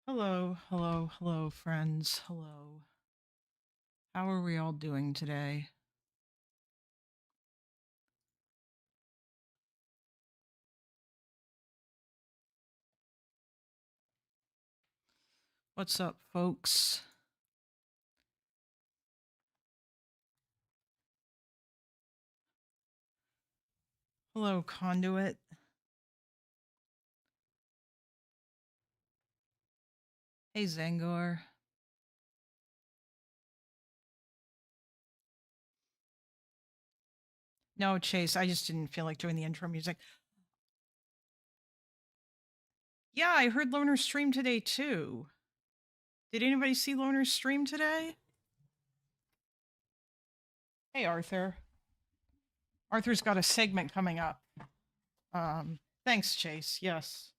Hello, hello, hello, friends. Hello. How are we all doing today? What's up, folks? Hello, Conduit. Hey, Zangor. No, Chase, I just didn't feel like doing the intro music. Yeah, I heard Loner's stream today, too. Did anybody see Loner's stream today? Hey, Arthur. Arthur's got a segment coming up. Thanks, Chase. Yes.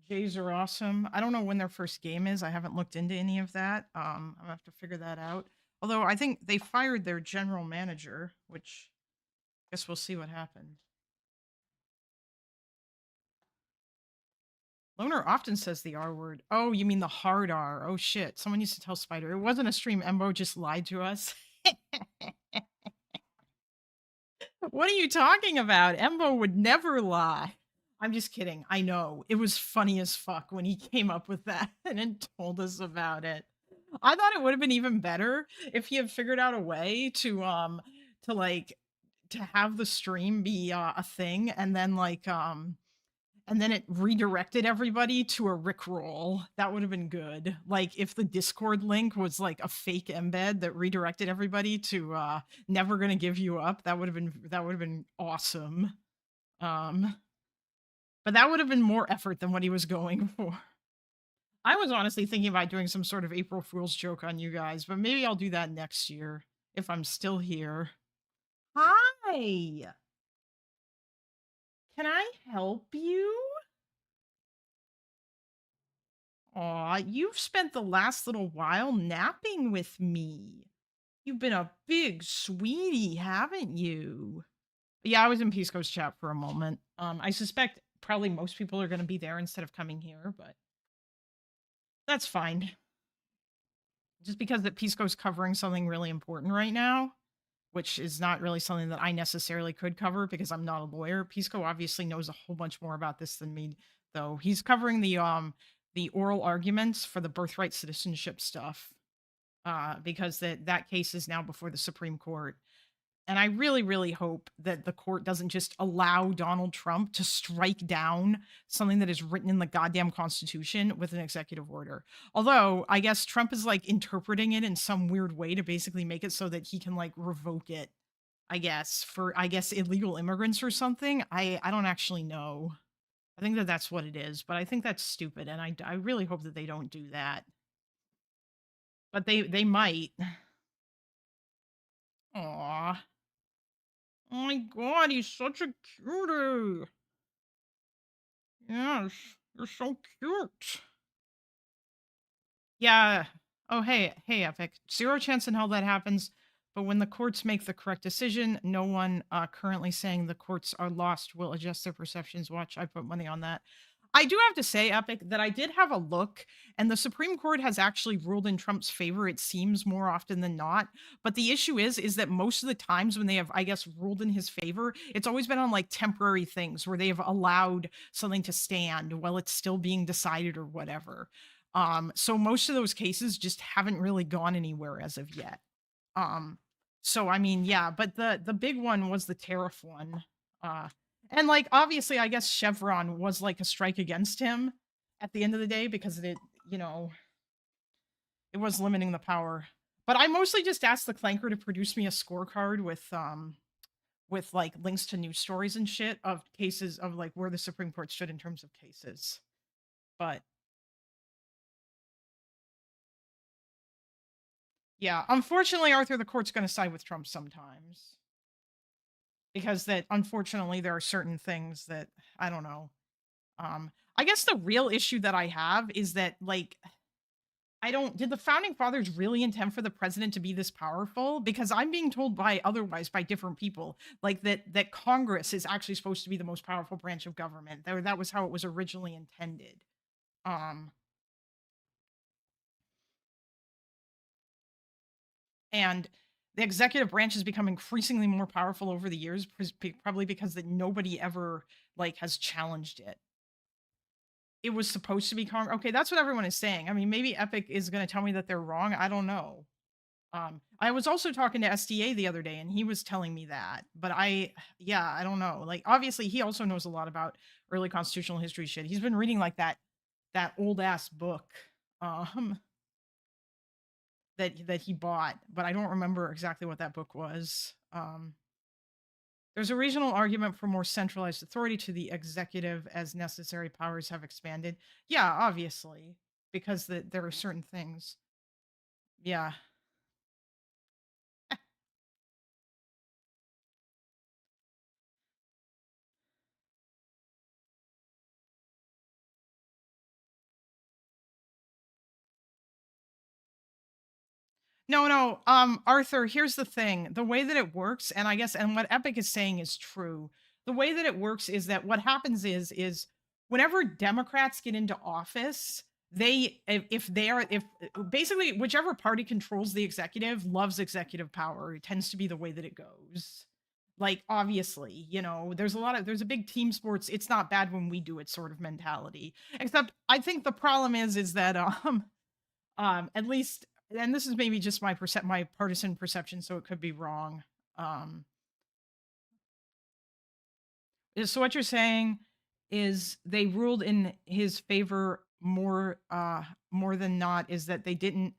The Jays are awesome. I don't know when their first game is. I haven't looked into any of that. I'll have to figure that out. Although I think they fired their general manager, which I guess we'll see what happens. Loner often says the R word. Oh, you mean the hard R. Oh shit. Someone used to tell Spider. It wasn't a stream. Embo just lied to us. What are you talking about? Embo would never lie. I'm just kidding. I know. It was funny as fuck when he came up with that and then told us about it. I thought it would have been even better if he had figured out a way to like to have the stream be a thing and then and then it redirected everybody to a Rickroll. That would have been good. Like if the Discord link was like a fake embed that redirected everybody to never gonna give you up, that would have been awesome. But that would have been more effort than what he was going for. I was honestly thinking about doing some sort of April Fool's joke on you guys, but maybe I'll do that next year if I'm still here. Hi. Can I help you? Aw, you've spent the last little while napping with me. You've been a big sweetie, haven't you? Yeah, I was in Pisco's chat for a moment. I suspect probably most people are going to be there instead of coming here, but that's fine. Just because that Pisco's covering something really important right now, which is not really something that I necessarily could cover because I'm not a lawyer. Pisco obviously knows a whole bunch more about this than me, though. He's covering the oral arguments for the birthright citizenship stuff. Because that case is now before the Supreme Court. And I really, really hope that the court doesn't just allow Donald Trump to strike down something that is written in the goddamn Constitution with an executive order. Although I guess Trump is like interpreting it in some weird way to basically make it so that he can like revoke it, I guess, for illegal immigrants or something. I don't actually know. I think that that's what it is, but I think that's stupid, and I really hope that they don't do that. But they might. Aw. Oh my god, he's such a cutie. Yes, you're so cute. Yeah. Oh, hey, Epic. Zero chance in hell that happens. But when the courts make the correct decision, no one currently saying the courts are lost will adjust their perceptions. Watch, I put money on that. I do have to say, Epic, that I did have a look, and the Supreme Court has actually ruled in Trump's favor, it seems, more often than not. But the issue is that most of the times when they have, I guess, ruled in his favor, it's always been on like temporary things where they have allowed something to stand while it's still being decided or whatever. So most of those cases just haven't really gone anywhere as of yet. So I mean, yeah, but the big one was the tariff one. Uh, and like obviously, I guess Chevron was like a strike against him at the end of the day because it, you know, it was limiting the power. But I mostly just asked the clanker to produce me a scorecard with like links to news stories and shit of cases of like where the Supreme Court stood in terms of cases. But yeah, unfortunately, Arthur, the court's going to side with Trump sometimes because that unfortunately there are certain things that I don't know. I guess the real issue that I have is that like I don't did the founding fathers really intend for the president to be this powerful? Because I'm being told by otherwise by different people, like that Congress is actually supposed to be the most powerful branch of government. That was how it was originally intended. Um, and the executive branch has become increasingly more powerful over the years, probably because that nobody ever like has challenged it. It was supposed to be okay. That's what everyone is saying. I mean, maybe Epic is going to tell me that they're wrong. I don't know. I was also talking to SDA the other day, and he was telling me that. But yeah, I don't know. Like, obviously, he also knows a lot about early constitutional history shit. He's been reading like that old ass book, um, that he bought, but I don't remember exactly what that book was. There's a regional argument for more centralized authority to the executive as necessary powers have expanded. Yeah, obviously, because there are certain things. Yeah. No, no. Arthur, here's the thing. The way that it works, and I guess, and what Epic is saying is true. The way that it works is that what happens is whenever Democrats get into office, they if they are if basically whichever party controls the executive loves executive power. It tends to be the way that it goes. Like, obviously, there's a big team sports. It's not bad when we do it sort of mentality. Except I think the problem is that at least, and this is maybe just my partisan perception, so it could be wrong. um so what you're saying is they ruled in his favor more than not, is that they didn't,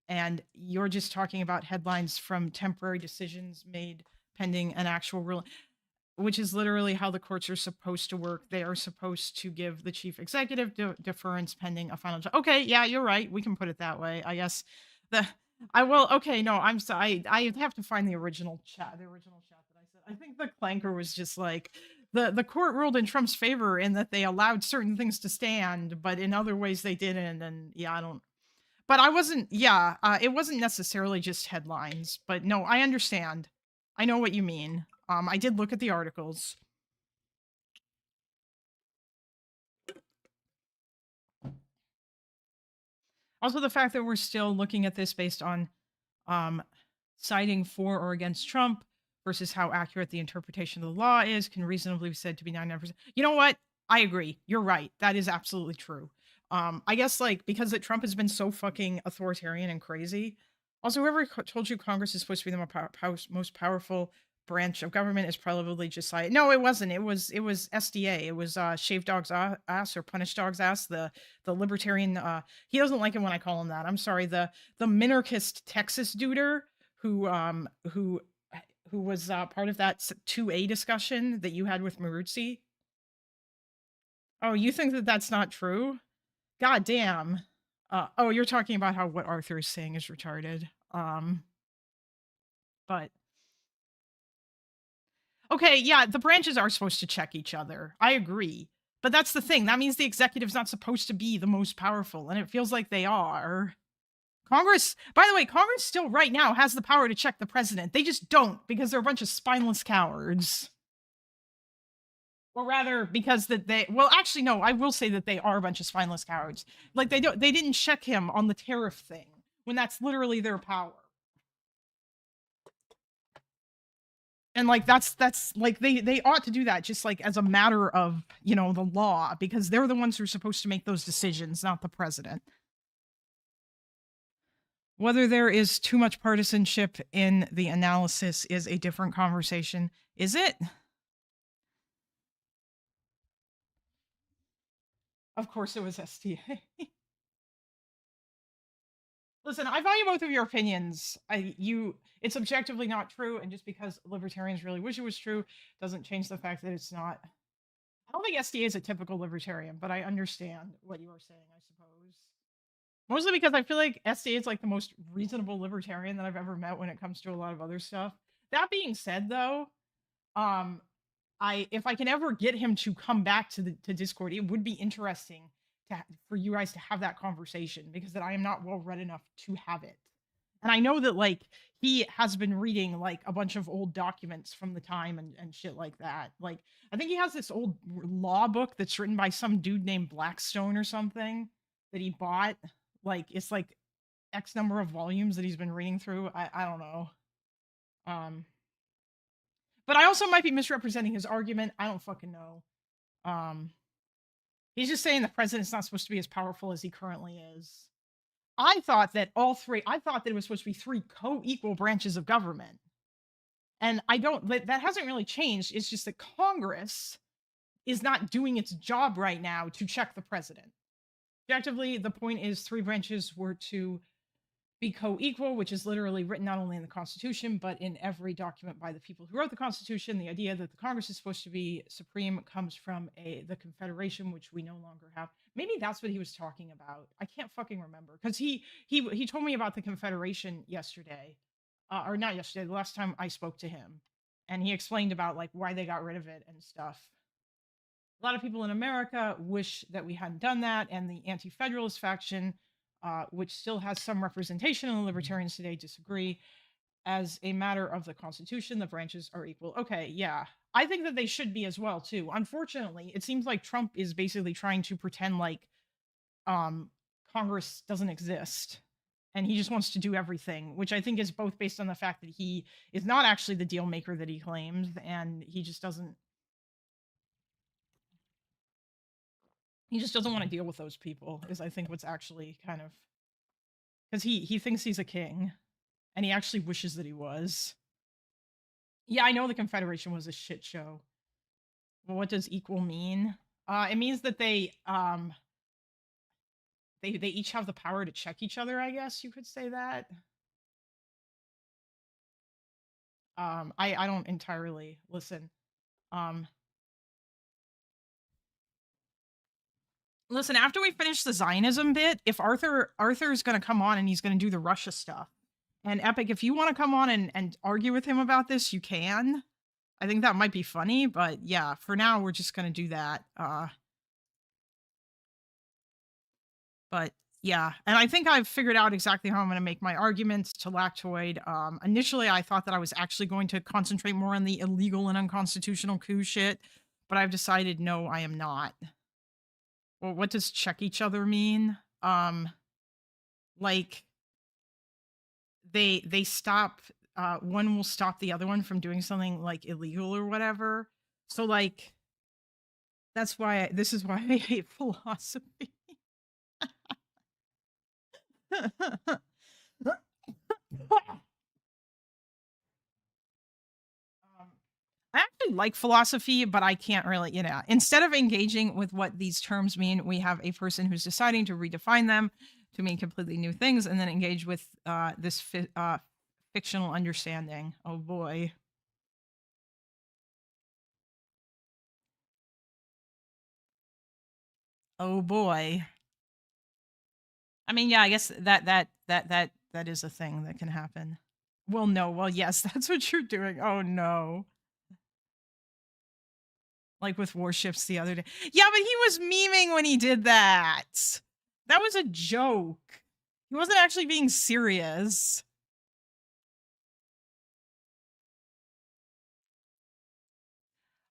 and you're just talking about headlines from temporary decisions made pending an actual ruling, which is literally how the courts are supposed to work. They are supposed to give the chief executive deference pending a final. Okay, yeah, you're right. We can put it that way, I guess. The I will. Okay, no, I'm sorry. I have to find the original chat. The original chat that I said. I think the clanker was just like the court ruled in Trump's favor in that they allowed certain things to stand, but in other ways they didn't. And yeah, I don't. But I wasn't. Yeah, it wasn't necessarily just headlines. But no, I understand. I know what you mean. I did look at the articles. Also, the fact that we're still looking at this based on um, citing for or against Trump versus how accurate the interpretation of the law is can reasonably be said to be 99%. You know what? I agree. You're right. That is absolutely true. I guess, like, because that Trump has been so fucking authoritarian and crazy. Also, whoever told you Congress is supposed to be the most powerful branch of government is probably just like, no, it wasn't. It was SDA. It was Shave Dog's ass, or Punish Dog's ass. The libertarian. He doesn't like it when I call him that. I'm sorry. The minarchist Texas duder who was part of that 2A discussion that you had with Maruzzi. Oh, you think that that's not true? God damn. Oh, you're talking about how what Arthur is saying is retarded. But okay, yeah, the branches are supposed to check each other. I agree. But that's the thing. That means the executive's not supposed to be the most powerful, and it feels like they are. Congress, by the way, Congress still right now has the power to check the president. They just don't, because they're a bunch of spineless cowards. Or rather, because that they, well, actually, no, I will say that they are a bunch of spineless cowards. Like, they didn't check him on the tariff thing when that's literally their power. And like that's like they ought to do that, just like as a matter of, the law, because they're the ones who are supposed to make those decisions, not the president. Whether there is too much partisanship in the analysis is a different conversation. Is it? Of course it was STA. Listen, I value both of your opinions. It's objectively not true, and just because libertarians really wish it was true doesn't change the fact that it's not. I don't think SDA is a typical libertarian, but I understand what you are saying, I suppose. Mostly because I feel like SDA is like the most reasonable libertarian that I've ever met when it comes to a lot of other stuff. That being said, though, um, if I can ever get him to come back to Discord, it would be interesting for you guys to have that conversation, because that I am not well read enough to have it. And I know that like he has been reading like a bunch of old documents from the time and shit like that. Like I think he has this old law book that's written by some dude named Blackstone or something that he bought. Like it's like X number of volumes that he's been reading through. I don't know. Um but I also might be misrepresenting his argument. I don't fucking know. Um he's just saying the president's not supposed to be as powerful as he currently is. I thought that it was supposed to be three co-equal branches of government. And I don't, that hasn't really changed. It's just that Congress is not doing its job right now to check the president. Objectively, the point is three branches were to be co-equal, which is literally written not only in the Constitution, but in every document by the people who wrote the Constitution. The idea that the Congress is supposed to be supreme comes from the Confederation, which we no longer have. Maybe that's what he was talking about. I can't fucking remember because he told me about the Confederation yesterday, or not yesterday. The last time I spoke to him, and he explained about like why they got rid of it and stuff. A lot of people in America wish that we hadn't done that, and the anti-federalist faction, which still has some representation in the libertarians today, disagree. As a matter of the Constitution, the branches are equal. Okay, yeah, I think that they should be as well too. Unfortunately, it seems like Trump is basically trying to pretend like um, Congress doesn't exist. And he just wants to do everything, which I think is both based on the fact that he is not actually the deal maker that he claims, and he just doesn't want to deal with those people. Is I think what's actually kind of because he thinks he's a king, and he actually wishes that he was. Yeah, I know the Confederation was a shit show. Well, what does equal mean? It means that they each have the power to check each other. I guess you could say that. I don't entirely listen. Um, listen. After we finish the Zionism bit, if Arthur's gonna come on and he's gonna do the Russia stuff, and Epic, if you want to come on and argue with him about this, you can. I think that might be funny, but yeah, for now we're just gonna do that. But yeah, and I think I've figured out exactly how I'm gonna make my arguments to Lactoid. Initially I thought that I was actually going to concentrate more on the illegal and unconstitutional coup shit, but I've decided no, I am not. Well, what does check each other mean? Like they stop one will stop the other one from doing something like illegal or whatever. So like this is why I hate philosophy. I actually like philosophy, but I can't really, instead of engaging with what these terms mean, we have a person who's deciding to redefine them to mean completely new things and then engage with this fictional understanding. Oh boy. Oh boy. I mean, yeah, I guess that is a thing that can happen. Well, no. Well, yes, that's what you're doing. Oh no. Like with warships the other day. Yeah, but he was memeing when he did that. That was a joke. He wasn't actually being serious.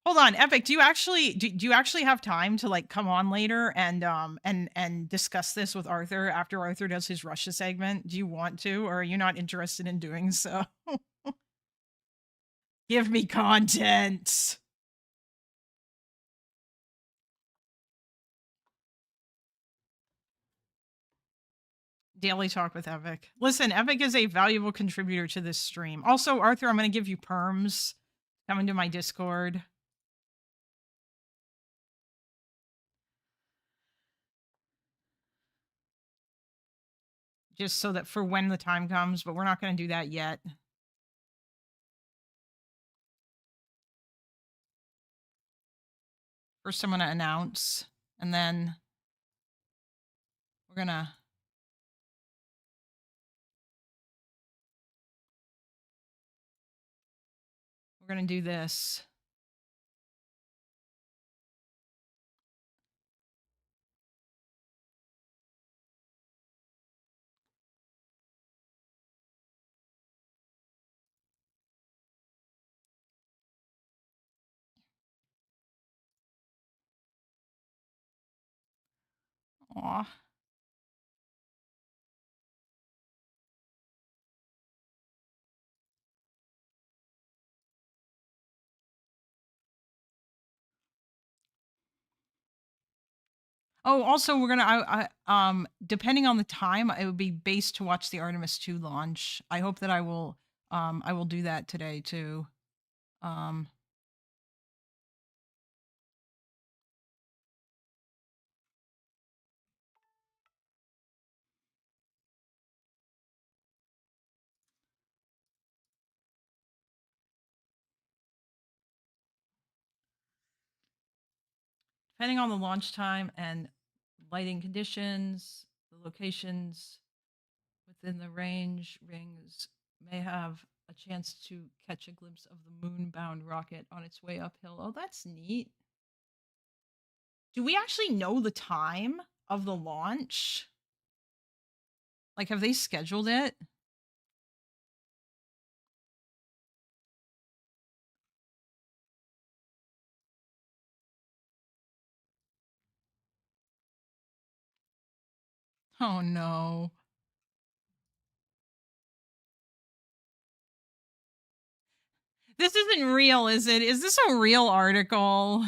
Hold on, Epic, do you actually have time to like come on later and discuss this with Arthur after Arthur does his Russia segment? Do you want to, or are you not interested in doing so? Give me content. Daily talk with Epic. Listen, Epic is a valuable contributor to this stream. Also, Arthur, I'm going to give you perms. Come into my Discord. Just so that for when the time comes, but we're not going to do that yet. First, I'm going to announce, and then we're going to do this. Aw. Oh, also, we're gonna. Depending on the time, it would be base to watch the Artemis 2 launch. I hope that I will. I will do that today too. Um, Depending on the launch time and lighting conditions, the locations within the range rings may have a chance to catch a glimpse of the moon-bound rocket on its way uphill. Oh, that's neat. Do we actually know the time of the launch? Like, have they scheduled it? Oh no. This isn't real, is it? Is this a real article?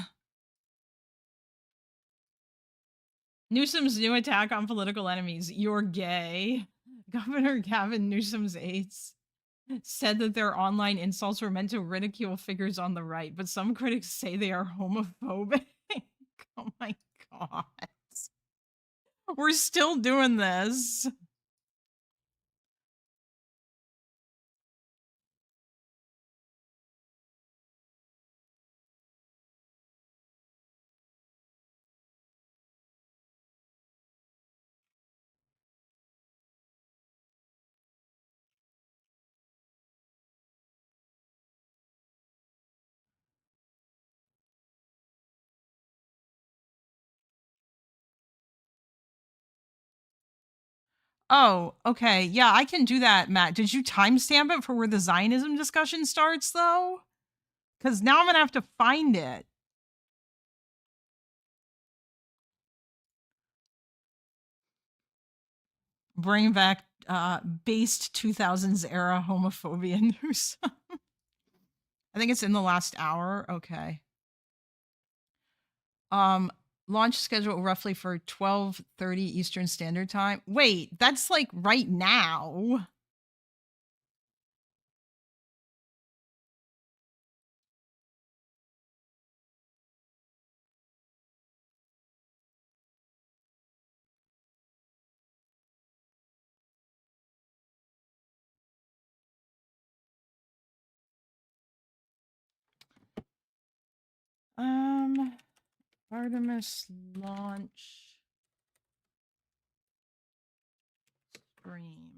Newsom's new attack on political enemies. You're gay. Governor Gavin Newsom's aides said that their online insults were meant to ridicule figures on the right, but some critics say they are homophobic. Oh my god. We're still doing this. Oh, okay. Yeah, I can do that, Matt. Did you timestamp it for where the Zionism discussion starts, though? Because now I'm going to have to find it. Bring back based 2000s era homophobia news. I think it's in the last hour. Okay. Launch schedule roughly for 12:30 Eastern Standard Time. Wait, that's like right now. Artemis launch stream.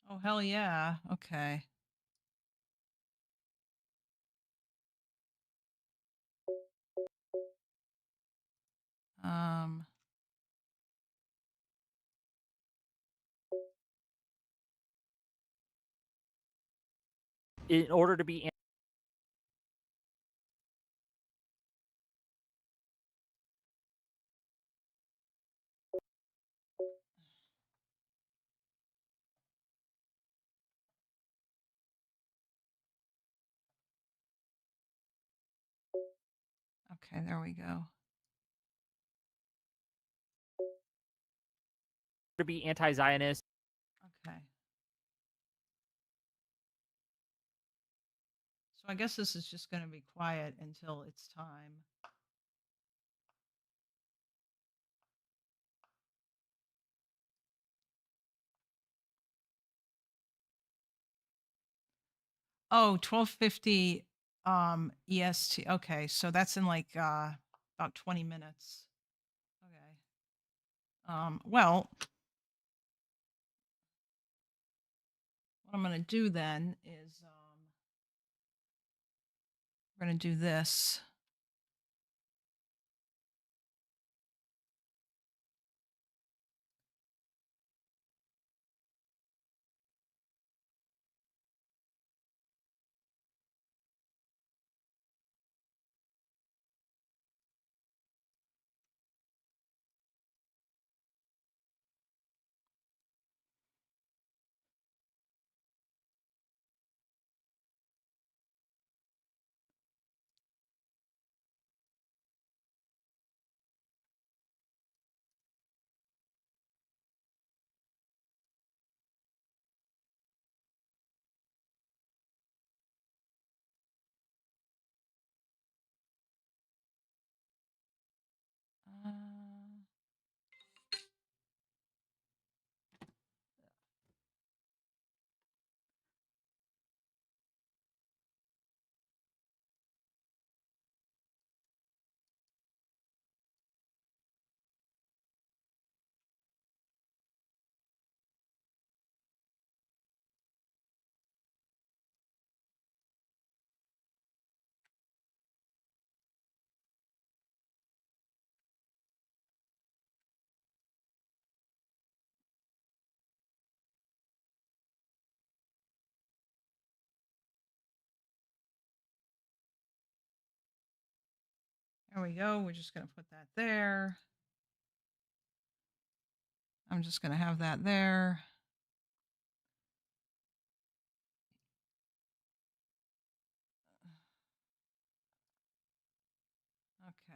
Oh, hell yeah. Okay. Um, In order to be okay, there we go. anti-Zionist. Okay. So I guess this is just going to be quiet until it's time. Oh, 12:50 EST. Okay, so that's in like about 20 minutes. Okay. Well, what I'm going to do then is we're going to do this. Uh, there we go. We're just going to put that there. I'm just going to have that there.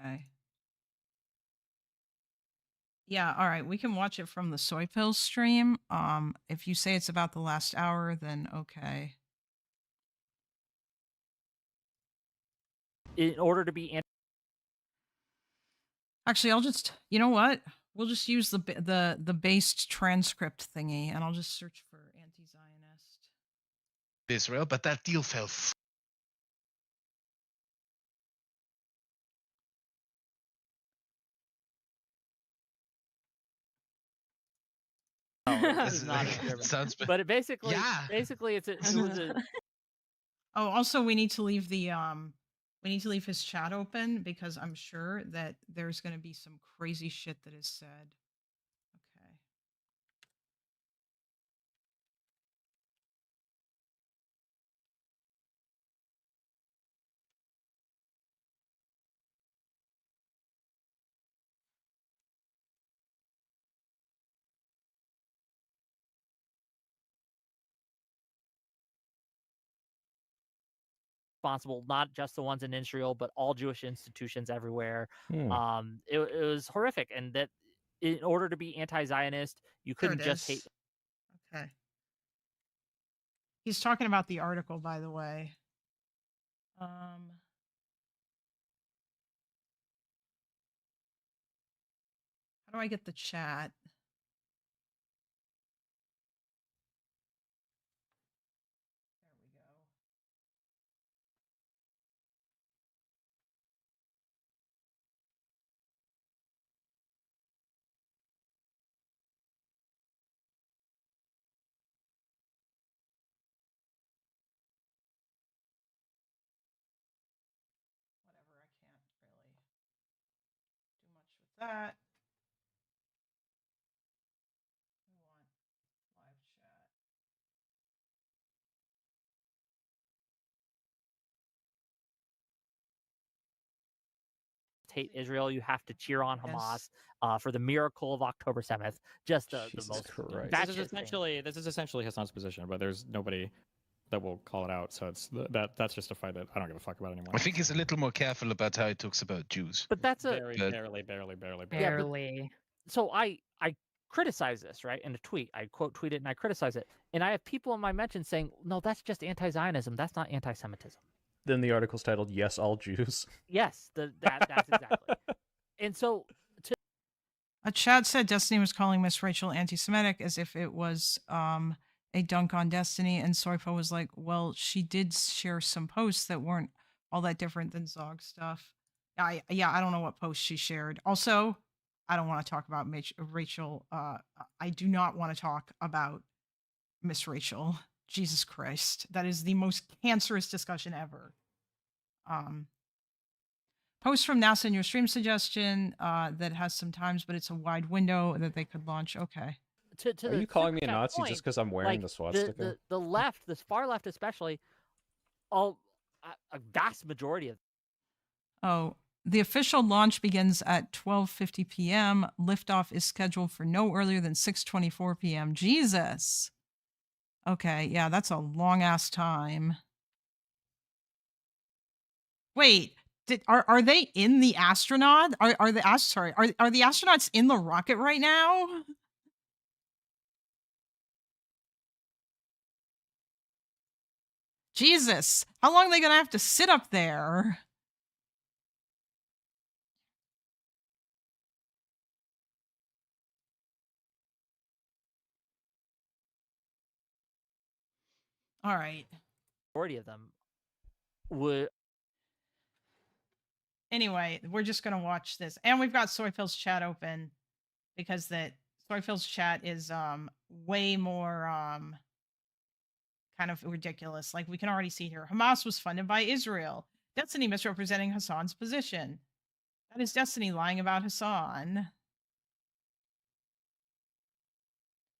Okay. Yeah, all right. We can watch it from the SoyPill stream. If you say it's about the last hour, then okay. In order to be Actually, I'll just, you know what? We'll just use the based transcript thingy, and I'll just search for anti-Zionist. Israel, but that deal fell. it's not a German. Sounds But it basically, Yeah. basically, it was a Oh, also we need to leave his chat open because I'm sure that there's going to be some crazy shit that is said. Okay. responsible, not just the ones in Israel, but all Jewish institutions everywhere. Hmm. It was horrific, and that in order to be anti-Zionist, you There couldn't it just is. hate. Okay. He's talking about the article, by the way. How do I get the chat? There we go. Whatever, I can't really do much with that. I want live chat. Hate Israel, you have to cheer on Yes. Hamas for the miracle of October 7th. Just the Jesus most Christ. batshit This thing. is essentially Hassan's position, but there's nobody that will call it out. So it's that's just a fight that I don't give a fuck about anymore. I think he's a little more careful about how he talks about Jews. But that's a barely. Yeah, so I criticize this, right, in a tweet. I quote tweet it and I criticize it, and I have people in my mentions saying, "No, that's just anti-Zionism. That's not anti-Semitism." Then the article's titled "Yes, All Jews." Yes, that's exactly. And so, Chad said Destiny was calling Miss Rachel anti-Semitic as if it was a dunk on Destiny, and Soipo was like, "Well, she did share some posts that weren't all that different than Zog stuff." I don't know what posts she shared. Also, I don't want to talk about Rachel. I do not want to talk about Miss Rachel. Jesus Christ. That is the most cancerous discussion ever. Post from NASA in your stream suggestion that has some times, but it's a wide window that they could launch. Okay. Are you calling me a Nazi just because I'm wearing the swastika? The left, this far left especially, a vast majority of. Oh, the official launch begins at 12:50 p.m. Liftoff is scheduled for no earlier than 6:24 p.m. Jesus. Okay, yeah, that's a long ass time. Wait, are they in the astronaut? Are the sorry, are the astronauts in the rocket right now? Jesus, how long are they gonna have to sit up there? All right. Majority of them would. Anyway, we're just gonna watch this, and we've got SoyPill's chat open because that SoyPill's chat is way more kind of ridiculous. Like we can already see here, Hamas was funded by Israel. Destiny misrepresenting Hassan's position. That is Destiny lying about Hassan.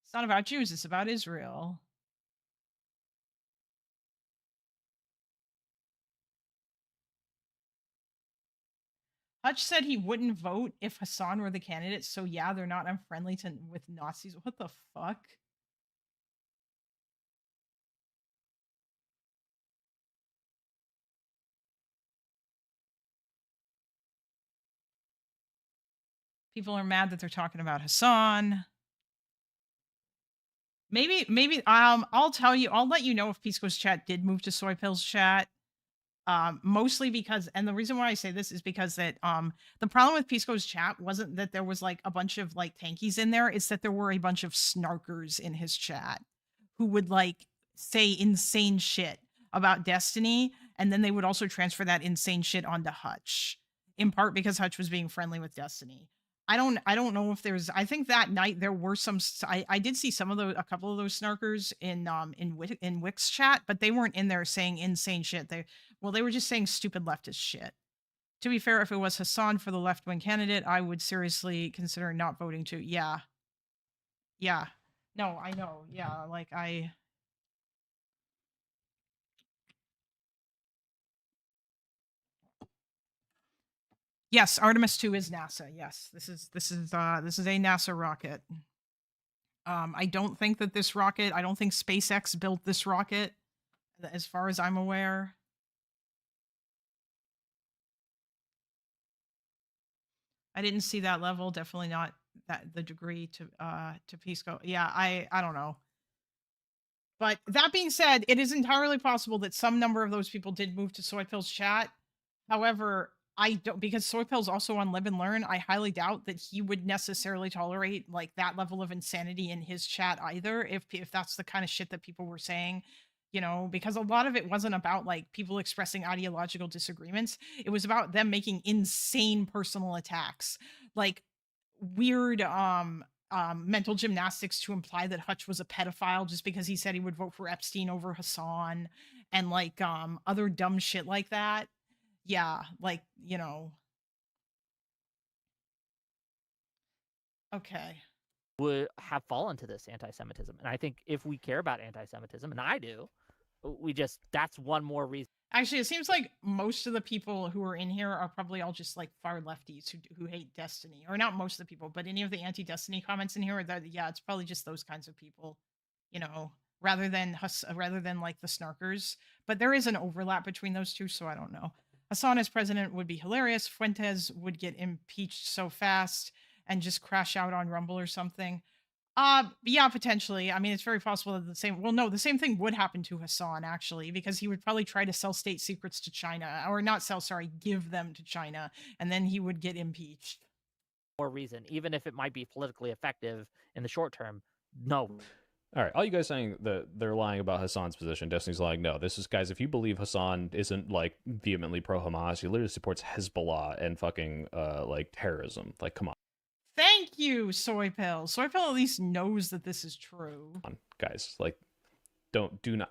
It's not about Jews, it's about Israel. Hutch said he wouldn't vote if Hassan were the candidate, so yeah, they're not unfriendly with Nazis. What the fuck? People are mad that they're talking about Hassan. Maybe I'll tell you, I'll let you know if Pisco's chat did move to SoyPill's chat. Mostly because, and the reason why I say this is because that the problem with Pisco's chat wasn't that there was like a bunch of like tankies in there, it's that there were a bunch of snarkers in his chat who would like say insane shit about Destiny, and then they would also transfer that insane shit onto Hutch, in part because Hutch was being friendly with Destiny. I don't know if there's, I think that night there were some, I did see a couple of those snarkers in Wick's chat, but they weren't in there saying insane shit. They were just saying stupid leftist shit. To be fair, if it was Hassan for the left-wing candidate, I would seriously consider not voting to. Yeah. Yeah. No, I know. Yeah, like Yes, Artemis 2 is NASA. Yes. This is a NASA rocket. I don't think that this rocket, I don't think SpaceX built this rocket as far as I'm aware. I didn't see that level, definitely not that the degree to Pisco. Yeah, I don't know. But that being said, it is entirely possible that some number of those people did move to SoyPill's chat. However, I don't, because SoyPill's also on Live and Learn, I highly doubt that he would necessarily tolerate like that level of insanity in his chat either, if that's the kind of shit that people were saying, you know, because a lot of it wasn't about like people expressing ideological disagreements. It was about them making insane personal attacks, like weird mental gymnastics to imply that Hutch was a pedophile just because he said he would vote for Epstein over Hassan, and like other dumb shit like that. Yeah, like, you know. Okay. Would have fallen to this anti-Semitism. And I think if we care about anti-Semitism, and I do, that's one more reason. Actually, it seems like most of the people who are in here are probably all just like far lefties who hate Destiny, or not most of the people, but any of the anti-Destiny comments in here are that, yeah, it's probably just those kinds of people, you know, rather than like the snarkers. But there is an overlap between those two, so I don't know. Hassan as president would be hilarious. Fuentes would get impeached so fast and just crash out on Rumble or something. Yeah, potentially. I mean, it's very possible that the same thing would happen to Hassan, actually, because he would probably try to sell state secrets to China, or not sell, sorry, give them to China, and then he would get impeached. More reason, even if it might be politically effective in the short term, no. All right, all you guys saying that they're lying about Hassan's position. Destiny's lying. No, this is, guys, if you believe Hassan isn't like vehemently pro-Hamas, he literally supports Hezbollah and fucking like terrorism. Like, come on. you, SoyPill. SoyPill at least knows that this is true. on, guys. Like,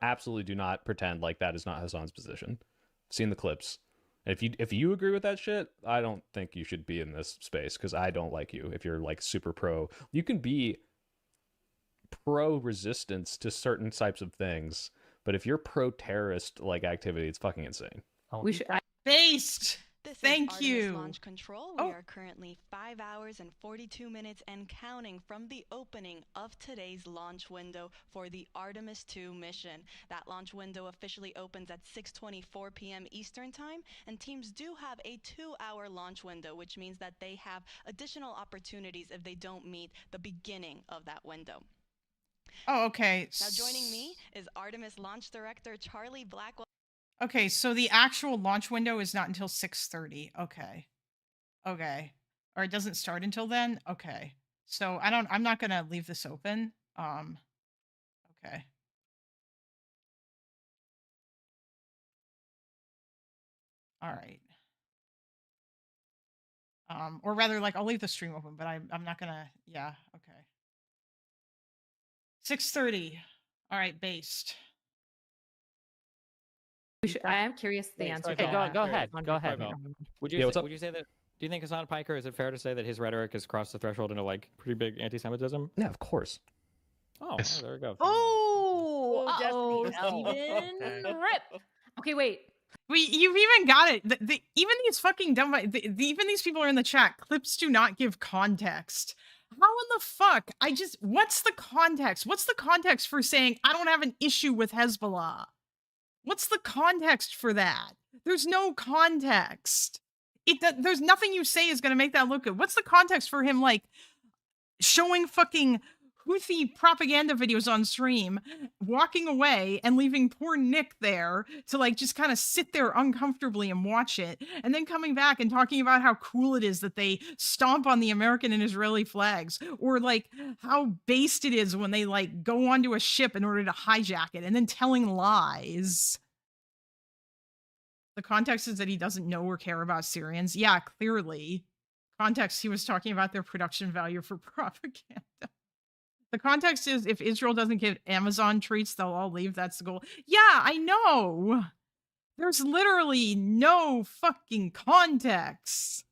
absolutely do not pretend like that is not Hassan's position. I've seen the clips. If you agree with that shit, I don't think you should be in this space because I don't like you. If you're like super pro, you can be pro resistance to certain types of things, but if you're pro terrorist like activity, it's fucking insane. Don't We eat should. that. Based. This Thank is Artemis you. Launch Control. We Oh. are currently 5 hours and 42 minutes and counting from the opening of today's launch window for the Artemis 2 mission. That launch window officially opens at 6:24 p.m. Eastern Time, and teams do have a 2-hour launch window, which means that they have additional opportunities if they don't meet the beginning of that window. Oh, okay. Now joining me is Artemis Launch Director Charlie Blackwell. Okay, so the actual launch window is not until 6:30. Okay. Okay. Or it doesn't start until then? Okay. So I'm not gonna leave this open. Okay. All right. Or rather, like, I'll leave the stream open, but I'm not gonna, yeah, okay. 6:30. All right, based. We should. I am curious the Wait, answer. sorry, to Okay, that. go ahead. On Go your ahead. point, Nick. Rob. Would you Yeah, say, what's up? would you say that? Do you think Hassan Piker, is it fair to say that his rhetoric has crossed the threshold into like pretty big anti-Semitism? Yeah, of course. Oh, Yes. there we go. Oh, Oh, Okay. Steven. Rip. Okay, wait. you've even got it. Even these fucking dumb, even these people are in the chat. Clips do not give context. How in the fuck? What's the context? What's the context for saying I don't have an issue with Hezbollah? What's the context for that? There's no context. There's nothing you say is going to make that look good. What's the context for him, like, showing fucking Houthi propaganda videos on stream, walking away and leaving poor Nick there to, like, just kind of sit there uncomfortably and watch it, and then coming back and talking about how cool it is that they stomp on the American and Israeli flags, or like how based it is when they, like, go onto a ship in order to hijack it, and then telling lies. The context is that he doesn't know or care about Syrians. Yeah, clearly. Context, he was talking about their production value for propaganda. The context is if Israel doesn't give Amazon treats, they'll all leave. That's the goal. Yeah, I know. There's literally no fucking context.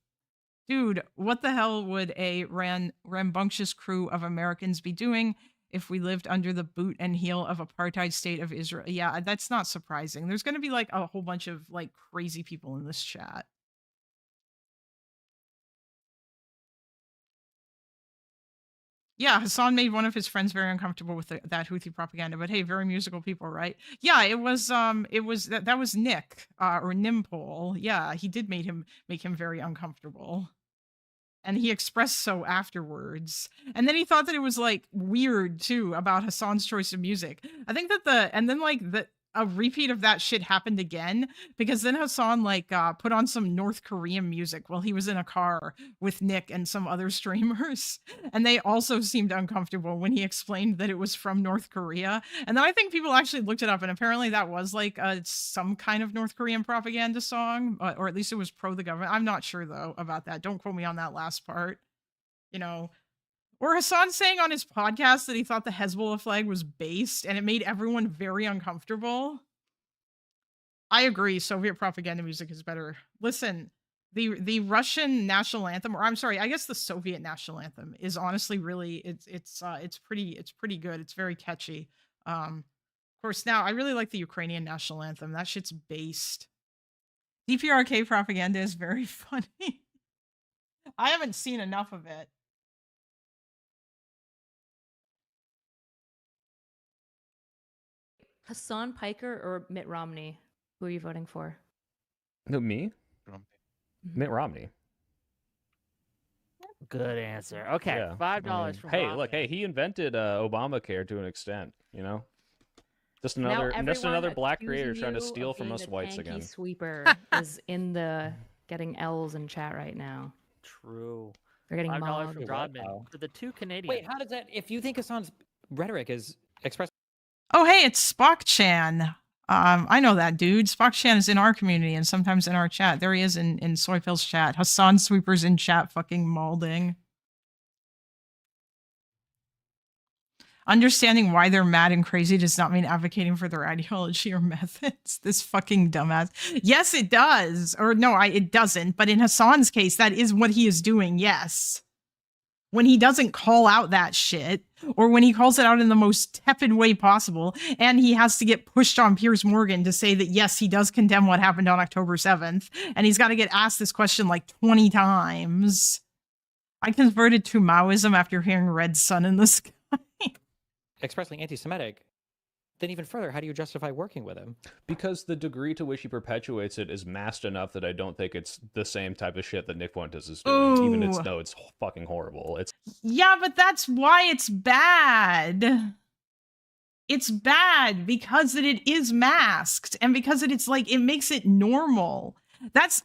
Dude, what the hell would a rambunctious crew of Americans be doing if we lived under the boot and heel of apartheid state of Israel? Yeah, that's not surprising. There's going to be like a whole bunch of like crazy people in this chat. Yeah, Hassan made one of his friends very uncomfortable with that Houthi propaganda, but hey, very musical people, right? Yeah, it was that was Nick or Nimpole. Yeah, he did make him very uncomfortable. And he expressed so afterwards. And then he thought that it was like weird too about Hassan's choice of music. I think that a repeat of that shit happened again because then Hassan like put on some North Korean music while he was in a car with Nick and some other streamers, and they also seemed uncomfortable when he explained that it was from North Korea. And then I think people actually looked it up, and apparently that was like some kind of North Korean propaganda song, or at least it was pro the government. I'm not sure though about that. Don't quote me on that last part. You know. Or Hassan saying on his podcast that he thought the Hezbollah flag was based, and it made everyone very uncomfortable. I agree. Soviet propaganda music is better. Listen, the Russian national anthem, or I'm sorry, I guess the Soviet national anthem is honestly really it's pretty good. It's very catchy. Of course, now I really like the Ukrainian national anthem. That shit's based. DPRK propaganda is very funny. I haven't seen enough of it. Hassan Piker or Mitt Romney? Who are you voting for? No, me? Romney. Mitt Romney. Good answer. Okay, Yeah, $5 from hey, Rob. look, hey, he invented Obamacare to an extent, you know? Just another black creator trying to steal from us whites again. Sweeper is in the getting L's in chat right now. True. They're getting $5 mobbed. from Rodman. For the two Canadians. Wait, how does that? If you think Hassan's rhetoric is expressed, Oh, hey, it's Spock-chan. I know that dude. Spock-chan is in our community and sometimes in our chat. There he is in SoyPill's chat. Hassan Sweeper's in chat fucking maulding. Understanding why they're mad and crazy does not mean advocating for their ideology or methods. This fucking dumbass. Yes, it does. Or no, it doesn't. But in Hassan's case, that is what he is doing. Yes. When he doesn't call out that shit, or when he calls it out in the most tepid way possible, and he has to get pushed on Piers Morgan to say that, yes, he does condemn what happened on October 7th, and he's got to get asked this question like 20 times. I converted to Maoism after hearing Red Sun in the Sky. Expressly anti-Semitic. Then even further, how do you justify working with him? Because the degree to which he perpetuates it is masked enough that I don't think it's the same type of shit that Nick Fuentes is doing. Even it's fucking horrible. It's Yeah, but that's why it's bad. It's bad because it is masked and because it's like it makes it normal. That's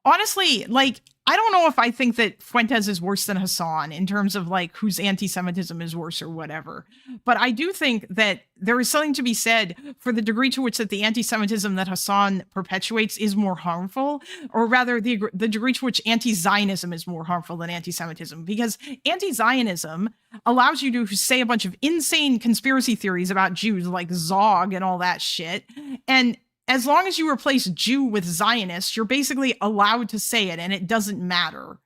honestly like I don't know if I think that Fuentes is worse than Hassan in terms of like whose anti-Semitism is worse or whatever. But I do think that there is something to be said for the degree to which that the anti-Semitism that Hassan perpetuates is more harmful, or rather the degree to which anti-Zionism is more harmful than anti-Semitism, because anti-Zionism allows you to say a bunch of insane conspiracy theories about Jews like Zog and all that shit. And as long as you replace Jew with Zionist, you're basically allowed to say it and it doesn't matter.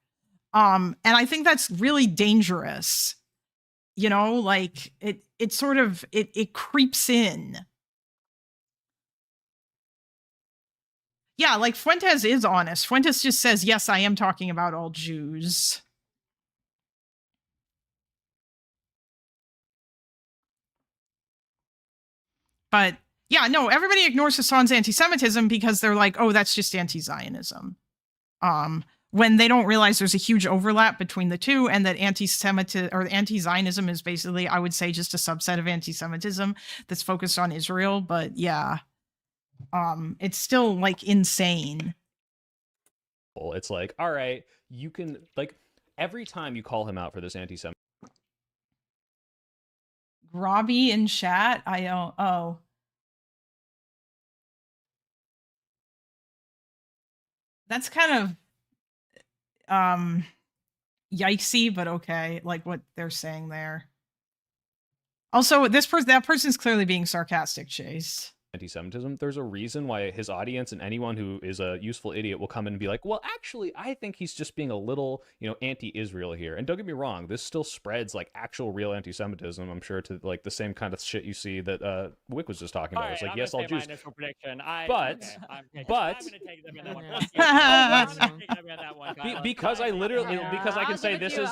And I think that's really dangerous. You know, like it sort of creeps in. Yeah, like Fuentes is honest. Fuentes just says, yes, I am talking about all Jews. But yeah, no, everybody ignores Hassan's anti-Semitism because they're like, oh, that's just anti-Zionism. When they don't realize there's a huge overlap between the two, and that anti-Semitism or anti-Zionism is basically, I would say, just a subset of anti-Semitism that's focused on Israel. But yeah, it's still like insane. It's like, all right, you can like every time you call him out for this anti-Semitism. Robbie in chat, I don't. Oh. That's kind of yikesy, but okay, like what they're saying there. Also, that person's clearly being sarcastic, Chase. Anti-Semitism, there's a reason why his audience and anyone who is a useful idiot will come in and be like, well, actually, I think he's just being a little, anti-Israel here. And don't get me wrong, this still spreads like actual real anti-Semitism, I'm sure, to like the same kind of shit you see that Wick was just talking about. It's like, yes, all Jews. Because I literally, because I can say this is,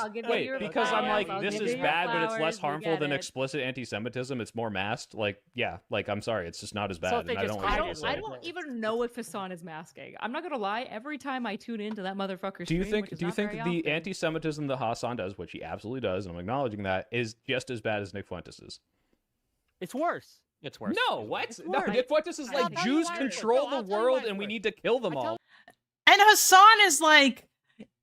because I'm like, this is bad, but it's less harmful than explicit anti-Semitism. It's more masked. Like, yeah, like, I'm sorry, it's just not as bad. So I don't even know if Hassan is masking. I'm not gonna lie. Every time I tune into that motherfucker's do you stream, think the anti-Semitism that Hassan does, which he absolutely does, and I'm acknowledging that, is just as bad as Nick Fuentes's? It's worse. It's worse. No, what? No, Nick Fuentes is like, Jews control the world and we need to kill them all. And Hassan is like,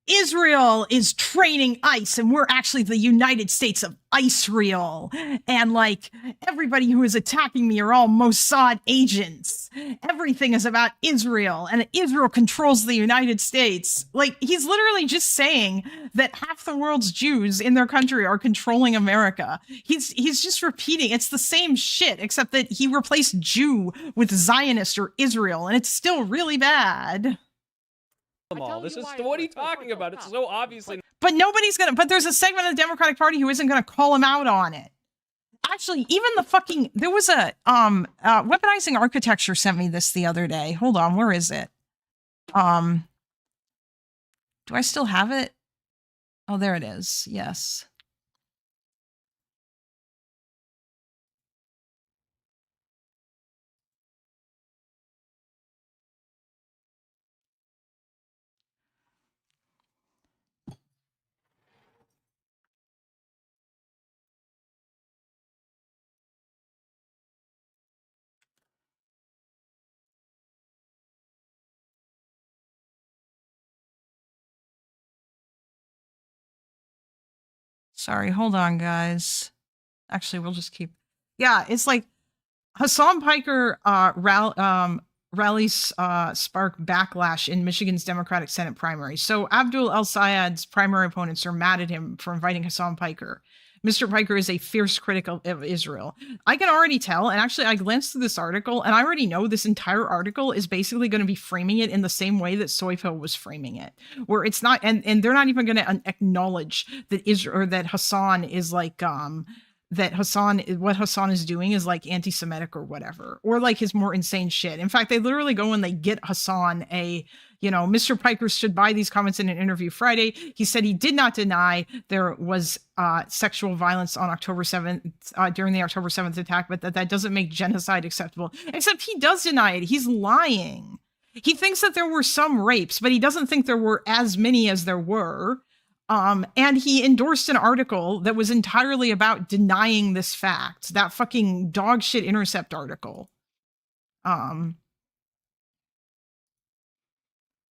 Israel is training ICE, and we're actually the United States of Israel. And like, everybody who is attacking me are all Mossad agents. Everything is about Israel, and Israel controls the United States. Like, he's literally just saying that half the world's Jews in their country are controlling America. He's just repeating. It's the same shit, except that he replaced Jew with Zionist or Israel, and it's still really bad. All. This is what are you talking about? It's so obviously. But but there's a segment of the Democratic Party who isn't gonna call him out on it. Actually, even there was a Weaponizing Architecture sent me this the other day. Hold on, where is it? Do I still have it? Oh, there it is. Yes. Sorry, hold on, guys. Actually, we'll just keep. Yeah, it's like Hassan Piker rallies spark backlash in Michigan's Democratic Senate primary. So Abdul El Sayed's primary opponents are mad at him for inviting Hassan Piker. Mr. Piker is a fierce critic of Israel. I can already tell, and actually I glanced through this article, and I already know this entire article is basically going to be framing it in the same way that SoyPill was framing it, where it's not, and they're not even going to acknowledge that Israel, or that Hassan is like, that what Hassan is doing is like anti-Semitic or whatever, or like his more insane shit. In fact, they literally go and they get Hassan Mr. Piker stood by these comments in an interview Friday. He said he did not deny there was sexual violence on October 7th, during the October 7th attack, but that doesn't make genocide acceptable. Except he does deny it. He's lying. He thinks that there were some rapes, but he doesn't think there were as many as there were. And he endorsed an article that was entirely about denying this fact, that fucking dog shit Intercept article.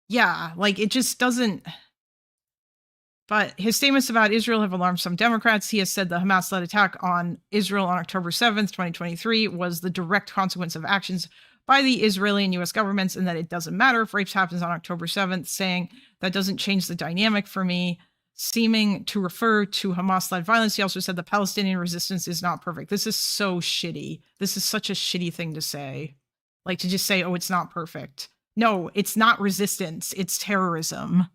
Yeah, like it just doesn't. But his statements about Israel have alarmed some Democrats. He has said the Hamas-led attack on Israel on October 7th, 2023 was the direct consequence of actions by the Israeli and U.S. governments, and that it doesn't matter if rapes happens on October 7th, saying that doesn't change the dynamic for me, seeming to refer to Hamas-led violence. He also said the Palestinian resistance is not perfect. This is so shitty. This is such a shitty thing to say. Like to just say, oh, it's not perfect. No, it's not resistance. It's terrorism.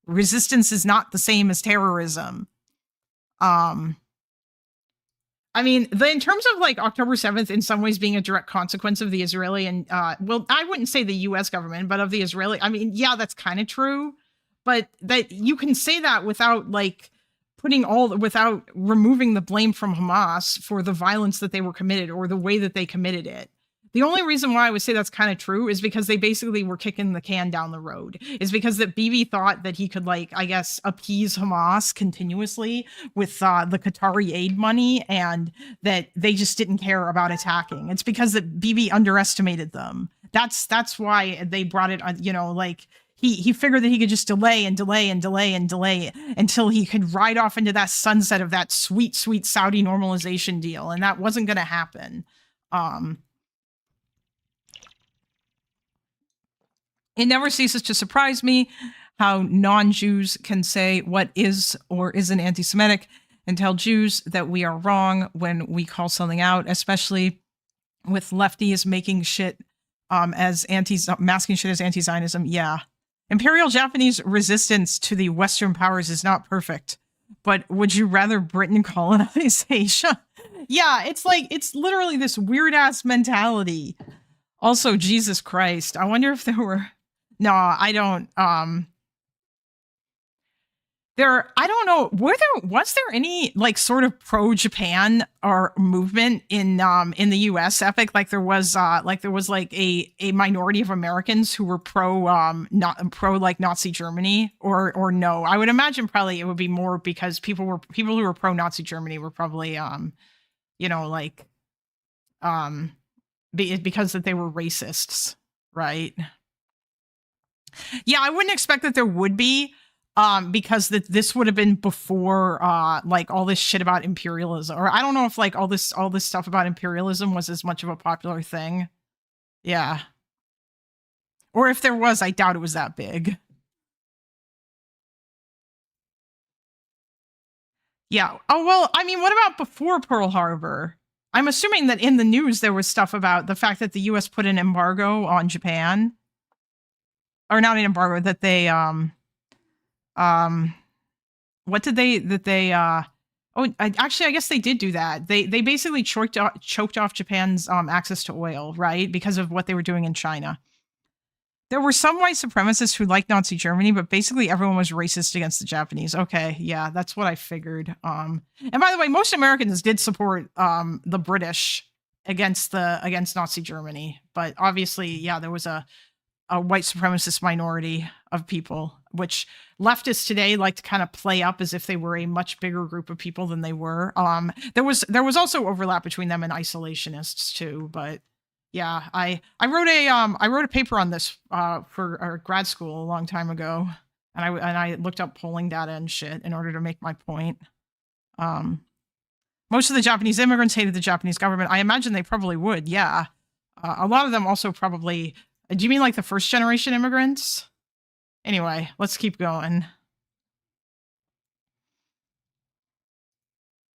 Resistance is not the same as terrorism. I mean, in terms of like October 7th, in some ways being a direct consequence of the Israeli and, well, I wouldn't say the U.S. government, but of the Israeli. I mean, yeah, that's kind of true, but that you can say that without like without removing the blame from Hamas for the violence that they were committed or the way that they committed it. The only reason why I would say that's kind of true is because they basically were kicking the can down the road. Is because that Bibi thought that he could, like, I guess, appease Hamas continuously with the Qatari aid money, and that they just didn't care about attacking. It's because that Bibi underestimated them. That's why they brought it on, like, he figured that he could just delay and delay and delay and delay until he could ride off into that sunset of that sweet, sweet Saudi normalization deal. And that wasn't going to happen. It never ceases to surprise me how non-Jews can say what is or isn't anti-Semitic and tell Jews that we are wrong when we call something out, especially with lefties making shit masking shit as anti-Zionism. Yeah. Imperial Japanese resistance to the Western powers is not perfect, but would you rather Britain colonize Asia? Yeah, it's literally this weird ass mentality. Also, Jesus Christ. I wonder if there were. No, I don't. I don't know. Was there any like sort of pro-Japan or movement in the U.S. epic? Like there was like a minority of Americans who were pro like Nazi Germany, or no? I would imagine probably it would be more because people who were pro Nazi Germany were probably because that they were racists, right? Yeah, I wouldn't expect that there would be, because this would have been before like all this shit about imperialism, or I don't know if like all this stuff about imperialism was as much of a popular thing. Yeah. Or if there was, I doubt it was that big. Yeah. Oh, well, I mean, what about before Pearl Harbor? I'm assuming that in the news there was stuff about the fact that the US put an embargo on Japan. Or not an embargo, that they I guess they did do that. They basically choked off Japan's access to oil, right? Because of what they were doing in China. There were some white supremacists who liked Nazi Germany, but basically everyone was racist against the Japanese. Okay, yeah, that's what I figured. And by the way, most Americans did support the British against Nazi Germany, but obviously, yeah, there was a white supremacist minority of people, which leftists today like to kind of play up as if they were a much bigger group of people than they were. There was also overlap between them and isolationists too, but yeah, I wrote a paper on this for our grad school a long time ago, and I looked up polling data and shit in order to make my point. Most of the Japanese immigrants hated the Japanese government. I imagine they probably would. Yeah, a lot of them also probably. Do you mean like the first generation immigrants? Anyway, let's keep going.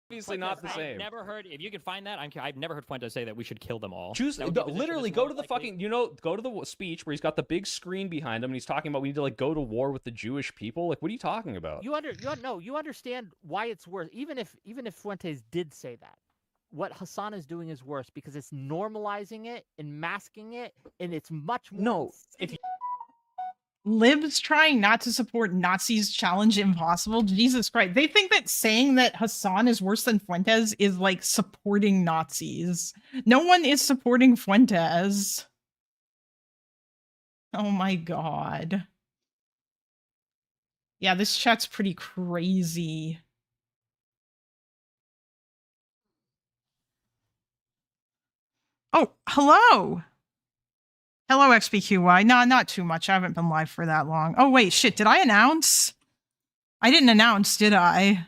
obviously not the I've same. never heard. If you can find that, I've never heard Fuentes say that we should kill them all. Choose That would be a position literally that's go more to the likely. fucking go to the speech where he's got the big screen behind him and he's talking about we need to like go to war with the Jewish people. Like, what are you talking about? You understand why it's worse. Even if Fuentes did say that, what Hassan is doing is worse because it's normalizing it and masking it, and it's much more. No, if Libs trying not to support Nazis challenge impossible. Jesus Christ. They think that saying that Hassan is worse than Fuentes is like supporting Nazis. No one is supporting Fuentes. Oh my god. Yeah, this chat's pretty crazy. Oh, hello. Hello, XBQY. No, not too much. I haven't been live for that long. Oh, wait, shit. Did I announce? I didn't announce, did I?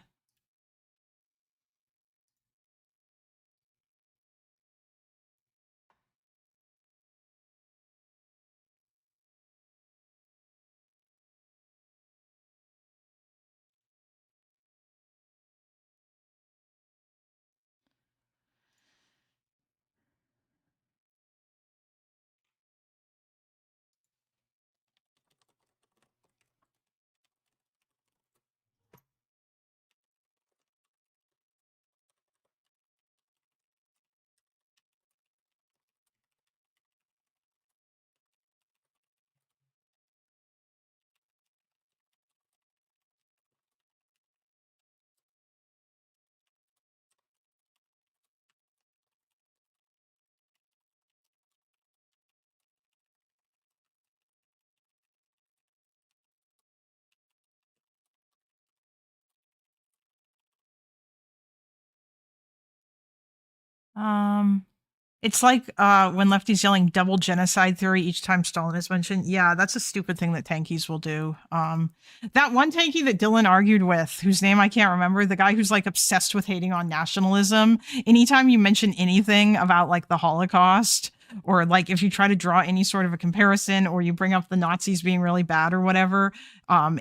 It's like when lefties yelling double genocide theory each time Stalin is mentioned. Yeah, that's a stupid thing that tankies will do. That one tanky that Dylan argued with, whose name I can't remember, the guy who's like obsessed with hating on nationalism. Anytime you mention anything about like the Holocaust, or like if you try to draw any sort of a comparison, or you bring up the Nazis being really bad or whatever,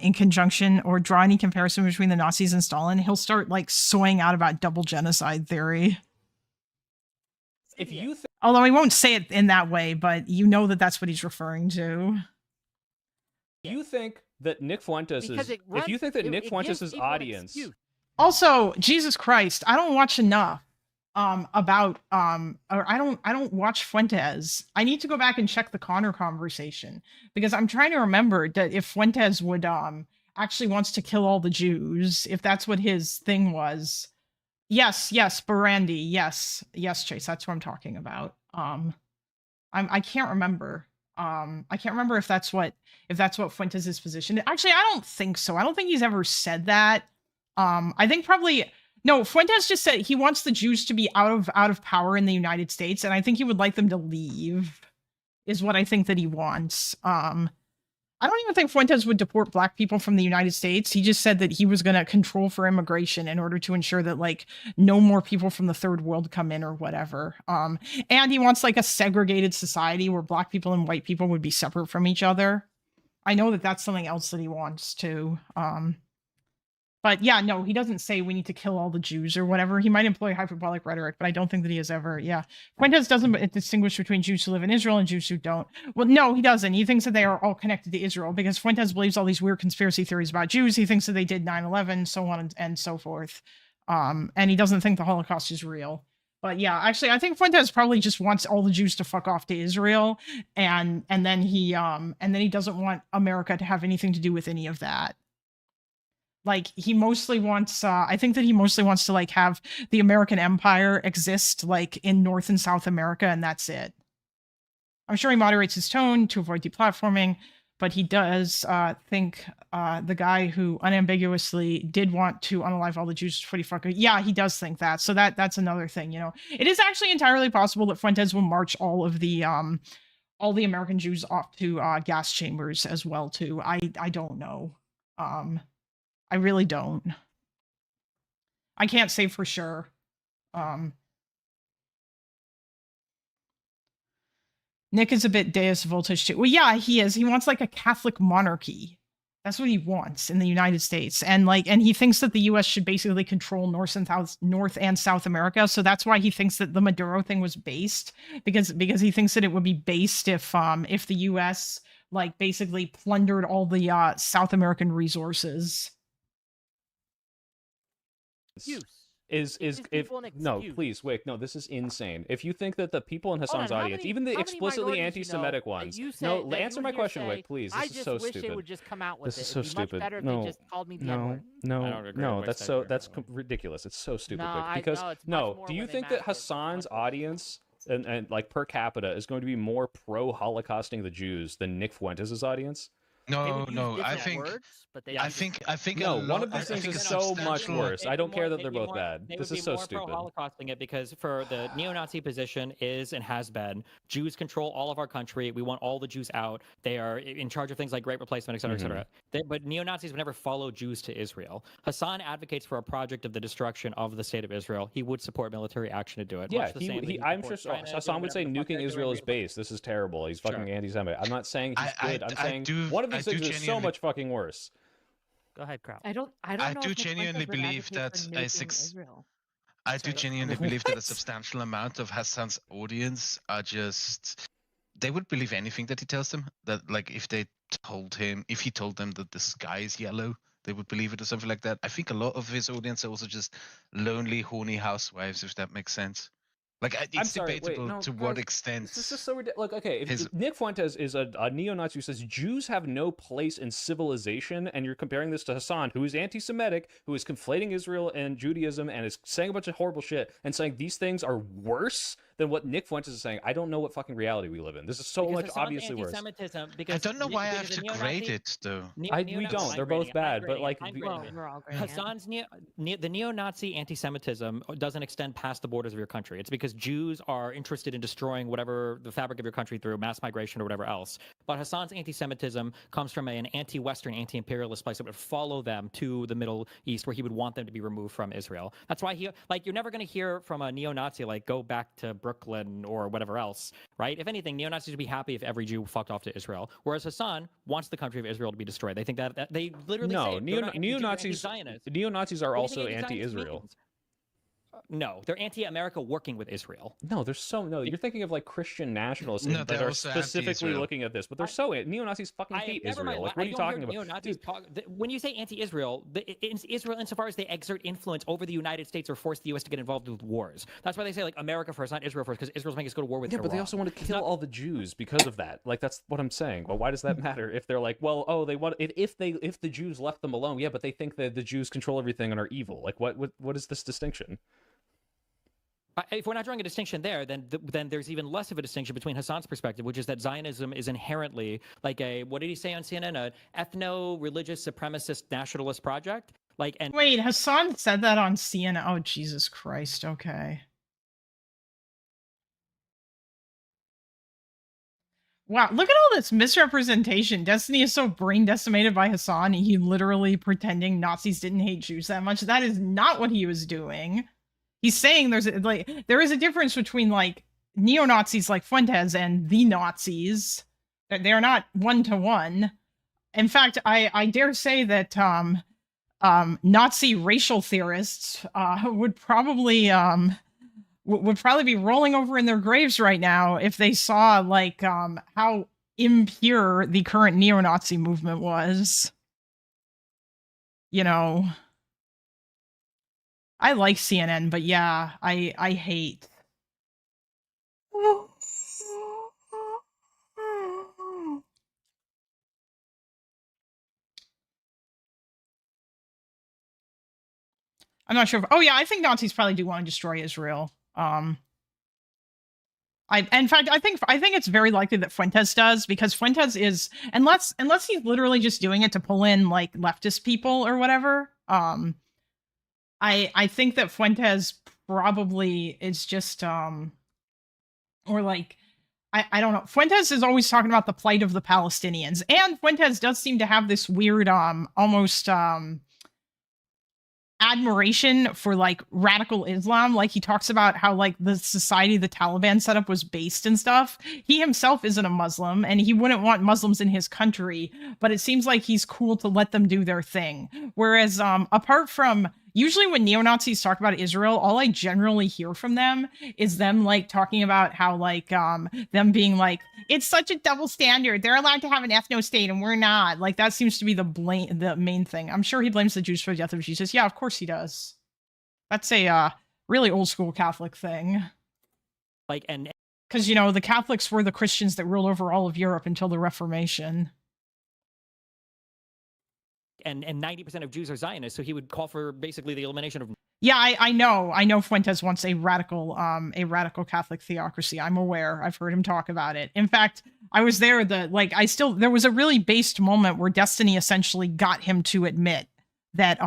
in conjunction, or draw any comparison between the Nazis and Stalin, he'll start like soying out about double genocide theory. if you Although he won't say it in that way, but you know that that's what he's referring to. you think that Nick Fuentes Because is it runs, if you think that it Nick gives Fuentes' people an audience excuse. Also, Jesus Christ, I don't watch enough about or I don't watch Fuentes. I need to go back and check the Connor conversation because I'm trying to remember that if Fuentes would actually wants to kill all the Jews, if that's what his thing was. Yes, Barandi. Yes, Chase, that's what I'm talking about. I can't remember. I can't remember if that's what Fuentes' position. Actually, I don't think so. I don't think he's ever said that. I think probably no. Fuentes just said he wants the Jews to be out of power in the United States, and I think he would like them to leave. Is what I think that he wants. I don't even think Fuentes would deport black people from the United States. He just said that he was going to control for immigration in order to ensure that like no more people from the third world come in or whatever. And he wants like a segregated society where black people and white people would be separate from each other. I know that that's something else that he wants too. But yeah, no, he doesn't say we need to kill all the Jews or whatever. He might employ hyperbolic rhetoric, but I don't think that he has ever. Yeah. Fuentes doesn't distinguish between Jews who live in Israel and Jews who don't. Well, no, he doesn't. He thinks that they are all connected to Israel because Fuentes believes all these weird conspiracy theories about Jews. He thinks that they did 9/11, so on and so forth. And he doesn't think the Holocaust is real. But yeah, actually, I think Fuentes probably just wants all the Jews to fuck off to Israel, and then he doesn't want America to have anything to do with any of that. Like he mostly wants I think that he mostly wants to like have the American empire exist like in North and South America, and that's it. I'm sure he moderates his tone to avoid deplatforming, but he does think the guy who unambiguously did want to unalive all the Jews is pretty fucking. Yeah, he does think that. So that's another thing, you know. It is actually entirely possible that Fuentes will march all the American Jews off to gas chambers as well too. I don't know. I really don't. I can't say for sure. Nick is a bit Deus Voltage too. Well, yeah, he is. He wants like a Catholic monarchy. That's what he wants in the United States. And he thinks that the US should basically control North and South America. So that's why he thinks that the Maduro thing was based, because he thinks that it would be based if the US basically plundered all the South American resources. Excuse. No, please wait. No, this is insane. If you think that the people in Hassan's audience, even the how many explicitly minorities you know anti-Semitic that ones, you say- that answer you my hear question, say, Wick, please. I This is just so wish stupid. they would just come out with This it. is so It'd be stupid. much better if No, they just called me the no, N-word. I don't agree with Wick's that's idea, that's by the way. ridiculous. It's so stupid, No, Wick, I- because no, it's much more do you when they think meant that it. Hassan's audience and per capita is going to be more pro-Holocausting the Jews than Nick Fuentes' audience? They No, would use no. I different think words, but they I would just- think No, a one lot, of these I things think is a so much substantial- worse. I don't care that they're they'd be both more- bad. They This would is be so more stupid. pro-Holocausting it because for the neo-Nazi position is and has been Jews control all of our country. We want all the Jews out. They are in charge of things like great replacement, et cetera, et cetera. But neo-Nazis would never follow Jews to Israel. Hassan advocates for a project of the destruction of the state of Israel. He would support military action to do it. Yeah, much the same that he I'm sure supports China Hassan doing would say whatever the fuck nuking they're Israel doing. is base. This is terrible. He's fucking Sure. anti-Semitic. I'm not saying he's good. I'm saying one of these I things do is so genuinely- much fucking worse. Go ahead, Kraut. I don't I know. do if Nick genuinely Fuentes would believe advocate that for a nuking six- Israel. I do Sorry, genuinely What? believe that a substantial amount of Hassan's audience are just they would believe anything that he tells them. That if he told them that the sky is yellow, they would believe it or something like that. I think a lot of his audience are also just lonely, horny housewives, if that makes sense. It's debatable to what extent. This is just so ridiculous. Okay, his- if Nick Fuentes is a neo-Nazi who says Jews have no place in civilization, and you're comparing this to Hassan, who is anti-Semitic, who is conflating Israel and Judaism, and is saying a bunch of horrible shit, and saying these things are worse than what Nick Fuentes is saying, I don't know what fucking reality we live in. This is so Because much Hassan's obviously worse. anti-Semitism I because don't know why I because have the to neo-Nazi- grade it though. We neo-Nazi- don't. I'm They're both grading it. bad, but I'm we- grading Well, it. we're all grading it. Hassan's the neo-Nazi anti-Semitism doesn't extend past the borders of your country. It's because Jews are interested in destroying whatever the fabric of your country through mass migration or whatever else. But Hassan's anti-Semitism comes from an anti-Western, anti-imperialist place that would follow them to the Middle East, where he would want them to be removed from Israel. That's why you're never going to hear from a neo-Nazi go back to Brooklyn or whatever else, right? If anything, neo-Nazis would be happy if every Jew fucked off to Israel, whereas Hassan wants the country of Israel to be destroyed. They think that they literally say it. They're not anti-Jew, they're anti-Zionist. Neo-Nazis are What do you also think anti-Zionist anti-Israel. means? No, they're anti-America working with Israel. No, you're thinking of Christian nationalists No, that they're are also specifically anti-Israel. looking at this, but neo-Nazis fucking hate Israel. What are you talking about? Neo-Nazis when you say anti-Israel, Israel, insofar as they exert influence over the United States or force the U.S. to get involved with wars. That's why they say America first, not Israel first, because Israel's making us go to war with Yeah, but they Iran. also want to kill all the Jews because of that. That's what I'm saying. But why does that matter if they're they want if the Jews left them alone? Yeah, but they think that the Jews control everything and are evil. What is this distinction? If we're not drawing a distinction there, then there's even less of a distinction between Hassan's perspective, which is that Zionism is inherently what did he say on CNN? An ethno-religious supremacist nationalist project. Wait, Hassan said that on CNN. Oh, Jesus Christ. Okay. Wow, look at all this misrepresentation. Destiny is so brain decimated by Hassan, he literally pretending Nazis didn't hate Jews that much. That is not what he was doing. He's saying there is a difference between neo-Nazis like Fuentes and the Nazis. They are not one-to-one. In fact, I dare say that Nazi racial theorists would probably be rolling over in their graves right now if they saw how impure the current neo-Nazi movement was. I like CNN, but yeah, I hate. I'm not sure. I think Nazis probably do want to destroy Israel. In fact, I think it's very likely that Fuentes does, because Fuentes is, unless he's literally just doing it to pull in leftist people or whatever. I think that Fuentes probably is just I don't know. Fuentes is always talking about the plight of the Palestinians, and Fuentes does seem to have this weird almost admiration for like radical Islam. Like he talks about how like the society the Taliban set up was based and stuff. He himself isn't a Muslim and he wouldn't want Muslims in his country, but it seems like he's cool to let them do their thing. Whereas apart from usually when neo-Nazis talk about Israel, all I generally hear from them is them like talking about how like them being like, it's such a double standard. They're allowed to have an ethno-state and we're not. Like that seems to be the main thing. I'm sure he blames the Jews for the death of Jesus. Yeah, of course he does. That's a really old school Catholic thing. Like, and because you know the Catholics were the Christians that ruled over all of Europe until the Reformation. And 90% of Jews are Zionists, so he would call for basically the elimination of. Yeah, I know Fuentes wants a radical Catholic theocracy. I'm aware. I've heard him talk about it. In fact, I was there. There was a really based moment where Destiny essentially got him to admit that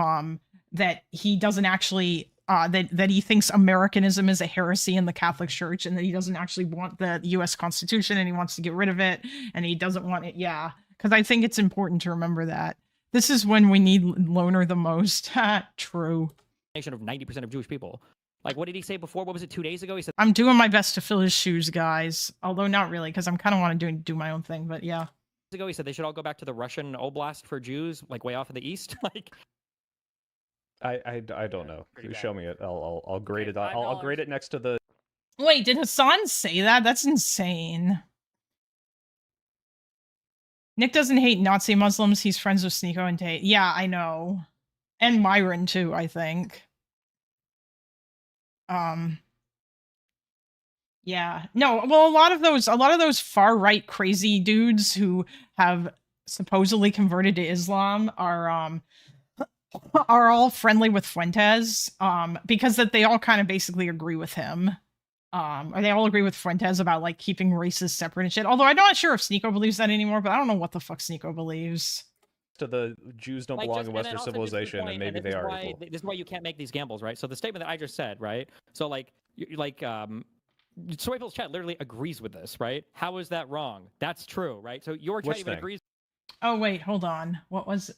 that he doesn't actually that he thinks Americanism is a heresy in the Catholic Church and that he doesn't actually want the U.S. Constitution and he wants to get rid of it and he doesn't want it. Yeah, because I think it's important to remember that. This is when we need Loner the most. True. Of 90% of Jewish people. Like, what did he say before? What was it, 2 days ago? He said, I'm doing my best to fill his shoes, guys. Although not really, because I'm kind of want to do my own thing, but yeah. He said they should all go back to the Russian Oblast for Jews, like way off in the east. Like, I don't know. Show me it. I'll grade it. I'll grade it next to the. Wait, did Hassan say that? That's insane. Nick doesn't hate Nazi Muslims. He's friends with Sneeko and Tate. Yeah, I know. And Myron too, I think. Yeah. No, well, a lot of those far right crazy dudes who have supposedly converted to Islam are all friendly with Fuentes, because that they all kind of basically agree with him. Or they all agree with Fuentes about like keeping races separate and shit. Although I'm not sure if Sneeko believes that anymore, but I don't know what the fuck Sneeko believes. To the Jews don't belong in Western civilization, and maybe they are equal. This is why you can't make these gambles, right? So the statement that I just said, right? So SoyPill's chat literally agrees with this, right? How is that wrong? That's true, right? So your chat even agrees. Oh wait, hold on. What was it?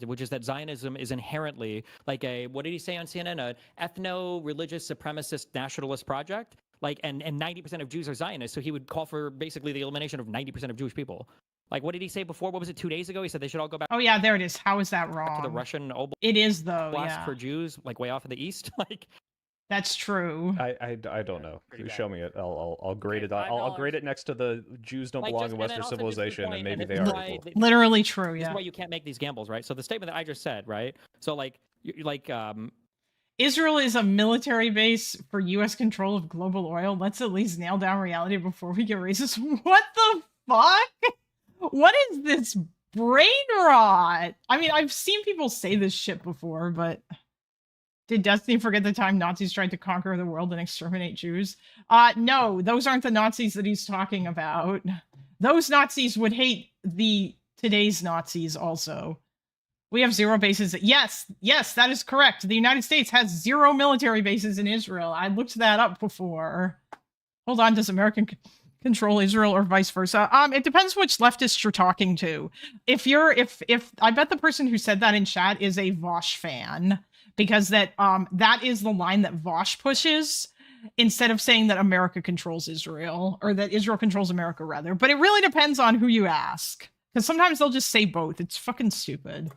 Which is that Zionism is inherently like what did he say on CNN? An ethno-religious supremacist nationalist project. Like, and 90% of Jews are Zionists, so he would call for basically the elimination of 90% of Jewish people. Like, what did he say before? What was it, 2 days ago? He said they should all go back. Oh yeah, there it is. How is that wrong? To the Russian Oblast. It is though. Yeah. For Jews, like way off in the east. Like, that's true. I don't know. Show me it. I'll grade it. I'll grade it next to the Jews don't belong in Western civilization, and maybe they are equal. Literally true. Yeah. This is why you can't make these gambles, right? So the statement that I just said, right? So Israel is a military base for U.S. control of global oil. Let's at least nail down reality before we get racist. What the fuck? What is this brain rot? I mean, I've seen people say this shit before, but did Destiny forget the time Nazis tried to conquer the world and exterminate Jews? No, those aren't the Nazis that he's talking about. Those Nazis would hate today's Nazis also. We have 0 bases. Yes, that is correct. The United States has 0 military bases in Israel. I looked that up before. Hold on, does America control Israel or vice versa? It depends which leftist you're talking to. If I bet the person who said that in chat is a Vosh fan, because that is the line that Vosh pushes instead of saying that America controls Israel, or that Israel controls America rather. But it really depends on who you ask, because sometimes they'll just say both. It's fucking stupid.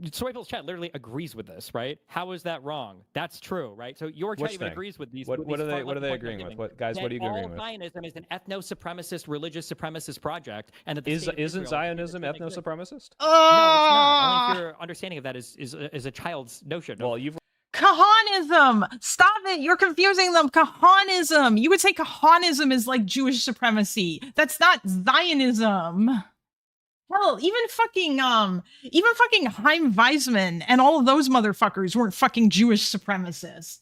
SoyPill's chat literally agrees with this, right? How is that wrong? That's true, right? So your chat even agrees with these. What are they agreeing with? What guys? What are you agreeing with? Zionism is an ethno-supremacist, religious supremacist project, and that isn't Zionism ethno-supremacist? No, it's not. Only if your understanding of that is a child's notion. Well, you've. Kahanism! Stop it! You're confusing them. Kahanism! You would say Kahanism is like Jewish supremacy. That's not Zionism. Hell, even fucking Chaim Weizmann and all of those motherfuckers weren't fucking Jewish supremacists.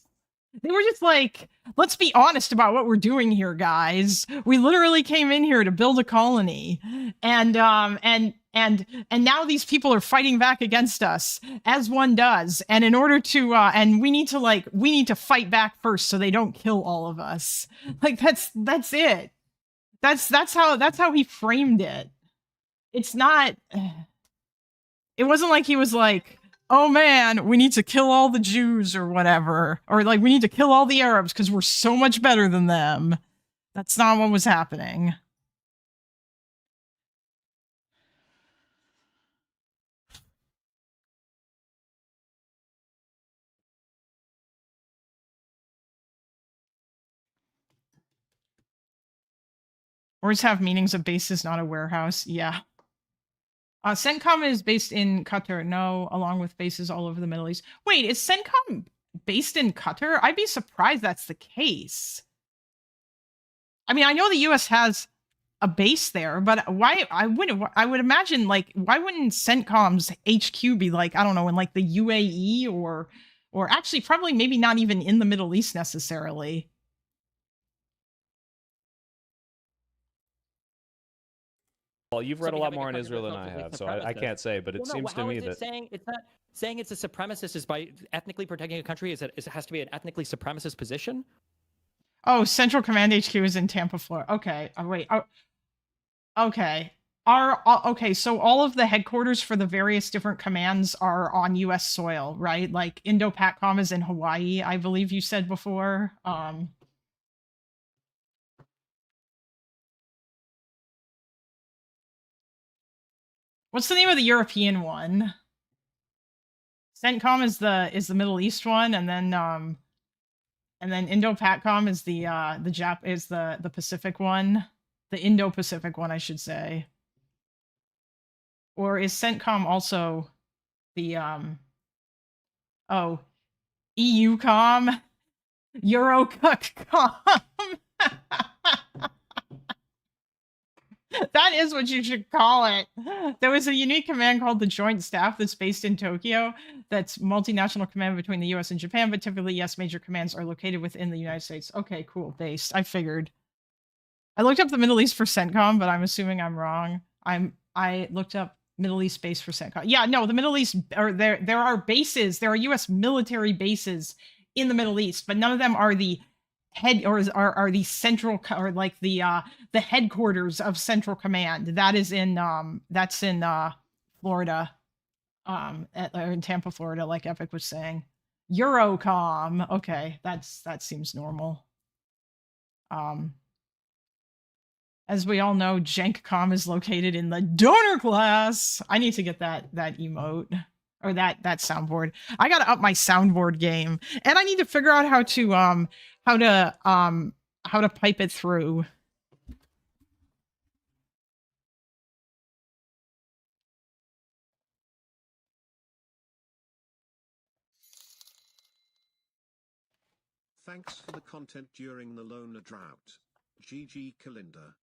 They were just like, let's be honest about what we're doing here, guys. We literally came in here to build a colony, and now these people are fighting back against us, as one does. And in order to, and we need to fight back first so they don't kill all of us. Like that's it. That's how he framed it. It's not. It wasn't like he was like, oh man, we need to kill all the Jews or whatever. Or like, we need to kill all the Arabs because we're so much better than them. That's not what was happening. Words have meanings. A base is not a warehouse. Yeah. CENTCOM is based in Qatar. No, along with bases all over the Middle East. Wait, is CENTCOM based in Qatar? I'd be surprised that's the case. I mean, I know the U.S. has a base there, but why? I would imagine, like, why wouldn't CENTCOM's HQ be like, I don't know, in like the UAE or actually probably maybe not even in the Middle East necessarily. Well, you've read Somebody a lot having more on country Israel than that's I not have, so I can't say, but it Well, no, seems to how me is it that saying it's not saying it's a supremacist is by ethnically protecting a country? Is it has to be an ethnically supremacist position? Oh, Central Command HQ is in Tampa, Florida. Okay. Oh, wait. Oh, okay. Okay, so all of the headquarters for the various different commands are on U.S. soil, right? Like Indo-PACOM is in Hawaii, I believe you said before. What's the name of the European one? CENTCOM is the Middle East one, and then Indo-PACOM is the Pacific one, the Indo-Pacific one, I should say. Or is CENTCOM also the EUCOM, Eurocom? That is what you should call it. There was a unique command called the Joint Staff that's based in Tokyo. That's multinational command between the US and Japan, but typically, yes, major commands are located within the United States. Okay, cool, based. I figured. I looked up the Middle East for CENTCOM, but I'm assuming I'm wrong. I looked up Middle East base for CENTCOM. Yeah, no, the Middle East, or there are bases, there are US military bases in the Middle East, but none of them are the head or are the central or like the headquarters of Central Command. That is in that's in Florida, or in Tampa, Florida, like Epic was saying. Eurocom. Okay, that seems normal. As we all know, JankCom is located in the donor class. I need to get that emote or that soundboard. I gotta up my soundboard game, and I need to figure out how to pipe it through. Thanks for the content during the loner drought. GG Kalinda.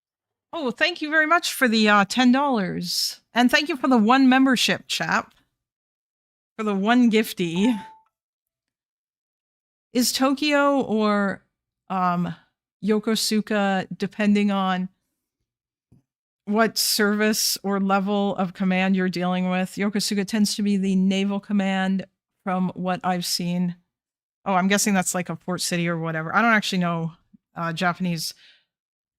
Oh, thank you very much for the $10. And thank you for the 1 membership, chap. For the 1 gifty. Is Tokyo or Yokosuka, depending on what service or level of command you're dealing with? Yokosuka tends to be the naval command from what I've seen. Oh, I'm guessing that's like a port city or whatever. I don't actually know Japanese.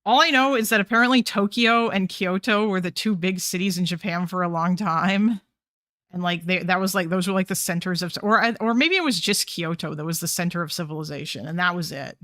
All I know is that apparently Tokyo and Kyoto were the 2 big cities in Japan for a long time. And like those were like the centers of, or maybe it was just Kyoto that was the center of civilization, and that was it.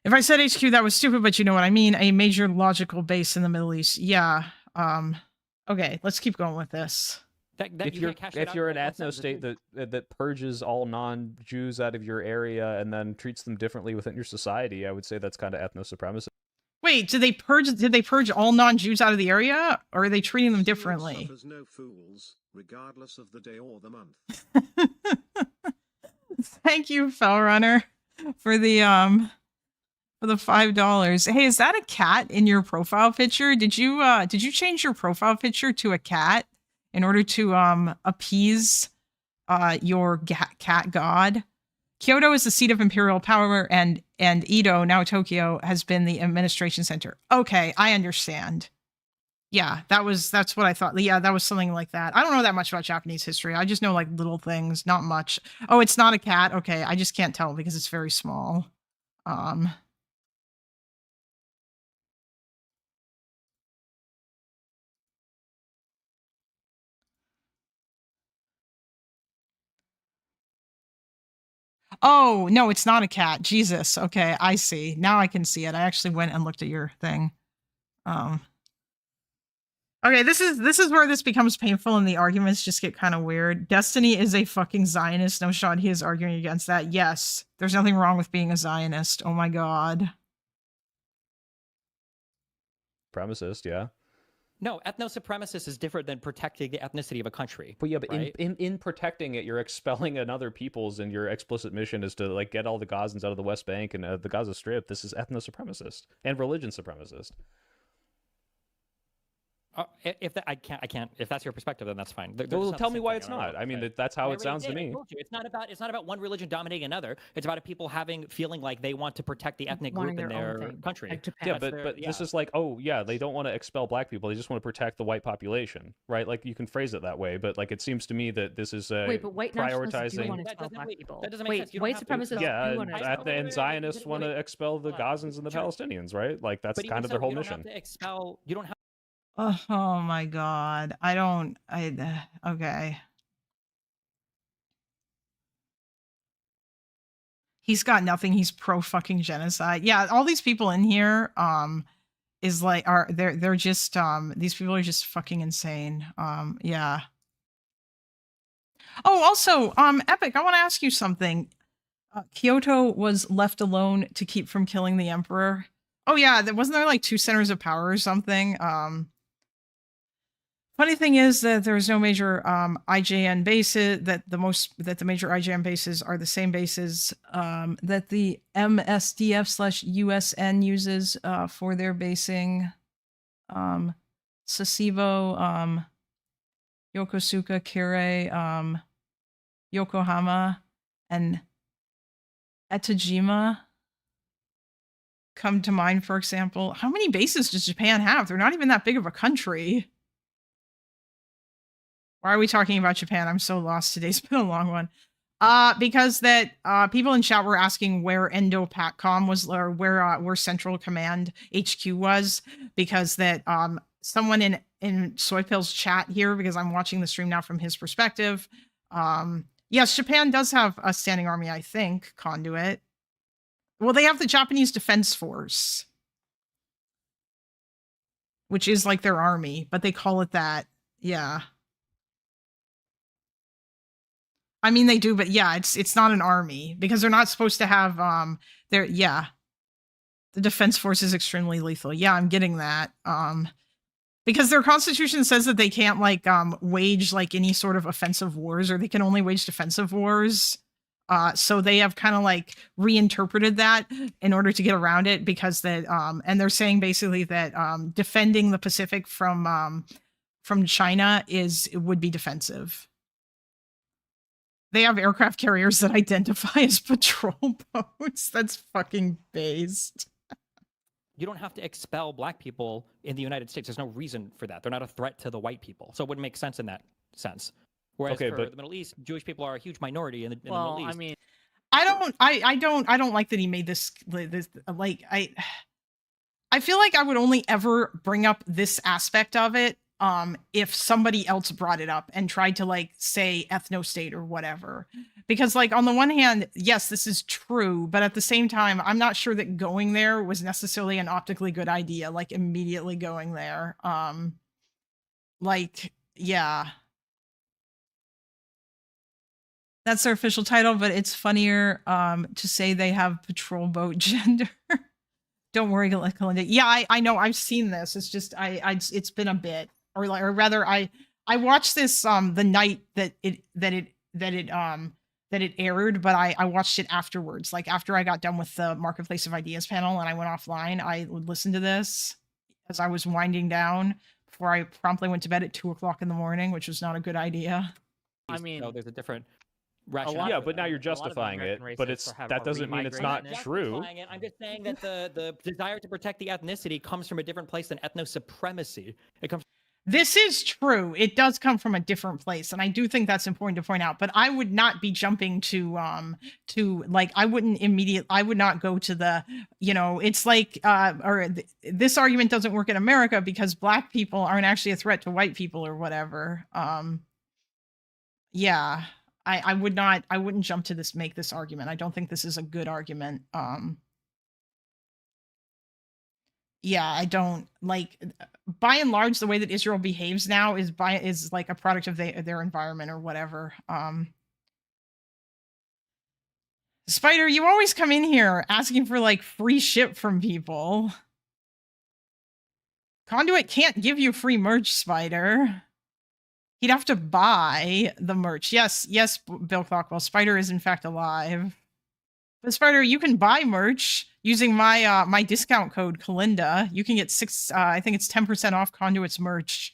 If I said HQ, that was stupid, but you know what I mean. A major logical base in the Middle East. Yeah. Okay, let's keep going with this. If you're an ethno state that purges all non-Jews out of your area and then treats them differently within your society, I would say that's kind of ethno supremacy. Wait, did they purge all non-Jews out of the area, or are they treating them differently? Suffers no fools, regardless of the day or the month. Thank you, Fellrunner, for the $5. Hey, is that a cat in your profile picture? Did you change your profile picture to a cat in order to appease your cat god? Kyoto is the seat of imperial power, and Edo, now Tokyo, has been the administration center. Okay, I understand. Yeah, that's what I thought. Yeah, that was something like that. I don't know that much about Japanese history. I just know like little things, not much. Oh, it's not a cat. Okay, I just can't tell because it's very small. Oh, no, it's not a cat. Jesus. Okay, I see. Now I can see it. I actually went and looked at your thing. Okay, this is where this becomes painful and the arguments just get kind of weird. Destiny is a fucking Zionist. No, Sean, he is arguing against that. Yes, there's nothing wrong with being a Zionist. Oh my god. Supremacist, yeah. No, ethno-supremacist is different than protecting the ethnicity of a country. But yeah, but right? in protecting it, you're expelling another peoples, and your explicit mission is to like get all the Gazans out of the West Bank and the Gaza Strip. This is ethno-supremacist and religion supremacist. If that, I can't. If that's your perspective, then that's fine. Well, tell me why it's not. I mean, that's how it sounds to me. It's not about one religion dominating another. It's about people feeling like they want to protect the ethnic group in their country. Like yeah, but this is like, oh yeah, they don't want to expel black people. They just want to protect the white population, right? Like you can phrase it that way, but like it seems to me that this is but white nationalists do prioritizing. want to expel black people. That doesn't make sense. White supremacists do want to expel. And Zionists want to expel the Gazans and the Palestinians, right? Like that's kind of their whole mission. You don't have. Oh my god. Okay. He's got nothing. He's pro fucking genocide. Yeah, all these people in here is like they're just these people are just fucking insane. Yeah. Oh, also, Epic, I want to ask you something. Kyoto was left alone to keep from killing the emperor. Oh yeah, wasn't there like 2 centers of power or something? Funny thing is that there's no major IJN bases, that the major IJN bases are the same bases that the MSDF/USN uses for their basing. Sasebo, Yokosuka, Kire, Yokohama, and Etajima come to mind, for example. How many bases does Japan have? They're not even that big of a country. Why are we talking about Japan? I'm so lost today. It's been a long one. Because that people in chat were asking where Endo-PACOM was, or where Central Command HQ was, because that someone in SoyPill's chat here, because I'm watching the stream now from his perspective. Yes, Japan does have a standing army, I think, Conduit. Well, they have the Japanese Defense Force, which is like their army, but they call it that. Yeah. I mean, they do, but yeah, it's not an army because they're not supposed to have the Defense Force is extremely lethal. Yeah, I'm getting that. Because their constitution says that they can't like wage like any sort of offensive wars, or they can only wage defensive wars. So they have kind of like reinterpreted that in order to get around it, because that and they're saying basically that defending the Pacific from China would be defensive. They have aircraft carriers that identify as patrol boats. That's fucking based. You don't have to expel black people in the United States. There's no reason for that. They're not a threat to the white people. So it wouldn't make sense in that sense. Whereas for the Middle East, Jewish people are a huge minority in the Middle East. I mean, I don't like that he made this like I feel like I would only ever bring up this aspect of it if somebody else brought it up and tried to like say ethno-state or whatever. Because like on the one hand, yes, this is true, but at the same time, I'm not sure that going there was necessarily an optically good idea, like immediately going there. Like, yeah. That's their official title, but it's funnier to say they have patrol boat gender. Don't worry, Kalinda. Yeah, I know. I've seen this. It's just it's been a bit, or rather, I watched this the night that it aired, but I watched it afterwards. Like after I got done with the Marketplace of Ideas panel and I went offline, I would listen to this as I was winding down before I promptly went to bed at 2:00 in the morning, which was not a good idea. I mean, there's a different. Yeah, but now you're justifying it, but that doesn't mean it's not true. I'm just saying that the desire to protect the ethnicity comes from a different place than ethno-supremacy. It comes. This is true. It does come from a different place, and I do think that's important to point out. But I would not be jumping to like I would not go to the, it's like this argument doesn't work in America because black people aren't actually a threat to white people or whatever. Yeah. I wouldn't jump to make this argument. I don't think this is a good argument. Yeah, I don't like. By and large, the way that Israel behaves now is like a product of their environment or whatever. Spider, you always come in here asking for like free shit from people. Conduit can't give you free merch, Spider. He'd have to buy the merch. Yes, Bill Clockwell. Spider is in fact alive. But Spider, you can buy merch using my my discount code Kalinda. You can get I think it's 10% off Conduit's merch.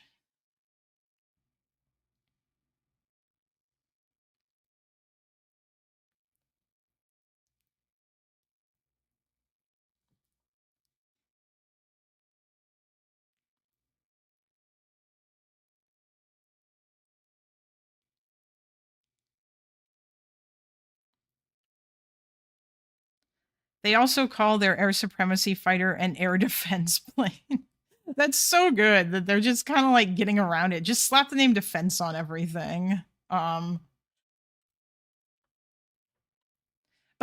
They also call their air supremacy fighter an air defense plane. That's so good that they're just kind of like getting around it. Just slap the name defense on everything. But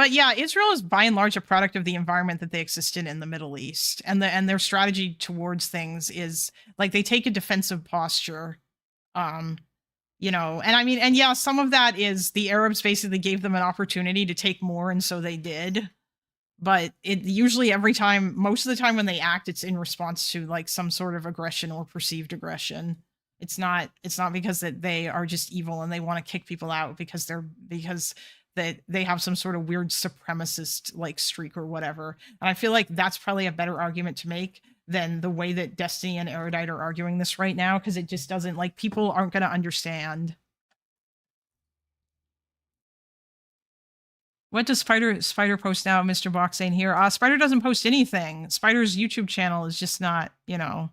yeah, Israel is by and large a product of the environment that they exist in the Middle East, and their strategy towards things is like they take a defensive posture. You know, and I mean, and yeah, some of that is the Arabs basically gave them an opportunity to take more, and so they did. But it usually most of the time when they act, it's in response to like some sort of aggression or perceived aggression. It's not because that they are just evil and they want to kick people out because that they have some sort of weird supremacist like streak or whatever. And I feel like that's probably a better argument to make than the way that Destiny and Erudite are arguing this right now, because it just doesn't, like, people aren't going to understand. What does Spider post now, Mr. Boxane here? Spider doesn't post anything. Spider's YouTube channel is just not, you know,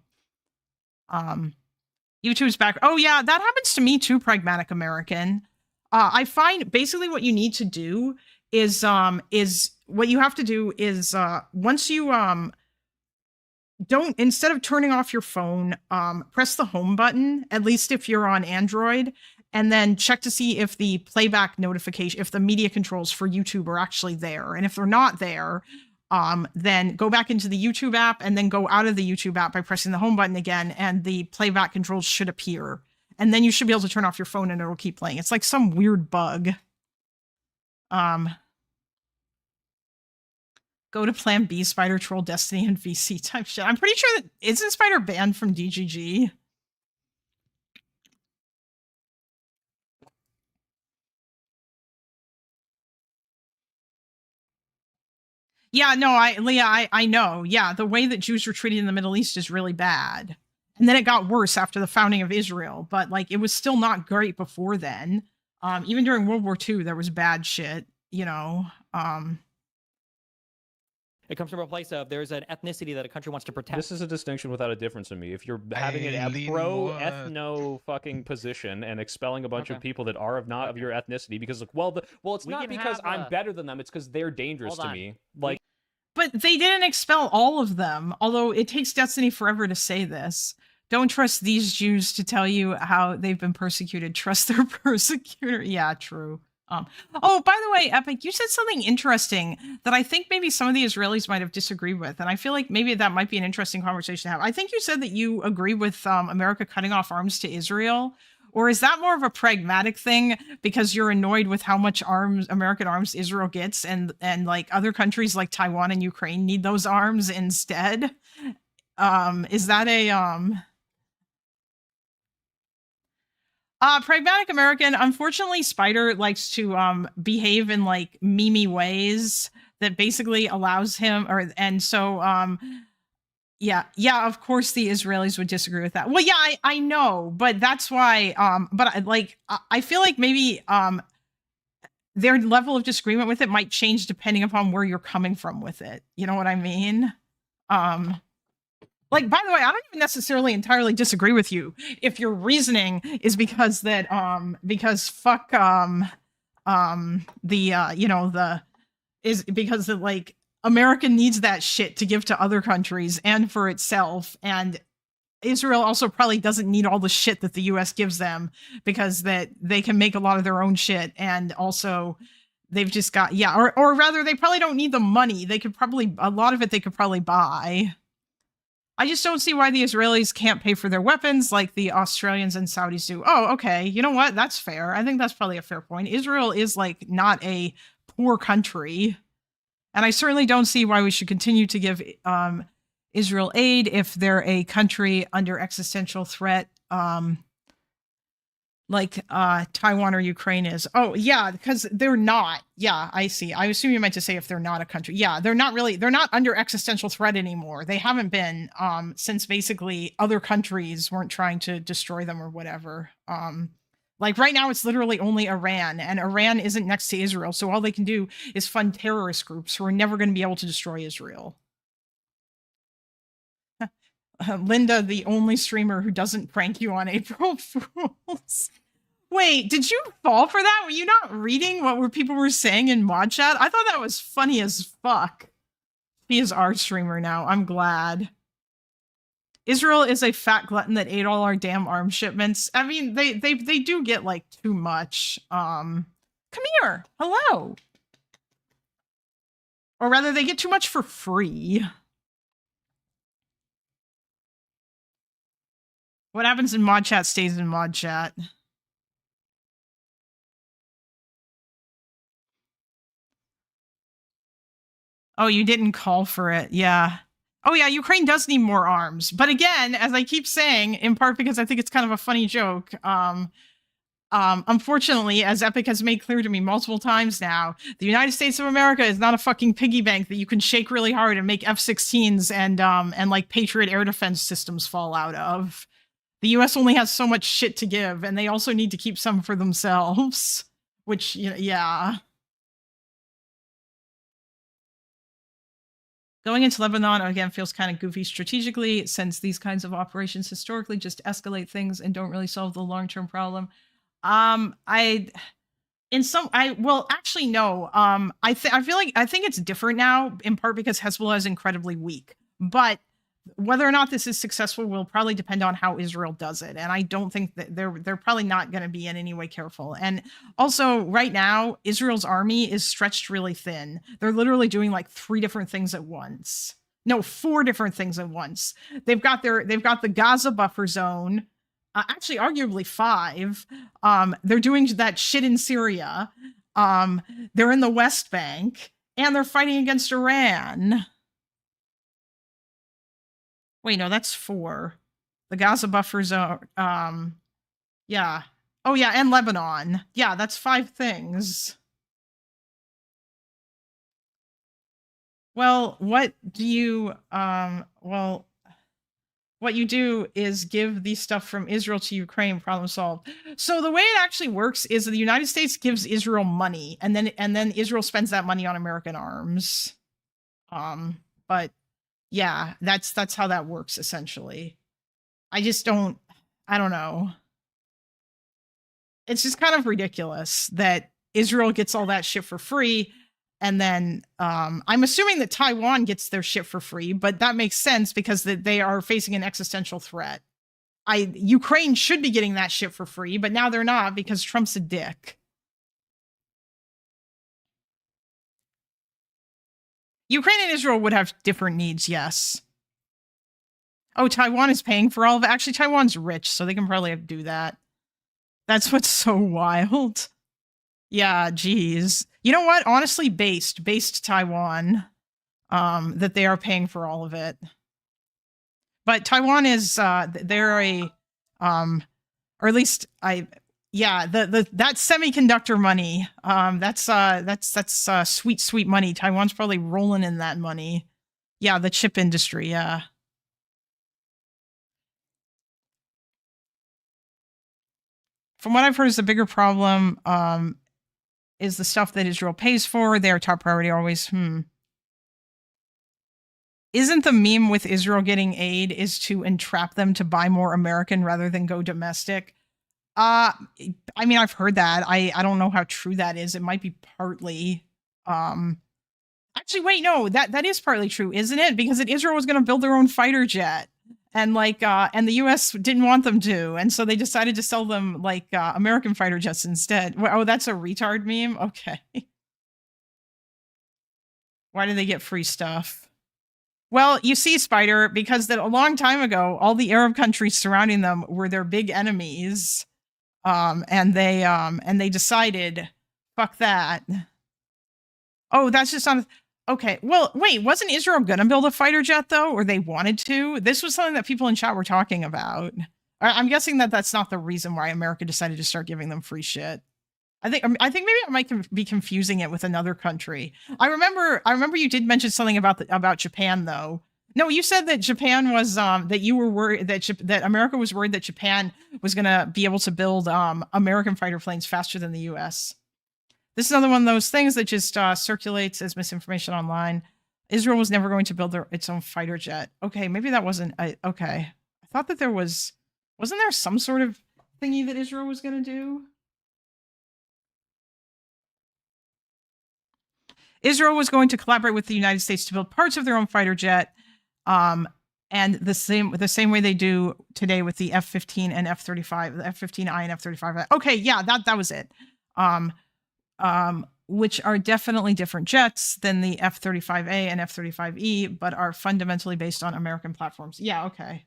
YouTube's back. Oh yeah, that happens to me too, Pragmatic American. I find basically what you need to do is what you have to do is once you instead of turning off your phone, press the home button, at least if you're on Android, and then check to see if the playback notification, if the media controls for YouTube are actually there. And if they're not there, then go back into the YouTube app and then go out of the YouTube app by pressing the home button again, and the playback controls should appear. And then you should be able to turn off your phone and it'll keep playing. It's like some weird bug. Go to Plan B, Spider Troll Destiny and VC type shit. I'm pretty sure that isn't Spider banned from DGG? Yeah, no, Leah, I know. Yeah, the way that Jews were treated in the Middle East is really bad. And then it got worse after the founding of Israel, but like it was still not great before then. Even during World War II, there was bad shit, you know. It comes from a place of there's an ethnicity that a country wants to protect. This is a distinction without a difference to me. If you're having a pro-ethno fucking position and expelling a bunch of people that are not of your ethnicity because, like, well, it's not because I'm better than them. It's because they're dangerous to me. Like, but they didn't expel all of them. Although it takes Destiny forever to say this. Don't trust these Jews to tell you how they've been persecuted. Trust their persecutor. Yeah, true. Oh, by the way, Epic, you said something interesting that I think maybe some of the Israelis might have disagreed with. And I feel like maybe that might be an interesting conversation to have. I think you said that you agree with America cutting off arms to Israel. Or is that more of a pragmatic thing because you're annoyed with how much American arms Israel gets and like other countries like Taiwan and Ukraine need those arms instead? Is that a... Pragmatic American, unfortunately, Spider likes to behave in like meme ways that basically allows him, yeah, of course the Israelis would disagree with that. Well, yeah, I know, but that's why, I feel like maybe their level of disagreement with it might change depending upon where you're coming from with it. You know what I mean? Like, by the way, I don't even necessarily entirely disagree with you if your reasoning is because that, because that, like, America needs that shit to give to other countries and for itself. And Israel also probably doesn't need all the shit that the US gives them, because that they can make a lot of their own shit, and also they've just got or rather they probably don't need the money. They could probably, a lot of it they could probably buy. I just don't see why the Israelis can't pay for their weapons like the Australians and Saudis do. Oh, okay. You know what? That's fair. I think that's probably a fair point. Israel is like not a poor country. And I certainly don't see why we should continue to give Israel aid if they're a country under existential threat, like Taiwan or Ukraine is. Oh, yeah, because they're not. Yeah, I see. I assume you meant to say if they're not a country. Yeah, they're not under existential threat anymore. They haven't been since basically other countries weren't trying to destroy them or whatever. Like right now, it's literally only Iran, and Iran isn't next to Israel. So all they can do is fund terrorist groups who are never going to be able to destroy Israel. Linda, the only streamer who doesn't prank you on April Fools. Wait, did you fall for that? Were you not reading what people were saying in mod chat? I thought that was funny as fuck. He is our streamer now. I'm glad. Israel is a fat glutton that ate all our damn arms shipments. I mean, they do get like too much. Come here. Hello. Or rather, they get too much for free. What happens in mod chat stays in mod chat. Oh, you didn't call for it. Yeah. Oh, yeah, Ukraine does need more arms. But again, as I keep saying, in part because I think it's kind of a funny joke, unfortunately, as Epic has made clear to me multiple times now, the United States of America is not a fucking piggy bank that you can shake really hard and make F-16s and like Patriot air defense systems fall out of. The US only has so much shit to give, and they also need to keep some for themselves. Which, yeah. Going into Lebanon, again, feels kind of goofy strategically, since these kinds of operations historically just escalate things and don't really solve the long-term problem. Well, actually, no. I think it's different now, in part because Hezbollah is incredibly weak. But whether or not this is successful will probably depend on how Israel does it. And I don't think that they're probably not going to be in any way careful. And also right now, Israel's army is stretched really thin. They're literally doing like 3 different things at once. No, 4 different things at once. They've got the Gaza buffer zone. Actually, arguably 5. They're doing that shit in Syria. They're in the West Bank, and they're fighting against Iran. Wait, no, that's 4. The Gaza buffer zone. Yeah. Oh, yeah, and Lebanon. Yeah, that's 5 things. Well, what you do is give the stuff from Israel to Ukraine, problem solved. So the way it actually works is the United States gives Israel money, and then Israel spends that money on American arms. But yeah, that's how that works essentially. I don't know. It's just kind of ridiculous that Israel gets all that shit for free, and then I'm assuming that Taiwan gets their shit for free, but that makes sense because they are facing an existential threat. Ukraine should be getting that shit for free, but now they're not because Trump's a dick. Ukraine and Israel would have different needs, yes. Oh, Taiwan is paying for all of it. Actually, Taiwan's rich, so they can probably do that. That's what's so wild. Yeah, geez. You know what? Honestly, based Taiwan, that they are paying for all of it. But Taiwan is, they're a, or at least yeah, that semiconductor money, that's sweet money. Taiwan's probably rolling in that money. Yeah, the chip industry, yeah. From what I've heard is the bigger problem is the stuff that Israel pays for. Their top priority always, Isn't the meme with Israel getting aid is to entrap them to buy more American rather than go domestic? I mean, I've heard that. I don't know how true that is. It might be partly. Actually, wait, no, that is partly true, isn't it? Because Israel was going to build their own fighter jet. and and the U.S. didn't want them to, and so they decided to sell them American fighter jets instead. Oh, that's a retard meme. Okay. Why do they get free stuff? Well, you see, Spider, because that a long time ago, all the Arab countries surrounding them were their big enemies, and they decided, fuck that. Oh, that's just on. Okay, well, wait, wasn't Israel gonna build a fighter jet though, or they wanted to? This was something that people in chat were talking about. I'm guessing that that's not the reason why America decided to start giving them free shit. I think maybe I might be confusing it with another country. I remember you did mention something about Japan though. No, you said that Japan was that you were worried that America was worried that Japan was gonna be able to build American fighter planes faster than the U.S. This is another one of those things that just circulates as misinformation online. Israel was never going to build its own fighter jet. Okay, maybe that wasn't okay. I thought that there wasn't there some sort of thingy that Israel was going to do? Israel was going to collaborate with the United States to build parts of their own fighter jet, and the same way they do today with the F-15 and F-35, the F-15I and F-35I. Okay, yeah, that was it. Which are definitely different jets than the F-35A and F-35E, but are fundamentally based on American platforms. Yeah, okay.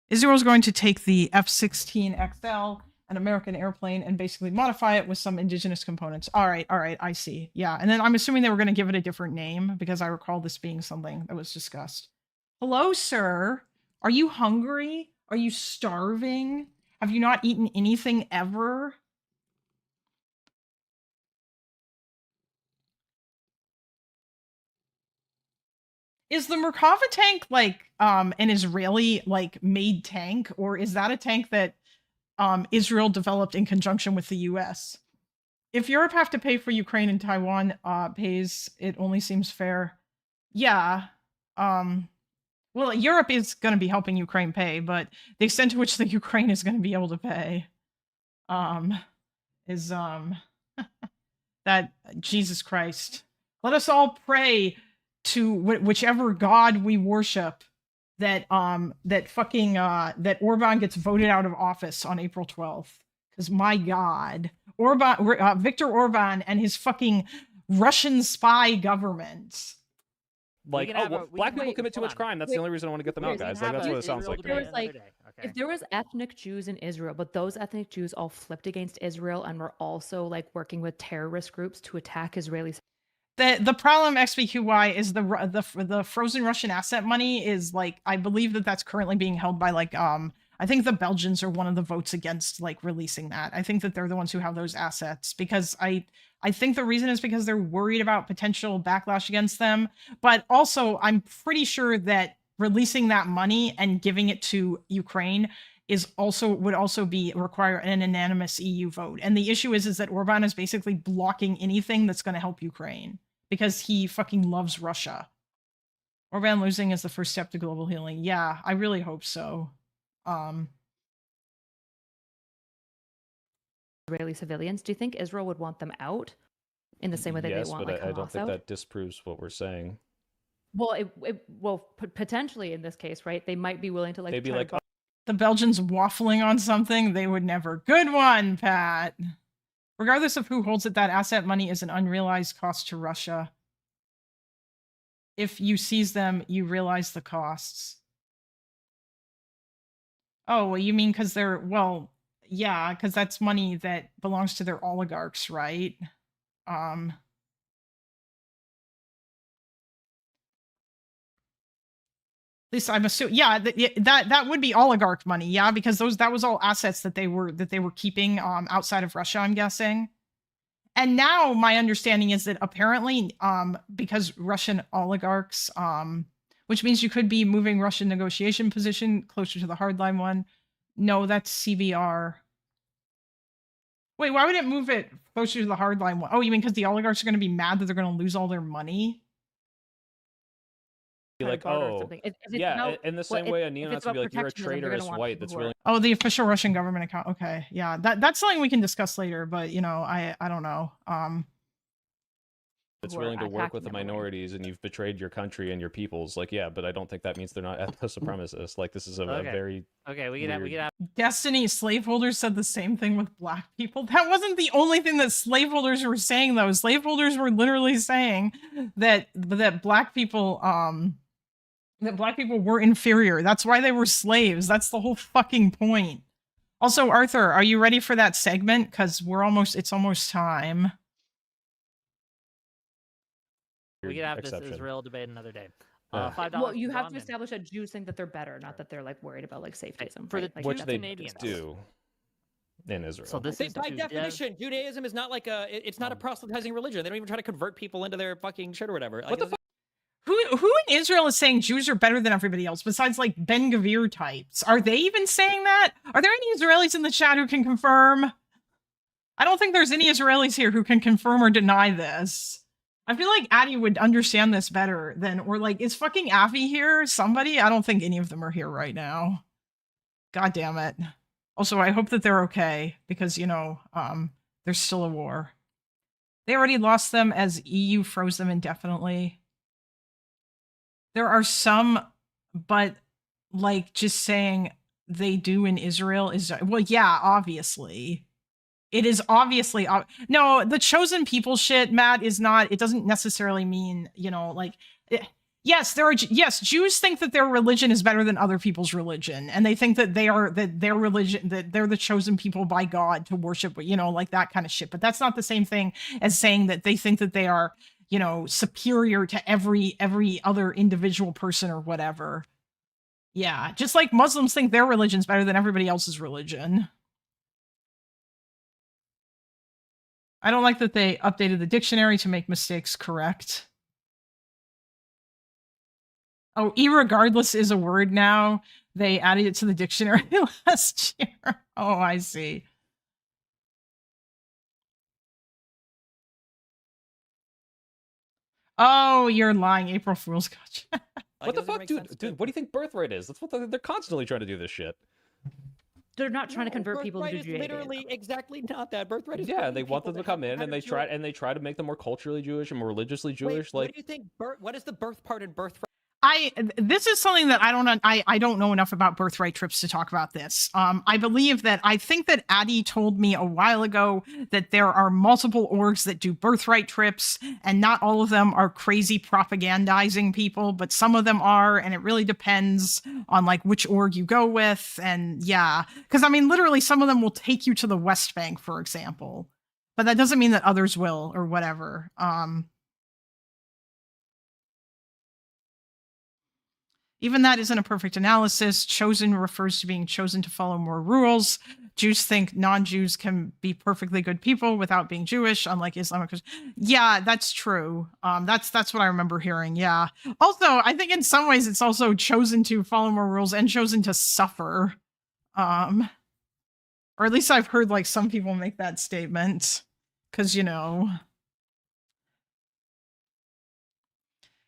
Israel's going to take the F-16XL, an American airplane, and basically modify it with some indigenous components. All right, I see. Yeah, and then I'm assuming they were going to give it a different name because I recall this being something that was discussed. Hello, sir. Are you hungry? Are you starving? Have you not eaten anything ever? Is the Merkava tank an Israeli made tank, or is that a tank that Israel developed in conjunction with the US? If Europe have to pay for Ukraine and Taiwan pays, it only seems fair. Yeah. Well, Europe is going to be helping Ukraine pay, but the extent to which the Ukraine is going to be able to pay is that Jesus Christ. Let us all pray to whichever God we worship that that Orban gets voted out of office on April 12th. Because my God, Viktor Orban and his fucking Russian spy government. Black people commit too much crime. That's the only reason I want to get them out, guys. That's what it sounds like. If there was ethnic Jews in Israel, but those ethnic Jews all flipped against Israel and were also working with terrorist groups to attack Israelis. The problem, XBQY, is the frozen Russian asset money is I believe that's currently being held by I think the Belgians are one of the votes against releasing that. I think that they're the ones who have those assets because I think the reason is because they're worried about potential backlash against them. But also, I'm pretty sure that releasing that money and giving it to Ukraine would also require an unanimous EU vote. And the issue is that Orban is basically blocking anything that's going to help Ukraine because he fucking loves Russia. Orban losing is the first step to global healing. Yeah, I really hope so. Israeli civilians. Do you think Israel would want them out in the same way that they want Hamas out? I don't think that disproves what we're saying. Well, potentially in this case, right? They might be willing to They'd be like, the Belgians waffling on something, they would never. Good one, Pat. Regardless of who holds it, that asset money is an unrealized cost to Russia. If you seize them, you realize the costs. Oh, well, you mean because they're, well, yeah, because that's money that belongs to their oligarchs, right? At least I'm assuming, yeah, that would be oligarch money, yeah, because that was all assets that they were keeping outside of Russia, I'm guessing. And now my understanding is that apparently, because Russian oligarchs, which means you could be moving Russian negotiation position closer to the hardline one. No, that's CBR. Wait, why would it move it closer to the hardline one? Oh, you mean because the oligarchs are going to be mad that they're going to lose all their money? Be like, oh, yeah, in the same way a neo-Nazi would be like, you're a traitorous white that's willing. Oh, the official Russian government account. Okay, yeah, that's something we can discuss later, but, you know, I don't know. that's who are willing to work attacking with the them away. minorities and you've betrayed your country and your peoples. Like, yeah, but I don't think that means they're not ethno-supremacists. Like, this is a Okay. very Okay, we can weird- have Destiny slaveholders said the same thing with black people. That wasn't the only thing that slaveholders were saying, though. Slaveholders were literally saying that black people were inferior. That's why they were slaves. That's the whole fucking point. Also, Arthur, are you ready for that segment? Because it's almost time. we can have this exception. Israel debate another day. Yeah. $5 Well, you for have John to and- establish that Jews think that they're better, not that they're like worried about like safetyism. for the right? Like, which that's they what you have to Canadians. establish. do in Israel. So this is By Judea's- definition, Judaism is not like it's not a proselytizing religion. They don't even try to convert people into their fucking shit or whatever. Like, What the fuck? Who in Israel is saying Jews are better than everybody else besides like Ben Gvir types? Are they even saying that? Are there any Israelis in the chat who can confirm? I don't think there's any Israelis here who can confirm or deny this. I feel like Addie would understand this better than, or like, is fucking Avi here? Somebody? I don't think any of them are here right now. God damn it. Also, I hope that they're okay because, you know, there's still a war. They already lost them as EU froze them indefinitely. There are some, but like just saying they do in Israel is, well, yeah, obviously. It is obviously, no, the chosen people shit, Matt, is not, it doesn't necessarily mean, you know, like, yes, Jews think that their religion is better than other people's religion. And they think that their religion, that they're the chosen people by God to worship, you know, like that kind of shit. But that's not the same thing as saying that they think that they are, you know, superior to every other individual person or whatever. Yeah, just like Muslims think their religion's better than everybody else's religion. I don't like that they updated the dictionary to make mistakes correct. Oh, irregardless is a word now. They added it to the dictionary last year. Oh, I see. Oh, you're lying. April Fool's. Gotcha. What the fuck, dude? Dude, what do you think birthright is? That's what they're constantly trying to do this shit. They're not trying to convert people to Birthright is Judaism. literally exactly not that. Birthright is Yeah, bringing they want people them to that have come in and they try to make them more culturally Jewish and more religiously Jewish. Wait, like, what do you think? What is the birth part in birthright? This is something that I don't know enough about birthright trips to talk about this. I think that Addie told me a while ago that there are multiple orgs that do birthright trips, and not all of them are crazy propagandizing people, but some of them are, and it really depends on like which org you go with. And yeah, because I mean, literally some of them will take you to the West Bank, for example, but that doesn't mean that others will or whatever. Even that isn't a perfect analysis. Chosen refers to being chosen to follow more rules. Jews think non-Jews can be perfectly good people without being Jewish, unlike Islamic. Yeah, that's true. That's what I remember hearing. Yeah. Also, I think in some ways it's also chosen to follow more rules and chosen to suffer. Or at least I've heard like some people make that statement. Because, you know.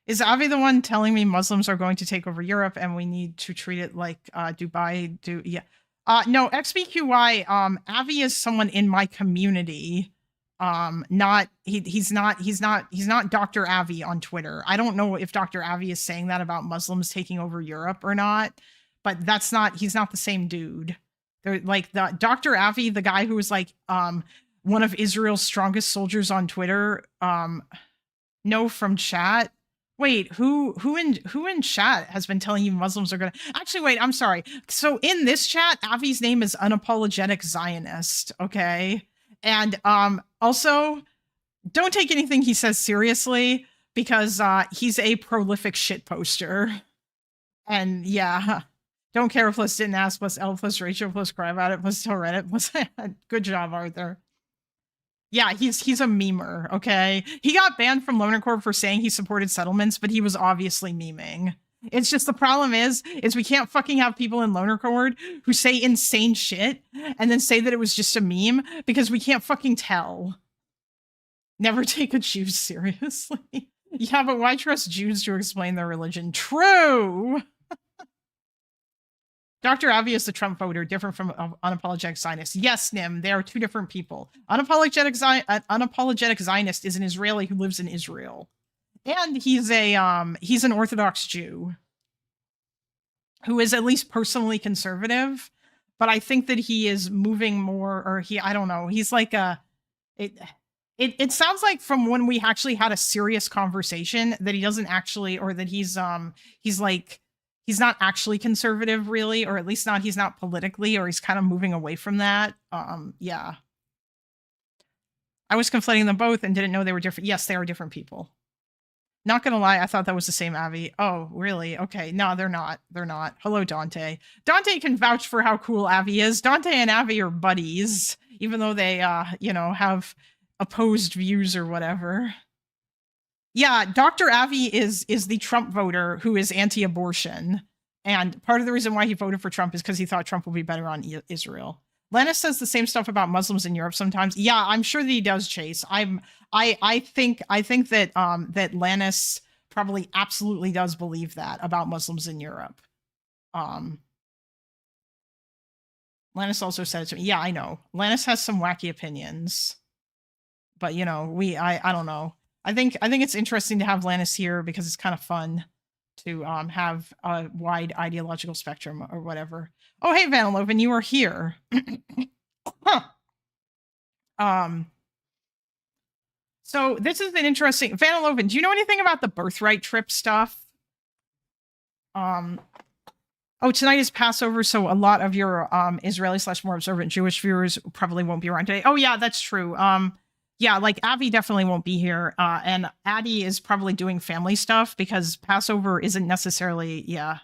Is Avi the one telling me Muslims are going to take over Europe and we need to treat it like Dubai do? Yeah. No, XBQY, Avi is someone in my community. He's not Dr. Avi on Twitter. I don't know if Dr. Avi is saying that about Muslims taking over Europe or not, but he's not the same dude. They're like the Dr. Avi, the guy who was like one of Israel's strongest soldiers on Twitter. No, from chat. Wait, who in chat has been telling you Muslims are gonna actually wait, I'm sorry. So in this chat, Avi's name is Unapologetic Zionist, okay? And also don't take anything he says seriously because he's a prolific shit poster. And yeah, don't care plus didn't ask plus L plus Rachel plus cry about it plus tell Reddit plus good job, Arthur. Yeah, he's a memer, okay? He got banned from Loner Corp for saying he supported settlements, but he was obviously memeing. It's just the problem is we can't fucking have people in Loner Corp who say insane shit and then say that it was just a meme because we can't fucking tell. Never take a Jew seriously. Yeah, but why trust Jews to explain their religion? True! Dr. Avi is the Trump voter, different from unapologetic Zionist. Yes, Nim, they are two different people. Unapologetic Zionist is an Israeli who lives in Israel, and he's an Orthodox Jew who is at least personally conservative. But I think that he is moving more, or I don't know. He's like it sounds like from when we actually had a serious conversation that he doesn't actually, or that he's not actually conservative really, or at least he's not politically, or he's kind of moving away from that. Yeah. I was conflating them both and didn't know they were different. Yes, they are different people. Not gonna lie, I thought that was the same Avi. Oh, really? Okay, no, they're not. They're not. Hello, Dante. Dante can vouch for how cool Avi is. Dante and Avi are buddies, even though they, have opposed views or whatever. Yeah, Dr. Avi is the Trump voter who is anti-abortion, and part of the reason why he voted for Trump is because he thought Trump would be better on Israel. Lannis says the same stuff about Muslims in Europe sometimes. Yeah, I'm sure that he does, Chase. I think that that Lannis probably absolutely does believe that about Muslims in Europe. Lannis also said it to me. Yeah, I know. Lannis has some wacky opinions. But I don't know. I think it's interesting to have Lannis here because it's kind of fun to have a wide ideological spectrum or whatever. Oh, hey, Vanaloven, you are here. Huh. So this has been interesting. Vanaloven, do you know anything about the birthright trip stuff? Oh, tonight is Passover, so a lot of your Israeli / more observant Jewish viewers probably won't be around today. Oh, yeah, that's true. Yeah, like Avi definitely won't be here. And Addie is probably doing family stuff because Passover isn't necessarily, yeah.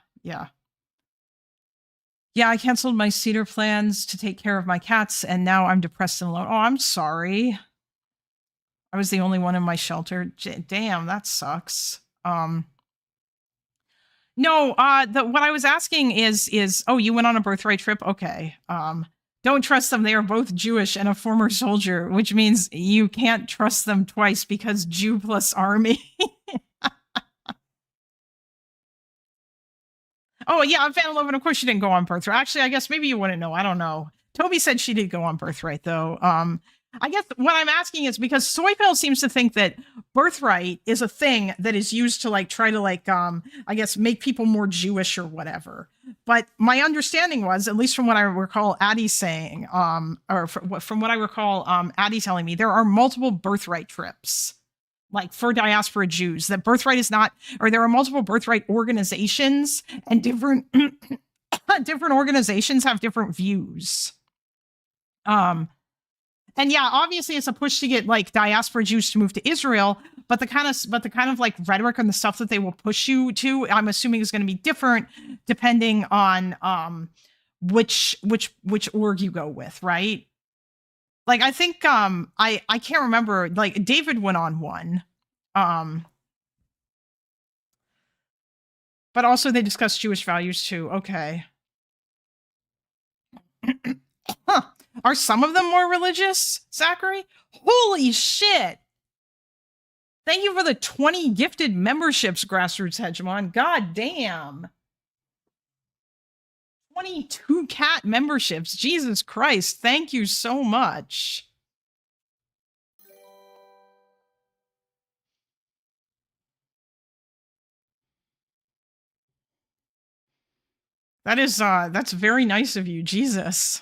Yeah, I canceled my cedar plans to take care of my cats, and now I'm depressed and alone. Oh, I'm sorry. I was the only one in my shelter. Damn, that sucks. No, what I was asking is, oh, you went on a birthright trip? Okay. Don't trust them. They are both Jewish and a former soldier, which means you can't trust them twice because Jew plus army. Oh, yeah, Vanaloven, of course you didn't go on birthright. Actually, I guess maybe you wouldn't know. I don't know. Toby said she did go on birthright, though. I guess what I'm asking is because SoyPill seems to think that birthright is a thing that is used to try to I guess make people more Jewish or whatever. But my understanding was, at least from what I recall Addie saying, or from what I recall Addie telling me, there are multiple birthright trips. Like for diaspora Jews, that birthright is not, or there are multiple birthright organizations, and different different organizations have different views. And yeah, obviously it's a push to get diaspora Jews to move to Israel, but the kind of rhetoric and the stuff that they will push you to, I'm assuming is going to be different depending on which org you go with, right? I think I can't remember, David went on one. But also they discuss Jewish values too. Okay. Huh. Are some of them more religious, Zachary? Holy shit. Thank you for the 20 gifted memberships, Grassroots Hegemon. God damn. 22 cat memberships. Jesus Christ. Thank you so much. That's very nice of you, Jesus.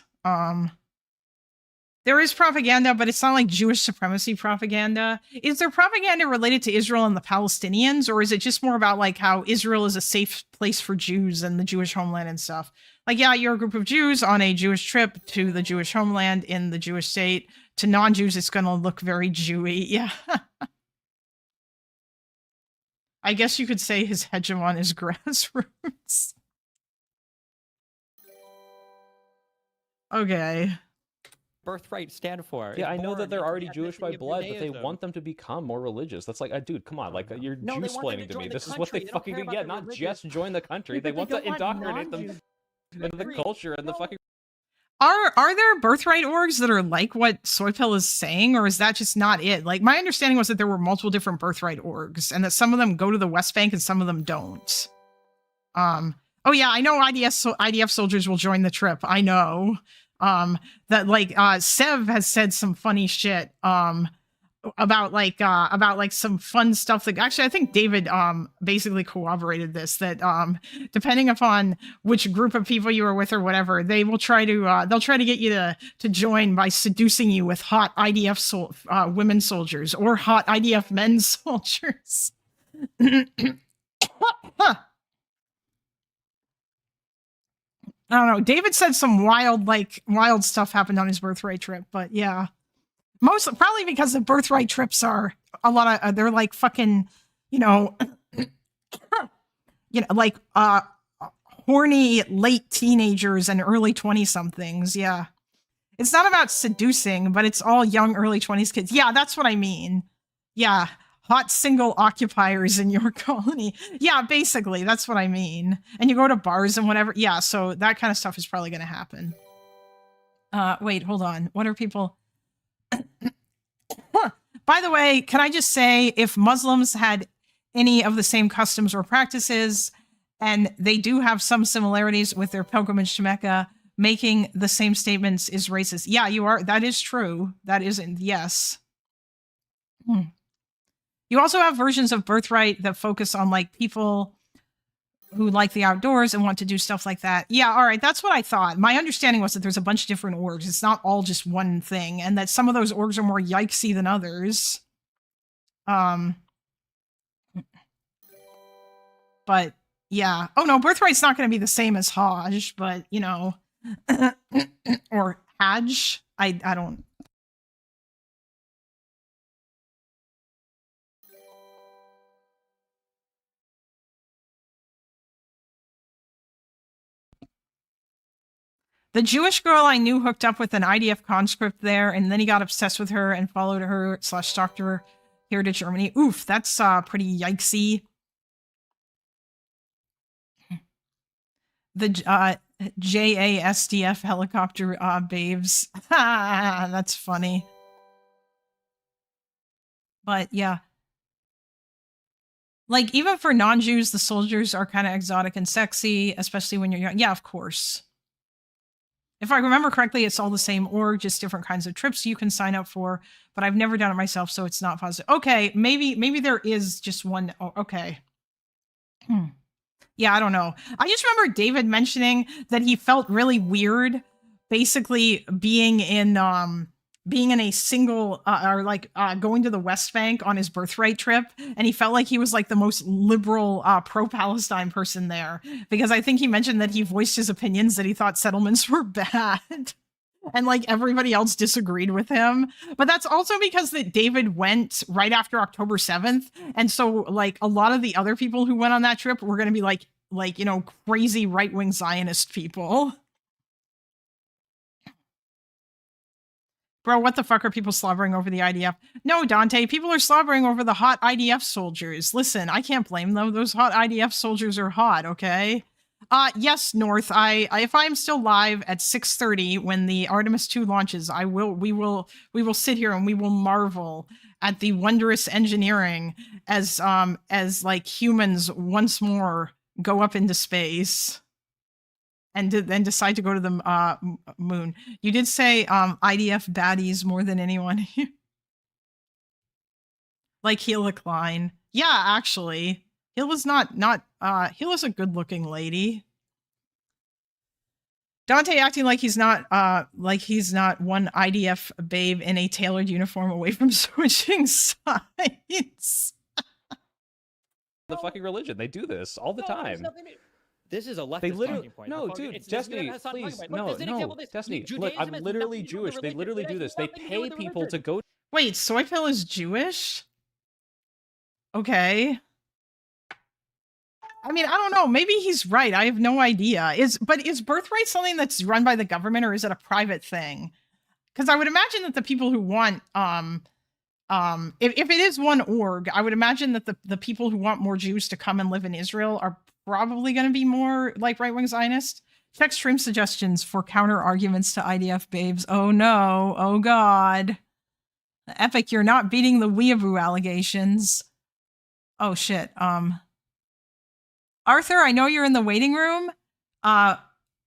There is propaganda, but it's not like Jewish supremacy propaganda. Is there propaganda related to Israel and the Palestinians, or is it just more about how Israel is a safe place for Jews and the Jewish homeland and stuff? Yeah, you're a group of Jews on a Jewish trip to the Jewish homeland in the Jewish state. To non-Jews, it's going to look very Jewy. Yeah. I guess you could say his hegemon is grassroots. Okay. Birthright stand for? Yeah, I know that they're already Jewish by blood, but they want them to become more religious. That's dude, come on, you're Jew-splaining to me. This is what they fucking do. Yeah, not just join the country. They want to indoctrinate them into the culture and the fucking. Are there birthright orgs that are like what SoyPill is saying, or is that just not it? My understanding was that there were multiple different birthright orgs, and that some of them go to the West Bank and some of them don't. Oh yeah, I know IDF soldiers will join the trip. I know. That like Sev has said some funny shit about some fun stuff that actually I think David basically corroborated this, that depending upon which group of people you are with or whatever, they will try to they'll try to get you to join by seducing you with hot IDF women soldiers or hot IDF men soldiers. I don't know. David said some wild stuff happened on his birthright trip, but yeah. Probably because the birthright trips are a lot of, they're like fucking, like horny late teenagers and early 20-somethings. Yeah. It's not about seducing, but it's all young early 20s kids. Yeah, that's what I mean. Yeah. Hot single occupiers in your colony. Yeah, basically, that's what I mean. And you go to bars and whatever. Yeah, so that kind of stuff is probably going to happen. Wait, hold on. What are people... By the way, can I just say, if Muslims had any of the same customs or practices, and they do have some similarities with their pilgrimage to Mecca, making the same statements is racist. Yeah, you are. That is true. That isn't. Yes. You also have versions of Birthright that focus on like people who like the outdoors and want to do stuff like that. Yeah, all right, that's what I thought. My understanding was that there's a bunch of different orgs. It's not all just one thing, and that some of those orgs are more yikesy than others. But yeah. Oh no, Birthright's not going to be the same as Hajj, but or Hajj. I don't. The Jewish girl I knew hooked up with an IDF conscript there, and then he got obsessed with her and followed her / stalked her here to Germany. Oof, that's pretty yikesy. The JASDF helicopter babes. That's funny. But yeah. Like, even for non-Jews, the soldiers are kind of exotic and sexy, especially when you're young. Yeah, of course. If I remember correctly, it's all the same org, just different kinds of trips you can sign up for, but I've never done it myself, so it's not positive. Okay, maybe there is just one. Oh, okay. Yeah, I don't know. I just remember David mentioning that he felt really weird, basically being in a single or like going to the West Bank on his birthright trip, and he felt like he was like the most liberal pro-Palestine person there, because I think he mentioned that he voiced his opinions that he thought settlements were bad. And like everybody else disagreed with him. But that's also because that David went right after October 7th. And so like a lot of the other people who went on that trip were going to be like, crazy right-wing Zionist people. Bro, what the fuck are people slobbering over the IDF? No, Dante, people are slobbering over the hot IDF soldiers. Listen, I can't blame them. Those hot IDF soldiers are hot, okay? Yes, North. If I'm still live at 6:30 when the Artemis 2 launches, we will sit here and we will marvel at the wondrous engineering as like humans once more go up into space and then decide to go to the moon. You did say IDF baddies more than anyone. Like Hila Klein. Yeah, actually. Hill was Hill is a good-looking lady. Dante acting like he's not one IDF babe in a tailored uniform away from switching sides. The fucking religion. They do this all the time. This is a leftist They literally talking point. no, dude, Destiny, please, no, Destiny. Look, I'm literally Jewish. They literally do this. They pay people to go. Wait, SoyPill is Jewish? Okay. I mean, I don't know. Maybe he's right. I have no idea. Is Birthright something that's run by the government, or is it a private thing? Because I would imagine that the people who want if it is one org, I would imagine that the people who want more Jews to come and live in Israel are probably going to be more like right-wing Zionists. Check stream suggestions for counter arguments to IDF babes. Oh no. Oh god. Epic, you're not beating the weeaboo allegations. Oh shit. Arthur, I know you're in the waiting room.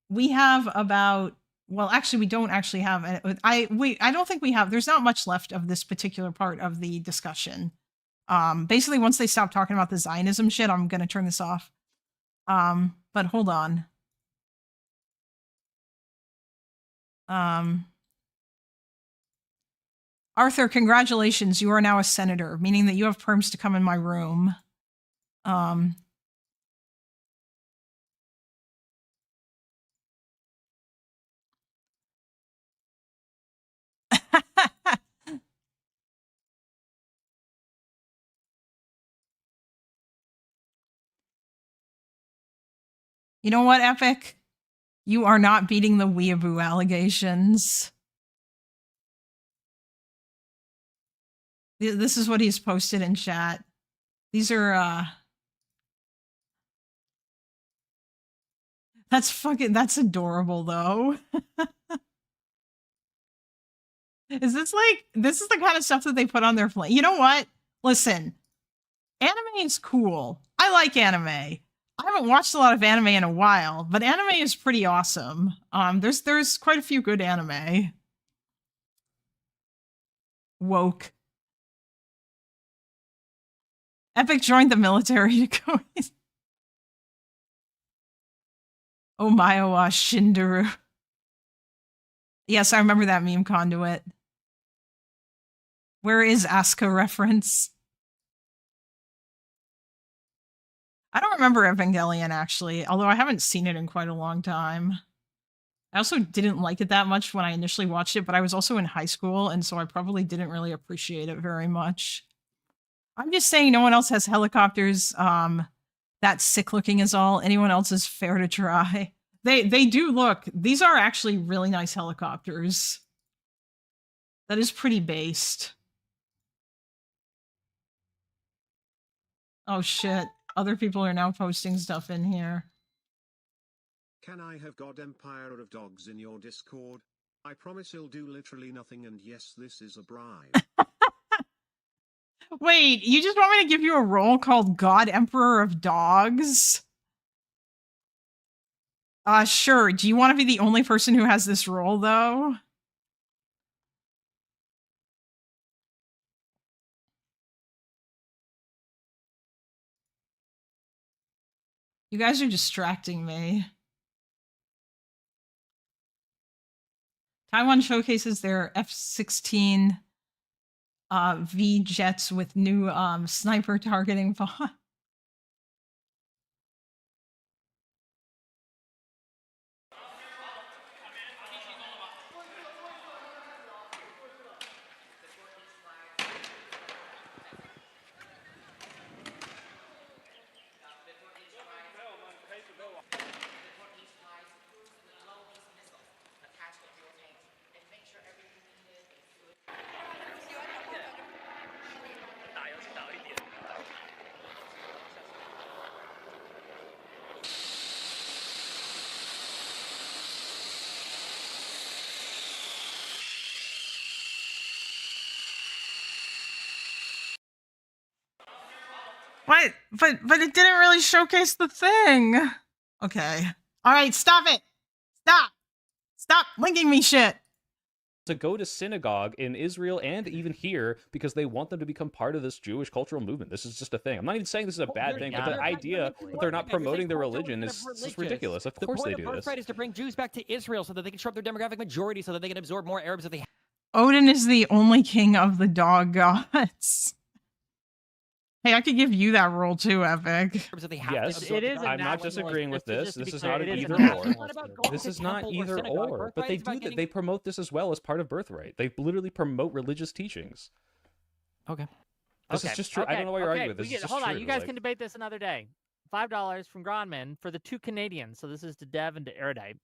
We have about, well, actually, we don't actually have, I don't think we have, there's not much left of this particular part of the discussion. Basically, once they stop talking about the Zionism shit, I'm going to turn this off. But hold on. Arthur, congratulations. You are now a senator, meaning that you have perms to come in my room. You know what, Epic? You are not beating the weeaboo allegations. This is what he's posted in chat. These are, that's adorable, though. Is this like, this is the kind of stuff that they put on their plate? You know what? Listen, anime is cool. I like anime. I haven't watched a lot of anime in a while, but anime is pretty awesome. There's quite a few good anime. Woke. Epic joined the military to go. Oh, Maiwa Shinderu. Yes, I remember that meme conduit. Where is Asuka reference? I don't remember Evangelion, actually, although I haven't seen it in quite a long time. I also didn't like it that much when I initially watched it, but I was also in high school, and so I probably didn't really appreciate it very much. I'm just saying no one else has helicopters. That sick looking is all. Anyone else is fair to try. They do look. These are actually really nice helicopters. That is pretty based. Oh shit. Other people are now posting stuff in here. Can I have God Empire of Dogs in your Discord? I promise he'll do literally nothing, and yes, this is a bribe. Wait, you just want me to give you a role called God Emperor of Dogs? Sure. Do you want to be the only person who has this role, though? You guys are distracting me. Taiwan showcases their F-16 V jets with new sniper targeting. What? But it didn't really showcase the thing. Okay. All right, stop it. Stop linking me shit. To go to synagogue in Israel and even here because they want them to become part of this Jewish cultural movement. This is just a thing. I'm not even saying this is a bad thing, but the idea that they're not promoting their religion is just ridiculous. Of course they do this. The point of Birthright is to bring Jews back to Israel so that they can disrupt their demographic majority so that they can absorb more Arabs that they have. Odin is the only king of the dog gods. Hey, I could give you that role too, Epic. Yes, it is. I'm not disagreeing with this. This is not an either or. This is not either or. But they do that. They promote this as well as part of Birthright. They literally promote religious teachings. Okay. This is just true. I don't know why you're arguing with this. Hold on. You guys can debate this another day. $5 from Gronman for the two Canadians. So this is to Dev and to Erudite.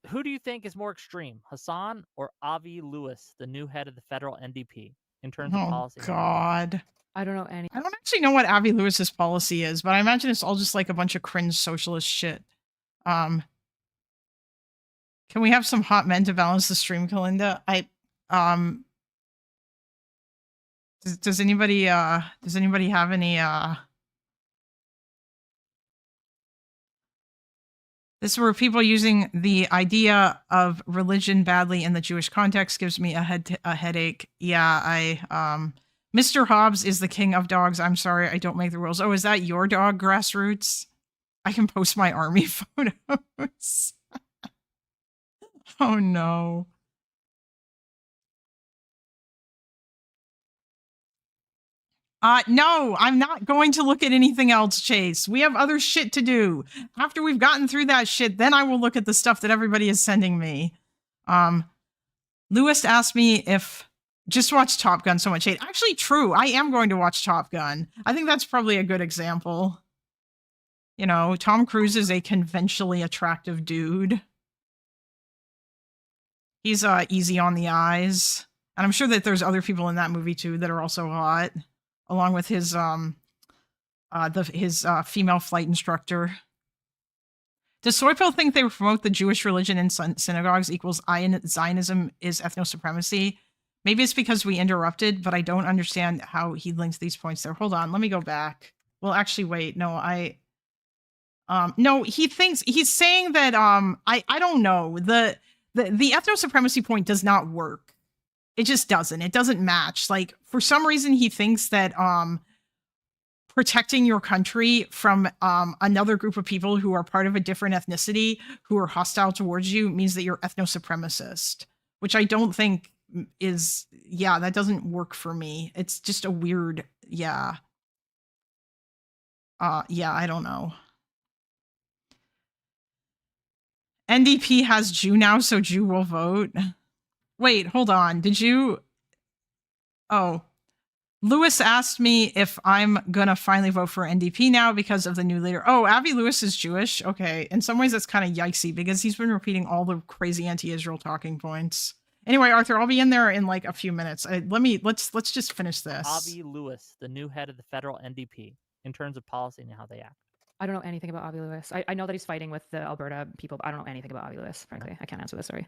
Who do you think is more extreme, Hassan or Avi Lewis, the new head of the federal NDP, in terms of policy? Oh, God. I don't know any. I don't actually know what Avi Lewis's policy is, but I imagine it's all just like a bunch of cringe socialist shit. Can we have some hot men to balance the stream, Kalinda? Does anybody have any This is where people using the idea of religion badly in the Jewish context gives me a headache. Yeah, Mr. Hobbs is the king of dogs. I'm sorry, I don't make the rules. Oh, is that your dog, Grassroots? I can post my army photos. Oh no. No, I'm not going to look at anything else, Chase. We have other shit to do. After we've gotten through that shit, then I will look at the stuff that everybody is sending me. Lewis asked me if just watch Top Gun so much hate. Actually, true. I am going to watch Top Gun. I think that's probably a good example. You know, Tom Cruise is a conventionally attractive dude. He's easy on the eyes. And I'm sure that there's other people in that movie too that are also hot, along with his female flight instructor. Does SoyPill think they promote the Jewish religion in synagogues equals Zionism is ethno-supremacy? Maybe it's because we interrupted, but I don't understand how he links these points there. Hold on, let me go back. Well, actually, wait. No, no, he's saying that I don't know. The ethno-supremacy point does not work. It just doesn't. It doesn't match. Like, for some reason, he thinks that protecting your country from another group of people who are part of a different ethnicity who are hostile towards you means that you're ethno-supremacist, which I don't think is, yeah, that doesn't work for me. It's just a weird, yeah. Yeah, I don't know. NDP has Jew now, so Jew will vote. Wait, hold on. Did you? Oh. Lewis asked me if I'm gonna finally vote for NDP now because of the new leader. Oh, Avi Lewis is Jewish. Okay. In some ways, that's kind of yikesy because he's been repeating all the crazy anti-Israel talking points. Anyway, Arthur, I'll be in there in like a few minutes. Let's just finish this. Avi Lewis, the new head of the federal NDP, in terms of policy and how they act. I don't know anything about Avi Lewis. I know that he's fighting with the Alberta people, but I don't know anything about Avi Lewis, frankly. I can't answer this, sorry.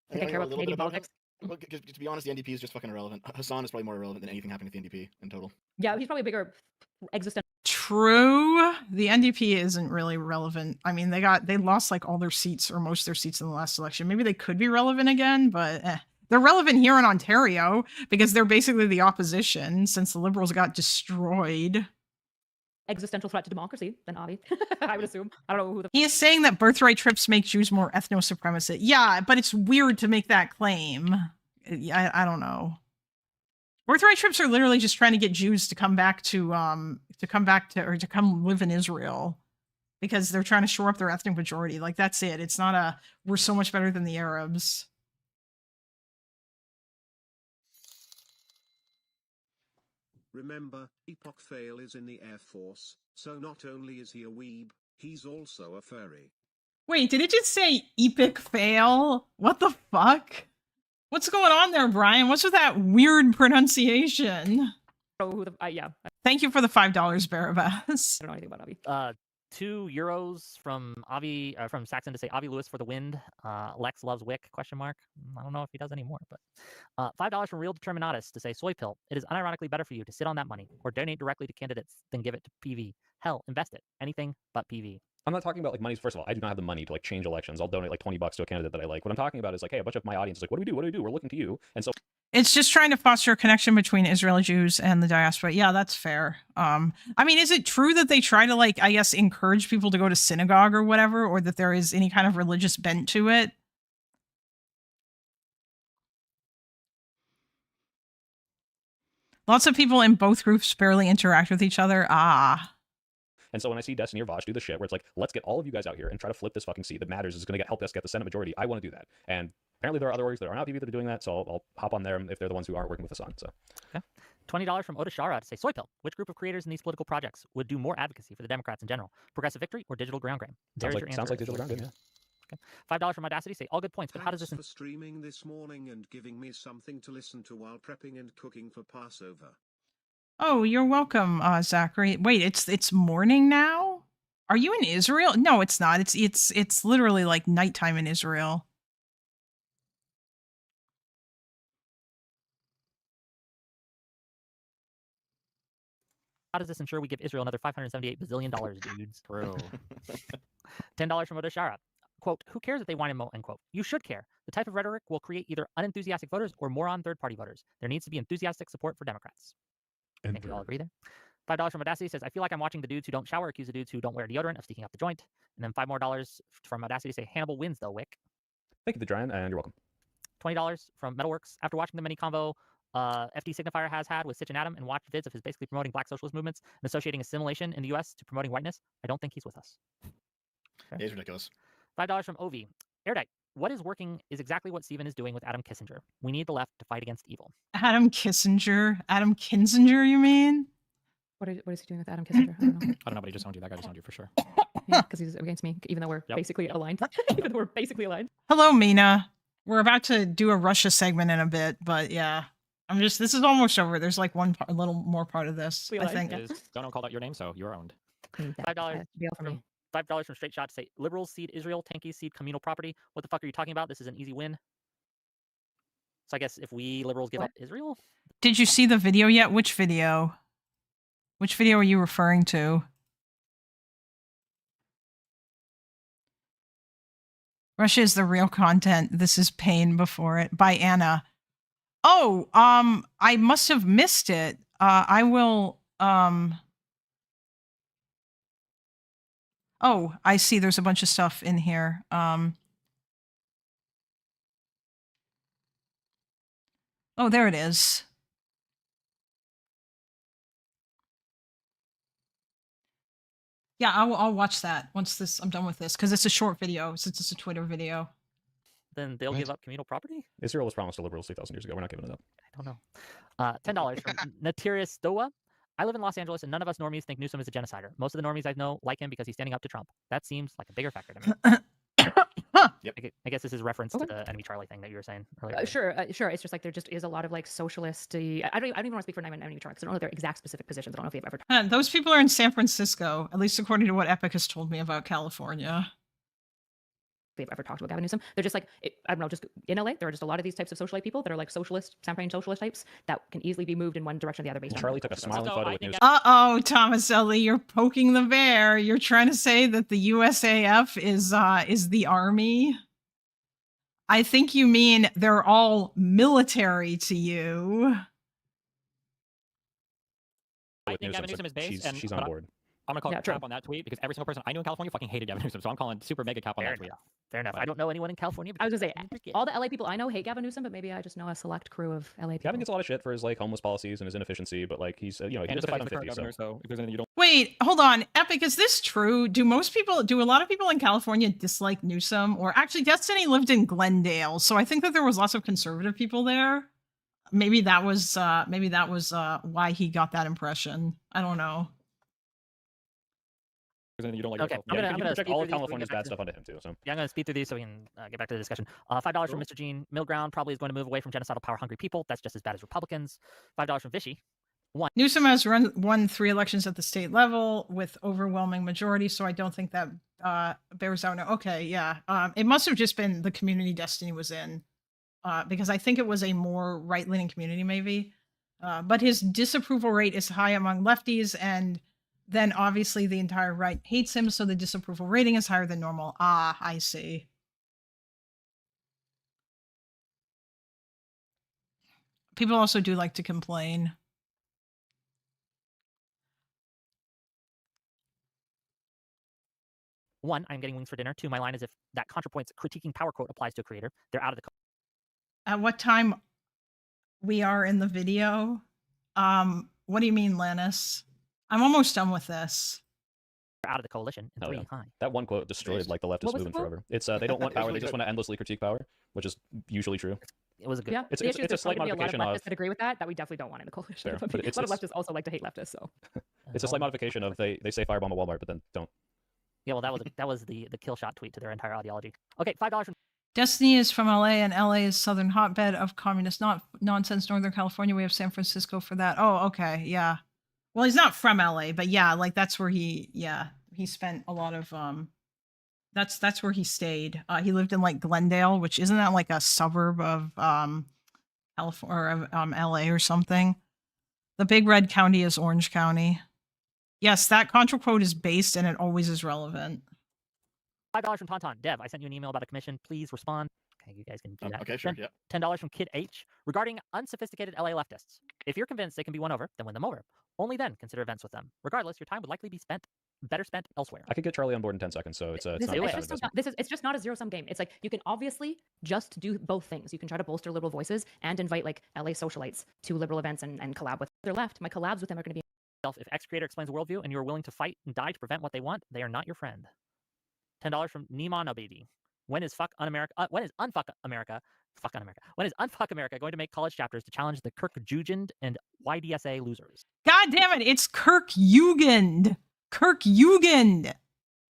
I think I care about Canadian politics. Well, to be honest, the NDP is just fucking irrelevant. Hassan is probably more irrelevant than anything happening to the NDP in total. Yeah, he's probably a bigger existential. True. The NDP isn't really relevant. I mean, they lost like all their seats or most of their seats in the last election. Maybe they could be relevant again, but they're relevant here in Ontario because they're basically the opposition since the Liberals got destroyed. Existential threat to democracy than Avi, I would assume. I don't know who the. He is saying that birthright trips make Jews more ethno-supremacist. Yeah, but it's weird to make that claim. I don't know. Birthright trips are literally just trying to get Jews to come back to come live in Israel because they're trying to shore up their ethnic majority. Like, that's it. It's not we're so much better than the Arabs. Remember, Epoch Fail is in the Air Force, so not only is he a weeb, he's also a furry. Wait, did it just say epic fail? What the fuck? What's going on there, Brian? What's with that weird pronunciation? Oh, who the yeah. Thank you for the $5, Barabas. I don't know anything about Avi. €2 from Avi from Saxon to say Avi Lewis for the wind. Lex loves Wick ? I don't know if he does anymore, but $5 from Real Determinatus to say SoyPill. It is unironically better for you to sit on that money or donate directly to candidates than give it to PV. Hell, invest it. Anything but PV. I'm not talking about like money. First of all, I do not have the money to like change elections. I'll donate like $20 to a candidate that I like. What I'm talking about is like, hey, a bunch of my audience is like, what do we do? What do we do? We're looking to you. And so it's just trying to foster a connection between Israeli Jews and the diaspora. Yeah, that's fair. I mean, is it true that they try to like, I guess, encourage people to go to synagogue or whatever, or that there is any kind of religious bent to it? Lots of people in both groups barely interact with each other. And so when I see Destiny or Vosh do the shit where it's like, let's get all of you guys out here and try to flip this fucking seat that matters is going to help us get the Senate majority, I want to do that. And apparently there are other orgs that are not PV that are doing that, so I'll hop on there if they're the ones who aren't working with Hassan. So. Okay. $20 from Odashara to say SoyPill. Which group of creators in these political projects would do more advocacy for the Democrats in general? Progressive Victory or Digital Ground Game? Sounds like Digital Ground Game, yeah. Okay. $5 from Audacity. Say all good points, but how does this? For streaming this morning and giving me something to listen to while prepping and cooking for Passover. Oh, you're welcome, Zachary. Wait, it's morning now? Are you in Israel? No, it's not. It's literally like nighttime in Israel. How does this ensure we give Israel another $578 bazillion, dudes? True. $10 from Odeshara. Quote, who cares if they whine and moan, end quote. You should care. The type of rhetoric will create either unenthusiastic voters or moron third-party voters. There needs to be enthusiastic support for Democrats. I think we all agree there. $5 from Audacity says, I feel like I'm watching the dudes who don't shower accuse the dudes who don't wear deodorant of sneaking up the joint. And then $5 more from Audacity say, Hannibal wins though, Wick. Thank you, the Giant, and you're welcome. $20 from Metalworks. After watching the mini convo FD Signifier has had with Sitch and Adam and watched vids of his basically promoting black socialist movements and associating assimilation in the US to promoting whiteness, I don't think he's with us. Yeah, he's ridiculous. $5 from Ovi. Erudite. What is working is exactly what Steven is doing with Adam Kissinger. We need the left to fight against evil. Adam Kissinger? Adam Kinzinger, you mean? What is he doing with Adam Kissinger? I don't know. I don't know, but he just owned you. That guy just owned you for sure. Yeah, because he's against me, even though we're basically aligned. Even though we're basically aligned. Hello, Mina. We're about to do a Russia segment in a bit, but yeah. This is almost over. There's like a little more part of this, I think. Don't call out your name, so you're owned. $5 from $5 from Straight Shot to say, liberals cede Israel, tankies cede communal property. What the fuck are you talking about? This is an easy win. So I guess if we liberals give up Israel? Did you see the video yet? Which video? Which video are you referring to? Russia is the real content. This is pain before it. By Anna. Oh, I must have missed it. I will, Oh, I see. There's a bunch of stuff in here. Oh, there it is. Yeah, I'll watch that once I'm done with this, because it's a short video, since it's a Twitter video. Then they'll give up communal property? Israel was promised to liberals 3,000 years ago. We're not giving it up. I don't know. $10 from Natirius Doa. I live in Los Angeles, and none of us normies think Newsom is a genocider. Most of the normies I know like him because he's standing up to Trump. That seems like a bigger factor to me. Yep. I guess this is a reference to the Enemy Charlie thing that you were saying earlier. Sure. It's just like there just is a lot of like socialist. I don't even want to speak for Enemy Charlie because I don't know their exact specific positions. I don't know if you've ever. Those people are in San Francisco, at least according to what Epic has told me about California. They've ever talked about Gavin Newsom. They're just like, I don't know, just in LA, there are just a lot of these types of socialite people that are like socialist, campaign socialist types that can easily be moved in one direction or the other based on. Charlie took a smiling photo with Newsom. Uh-oh, Thomas Ellie, you're poking the bear. You're trying to say that the USAF is the army? I think you mean they're all military to you. I think Gavin Newsom is based, and she's on board. I'm gonna call cap on that tweet because every single person I knew in California fucking hated Gavin Newsom, so I'm calling super mega cap on that tweet. Fair enough. I don't know anyone in California. I was gonna say all the LA people I know hate Gavin Newsom, but maybe I just know a select crew of LA people. Gavin gets a lot of shit for his like homeless policies and his inefficiency, but like he's he does fight on 50. So if there's anything you don't. Wait, hold on, Epic, is this true? Do a lot of people in California dislike Newsom? Or actually, Destiny lived in Glendale, so I think that there was lots of conservative people there. Maybe that was why he got that impression. I don't know. You don't like okay, I'm gonna project all of California's bad stuff onto him too. So yeah, I'm gonna speed through these so we can get back to the discussion. $5 from Mr. Gene. Middle ground probably is going to move away from genocidal power-hungry people. That's just as bad as Republicans. $5 from Vishy. Newsom has won 3 elections at the state level with overwhelming majority, so I don't think that bears out. Okay, yeah, it must have just been the community Destiny was in, because I think it was a more right-leaning community, maybe. But his disapproval rate is high among lefties, and then obviously the entire right hates him, so the disapproval rating is higher than normal. Ah, I see. People also do like to complain. One, I'm getting wings for dinner. 2, my line is if that ContraPoint's critiquing power quote applies to a creator, they're out of the. At what time we are in the video? What do you mean, Lannis? I'm almost done with this. Out of the coalition. Oh, yeah. That one quote destroyed like the leftist movement forever. It's they don't want power; they just want to endlessly critique power, which is usually true. It was a good. Yeah, it's a slight modification of. That agree with that we definitely don't want in the coalition. Fair, a lot of leftists also like to hate leftists. So it's a slight modification of they say firebomb a Walmart, but then don't. Yeah, well, that was the kill shot tweet to their entire ideology. Okay, $5 from. Destiny is from LA, and LA is southern hotbed of communist nonsense. Northern California, we have San Francisco for that. Oh, okay, yeah. Well, he's not from LA, but yeah, like that's where he spent a lot of that's where he stayed. He lived in like Glendale, which isn't that like a suburb of California or LA or something. The big red county is Orange County. Yes, that contra quote is based and it always is relevant. $5 from Tauntaun. Dev, I sent you an email about a commission. Please respond. Okay, you guys can do that. Okay, sure, yeah. $10 from Kid H. Regarding unsophisticated LA leftists. If you're convinced they can be won over, then win them over. Only then consider events with them. Regardless, your time would likely be better spent elsewhere. I could get Charlie on board in 10 seconds, so it's not a bad investment. It's just not a zero-sum game. It's like you can obviously just do both things. You can try to bolster liberal voices and invite like LA socialites to liberal events and collab with their left. My collabs with them are going to be. If X creator explains a worldview and you are willing to fight and die to prevent what they want, they are not your friend. $10 from Niman Abedi. When is unfuck America? When is unfuck America going to make college chapters to challenge the Kirk Jugend and YDSA losers? God damn it! It's Kirk Jugend. Kirk Jugend.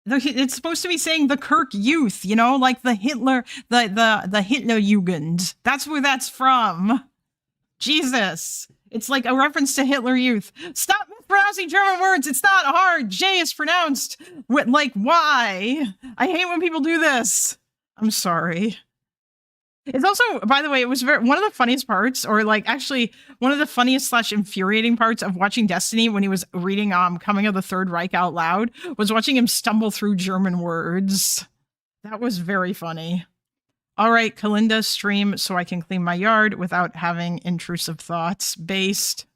It's supposed to be saying the Kirk Youth, you know, like the Hitler, the Hitler Jugend. That's where that's from. Jesus. It's like a reference to Hitler Youth. Stop mispronouncing German words. It's not hard. J is pronounced like Y. I hate when people do this. I'm sorry. It's also, by the way, it was one of the funniest parts, or like actually one of the funniest / infuriating parts of watching Destiny when he was reading Coming of the Third Reich out loud, was watching him stumble through German words. That was very funny. All right, Kalinda, stream so I can clean my yard without having intrusive thoughts. Based.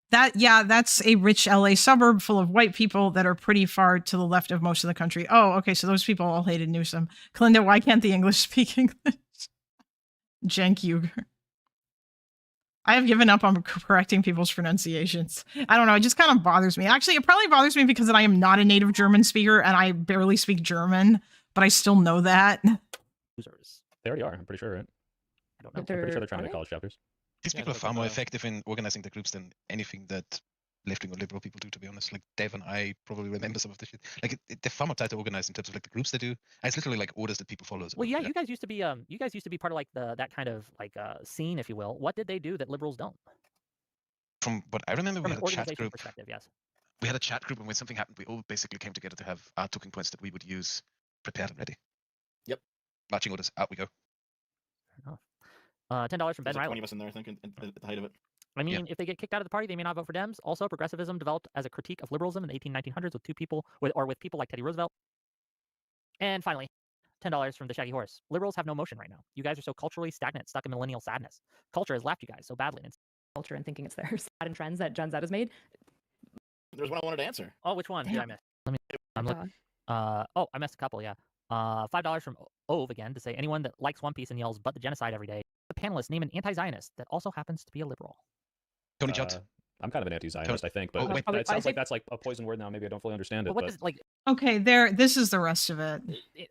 That's a rich LA suburb full of white people that are pretty far to the left of most of the country. Oh, okay, so those people all hated Newsom. Kalinda, why can't the English speak English? Cenk Uygur. I have given up on correcting people's pronunciations. I don't know, it just kind of bothers me. Actually, it probably bothers me because I am not a native German speaker and I barely speak German, but I still know that. Losers. They already are, I'm pretty sure, right? I don't know. I'm pretty sure they're trying to make college chapters. These people are far more effective in organizing the groups than anything that left-wing or liberal people do, to be honest. Like, Dev and I probably remember some of the shit. Like, they're far more tight to organize in terms of like the groups they do. And it's literally like orders that people follow. Well, yeah, you guys used to be part of like that kind of like scene, if you will. What did they do that liberals don't? From what I remember, we From had an a chat organization group. perspective, yes. We had a chat group, and when something happened, we all basically came together to have our talking points that we would use prepared and ready. Yep. Marching orders, out we go. Fair enough. $10 from Ben There's like Riley. 20 of us in there, I think, at the height of it. I mean, if they get kicked out of the party, they may not vote for Dems. Also, progressivism developed as a critique of liberalism in the 1900s with people like Teddy Roosevelt. And finally, $10 from the Shaggy Horse. Liberals have no motion right now. You guys are so culturally stagnant, stuck in millennial sadness. Culture has left you guys so badly. Culture and thinking it's theirs. And trends that Gen Z has made. There's one I wanted to answer. Oh, which one did I miss? Let me. I'm looking. I missed a couple. Yeah. $5 from Ove again to say anyone that likes One Piece and yells "but the genocide" every day. The panelists name an anti-Zionist that also happens to be a liberal. Tony Judd. I'm kind of an anti-Zionist, I think, but it sounds like that's like a poison word now. Maybe I don't fully understand it. But what does like? Okay, this is the rest of it.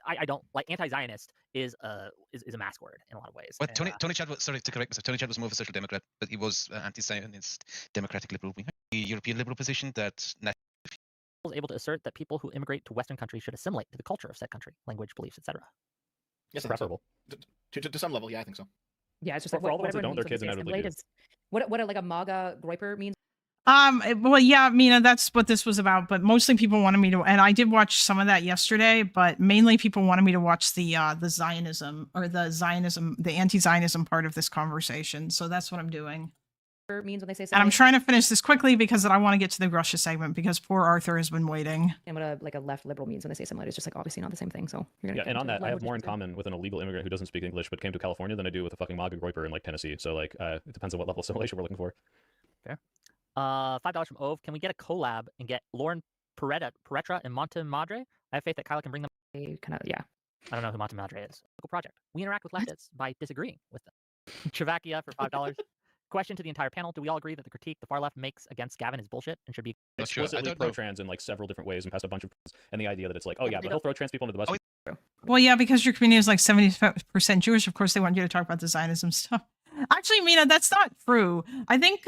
I don't like anti-Zionist is a mask word in a lot of ways. Well, Tony Judd was, sorry to correct myself, Tony Judd was more of a social democrat, but he was anti-Zionist, democratic liberal wing. The European liberal position that was able to assert that people who immigrate to Western countries should assimilate to the culture of said country, language, beliefs, etc. Yes, preferable. So. To some level, yeah, I think so. Yeah, it's just for like all the ones that don't, their means kids when they say inevitably do. assimilate what like a MAGA groiper means. Well, yeah, Mina, that's what this was about, but mostly people wanted me to, and I did watch some of that yesterday, but mainly people wanted me to watch the Zionism, the anti-Zionism part of this conversation. So that's what I'm doing. Means when they say and I'm trying to finish this quickly because I want to get to the Russia segment because poor Arthur has been waiting. And what a left liberal means when they say assimilate is just like obviously not the same thing. So you're gonna and on that, I have more in common with an illegal immigrant who doesn't speak English but came to California than I do with a fucking MAGA groiper in like Tennessee. So like, it depends on what level of assimilation we're looking for. Fair. $5 from Ove. Can we get a collab and get Lauren Peretra and Monte Madre? I have faith that Kyla can bring them. Yeah. I don't know who Monte Madre is. Local project. We interact with leftists by disagreeing with them. Travakia for $5. Question to the entire panel: do we all agree that the critique the far left makes against Gavin is bullshit and should be explicitly pro-trans in like several different ways and passed a bunch of, and the idea that it's like, oh yeah, but he'll throw trans people into the bus. Well, yeah, because your community is like 70% Jewish. Of course, they want you to talk about the Zionism stuff. Actually, Mina, that's not true. I think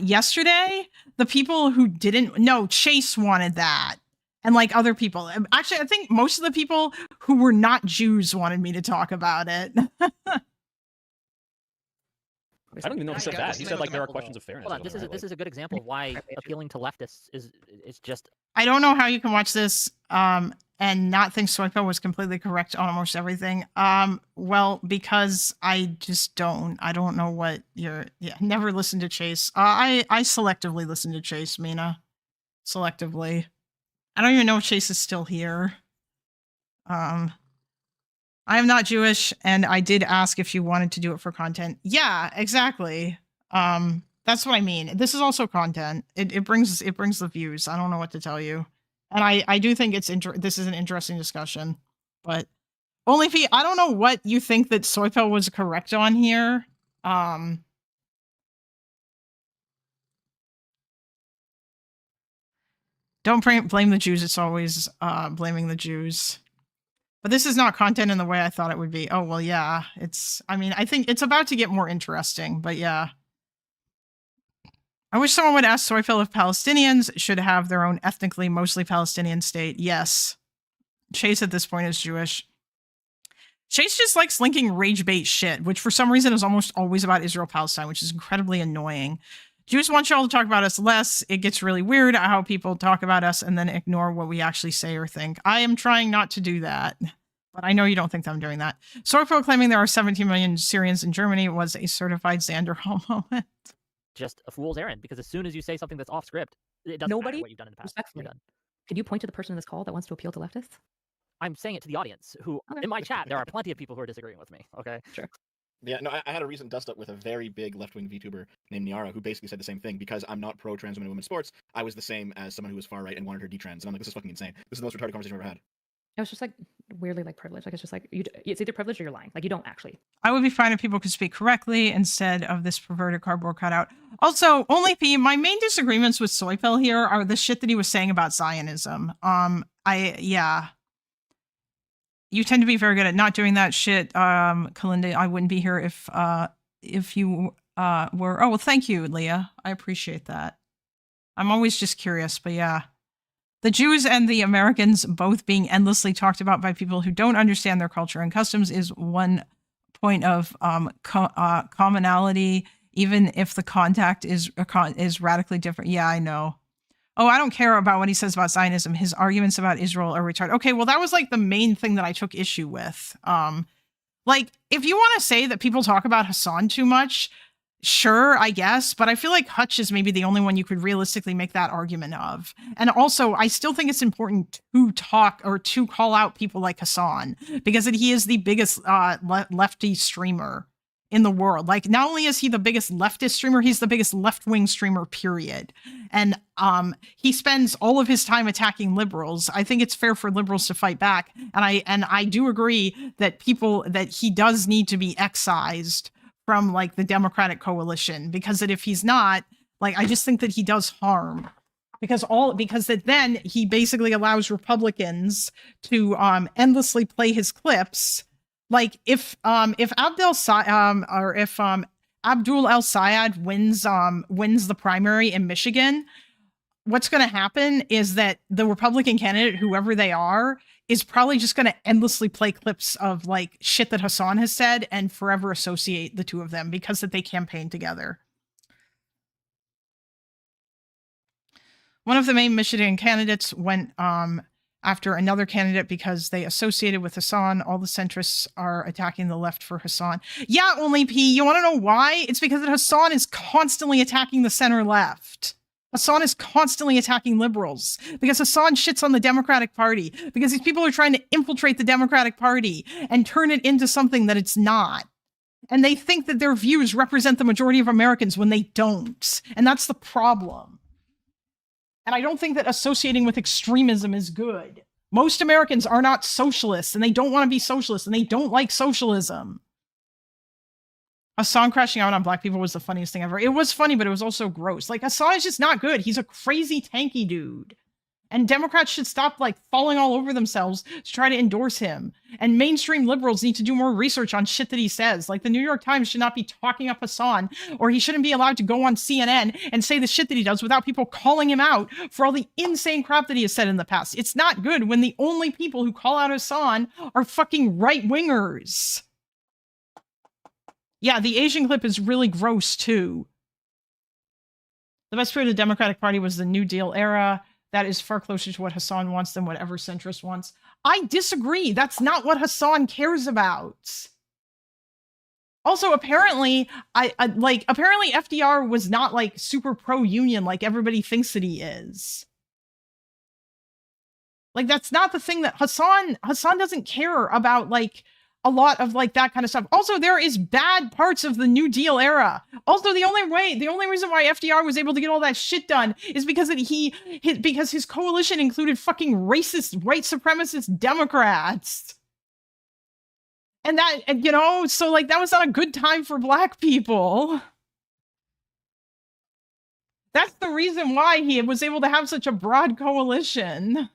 yesterday the people who didn't Chase wanted that. And like other people. Actually, I think most of the people who were not Jews wanted me to talk about it. I don't even know if he said that. He said like there are questions of fairness. Hold on, this is a good example of why appealing to leftists is just. I don't know how you can watch this and not think SoyPill was completely correct on almost everything. Well, because I just don't. I don't know what you're. Yeah, never listen to Chase. I selectively listen to Chase, Mina. Selectively. I don't even know if Chase is still here. I am not Jewish, and I did ask if you wanted to do it for content. Yeah, exactly. That's what I mean. This is also content. It brings the views. I don't know what to tell you, and I do think this is an interesting discussion. But only if I don't know what you think that SoyPill was correct on here. Don't blame the Jews. It's always blaming the Jews. But this is not content in the way I thought it would be. Oh, well, yeah. I mean, I think it's about to get more interesting, but yeah. I wish someone would ask SoyPill if Palestinians should have their own ethnically mostly Palestinian state. Yes. Chase at this point is Jewish. Chase just likes linking rage bait shit, which for some reason is almost always about Israel-Palestine, which is incredibly annoying. Jews want y'all to talk about us less. It gets really weird how people talk about us and then ignore what we actually say or think. I am trying not to do that, but I know you don't think that I'm doing that. SoyPill claiming there are 17 million Syrians in Germany was a certified Xander Hall moment. Just a fool's errand, because as soon as you say something that's off script, it doesn't matter what you've done in the past. You're done. Can you point to the person in this call that wants to appeal to leftists? I'm saying it to the audience, who in my chat, there are plenty of people who are disagreeing with me, okay? Sure. Yeah, no, I had a recent dust-up with a very big left-wing VTuber named Niara who basically said the same thing. Because I'm not pro-trans women in women's sports, I was the same as someone who was far-right and wanted her detrans. And I'm like, this is fucking insane. This is the most retarded conversation I've ever had. It was just like weirdly like privilege. Like it's just like it's either privilege or you're lying. Like you don't actually. I would be fine if people could speak correctly instead of this perverted cardboard cutout. Also, only P, my main disagreements with SoyPill here are the shit that he was saying about Zionism. Yeah. You tend to be very good at not doing that shit. Kalinda, I wouldn't be here if you were. Oh, well, thank you, Leah. I appreciate that. I'm always just curious, but yeah. The Jews and the Americans both being endlessly talked about by people who don't understand their culture and customs is one point of commonality, even if the contact is radically different. Yeah, I know. Oh, I don't care about what he says about Zionism. His arguments about Israel are retarded. Okay, well, that was like the main thing that I took issue with. Like, if you want to say that people talk about Hassan too much, sure, I guess, but I feel like Hutch is maybe the only one you could realistically make that argument of. And also, I still think it's important to talk or to call out people like Hassan, because he is the biggest lefty streamer in the world. Like, not only is he the biggest leftist streamer, he's the biggest left-wing streamer, period. And he spends all of his time attacking liberals. I think it's fair for liberals to fight back. And I do agree that he does need to be excised from like the Democratic coalition, because that if he's not, like, I just think that he does harm. Because then he basically allows Republicans to endlessly play his clips. Like if Abdul El Sayed wins the primary in Michigan, what's going to happen is that the Republican candidate, whoever they are, is probably just going to endlessly play clips of like shit that Hassan has said and forever associate the two of them because that they campaigned together. One of the main Michigan candidates went after another candidate because they associated with Hassan. All the centrists are attacking the left for Hassan. Yeah, only P. You want to know why? It's because that Hassan is constantly attacking the center left. Hassan is constantly attacking liberals because Hassan shits on the Democratic Party, because these people are trying to infiltrate the Democratic Party and turn it into something that it's not. And they think that their views represent the majority of Americans when they don't. And that's the problem. And I don't think that associating with extremism is good. Most Americans are not socialists, and they don't want to be socialists, and they don't like socialism. Hassan crashing out on black people was the funniest thing ever. It was funny, but it was also gross. Like, Hassan is just not good. He's a crazy tanky dude. And Democrats should stop, like, falling all over themselves to try to endorse him. And mainstream liberals need to do more research on shit that he says. Like, the New York Times should not be talking up Hassan, or he shouldn't be allowed to go on CNN and say the shit that he does without people calling him out for all the insane crap that he has said in the past. It's not good when the only people who call out Hassan are fucking right-wingers. Yeah, the Asian clip is really gross too. The best period of the Democratic Party was the New Deal era. That is far closer to what Hassan wants than whatever centrist wants. I disagree. That's not what Hassan cares about. Also, apparently, apparently FDR was not like super pro-union like everybody thinks that he is. Like, that's not the thing that Hassan doesn't care about, like, a lot of like that kind of stuff. Also, there is bad parts of the New Deal era. Also, the only reason why FDR was able to get all that shit done is because because his coalition included fucking racist, white supremacist Democrats. And that, you know, so like that was not a good time for black people. That's the reason why he was able to have such a broad coalition.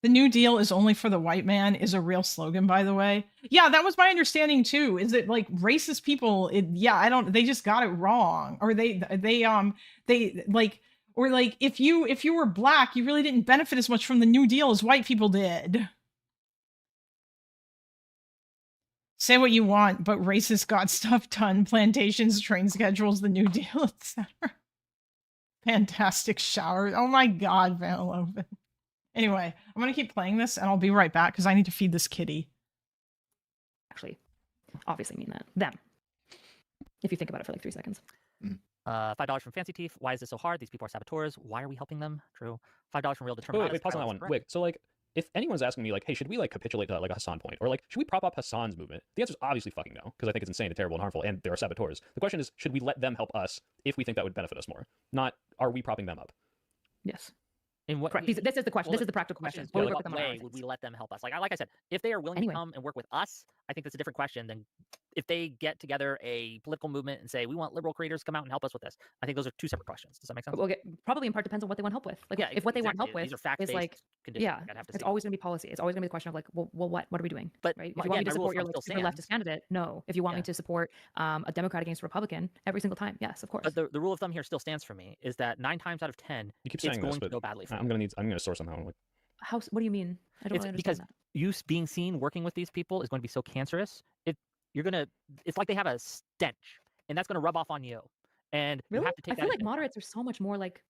The New Deal is only for the white man is a real slogan, by the way. Yeah, that was my understanding too. Is that like racist people? They just got it wrong, or they like, or like if you were black, you really didn't benefit as much from the New Deal as white people did. Say what you want, but racists got stuff done. Plantations, train schedules, the New Deal, etc. Fantastic shower. Oh my God, Van Loven. Anyway, I'm going to keep playing this, and I'll be right back, because I need to feed this kitty. Actually, obviously mean that. Them. If you think about it for like 3 seconds. $5 from Fancy Teeth. Why is this so hard? These people are saboteurs. Why are we helping them? True. $5 from Real Determined. Wait, pause on that one. Wait, so like, if anyone's asking me like, hey, should we like capitulate to like a Hassan point, or like, should we prop up Hassan's movement? The answer is obviously fucking no, because I think it's insane and terrible and harmful, and there are saboteurs. The question is, should we let them help us if we think that would benefit us more? Not, are we propping them up? Yes. In what, Correct. This is the question. This is the practical question. In what way would we let them help us? Like I said, if they are willing to come and work with us, I think that's a different question than if they get together a political movement and say, we want liberal creators to come out and help us with this. I think those are two separate questions. Does that make sense? Well, probably in part depends on what they want help with. Like, if what they want help with is like, yeah, it's always going to be policy. It's always going to be the question of like, well, what are we doing? But right? If you want me to support your leftist candidate, no. If you want me to support a Democrat against a Republican every single time, yes, of course. But the rule of thumb here still stands for me is that 9 times out of 10, you keep saying it's going to go badly for I'm going to source somehow. Like, how? What do you mean? I don't really understand because that. you being seen working with these people is going to be so cancerous. It's like they have a stench, and that's going to rub off on you. And really? You have to take I feel like moderates are so much more like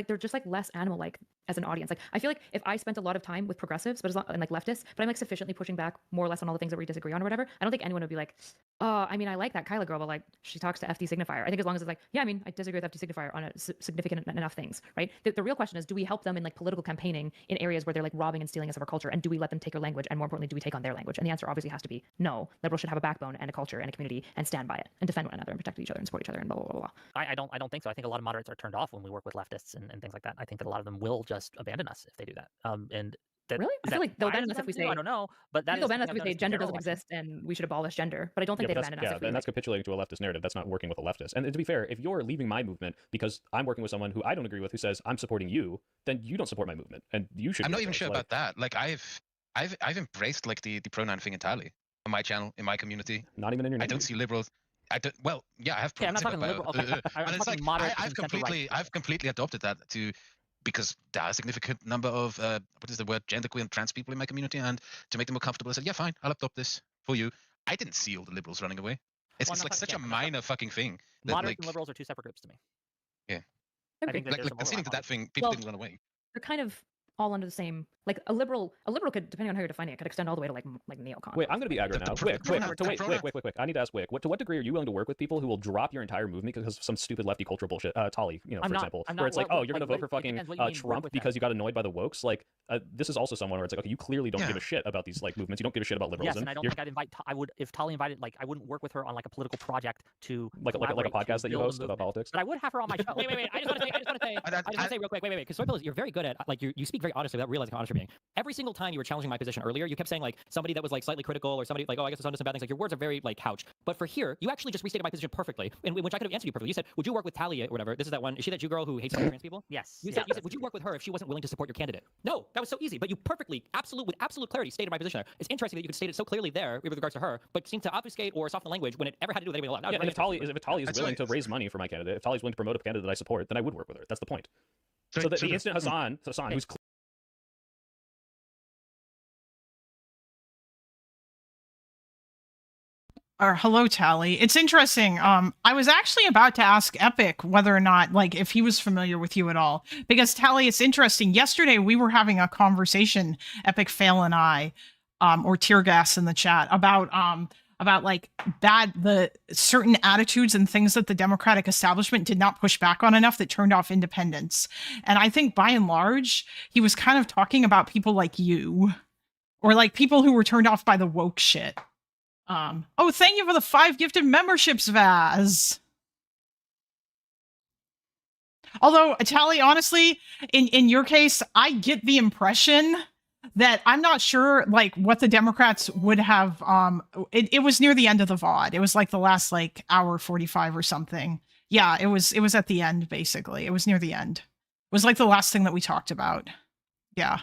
they're just like less animal-like as an audience. Like I feel like if I spent a lot of time with progressives, and like leftists, but I'm like sufficiently pushing back more or less on all the things that we disagree on or whatever, I don't think anyone would be like, I mean, I like that Kyla girl, but like she talks to FD Signifier. I think as long as it's like, yeah, I mean, I disagree with FD Signifier on significant enough things, right? The real question is, do we help them in like political campaigning in areas where they're like robbing and stealing us of our culture, and do we let them take our language, and more importantly, do we take on their language? And the answer obviously has to be no. Liberals should have a backbone and a culture and a community and stand by it and defend one another and protect each other and support each other and blah blah blah. I don't think so. I think a lot of moderates are turned off when we work with leftists and things like that. I think that a lot of them will just abandon us if they do that. And that, really? I feel like they'll abandon us if we say, I don't know, but that they'll abandon us if we say gender doesn't exist and we should abolish gender. But I don't think they'd abandon us if we and that's capitulating to a leftist narrative. That's not working with a leftist. And to be fair, if you're leaving my movement because I'm working with someone who I don't agree with, who says I'm supporting you, then you don't support my movement, and you should. I'm not even sure about that. Like I've embraced like the pronoun thing entirely on my channel, in my community. Not even in your name. I don't see liberals. I don't. Well, yeah, I have. Okay, I'm not talking liberal. Okay, and it's like I've completely adopted that because there are a significant number of what is the word, genderqueer and trans people in my community, and to make them more comfortable, I said, yeah, fine, I'll adopt this for you. I didn't see all the liberals running away. It's like such a minor fucking thing. Moderates and liberals are two separate groups to me. Yeah. I think like conceding to that thing, people didn't run away. They're kind of all under the same, like a liberal could, depending on how you're defining it, could extend all the way to like neocon. Wait, I'm going to be aggro now. Quick. I need to ask Wick. To what degree are you willing to work with people who will drop your entire movement because of some stupid lefty cultural bullshit? Tolly, for example, where it's like, oh, you're going to vote for fucking Trump because you got annoyed by the wokes. Like, this is also someone where it's like, okay, you clearly don't give a shit about these like movements. You don't give a shit about liberalism. Yes, and I don't think I'd invite. I would if Tolly invited. Like, I wouldn't work with her on like a political project to like a podcast that you host about politics. But I would have her on my show. Wait. I just want to say real quick. Wait. Because SoyPill, you're very good at like you speak very honestly without realizing how honest you're being. Every single time you were challenging my position earlier, you kept saying like somebody that was like slightly critical or somebody like, oh, I guess it's done some bad things. Like your words are very like couch. But for here, you actually just restated my position perfectly, in which I could have answered you perfectly. You said, would you work with Talia or whatever? This is that one. Is she that Jew girl who hates trans people? Yes. You said, would you work with her if she wasn't willing to support your candidate? No, that was so easy. But you perfectly, with absolute clarity stated my position there. It's interesting that you could state it so clearly there with regards to her, but seem to obfuscate or soften the language when it ever had to do with anyone else. Yeah, and if Tolly is willing to raise money for my candidate, if Tolly's willing to promote a candidate that I support, then I would work with her. That's the point. So the instant Hassan, who's Or hello, Tally. It's interesting. I was actually about to ask Epic whether or not, like, if he was familiar with you at all, because Tally, it's interesting. Yesterday we were having a conversation, Epic Fail and I, or Tear Gas in the chat about like the certain attitudes and things that the Democratic establishment did not push back on enough that turned off independence. And I think by and large, he was kind of talking about people like you, or like people who were turned off by the woke shit. Oh, thank you for the 5 gifted memberships, Vaz. Although, Tally, honestly, in your case, I get the impression that I'm not sure, like, what the Democrats would have, it was near the end of the VOD. It was like the last, like, hour 45 or something. Yeah, it was at the end, basically. It was near the end. It was like the last thing that we talked about. Yeah.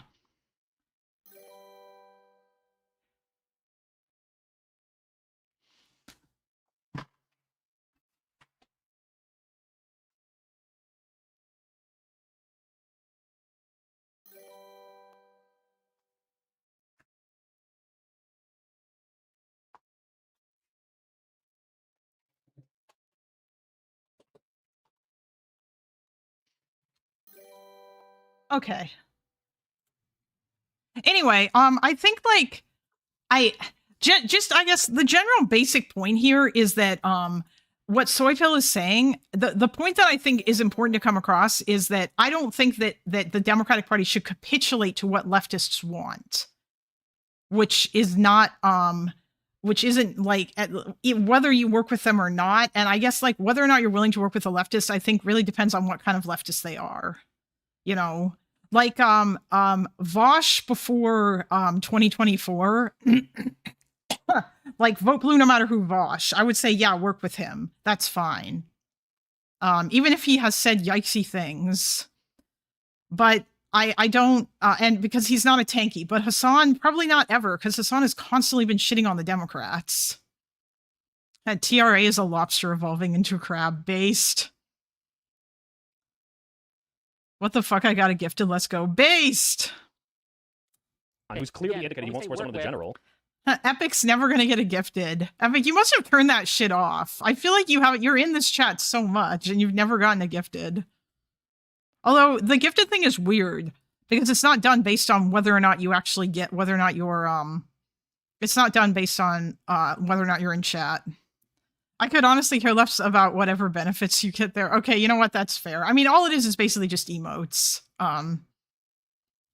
Okay. Anyway, I think like I guess the general basic point here is that what SoyPill is saying, the point that I think is important to come across is that I don't think that the Democratic Party should capitulate to what leftists want, which is not which isn't like whether you work with them or not. And I guess like whether or not you're willing to work with a leftist, I think really depends on what kind of leftist they are. You know, like Vosh before 2024 like vote blue no matter who Vosh. I would say yeah, work with him. That's fine. Even if he has said yikesy things. But I don't and because he's not a tanky, but Hassan probably not ever, because Hassan has constantly been shitting on the Democrats. And TRA is a lobster evolving into a crab based. What the fuck? I got a gifted. Let's go. Based. Who's clearly indicating he won't support someone in the general. Epic's never gonna get a gifted. Epic, you must have turned that shit off. I feel like you're in this chat so much and you've never gotten a gifted. Although the gifted thing is weird because it's not done based on whether or not you actually get whether or not you're it's not done based on whether or not you're in chat. I could honestly care less about whatever benefits you get there. Okay, you know what? That's fair. I mean, all it is basically just emotes. And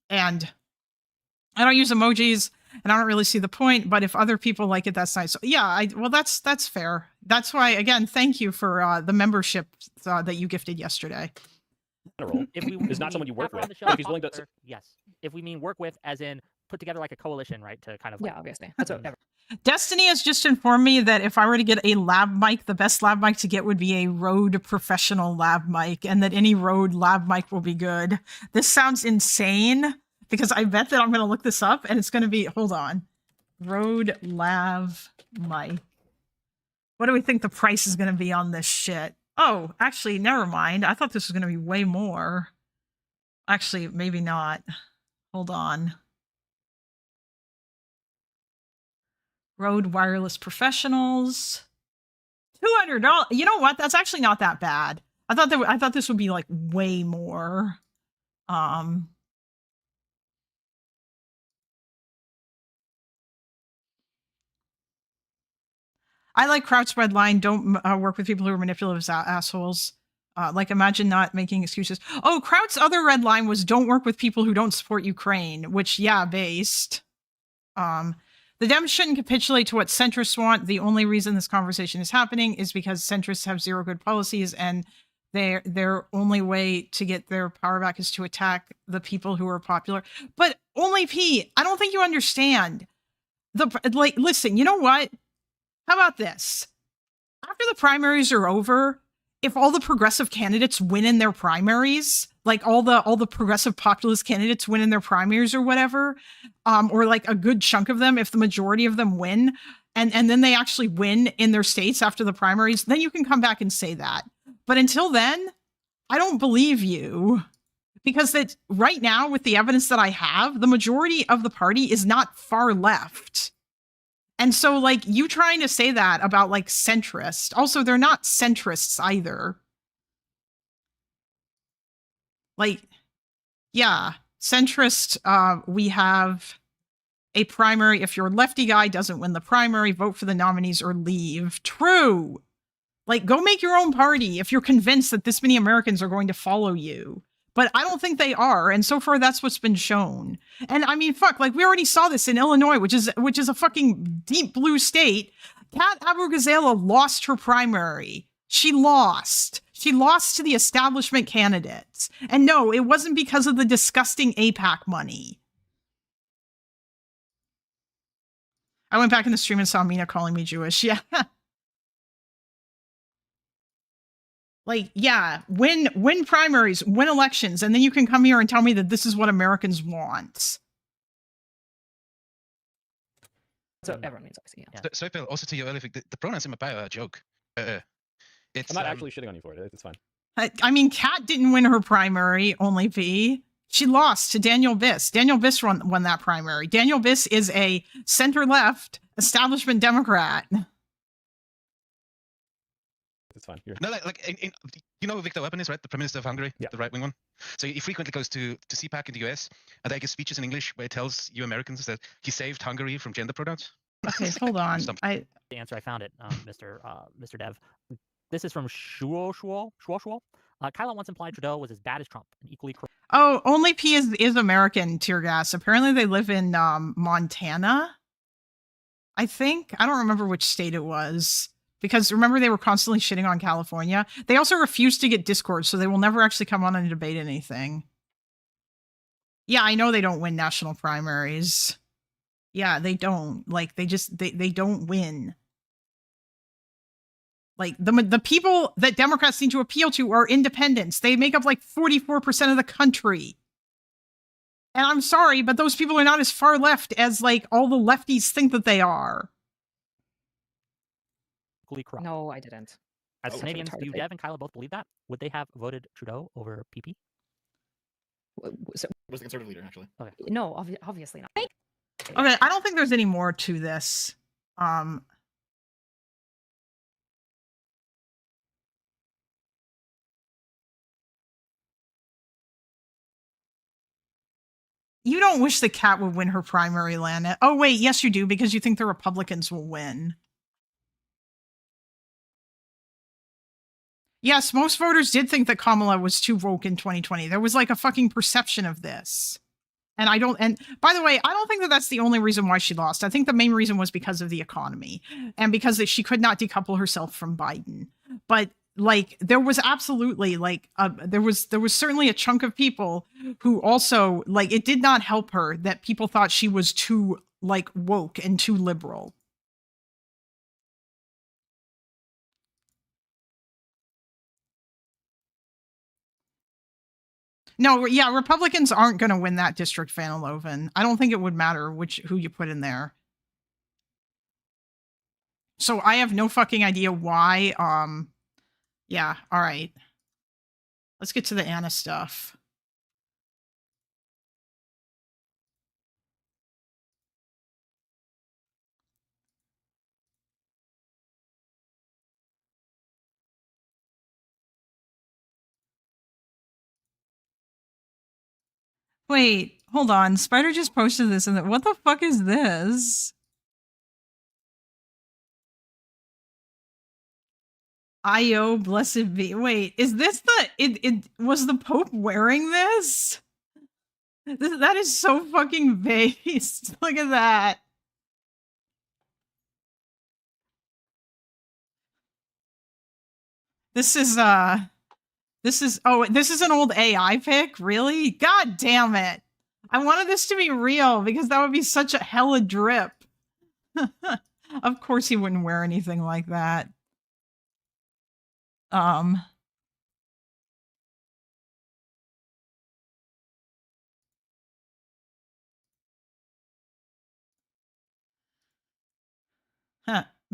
I don't use emojis, and I don't really see the point. But if other people like it, that's nice. So, yeah, well, that's fair. That's why, again, thank you for the membership that you gifted yesterday. If we is not someone you work with. Show, If he's willing to, yes. If we mean work with, as in put together like a coalition, right? To kind of like, yeah, obviously. That's what. Destiny has just informed me that if I were to get a lab mic, the best lab mic to get would be a Rode professional lab mic, and that any Rode lab mic will be good. This sounds insane because I bet that I'm going to look this up and it's going to be, hold on, Rode lav mic. What do we think the price is going to be on this shit? Oh, actually, never mind. I thought this was going to be way more. Actually, maybe not. Hold on. Rode Wireless Professionals. $200. You know what? That's actually not that bad. I thought this would be like way more. I like Kraut's red line. Don't work with people who are manipulative assholes. Like, imagine not making excuses. Oh, Kraut's other red line was don't work with people who don't support Ukraine, which, yeah, based. The Dems shouldn't capitulate to what centrists want. The only reason this conversation is happening is because centrists have zero good policies, and their only way to get their power back is to attack the people who are popular. But only P, I don't think you understand. Listen, you know what? How about this? After the primaries are over, if all the progressive candidates win in their primaries, like all the progressive populist candidates win in their primaries or whatever, or like a good chunk of them, if the majority of them win, and then they actually win in their states after the primaries, then you can come back and say that. But until then, I don't believe you. Because that right now, with the evidence that I have, the majority of the party is not far left. And so, like, you trying to say that about, like, centrist. Also, they're not centrists either. Like, yeah, centrist, we have a primary. If your lefty guy doesn't win the primary, vote for the nominees or leave. True. Like, go make your own party if you're convinced that this many Americans are going to follow you. But I don't think they are, and so far that's what's been shown. And I mean, fuck, like we already saw this in Illinois, which is a fucking deep blue state. Kat Abu-Ghazala lost her primary. She lost. She lost to the establishment candidates. And no, it wasn't because of the disgusting AIPAC money. I went back in the stream and saw Mina calling me Jewish. Yeah. Like, yeah, win primaries, win elections, and then you can come here and tell me that this is what Americans want. So everyone means obviously, yeah. SoyPill, also to your earlier thing, the pronouns in my bio are a joke. It's, I'm not actually shitting on you for it. It's fine. I mean, Kat didn't win her primary, only P. She lost to Daniel Biss. Daniel Biss won that primary. Daniel Biss is a center-left establishment Democrat. It's fine. No, like you know who Viktor Orban is, right? The Prime Minister of Hungary, yeah. The right-wing one. So he frequently goes to CPAC in the US, and they give speeches in English where he tells you Americans that he saved Hungary from gender pronouns. Okay, hold on. The answer, I found it, Mr. Dev. This is from Shuo. Kylo once implied Trudeau was as bad as Trump and equally corrupt. Oh, only P is American, tear gas. Apparently they live in Montana, I think. I don't remember which state it was. Because remember, they were constantly shitting on California. They also refuse to get Discord, so they will never actually come on and debate anything. Yeah, I know they don't win national primaries. Yeah, they don't. Like, they don't win. Like, the people that Democrats need to appeal to are independents. They make up like 44% of the country. And I'm sorry, but those people are not as far left as like all the lefties think that they are. Corrupt. No, I didn't. As Canadians, do Dev and Kylo both believe that? Would they have voted Trudeau over PP? So, was the Conservative leader, actually. Okay. No, obviously not. Okay, I don't think there's any more to this. You don't wish the Cat would win her primary, Lana. Oh, wait, yes, you do, because you think the Republicans will win. Yes, most voters did think that Kamala was too woke in 2020. There was like a fucking perception of this. And by the way, I don't think that that's the only reason why she lost. I think the main reason was because of the economy and because she could not decouple herself from Biden. But like, there was absolutely like, there was certainly a chunk of people who also like, it did not help her that people thought she was too like woke and too liberal. No, yeah, Republicans aren't going to win that district, Van Loven. I don't think it would matter who you put in there. So I have no fucking idea why. Yeah, all right. Let's get to the Anna stuff. Wait, hold on. Spider just posted this and what the fuck is this? Io, blessed be. Wait, is this it was the Pope wearing this? That is so fucking based. Look at that. This is an old AI pic? Really? God damn it. I wanted this to be real because that would be such a hella drip. Of course he wouldn't wear anything like that.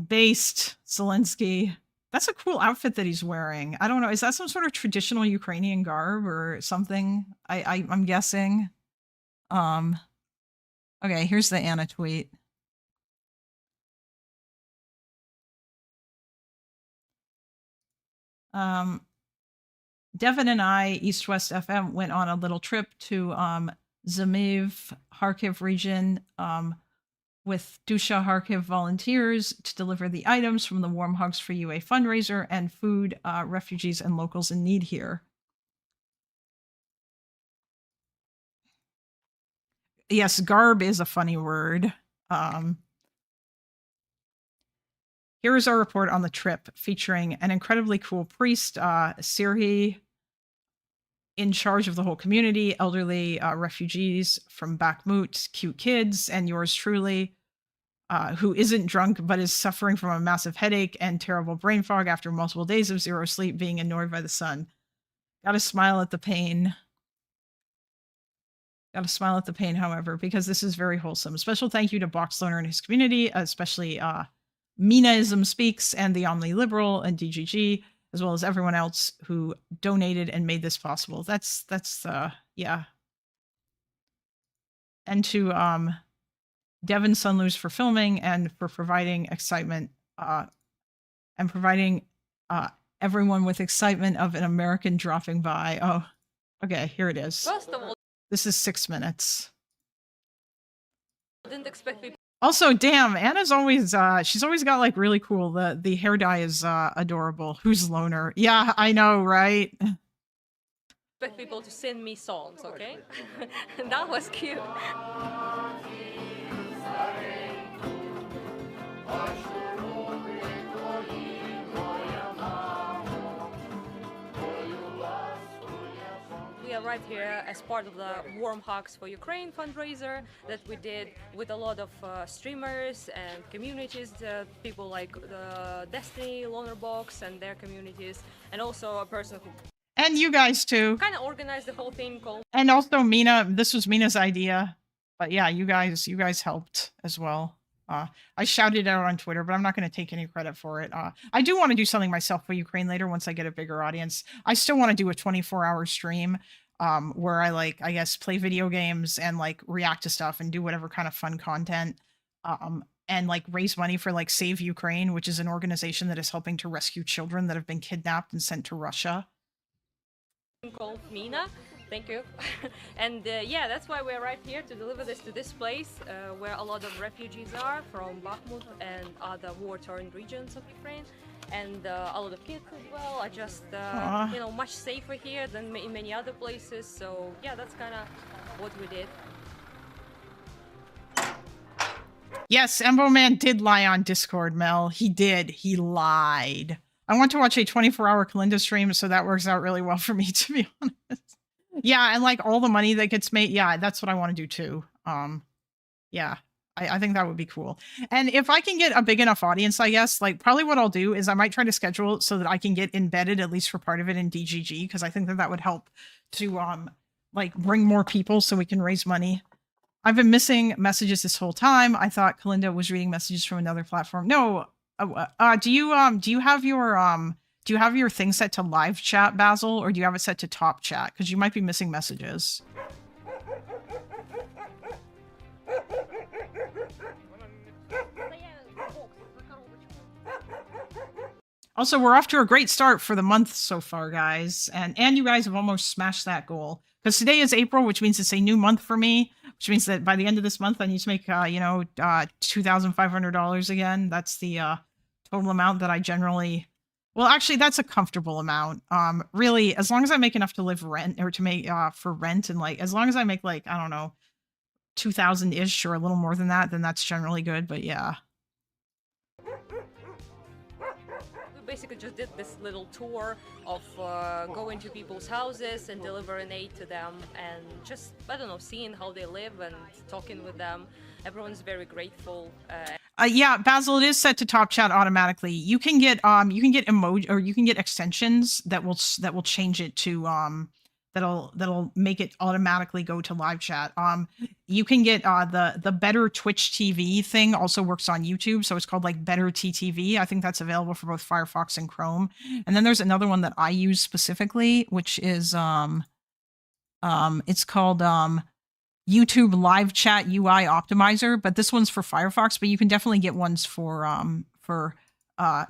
Based Zelensky. That's a cool outfit that he's wearing. I don't know. Is that some sort of traditional Ukrainian garb or something? I'm guessing. Okay, here's the Anna tweet. Devin and I, East West FM, went on a little trip to Zamiv, Kharkiv region with Dusha Kharkiv volunteers to deliver the items from the Warm Hugs for UA fundraiser and food refugees and locals in need here. Yes, garb is a funny word. Here is our report on the trip, featuring an incredibly cool priest, Sirhi, in charge of the whole community, elderly refugees from Bakhmut, cute kids, and yours truly, who isn't drunk but is suffering from a massive headache and terrible brain fog after multiple days of zero sleep, being annoyed by the sun. Gotta smile at the pain. Gotta smile at the pain, however, because this is very wholesome. A special thank you to Boxloner and his community, especially Minaism Speaks and the Omni Liberal and DGG, as well as everyone else who donated and made this possible. That's yeah. And to Devin Sunloose for filming and for providing excitement and providing everyone with excitement of an American dropping by. Oh, okay, here it is. First of all, This is 6 minutes. didn't expect people Also, damn, Anna's always she's always got like really cool. The hair dye is adorable. Who's Loner? Yeah, I know, right? to send me songs, okay? That was cute. We are right here as part of the Warm Hugs for Ukraine fundraiser that we did with a lot of streamers and communities, people like the Destiny, Lonerbox and their communities, and also a person who And you guys too. kind of organized the whole thing called And also Mina, this was Mina's idea. But yeah, you guys helped as well. I shouted it out on Twitter, but I'm not going to take any credit for it. I do want to do something myself for Ukraine later once I get a bigger audience. I still want to do a 24-hour stream where I I guess play video games and like react to stuff and do whatever kind of fun content and like raise money for like Save Ukraine, which is an organization that is helping to rescue children that have been kidnapped and sent to Russia. called Mina. Thank you. And yeah, that's why we're right here to deliver this to this place where a lot of refugees are from Bakhmut and other war-torn regions of Ukraine. And a lot of kids as well are just, you know, much safer here than in many other places. So yeah, that's kind of what we did. Yes, Embo Man did lie on Discord, Mel. He did. He lied. I want to watch a 24-hour Kalinda stream, so that works out really well for me, to be honest. Yeah, and like all the money that gets made, yeah, that's what I want to do too. Yeah, I think that would be cool. And if I can get a big enough audience, I guess, like probably what I'll do is I might try to schedule it so that I can get embedded at least for part of it in DGG, because I think that that would help to like bring more people so we can raise money. I've been missing messages this whole time. I thought Kalinda was reading messages from another platform. No, do you have your thing set to live chat, Basil, or do you have it set to top chat? Because you might be missing messages. Also, we're off to a great start for the month so far, guys. And you guys have almost smashed that goal. Because today is April, which means it's a new month for me. Which means that by the end of this month, I need to make, $2,500 again. That's the total amount that I generally... Well, actually, that's a comfortable amount. Really, as long as I make enough to live rent, or to make for rent, and like, as long as I make like, I don't know, 2,000-ish or a little more than that, then that's generally good, but yeah. Basically just did this little tour of going to people's houses and delivering aid to them and just, I don't know, seeing how they live and talking with them. Everyone's very grateful. Yeah, Basil, it is set to top chat automatically. You can get emoji, or you can get extensions that will change it to that'll make it automatically go to live chat. You can get the Better Twitch TV thing also works on YouTube, so it's called like Better TTV. I think that's available for both Firefox and Chrome. And then there's another one that I use specifically, which is it's called YouTube Live Chat UI Optimizer, but this one's for Firefox, but you can definitely get ones for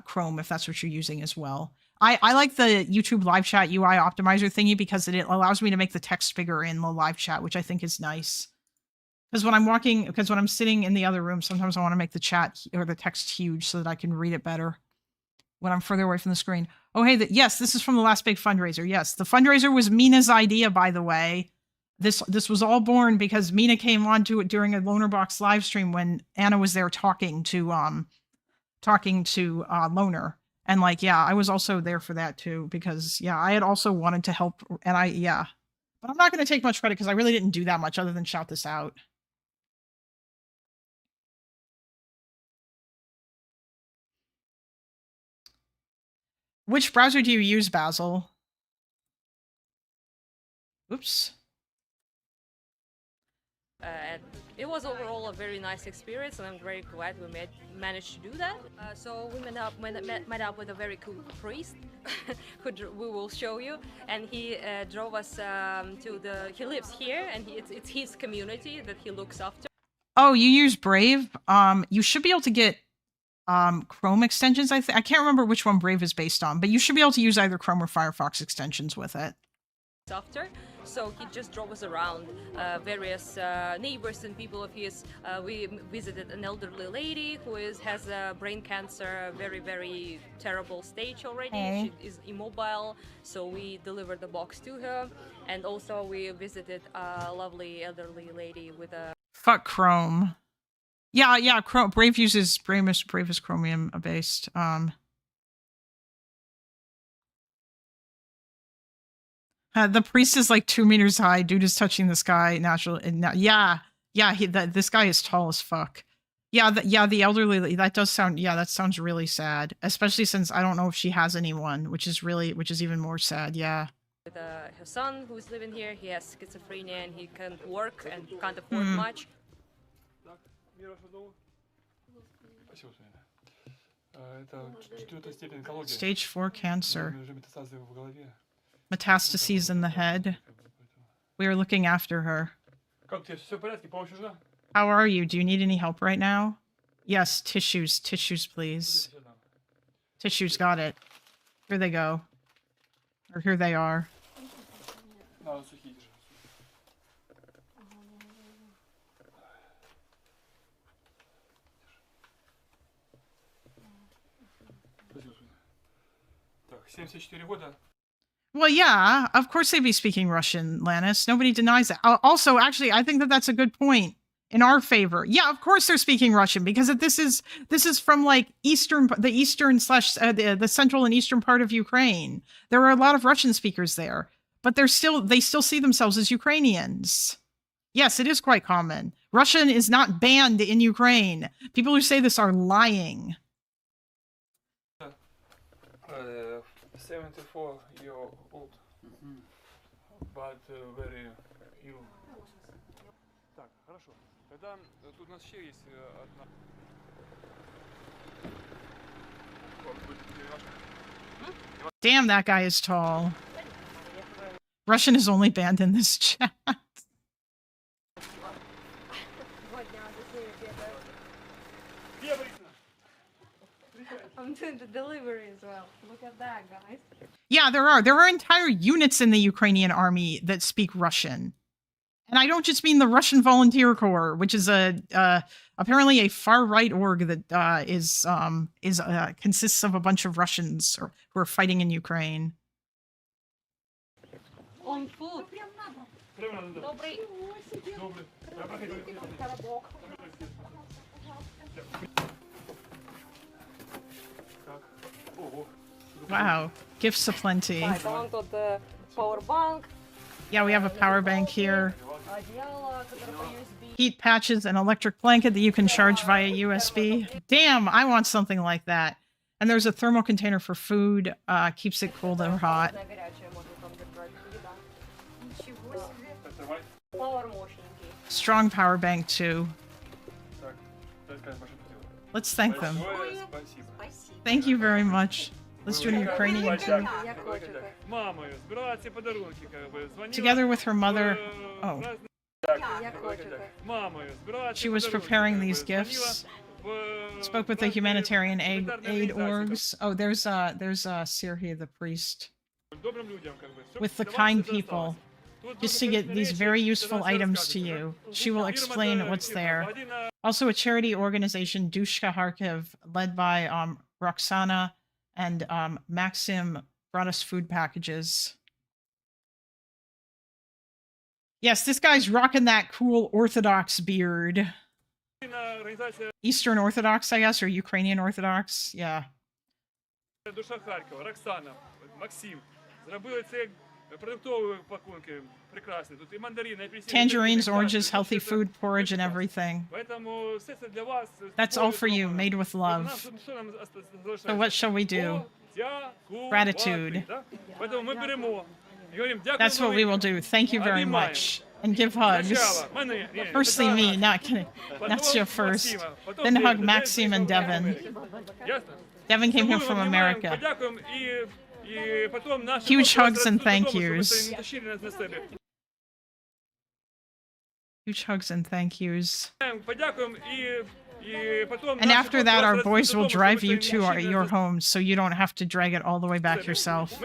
Chrome if that's what you're using as well. I like the YouTube live chat UI optimizer thingy because it allows me to make the text bigger in the live chat, which I think is nice. Because when I'm sitting in the other room, sometimes I want to make the chat or the text huge so that I can read it better when I'm further away from the screen. Oh, hey, yes, this is from the last big fundraiser. Yes, the fundraiser was Mina's idea, by the way. This was all born because Mina came on to it during a Lonerbox live stream when Anna was there talking to Loner. And like, yeah, I was also there for that too, because yeah, I had also wanted to help, and but I'm not going to take much credit because I really didn't do that much other than shout this out. Which browser do you use, Basil? Oops. And it was overall a very nice experience, and I'm very glad we managed to do that. So we met up with a very cool priest, who we will show you, and he drove us to he lives here, and it's his community that he looks after. Oh, you use Brave? You should be able to get Chrome extensions. I can't remember which one Brave is based on, but you should be able to use either Chrome or Firefox extensions with it. So he just drove us around various neighbors and people of his. We visited an elderly lady who has brain cancer, very, very terrible stage already. Okay. She is immobile, so we delivered the box to her. And also we visited a lovely elderly lady with a... Fuck Chrome. Yeah, Chrome. Brave is Chromium based. The priest is like 2 meters high. Dude is touching the sky. This guy is tall as fuck. The elderly. That does sound. Yeah, that sounds really sad. Especially since I don't know if she has anyone, which is even more sad. Yeah. With her son who's living here. He has schizophrenia and he can't work and can't afford much. Stage 4 cancer. Metastases in the head. We are looking after her. How are you? Do you need any help right now? Yes, tissues. Tissues, please. Tissues, got it. Here they go. Or here they are. Well, yeah, of course they'd be speaking Russian, Lannis. Nobody denies that. Also, actually, I think that that's a good point in our favor. Yeah, of course they're speaking Russian because this is from like the central and eastern part of Ukraine. There are a lot of Russian speakers there, but they still see themselves as Ukrainians. Yes, it is quite common. Russian is not banned in Ukraine. People who say this are lying. 74-year-old, but very ill. Так, хорошо. Тогда тут у нас еще есть одна. Damn, that guy is tall. Russian is only banned in this chat. I'm doing the delivery as well. Look at that, guys. Yeah, there are entire units in the Ukrainian army that speak Russian. And I don't just mean the Russian Volunteer Corps, which is apparently a far-right org that consists of a bunch of Russians who are fighting in Ukraine. On foot. Добрый. Wow, gifts aplenty. Там тут power bank. Yeah, we have a power bank here. Heat patches, an electric blanket that you can charge via USB. Damn, I want something like that. And there's a thermal container for food, keeps it cold or hot. Strong power bank too. Let's thank them. Thank you very much. Let's do an Ukrainian too. Together with her mother. Oh. She was preparing these gifts. Spoke with the humanitarian aid orgs. Oh, there's Sirhi the priest. With the kind people. Just to get these very useful items to you. She will explain what's there. Also a charity organization, Dushka Kharkiv, led by Roxana and Maxim brought us food packages. Yes, this guy's rocking that cool Orthodox beard. Eastern Orthodox, I guess, or Ukrainian Orthodox. Yeah. Душа Харкова, Роксана, Максим. Зробили це продуктові пакунки прекрасні. Тут і мандарини, і апельсини. Tangerines, oranges, healthy food, porridge, and everything. Поэтому все це для вас. That's all for you, made with love. So what shall we do? Gratitude. Поэтому ми беремо. That's what we will do. Thank you very much. And give hugs. Firstly me, not kidding. That's your first. Then hug Maxim and Devin. Devin came here from America. Huge hugs and thank yous. Huge hugs and thank yous. And after that, our boys will drive you to your homes, so you don't have to drag it all the way back yourself.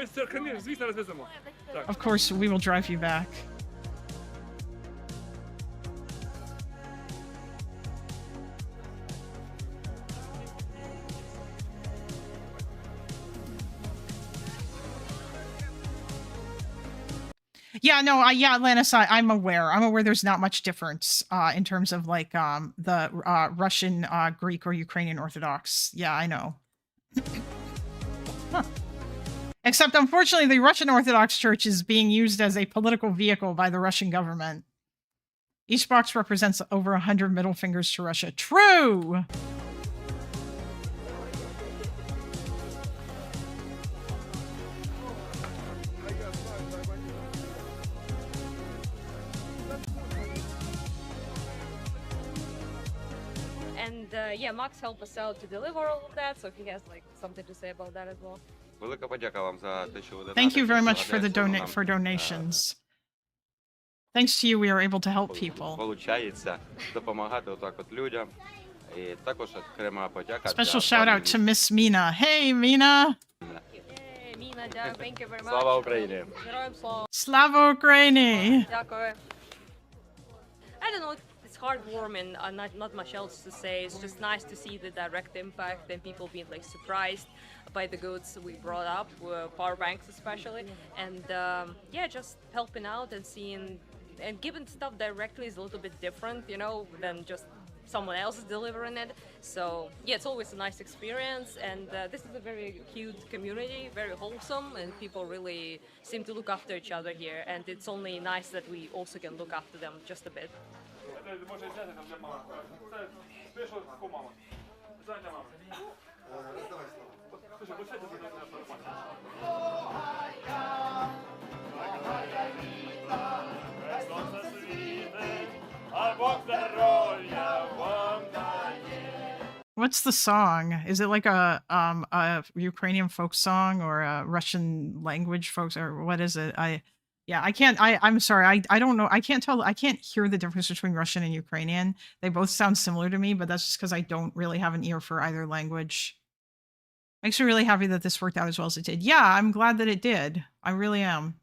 Of course, we will drive you back. Yeah, no, yeah, Atlantis, I'm aware. I'm aware there's not much difference in terms of like the Russian, Greek, or Ukrainian Orthodox. Yeah, I know. Huh. Except, unfortunately, the Russian Orthodox Church is being used as a political vehicle by the Russian government. Each box represents over 100 middle fingers to Russia. True! And yeah, Max helped us out to deliver all of that, so he has like something to say about that as well. Thank you very much for the donations. Thanks to you, we are able to help people. Special shout out to Miss Mina. Hey, Mina! Hey, Mina, thank you very much. Слава Україні! Slava Ukraini! Дякую. I don't know, it's heartwarming, not much else to say. It's just nice to see the direct impact and people being like surprised by the goods we brought up, power banks especially, and yeah, just helping out and seeing and giving stuff directly is a little bit different, you know, than just someone else is delivering it. So yeah, it's always a nice experience, and this is a very cute community, very wholesome, and people really seem to look after each other here, and it's only nice that we also can look after them just a bit. What's the song? Is it like a Ukrainian folk song or a Russian language folk, or what is it? I'm sorry. I don't know. I can't tell. I can't hear the difference between Russian and Ukrainian. They both sound similar to me, but that's just because I don't really have an ear for either language. Makes me really happy that this worked out as well as it did. Yeah, I'm glad that it did. I really am.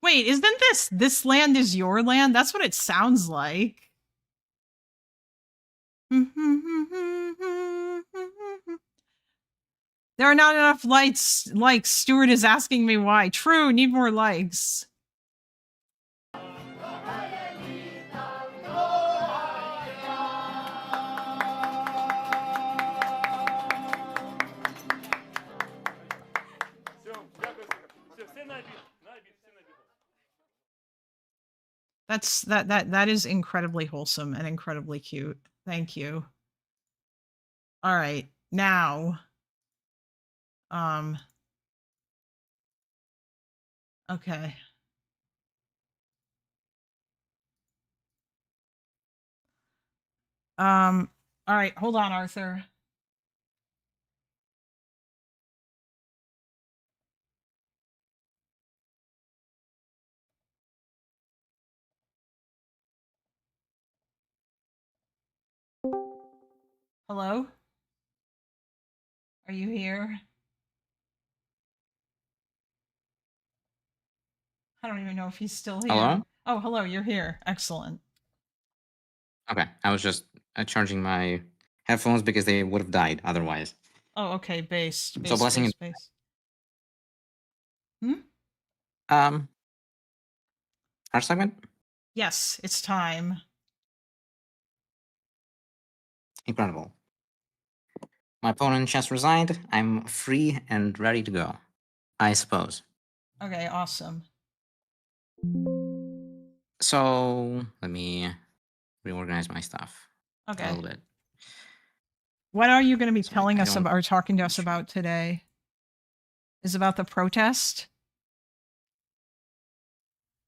Wait, isn't this land is your land? That's what it sounds like. There are not enough likes. Stuart is asking me why. True, need more likes. That is incredibly wholesome and incredibly cute. Thank you. All right, now, okay. All right, hold on, Arthur. Hello? Are you here? I don't even know if he's still here. Hello? Oh, hello, you're here. Excellent. Okay, I was just charging my headphones because they would have died otherwise. Oh, okay, base. So blessing and Base. Hmm? our segment? Yes, it's time. Incredible. My opponent just resigned. I'm free and ready to go. I suppose. Okay, awesome. So let me reorganize my stuff a Okay. little bit. What are you going to be So telling I us don't- about or talking to us about today? Is about the protest?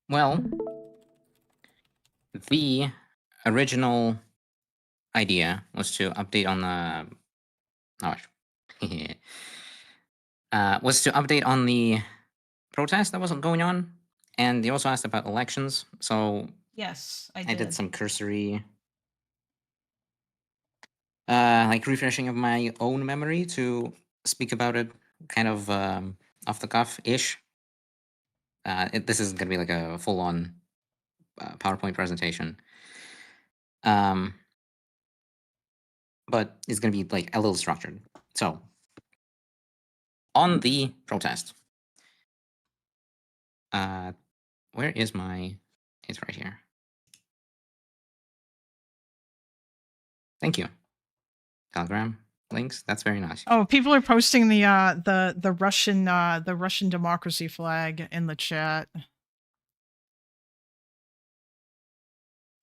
Well, the original idea was to update on the. Was to update on the protest that was going on, and they also asked about elections. So Yes, I I did did. some cursory, like refreshing of my own memory to speak about it, kind of off the cuff ish. This is gonna be like a full on PowerPoint presentation. But it's gonna be like a little structured. So on the protest, where is my? It's right here. Thank you. Telegram links. That's very nice. Oh, people are posting the Russian democracy flag in the chat.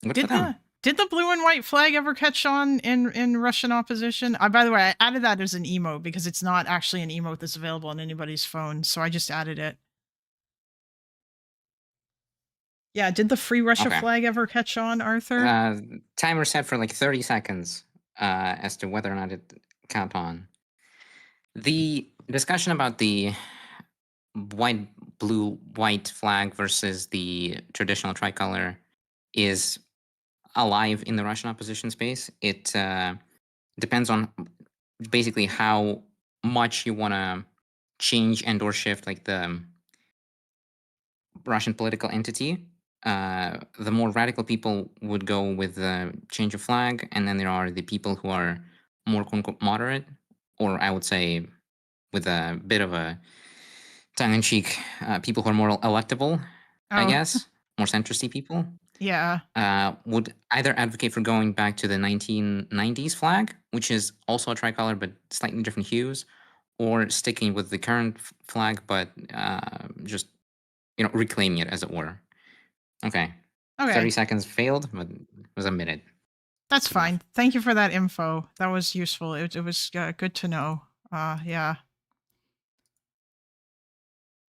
Good for them. Did the blue and white flag ever catch on in Russian opposition? By the way, I added that as an emote because it's not actually an emote that's available on anybody's phone, so I just added it. Yeah, did the Free Russia flag ever catch on, Arthur? Timer set for like 30 seconds as to whether or not it count on. The discussion about the white, blue, white flag versus the traditional tricolor is alive in the Russian opposition space. It depends on basically how much you want to change and or shift like the Russian political entity. The more radical people would go with the change of flag, and then there are the people who are more quote unquote moderate, or I would say with a bit of a tongue-in-cheek, people who are more electable, I guess, more centristy people. Yeah. Would either advocate for going back to the 1990s flag, which is also a tricolor but slightly different hues, or sticking with the current flag but just reclaiming it, as it were. Okay. 30 seconds failed, but it was a minute. That's fine. Thank you for that info. That was useful. It was good to know. Yeah.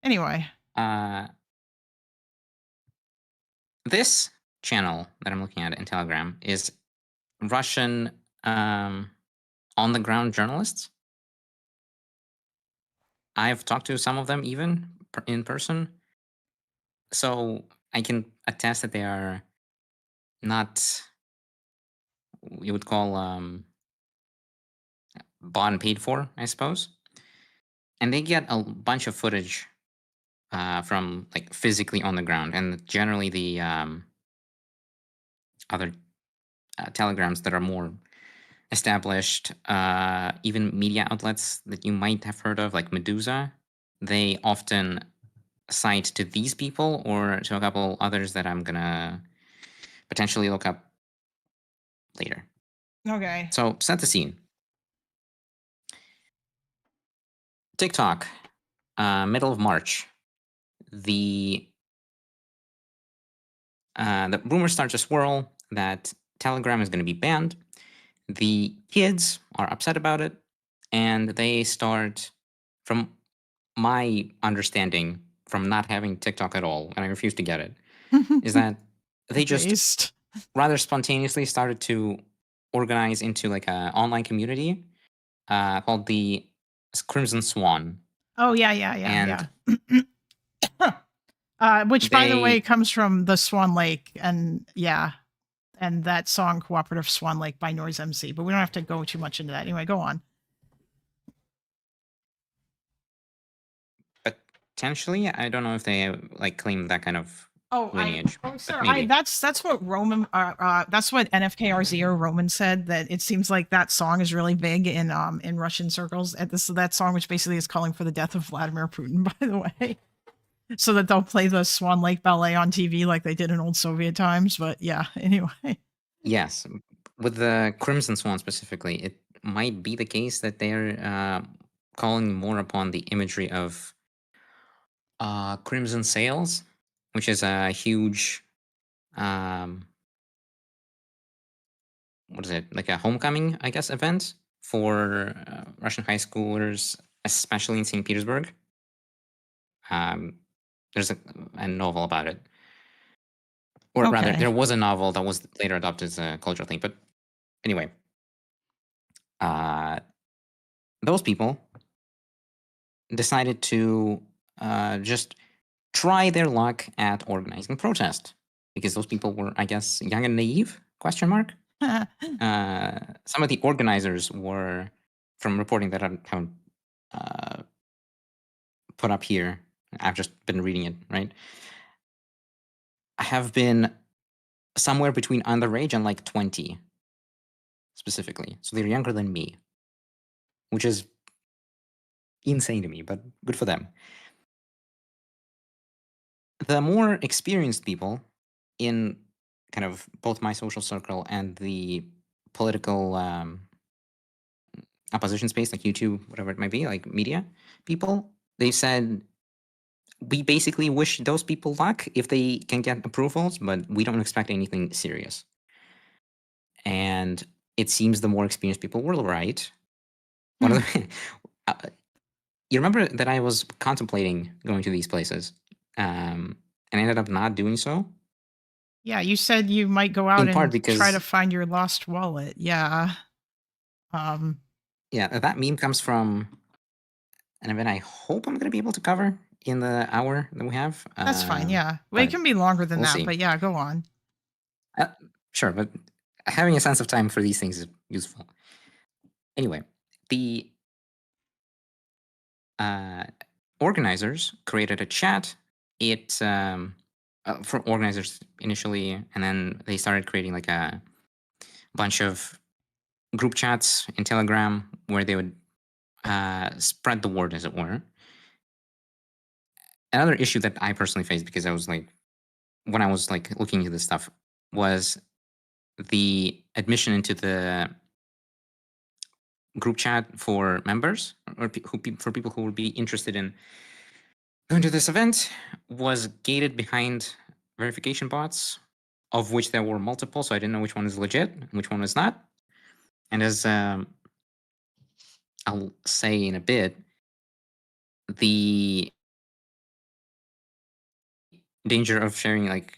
Anyway. This channel that I'm looking at in Telegram is Russian on-the-ground journalists. I've talked to some of them even in person. So I can attest that they are not, you would call bought and paid for, I suppose. And they get a bunch of footage from like physically on the ground, and generally the other telegrams that are more established, even media outlets that you might have heard of, like Medusa, they often cite to these people or to a couple others that I'm gonna potentially look up later. Okay. So set the scene. TikTok, middle of March, the rumors start to swirl that Telegram is going to be banned. The kids are upset about it, and they start, from my understanding, from not having TikTok at all, and I refuse to get it, is that they just rather spontaneously started to organize into like an online community called the Crimson Swan. Oh yeah. Which, by the way, comes from the Swan Lake, and yeah, and that song Cooperative Swan Lake by Noise MC, but we don't have to go too much into that. Anyway, go on. Potentially, I don't know if they like claim that kind of lineage. Sir, maybe. that's what Roman that's what NFKRZ or Roman said, that it seems like that song is really big in Russian circles. At that song, which basically is calling for the death of Vladimir Putin, by the way. So that they'll play the Swan Lake Ballet on TV like they did in old Soviet times. But yeah, anyway. Yes, with the Crimson Swan specifically, it might be the case that they're calling more upon the imagery of Crimson Sails, which is a huge, what is it, like a homecoming, I guess, event for Russian high schoolers, especially in St. Petersburg. There's a novel about it. Or rather, Okay. there was a novel that was later adopted as a cultural thing. But anyway, those people decided to just try their luck at organizing protest, because those people were, I guess, young and naive, question mark. Some of the organizers were, from reporting that I haven't put up here, I've just been reading it, right? I have been somewhere between underage and like 20, specifically. So they're younger than me, which is insane to me, but good for them. The more experienced people in kind of both my social circle and the political opposition space, like YouTube, whatever it might be, like media people, they said, we basically wish those people luck if they can get approvals, but we don't expect anything serious. And it seems the more experienced people were right. One of the, you remember that I was contemplating going to these places, and I ended up not doing so. Yeah, you said you might go out In part and try because- to find your lost wallet. Yeah. Yeah, that meme comes from an event I hope I'm going to be able to cover in the hour that we have. That's fine. Yeah. Well, it can be longer than we'll that, see. but yeah, go on. Sure, but having a sense of time for these things is useful. Anyway, the organizers created a chat. It for organizers initially, and then they started creating like a bunch of group chats in Telegram where they would spread the word, as it were. Another issue that I personally faced, because I was like, when I was like looking into this stuff, was the admission into the group chat for members, or for people who would be interested in going to this event, was gated behind verification bots, of which there were multiple, so I didn't know which one is legit and which one is not. And as I'll say in a bit, the danger of sharing like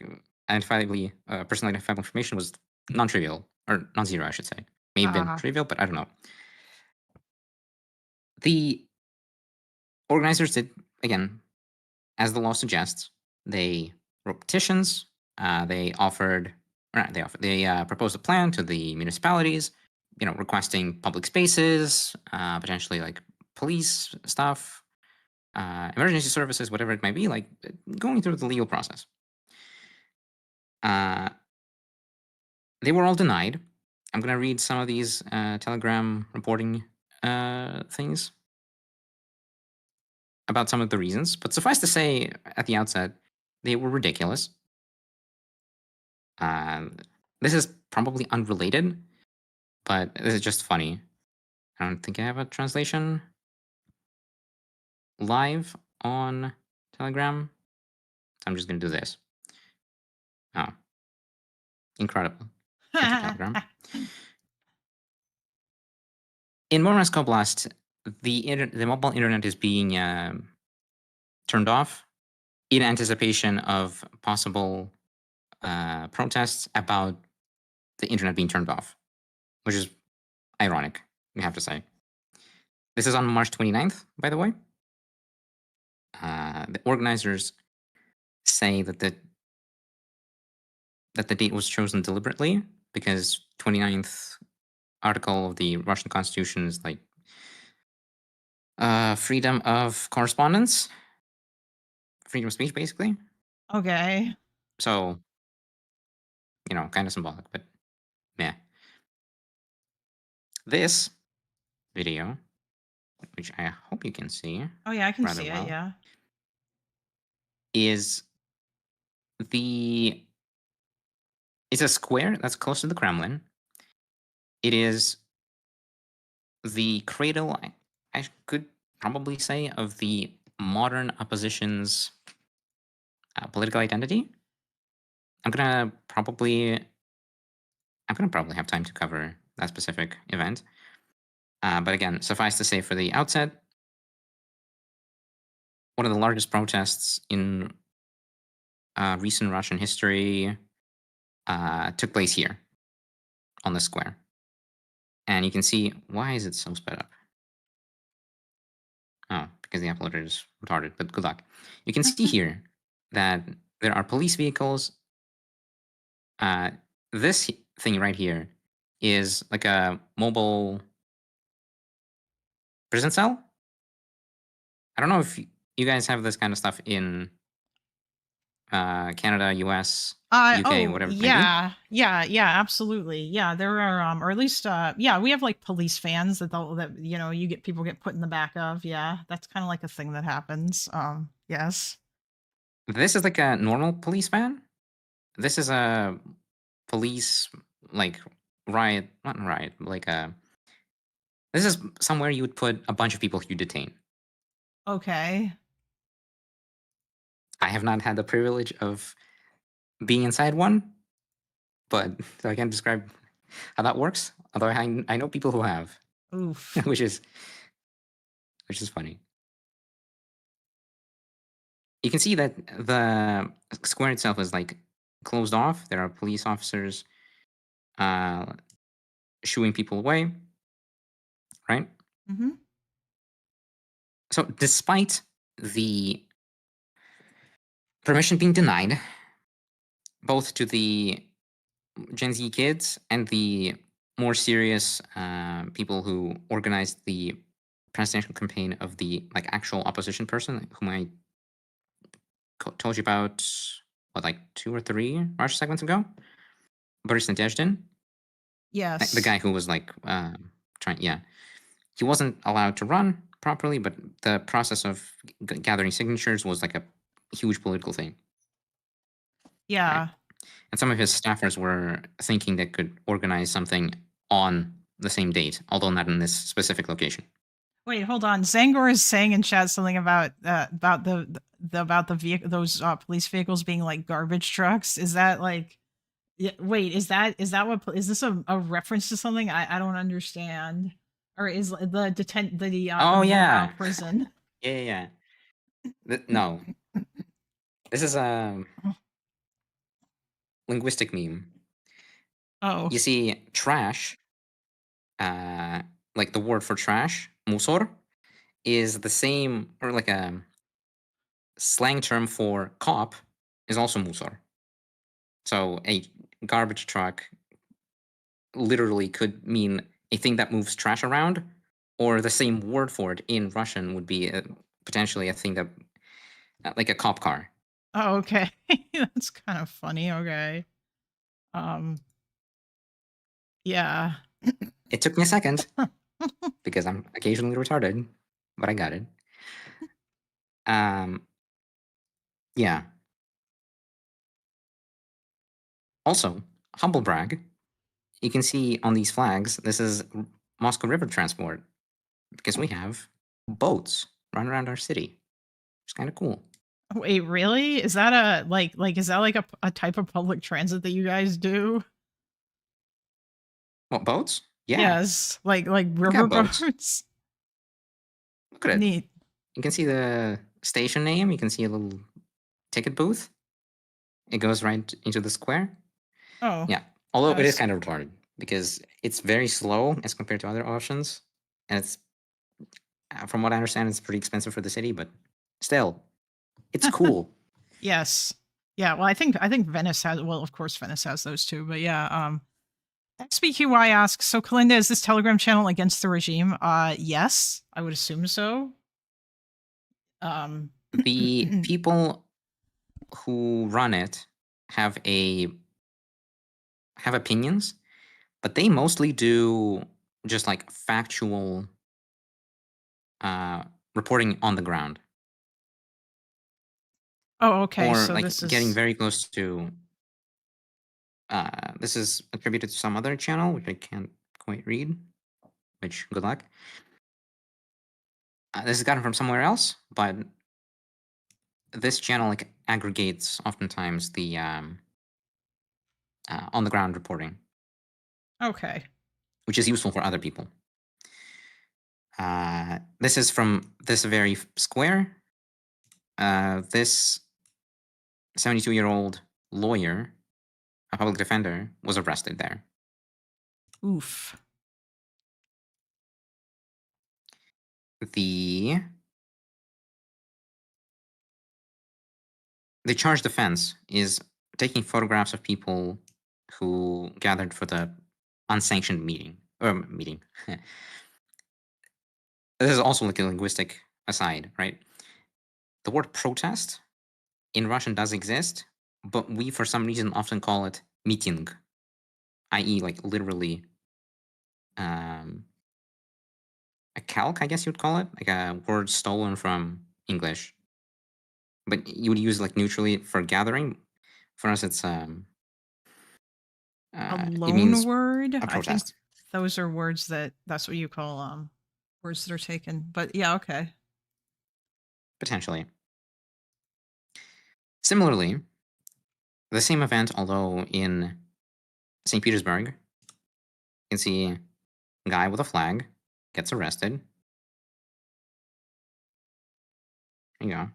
identifiably personally identifiable information was non-trivial, or non-zero, I should say. May have been trivial, but I don't know. The organizers did, again, as the law suggests, they wrote petitions. They proposed a plan to the municipalities, requesting public spaces, potentially like police stuff, emergency services, whatever it might be, like going through the legal process. They were all denied. I'm going to read some of these Telegram reporting things about some of the reasons, but suffice to say at the outset, they were ridiculous. This is probably unrelated, but this is just funny. I don't think I have a translation live on Telegram. I'm just going to do this. Oh, incredible. Telegram. In Murmansk Oblast, the mobile internet is being turned off in anticipation of possible protests about the internet being turned off, which is ironic, we have to say. This is on March 29th, by the way. The organizers say that the date was chosen deliberately because 29th article of the Russian Constitution is like freedom of correspondence, freedom of speech, basically. Okay. So, kind of symbolic, but yeah. This video, which I hope you can see Oh yeah, I can rather see well, it. Yeah. is it's a square that's close to the Kremlin. It is the cradle, I could probably say, of the modern opposition's political identity. I'm gonna probably have time to cover that specific event. But again, suffice to say, for the outset, one of the largest protests in recent Russian history took place here on the square. And you can see, why is it so sped up? Oh, because the uploader is retarded, but good luck. You can see here that there are police vehicles. This thing right here is like a mobile prison cell. I don't know if you guys have this kind of stuff in Canada, US, UK, whatever it may be. Yeah, absolutely. Yeah, there are or at least yeah, we have like police vans that people get put in the back of. Yeah, that's kind of like a thing that happens. Yes. This is like a normal police van. This is a police like riot, not riot, like a. This is somewhere you would put a bunch of people you detain. Okay. I have not had the privilege of being inside one, but so I can't describe how that works. Although I know people who have, Oof. which is funny. You can see that the square itself is like closed off. There are police officers shooing people away, right? Mm-hmm. So despite the permission being denied, both to the Gen Z kids and the more serious people who organized the presidential campaign of the actual opposition person, whom I told you about, like 2 or 3 Russia segments ago, Boris Nadezhdin. Yes. The guy who was he wasn't allowed to run properly, but the process of gathering signatures was like a huge political thing. Yeah. Right? And some of his staffers were thinking they could organize something on the same date, although not in this specific location. Wait, hold on. Zangor is saying in chat something about the vehicle, those police vehicles being like garbage trucks. Is that like? Yeah, wait, is this a reference to something? I don't understand. Or is the Oh, the yeah. prison? Yeah. No. This is a linguistic meme. Oh. You see, trash, like the word for trash, musor, is the same, or like a slang term for cop is also musor. So a garbage truck literally could mean a thing that moves trash around, or the same word for it in Russian would be potentially a thing that, like a cop car. Oh, okay. That's kind of funny. Okay. Yeah. It took me a second because I'm occasionally retarded, but I got it. Yeah. Also, humble brag, you can see on these flags, this is Moscow River Transport, because we have boats run around our city. It's kind of cool. Wait, really? Is that is that like a type of public transit that you guys do? What, boats? Yeah. Yes, like river boats. boats. Look at it. Neat. You can see the station name. You can see a little ticket booth. It goes right into the square. Oh. Yeah. Although it is kind of retarded because it's very slow as compared to other options. And it's, from what I understand, it's pretty expensive for the city, but still, it's cool. Yes. Yeah, well, I think Venice has, well, of course Venice has those too, but yeah, XBQY asks, so Kalinda, is this Telegram channel against the regime? Yes, I would assume so. The people who run it have opinions, but they mostly do just like factual reporting on the ground. Oh, okay. Or So like this getting is very close to. This is attributed to some other channel, which I can't quite read. Which, good luck. This is gotten from somewhere else, but this channel like aggregates oftentimes the on the ground reporting, okay. which is useful for other people. This is from this very square. This 72-year-old lawyer, a public defender, was arrested there. Oof. The charged offense is taking photographs of people who gathered for the unsanctioned meeting. This is also like a linguistic aside, right? The word protest in Russian does exist, but we for some reason often call it meeting, i.e., like literally a calque, I guess you'd call it, like a word stolen from English. But you would use like neutrally for gathering. For us, it's a it loan means word. a I think protest. those are words that's what you call words that are taken. But yeah, okay. Potentially. Similarly, the same event, although in St. Petersburg, you can see a guy with a flag gets arrested. There you go.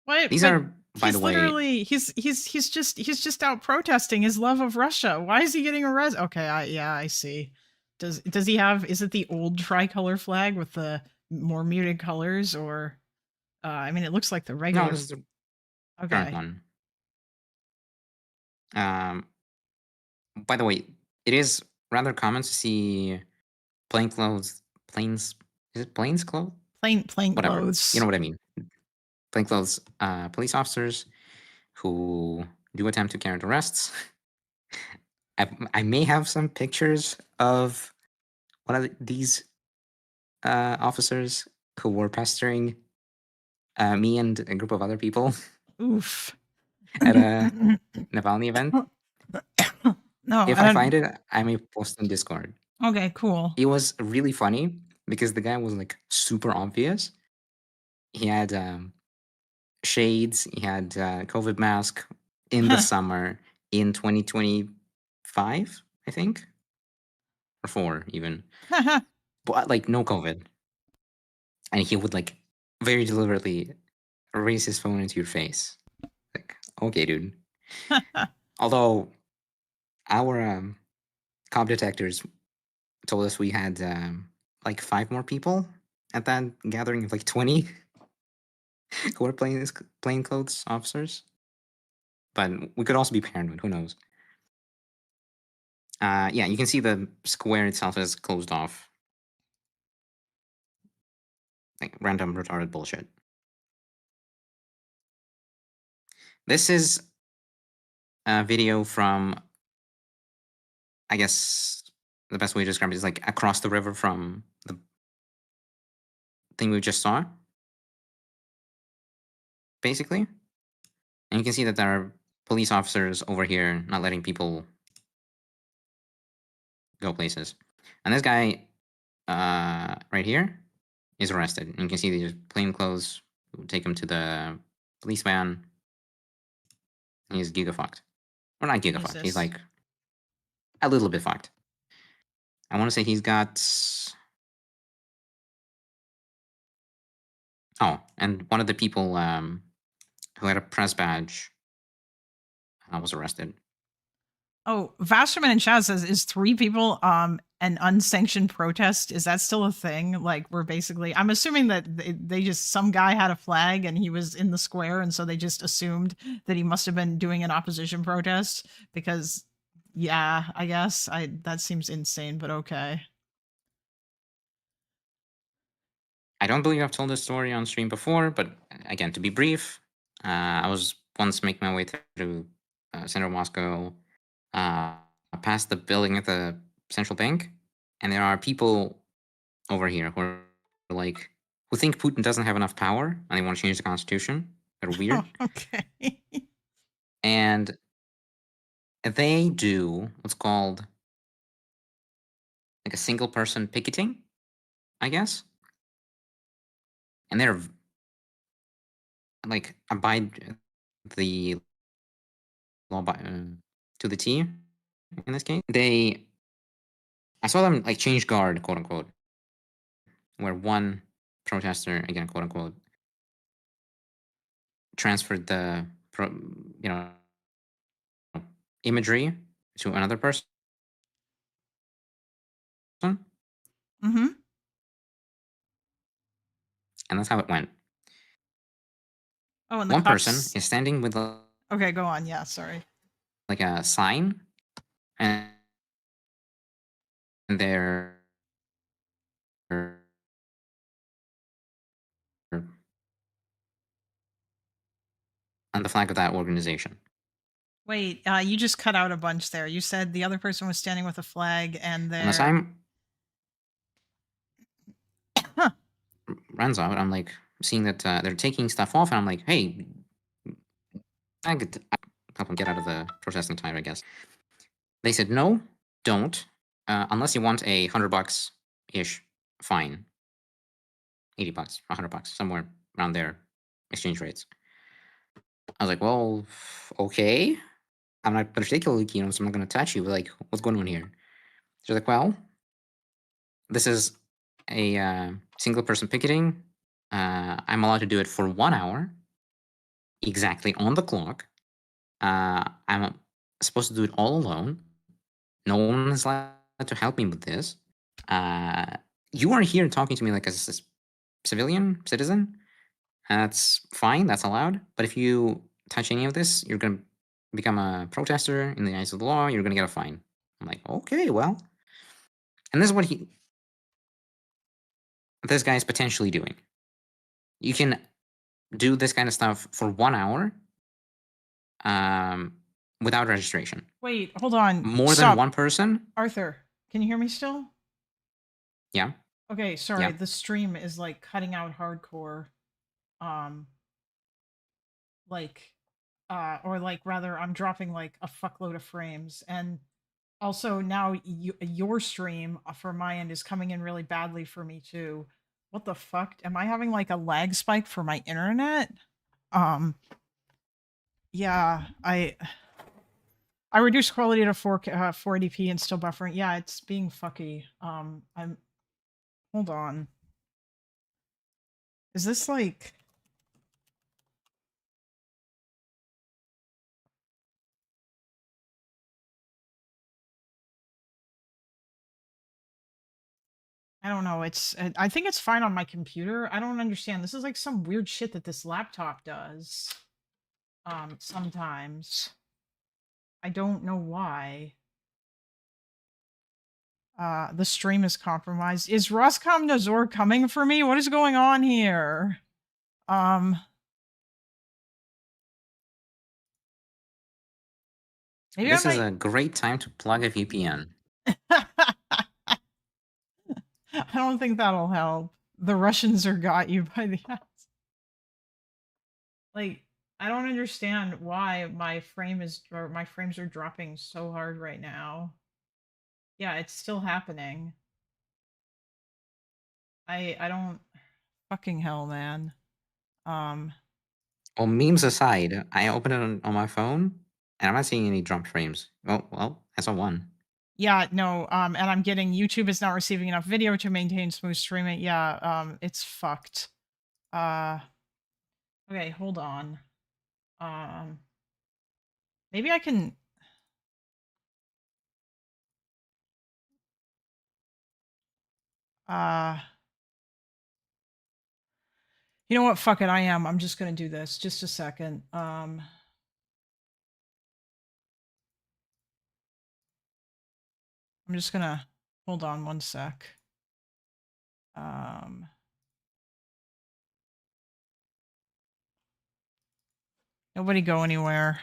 What? These But are, by the he's way, literally he's just out protesting his love of Russia. Why is he getting arrested? Okay, I see. Does he have? Is it the old tricolor flag with the more muted colors, or? I mean, it looks like the regular. no, this is the current Okay. one. By the way, it is rather common to see plainclothes. Is it plainclothes? Plain Whatever. clothes. You know what I mean. Plainclothes police officers who do attempt to carry out arrests. I may have some pictures of one of these officers who were pestering me and a group of other people. Oof. At a Navalny event. No, if I find it, I may post on Discord. Okay, cool. It was really funny because the guy was like super obvious. He had shades. He had COVID mask in the summer in 2025, I think, or 4 even. But like no COVID, and he would like very deliberately raise his phone into your face. Like, okay, dude. Although our comp detectors told us we had like 5 more people at that gathering of like 20 who were plainclothes officers. But we could also be paranoid. Who knows? Yeah, you can see the square itself is closed off. Like random retarded bullshit. This is a video from, I guess the best way to describe it is like across the river from the thing we just saw. Basically. And you can see that there are police officers over here not letting people go places. And this guy right here is arrested. And you can see these plainclothes who take him to the police van. And he's giga fucked. Or not giga fucked. He's like a little bit fucked. I want to say he's got. Oh, and one of the people who had a press badge was arrested. Oh, Vasterman and Chaz says, is 3 people an unsanctioned protest? Is that still a thing? Like, we're basically, I'm assuming that they just, some guy had a flag and he was in the square, and so they just assumed that he must have been doing an opposition protest because Yeah, I guess. That seems insane, but okay. I don't believe I've told this story on stream before, but again, to be brief, I was once making my way through central Moscow, past the building at the central bank, and there are people over here who are like, who think Putin doesn't have enough power and they want to change the constitution. They're weird. Okay. And they do what's called like a single person picketing, I guess. And they're like abide the law to the T in this case. I saw them like change guard, quote unquote, where one protester, again, quote unquote, transferred the, imagery to another person. Mm-hmm. And that's how it went. Oh, and the One cops... person is standing with Okay, go on. Yeah, sorry. like a sign, and they're on the flag of that organization. Wait, you just cut out a bunch there. You said the other person was standing with a flag and And the they're... sign Huh. runs out. I'm like seeing that they're taking stuff off, and I'm like, hey, I could help them get out of the protesting time, I guess. They said, no, don't, unless you want $100 ish fine. $80, $100, somewhere around there, exchange rates. I was like, well, okay. I'm not particularly keen on, so I'm not going to touch you. But like, what's going on here? She's like, well, this is a single person picketing. I'm allowed to do it for 1 hour, exactly on the clock. I'm supposed to do it all alone. No one is allowed to help me with this. You are here talking to me like a civilian, citizen. That's fine. That's allowed. But if you touch any of this, you're going to become a protester in the eyes of the law. You're going to get a fine. I'm like, okay, well. And this is what this guy is potentially doing. You can do this kind of stuff for 1 hour without registration. Wait, hold on. More Stop. than one person? Arthur, can you hear me still? Yeah. Okay, sorry. Yeah. The stream is like cutting out hardcore. Or like rather, I'm dropping like a fuckload of frames. And also now your stream for my end is coming in really badly for me too. What the fuck? Am I having like a lag spike for my internet? Yeah, I reduced quality to 480p and still buffering. Yeah, it's being fucky. Hold on. Is this like... I don't know. I think it's fine on my computer. I don't understand. This is like some weird shit that this laptop does. Sometimes. I don't know why. The stream is compromised. Is Roskomnadzor coming for me? What is going on here? Maybe This is a great time to plug a VPN. I don't think that'll help. The Russians are got you by the ass. Like, I don't understand why my frames are dropping so hard right now. Yeah, it's still happening. I don't... Fucking hell, man. Well, memes aside, I opened it on my phone, and I'm not seeing any dropped frames. Well, I saw one. Yeah, no, and I'm getting YouTube is not receiving enough video to maintain smooth streaming. Yeah, it's fucked. Okay, hold on. Maybe I can... You know what? Fuck it, I'm just gonna do this. Just a second. I'm just gonna hold on one sec. Nobody go anywhere.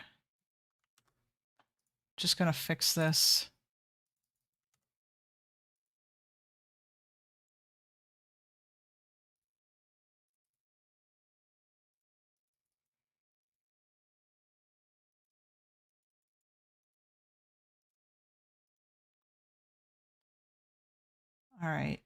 Just gonna fix this. All right.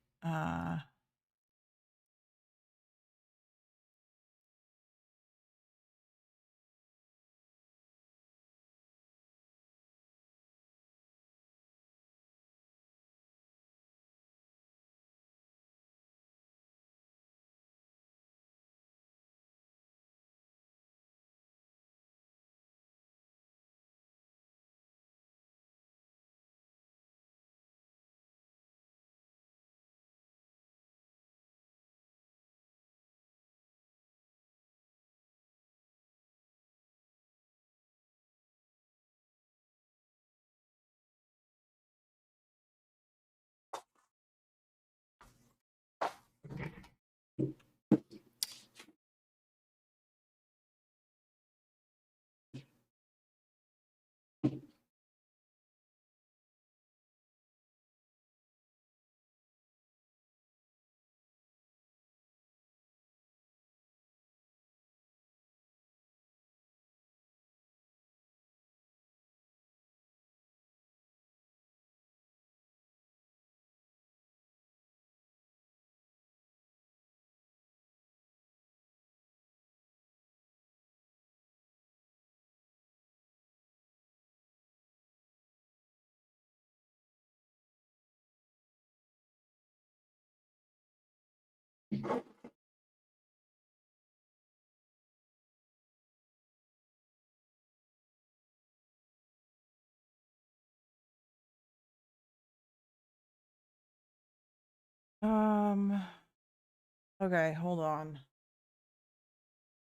Okay, hold on.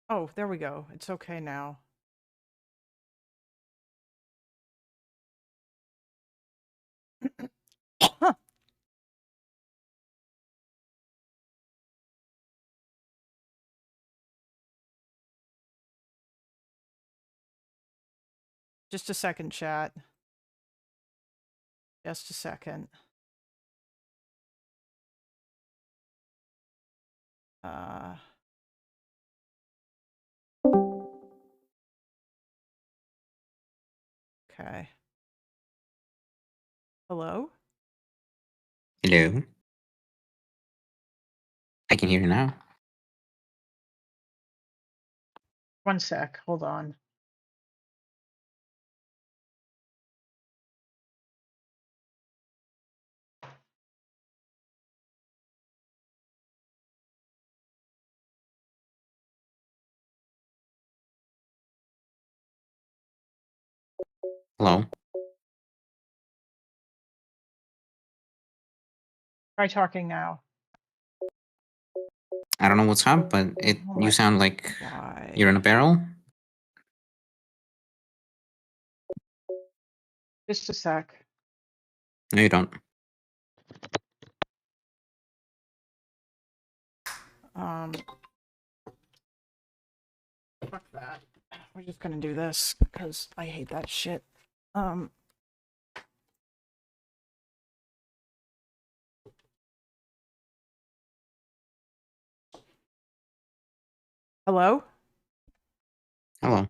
Oh, there we go. It's okay now. Just a second, chat. Just a second. Okay. Hello? Hello. I can hear you now. One sec. Hold on. Hello. Try talking now. I don't know what's up, but Oh you my sound like God. you're in a barrel. Just a sec. No, you don't. Fuck that. We're just gonna do this because I hate that shit. Hello? Hello.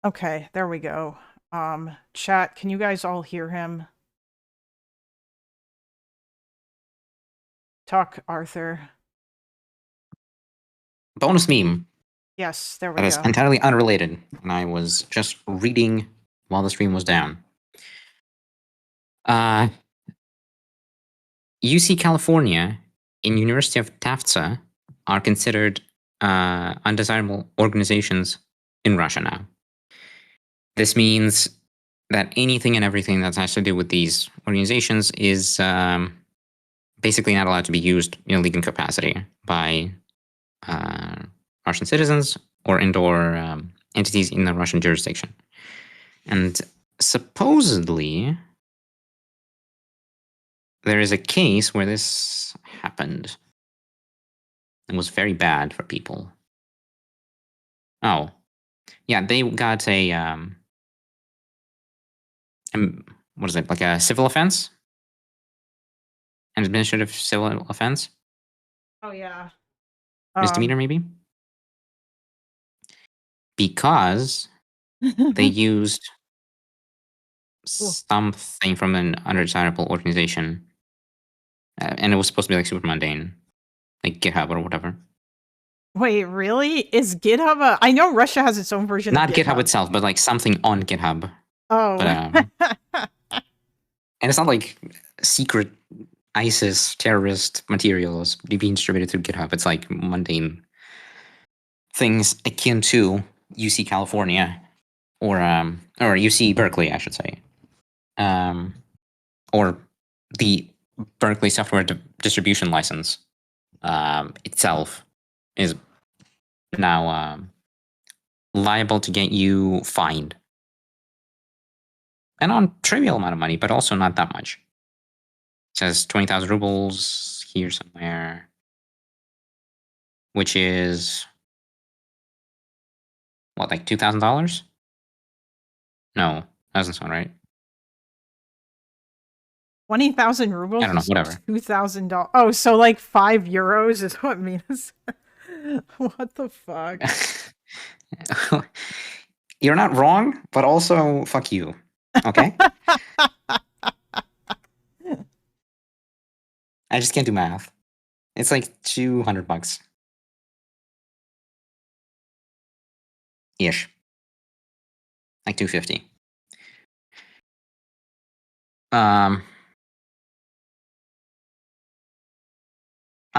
Okay, there we go. Chat, can you guys all hear him? Talk, Arthur. Bonus meme. Yes, there we That is go. entirely unrelated, and I was just reading while the stream was down. UC California and University of Tafta are considered undesirable organizations in Russia now. This means that anything and everything that has to do with these organizations is basically not allowed to be used in a legal capacity by Russian citizens or indoor entities in the Russian jurisdiction. And supposedly, there is a case where this happened. It was very bad for people. Oh, yeah, they got a what is it, like a civil offense? An administrative civil offense? Oh yeah. Misdemeanor, maybe? Because they used something from an undesirable organization, and it was supposed to be like super mundane, like GitHub or whatever. Wait, really? Is GitHub a... I know Russia has its own version Not of GitHub itself, but like something on GitHub. Oh. But, and it's not like secret ISIS terrorist materials being distributed through GitHub. It's like mundane things akin to UC California or UC Berkeley, I should say, or the Berkeley software distribution license itself is now liable to get you fined, and on trivial amount of money, but also not that much. It says 20,000 rubles here somewhere, which is what, like $2,000? No, that doesn't sound right. 20,000 rubles. I don't know, whatever. $2,000. Oh, so like €5 is what means. What the fuck? You're not wrong, but also fuck you. Okay? I just can't do math. It's like $200. Ish. Like 250. I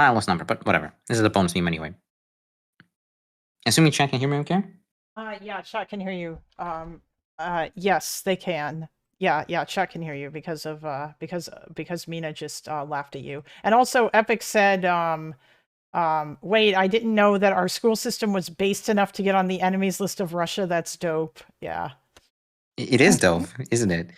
lost number, but whatever. This is a bonus meme anyway. Assuming chat can hear me okay? Yeah, chat can hear you. Yes, they can. Yeah, chat can hear you because of because Mina just laughed at you. And also Epic said wait, I didn't know that our school system was based enough to get on the enemies list of Russia. That's dope. Yeah. It is dope, isn't it?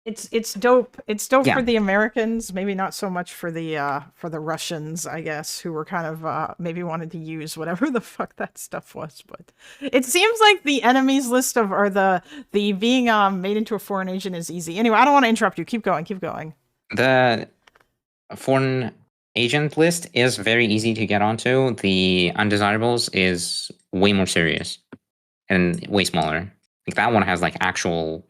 It's dope. It's dope Yeah. for the Americans, maybe not so much for the Russians, I guess, who were kind of maybe wanted to use whatever the fuck that stuff was. But it seems like the enemies list of or the being made into a foreign agent is easy. Anyway, I don't want to interrupt you. Keep going. Keep going. The foreign agent list is very easy to get onto. The undesirables is way more serious and way smaller. Like that one has like actual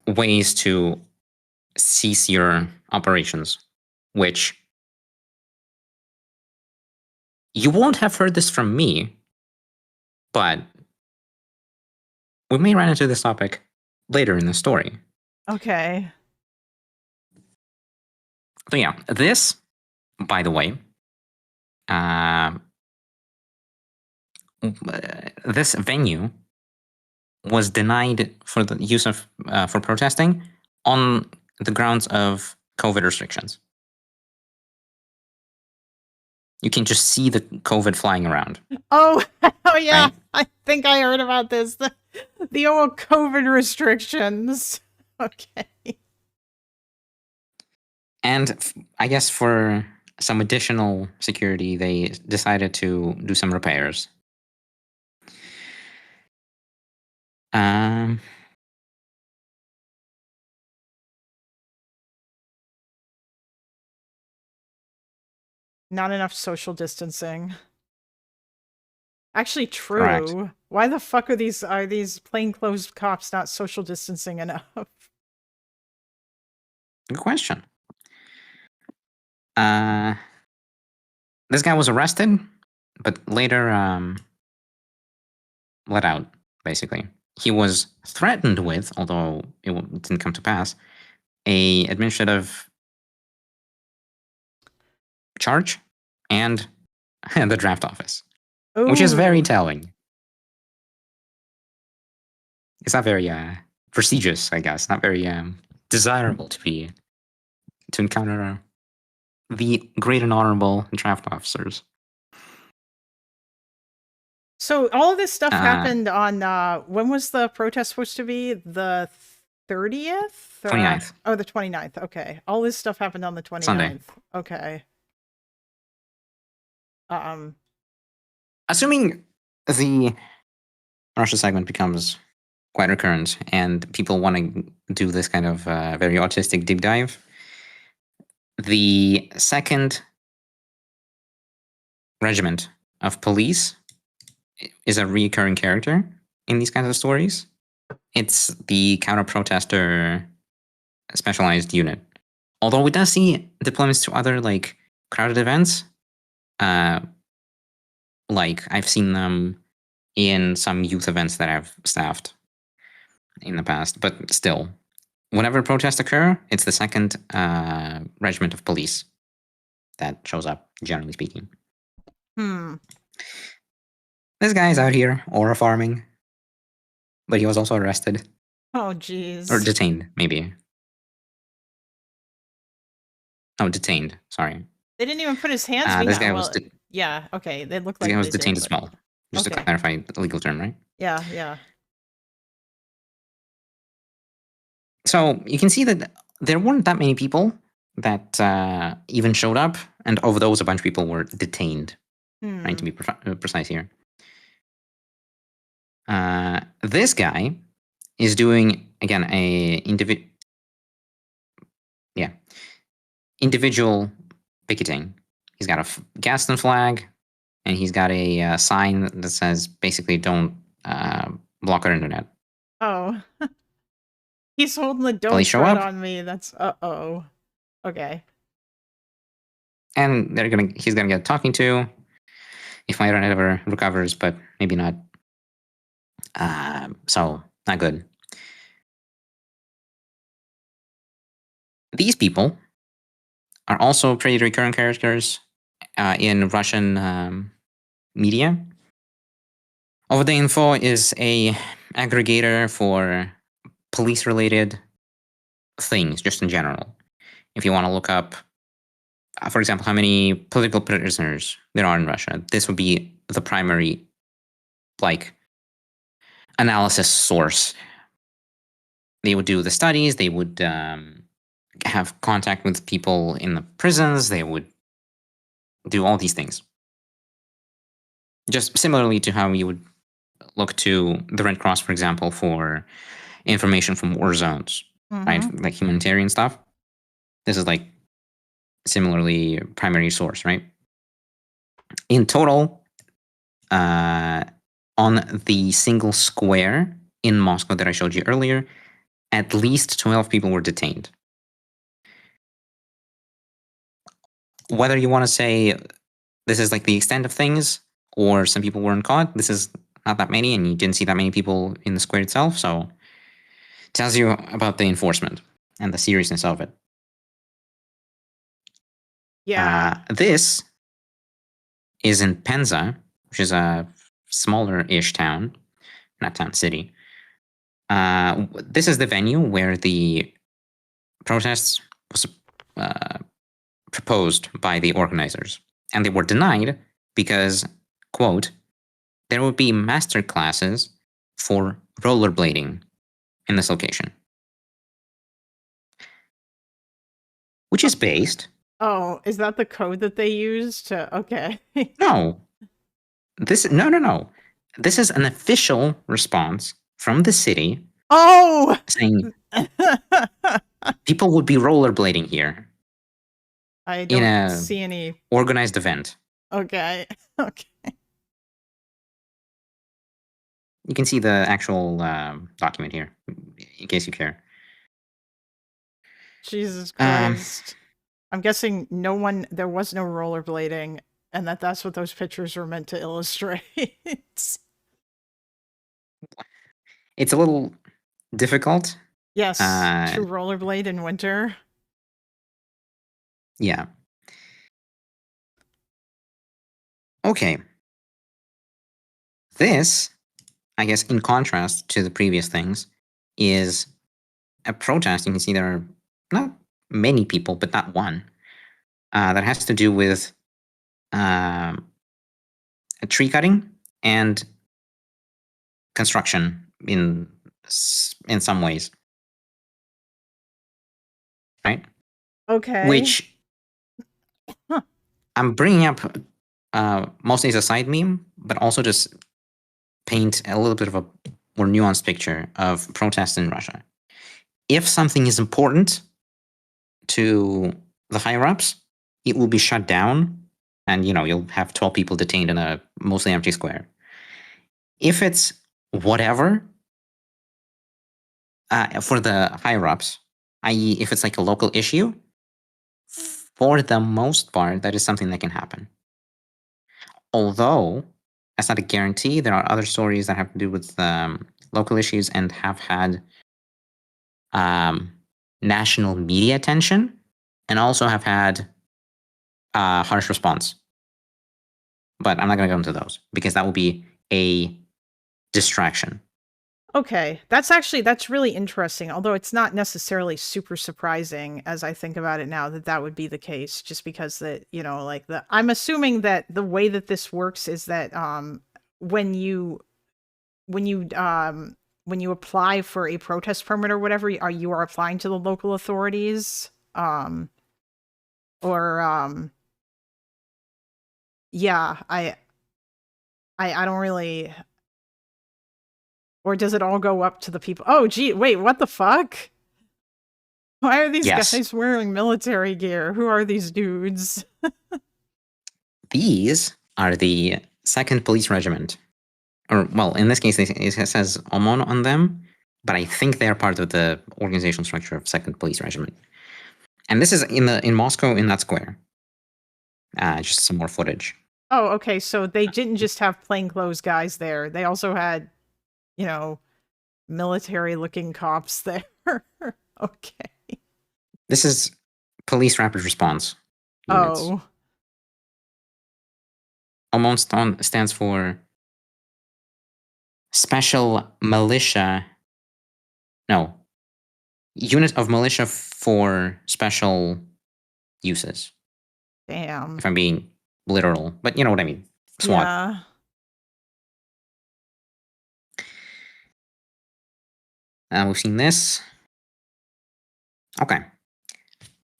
ways to cease your operations, which you won't have heard this from me, but we may run into this topic later in the story. Okay. So yeah, this, by the way, this venue was denied for the use of for protesting on the grounds of COVID restrictions. You can just see the COVID flying around. Oh, oh yeah. Right? I think I heard about this. The old COVID restrictions. Okay. And I guess for some additional security, they decided to do some repairs. Not enough social distancing. Actually, true. Correct. Why the fuck are these plainclothes cops not social distancing enough? Good question. This guy was arrested, but later let out, basically. He was threatened with, although it didn't come to pass, a administrative charge and the draft office, which is very Ooh. telling. It's not very prestigious, I guess. Not very desirable to encounter the great and honorable draft officers. So all of this stuff Uh, happened on when was the protest supposed to be? The 30th? 29th. Oh, the 29th. Okay. All this stuff happened on the 29th. Sunday. Okay. Assuming the Russia segment becomes quite recurrent and people want to do this kind of very autistic deep dive, the second regiment of police is a recurring character in these kinds of stories. It's the counter-protester specialized unit. Although we does see deployments to other like crowded events, like I've seen them in some youth events that I've staffed in the past. But still, whenever protests occur, it's the second regiment of police that shows up, generally speaking. This guy's out here aura farming, but he was also arrested. Oh, jeez. Or detained, maybe. Oh, detained. Sorry. They didn't even put his hands This behind. guy Well, was yeah. Okay. They looked this like guy was they detained did, as but- well. Just Okay. to clarify the legal term, right? Yeah. Yeah. So you can see that there weren't that many people that even showed up, and of those, a bunch of people were detained. Trying to be precise here. This guy is doing again a individual picketing. He's got a Gaston flag, and he's got a sign that says basically "Don't block our internet." Oh. He's holding the he don't show tread up? on me. That's uh-oh. Okay. And he's gonna get talking to if my internet ever recovers, but maybe not. So not good. These people are also pretty recurring characters in Russian media. Over the Info is a aggregator for police-related things, just in general. If you want to look up, for example, how many political prisoners there are in Russia, this would be the primary, like, analysis source. They would do the studies. They would have contact with people in the prisons. They would do all these things. Just similarly to how you would look to the Red Cross, for example, for information from war zones, right? Like humanitarian stuff. This is like similarly primary source, right? In total, on the single square in Moscow that I showed you earlier, at least 12 people were detained. Whether you want to say this is like the extent of things, or some people weren't caught, this is not that many, and you didn't see that many people in the square itself, so it tells you about the enforcement and the seriousness of it. Yeah. This is in Penza, which is a smaller-ish town, not town, city. This is the venue where the protests was proposed by the organizers, and they were denied because, quote, there would be master classes for rollerblading in this location, which is based. Oh, is that the code that they use to? Okay. No. No. This is an official response from the city. Oh! Saying people would be rollerblading here. I in don't a see any organized event. Okay. Okay. You can see the actual document here, in case you care. Jesus Christ. I'm guessing there was no rollerblading, and that's what those pictures were meant to illustrate. It's a little difficult. Yes, to rollerblade in winter. Yeah. Okay. This, I guess, in contrast to the previous things, is a protest. You can see there are not many people, but not one, that has to do with tree cutting and construction in some ways, right? Okay. Which I'm bringing up mostly as a side meme, but also just paint a little bit of a more nuanced picture of protests in Russia. If something is important to the higher ups, it will be shut down, and you'll have 12 people detained in a mostly empty square. If it's whatever, for the higher ups, i.e., if it's like a local issue, for the most part, that is something that can happen. Although that's not a guarantee. There are other stories that have to do with local issues and have had national media attention, and also have had harsh response. But I'm not going to go into those because that will be a distraction. Okay, that's really interesting, although it's not necessarily super surprising as I think about it now that would be the case, just because I'm assuming that the way that this works is that when you apply for a protest permit or whatever, you are applying to the local authorities, yeah, I don't really. Or does it all go up to the people? Oh, gee, wait, what the fuck? Why are these guys wearing military gear? Who are these dudes? These are the 2nd Police Regiment. Or, well, in this case, it says OMON on them, but I think they're part of the organizational structure of 2nd Police Regiment. And this is in Moscow, in that square. Just some more footage. Oh, okay, so they didn't just have plainclothes guys there. They also had military-looking cops there. Okay. This is Police Rapid Response units. Oh. OMON stands for Special Militia. No. Unit of Militia for Special Uses. Damn. If I'm being literal, but you know what I mean. SWAT. Yeah. We've seen this. Okay.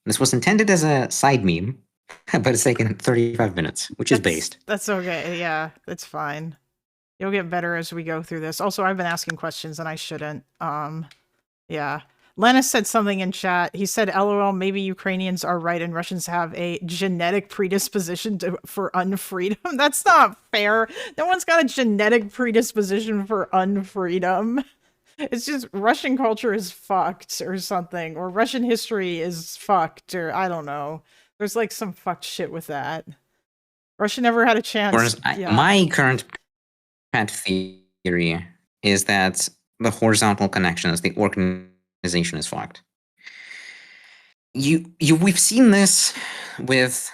This was intended as a side meme, but it's taken 35 minutes, which is based. That's okay. Yeah, that's fine. You'll get better as we go through this. Also, I've been asking questions and I shouldn't. Yeah. Lennis said something in chat. He said, LOL, maybe Ukrainians are right and Russians have a genetic predisposition for unfreedom. That's not fair. No one's got a genetic predisposition for unfreedom. It's just Russian culture is fucked or something, or Russian history is fucked, or I don't know. There's like some fucked shit with that. Russia never had a chance. Whereas my current pet theory is that the horizontal connections, the organization is fucked. We've seen this with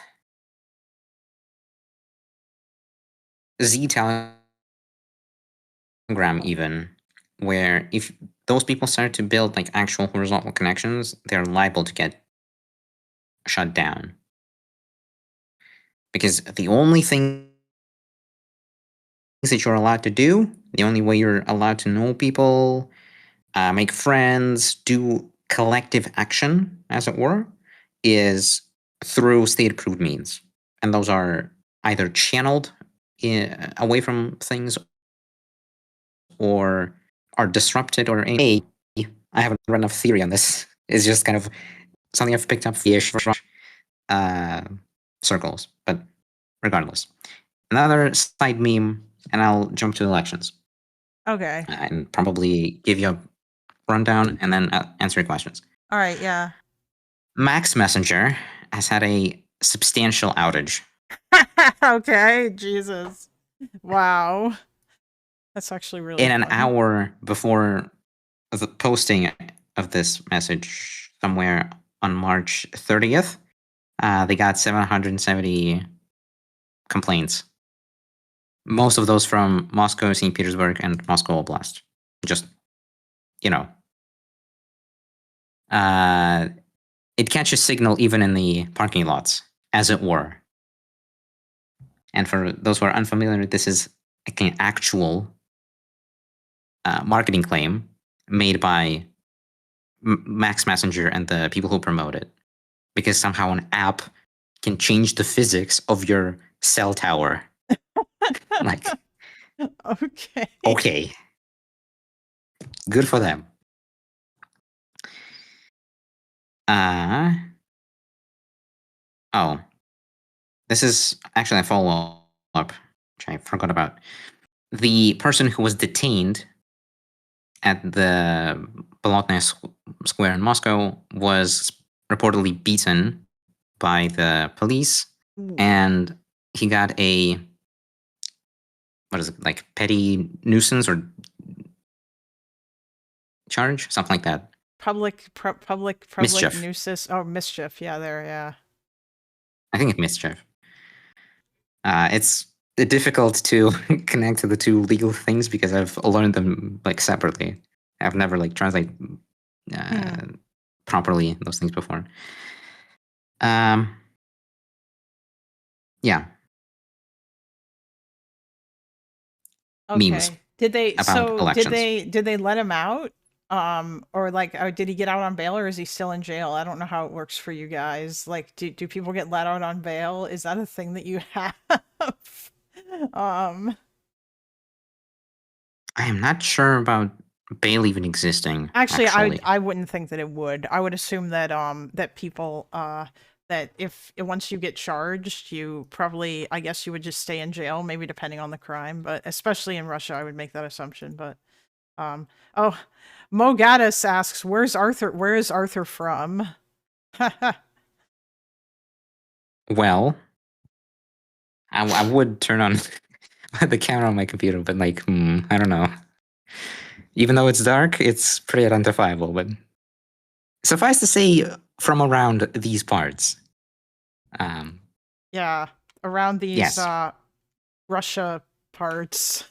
Z Telegram even, where if those people start to build like actual horizontal connections, they're liable to get shut down. Because the only thing that you're allowed to do, the only way you're allowed to know people, make friends, do collective action, as it were, is through state-approved means. And those are either channeled away from things or are disrupted or I haven't run enough theory on this. It's just kind of something I've picked up circles. But regardless. Another side meme, and I'll jump to elections. Okay. And probably give you a rundown and then answer your questions. All right, yeah. Max Messenger has had a substantial outage. Okay, Jesus. Wow. That's actually really in an funny. hour before the posting of this message, somewhere on March 30th, they got 770 complaints. Most of those from Moscow, St. Petersburg, and Moscow Oblast. Just, it catches signal even in the parking lots, as it were. And for those who are unfamiliar, this is an actual marketing claim made by Max Messenger and the people who promote it, because somehow an app can change the physics of your cell tower. Like, okay, good for them. Oh, this is actually a follow up, which I forgot about. The person who was detained at the Bolotnaya Square in Moscow was reportedly beaten by the police, and he got a, what is it, like petty nuisance or charge, something like that. Public Mischief. nuisance. Oh, mischief. Yeah, yeah. I think it's mischief. It's difficult to connect to the two legal things because I've learned them like separately. I've never like translate properly those things before. Yeah. Okay. Memes Did they? about So elections. did they let him out? Or like, did he get out on bail, or is he still in jail? I don't know how it works for you guys. Like, do people get let out on bail? Is that a thing that you have? I am not sure about bail even existing. Actually, I wouldn't think that it would. I would assume that that people that if once you get charged, you probably, I guess you would just stay in jail, maybe depending on the crime, but especially in Russia, I would make that assumption. But oh, Mo Gaddis asks, where is Arthur from? Well, I would turn on the camera on my computer, but like, I don't know. Even though it's dark, it's pretty identifiable. But suffice to say, from around these parts. Yeah, around these Yes. Russia parts.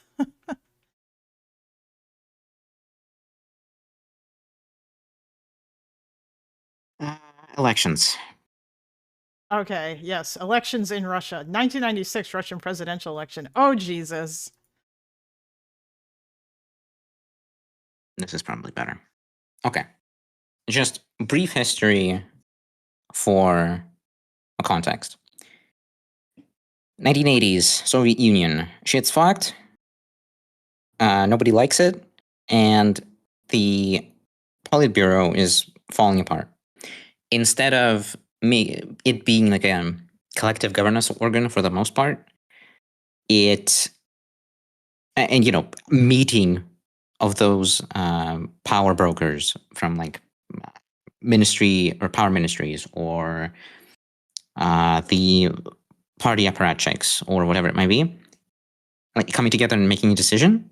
Elections. Okay, yes, elections in Russia. 1996 Russian presidential election. Oh, Jesus. This is probably better. Okay. Just brief history for a context. 1980s, Soviet Union. Shit's fucked. Nobody likes it. And the Politburo is falling apart. Instead of it being like a collective governance organ for the most part, meeting of those power brokers from like ministry or power ministries or the party apparatchiks or whatever it might be, like coming together and making a decision.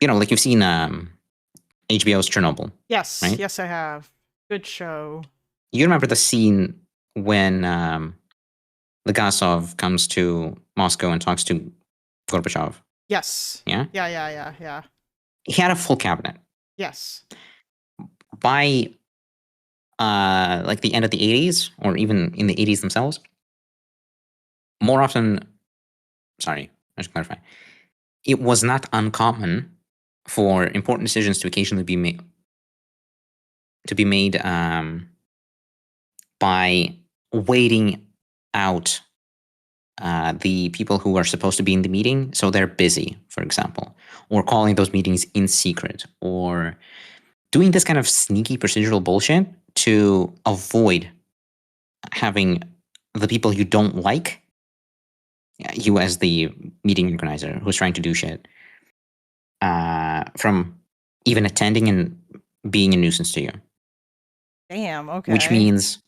Like you've seen HBO's Chernobyl. Yes, right? yes, I have. Good show. You remember the scene when Legasov comes to Moscow and talks to Gorbachev? Yes. Yeah? Yeah. He had a full cabinet. Yes. By like the end of the 80s, or even in the 80s themselves, more often, sorry, I should clarify, it was not uncommon for important decisions to occasionally be made by waiting out the people who are supposed to be in the meeting, so they're busy, for example, or calling those meetings in secret, or doing this kind of sneaky procedural bullshit to avoid having the people you don't like, you as the meeting organizer who's trying to do shit, from even attending and being a nuisance to you. Damn, okay. Which means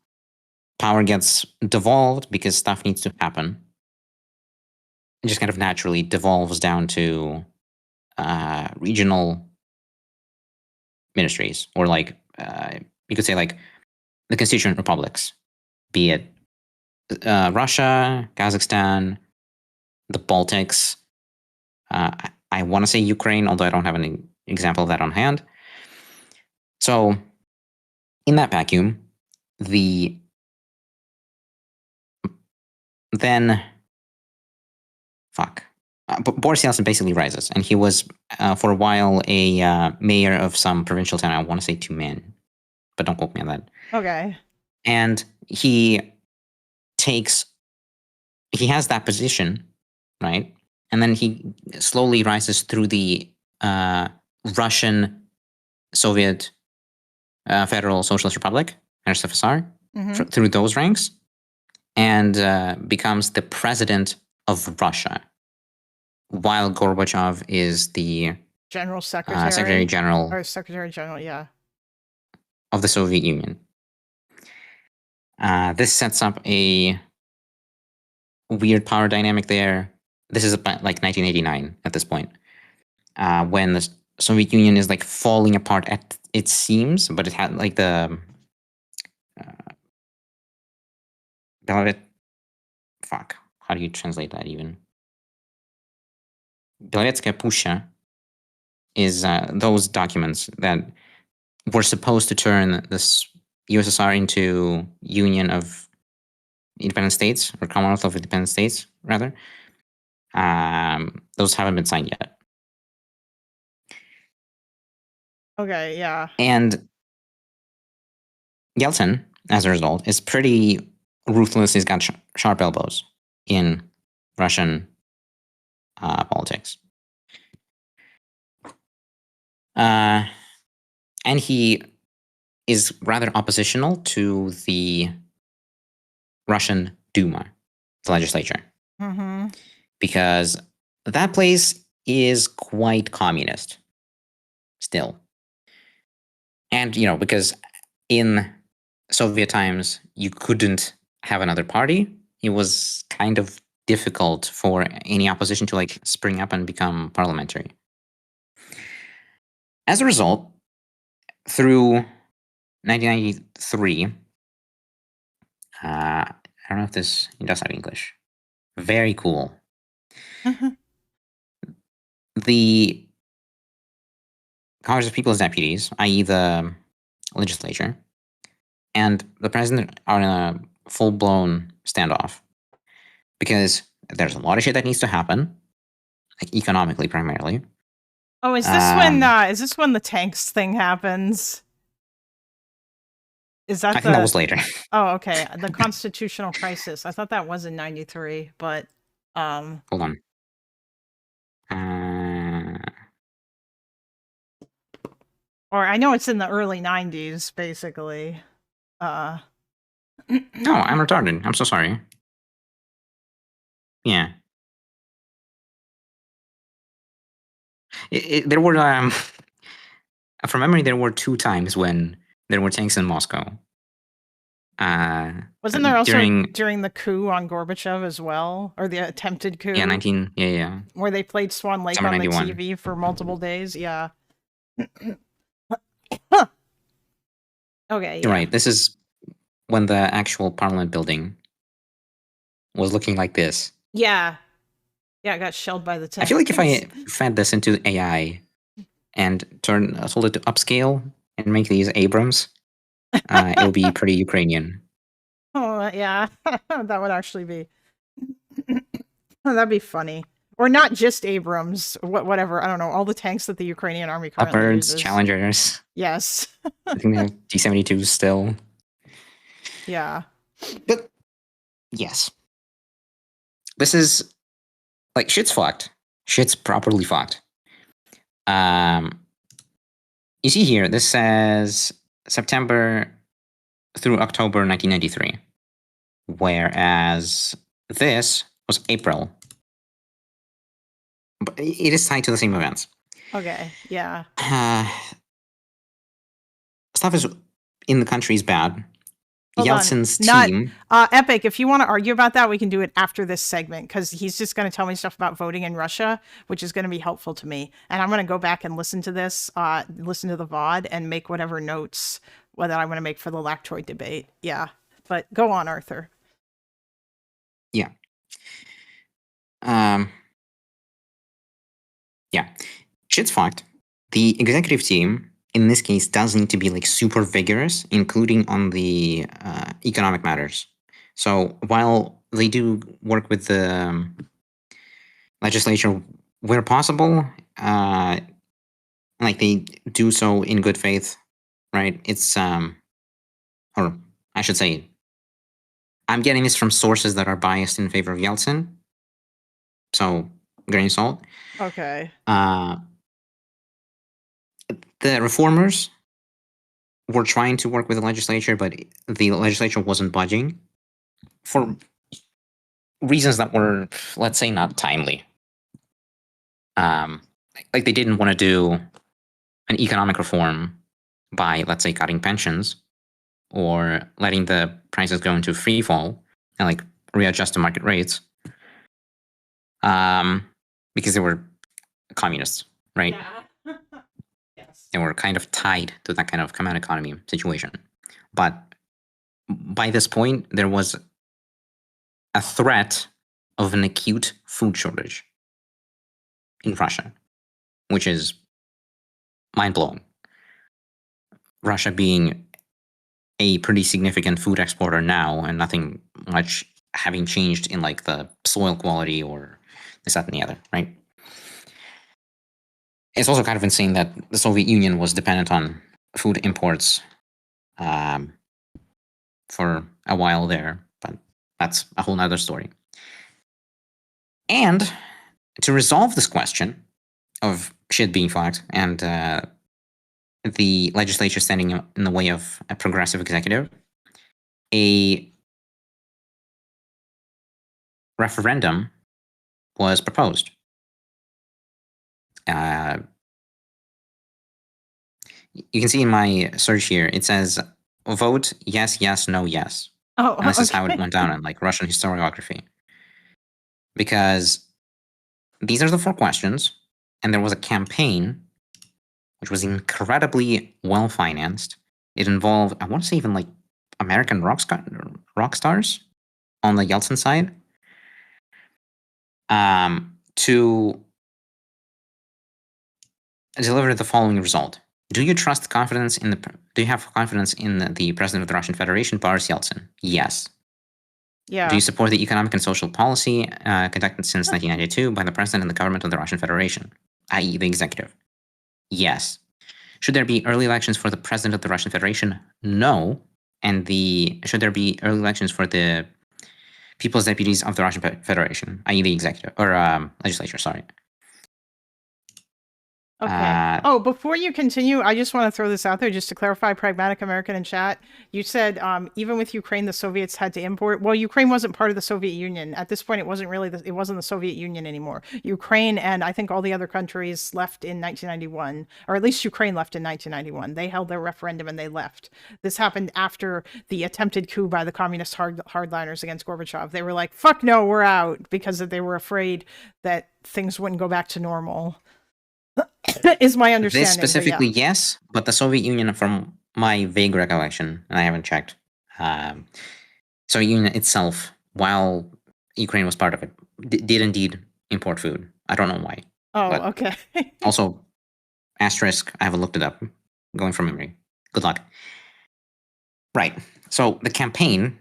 power gets devolved because stuff needs to happen. It just kind of naturally devolves down to regional ministries, or like you could say like the constituent republics, be it Russia, Kazakhstan, the Baltics. I want to say Ukraine, although I don't have any example of that on hand. So in that vacuum, Boris Yeltsin basically rises, and he was for a while a mayor of some provincial town. I want to say Tumen, but don't quote me on that. Okay. And he has that position, right? And then he slowly rises through the Russian Soviet Federal Socialist Republic, RSFSR, through those ranks, and becomes the president of Russia, while Gorbachev is the General Secretary. Secretary General. Or Secretary General, yeah. Of the Soviet Union. This sets up a weird power dynamic there. This is about like 1989 at this point, when the Soviet Union is like falling apart at its seams, but it had like the how do you translate that even? Belovetskaya Pusha is those documents that were supposed to turn this USSR into Union of Independent States, or Commonwealth of Independent States, rather. Those haven't been signed yet. Okay, yeah. And Yeltsin, as a result, is pretty ruthless. He's got sharp elbows in Russian politics. And he is rather oppositional to the Russian Duma, the legislature, because that place is quite communist still. And, because in Soviet times, you couldn't have another party. It was kind of difficult for any opposition to like spring up and become parliamentary. As a result, through 1993, I don't know if it does have English. Very cool. The Congress of People's Deputies, i.e. the legislature, and the president are in a full-blown standoff, because there's a lot of shit that needs to happen, like economically primarily. Oh, is this when the tanks thing happens? Is that I think that was later. Oh, okay. The constitutional crisis. I thought that was in 93, but Hold on. Or I know it's in the early 90s, basically. No, I'm retarded. I'm so sorry. Yeah. There were, from memory, there were 2 times when there were tanks in Moscow. Wasn't there also during the coup on Gorbachev as well? Or the attempted coup? Yeah. Where they played Swan Lake Summer on 91. the TV for multiple days? Yeah. Okay, You're right. This is when the actual parliament building was looking like this. Yeah. Yeah, it got shelled by the tanks. I feel like if I fed this into AI and told it to upscale and make these Abrams, it'll be pretty Ukrainian. Oh, yeah. That would actually be... That'd be funny. Or not just Abrams, whatever. I don't know. All the tanks that the Ukrainian army currently Leopards, uses. Challengers. Yes. I think they have T-72s still. Yeah. But, yes. This is... Like, shit's fucked. Shit's properly fucked. You see here, this says September through October 1993. Whereas this was April. But it is tied to the same events. Okay, yeah. Stuff is in the country is bad. Hold Yeltsin's on. team... Epic, if you want to argue about that, we can do it after this segment, because he's just going to tell me stuff about voting in Russia, which is going to be helpful to me. And I'm going to go back and listen to this, listen to the VOD, and make whatever notes that I want to make for the lactoid debate. Yeah. But go on, Arthur. Yeah. Yeah. Shit's fucked. The executive team, in this case, does need to be like super vigorous, including on the economic matters. So while they do work with the legislature where possible, like they do so in good faith, right? It's or I should say, I'm getting this from sources that are biased in favor of Yeltsin, so grain of salt. Okay. The reformers were trying to work with the legislature, but the legislature wasn't budging for reasons that were, let's say, not timely. Like they didn't want to do an economic reform by, let's say, cutting pensions or letting the prices go into free fall and like readjust to market rates, because they were communists, right? Yeah. Yes. They were kind of tied to that kind of command economy situation. But by this point, there was a threat of an acute food shortage in Russia, which is mind-blowing. Russia being a pretty significant food exporter now, and nothing much having changed in like the soil quality or this, that, and the other, right? It's also kind of insane that the Soviet Union was dependent on food imports for a while there, but that's a whole nother story. And to resolve this question of shit being fucked and the legislature standing in the way of a progressive executive, a referendum was proposed. You can see in my search here, it says vote yes, yes, no, yes. Oh, And this is how it okay. went down in like Russian historiography. Because these are the 4 questions, and there was a campaign which was incredibly well financed. It involved, I want to say, even like American rock stars on the Yeltsin side, to deliver the following result. Do you have confidence in the president of the Russian Federation, Boris Yeltsin? Yes. Yeah. Do you support the economic and social policy conducted since 1992 by the president and the government of the Russian Federation, i.e. the executive? Yes. Should there be early elections for the president of the Russian Federation? No. And should there be early elections for the people's deputies of the Russian Federation, i.e. the executive or legislature? Sorry. Okay. Before you continue, I just want to throw this out there just to clarify, Pragmatic American in chat. You said even with Ukraine, the Soviets had to import. Well, Ukraine wasn't part of the Soviet Union. At this point, it wasn't the Soviet Union anymore. Ukraine and I think all the other countries left in 1991, or at least Ukraine left in 1991. They held their referendum and they left. This happened after the attempted coup by the communist hardliners against Gorbachev. They were like, fuck no, we're out, because they were afraid that things wouldn't go back to normal. Is my understanding. This specifically, yes, but the Soviet Union, from my vague recollection, and I haven't checked, Soviet Union itself, while Ukraine was part of it, did indeed import food. I don't know why. Oh, okay. Also, asterisk, I haven't looked it up. Going from memory. Good luck. Right. So the campaign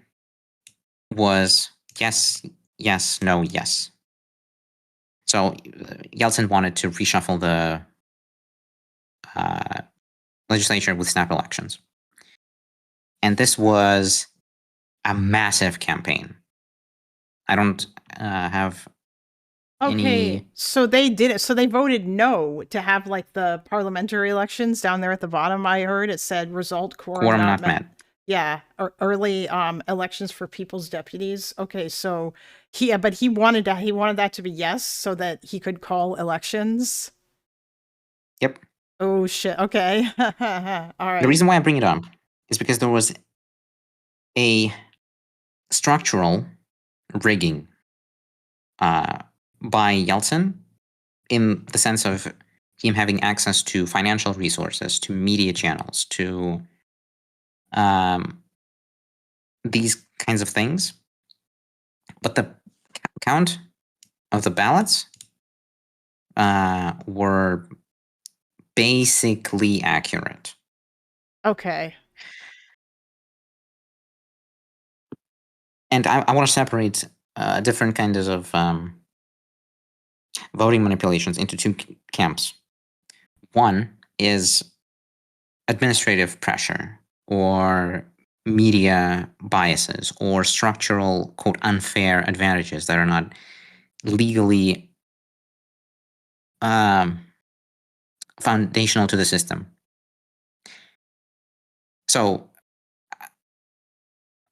was yes, yes, no, yes. So Yeltsin wanted to reshuffle the legislature with snap elections. And this was a massive campaign. I don't have any... So they did it. So they voted no to have like the parliamentary elections down there at the bottom. I heard it said result quorum not met. Yeah, or early elections for people's deputies. Okay, so he wanted that to be yes, so that he could call elections. Yep. Oh shit. Okay. All right. The reason why I bring it up is because there was a structural rigging by Yeltsin, in the sense of him having access to financial resources, to media channels, to these kinds of things. But the count of the ballots were basically accurate. Okay. And I want to separate different kinds of voting manipulations into two camps. One is administrative pressure or media biases or structural, quote, unfair advantages that are not legally foundational to the system. So,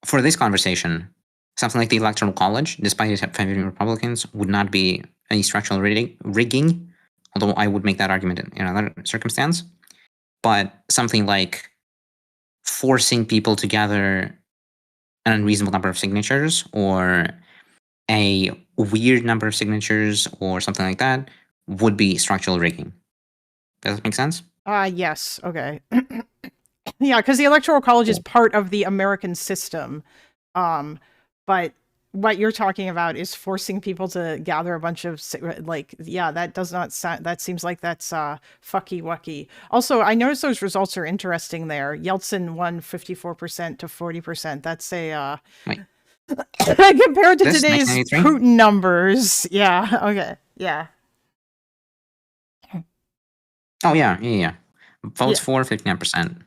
for this conversation, something like the Electoral College, despite it favoring Republicans, would not be any structural rigging, although I would make that argument in another circumstance. But something like forcing people to gather an unreasonable number of signatures or a weird number of signatures or something like that would be structural rigging. Does that make sense? Yes. Okay. Yeah, because the Electoral College is part of the American system. But what you're talking about is forcing people to gather a bunch of that does not sound, that seems like that's fucky wucky. Also, I noticed those results are interesting there. Yeltsin won 54% to 40%. That's a compared to today's Putin numbers. Yeah. Okay. Yeah. Oh yeah. Votes for 59%.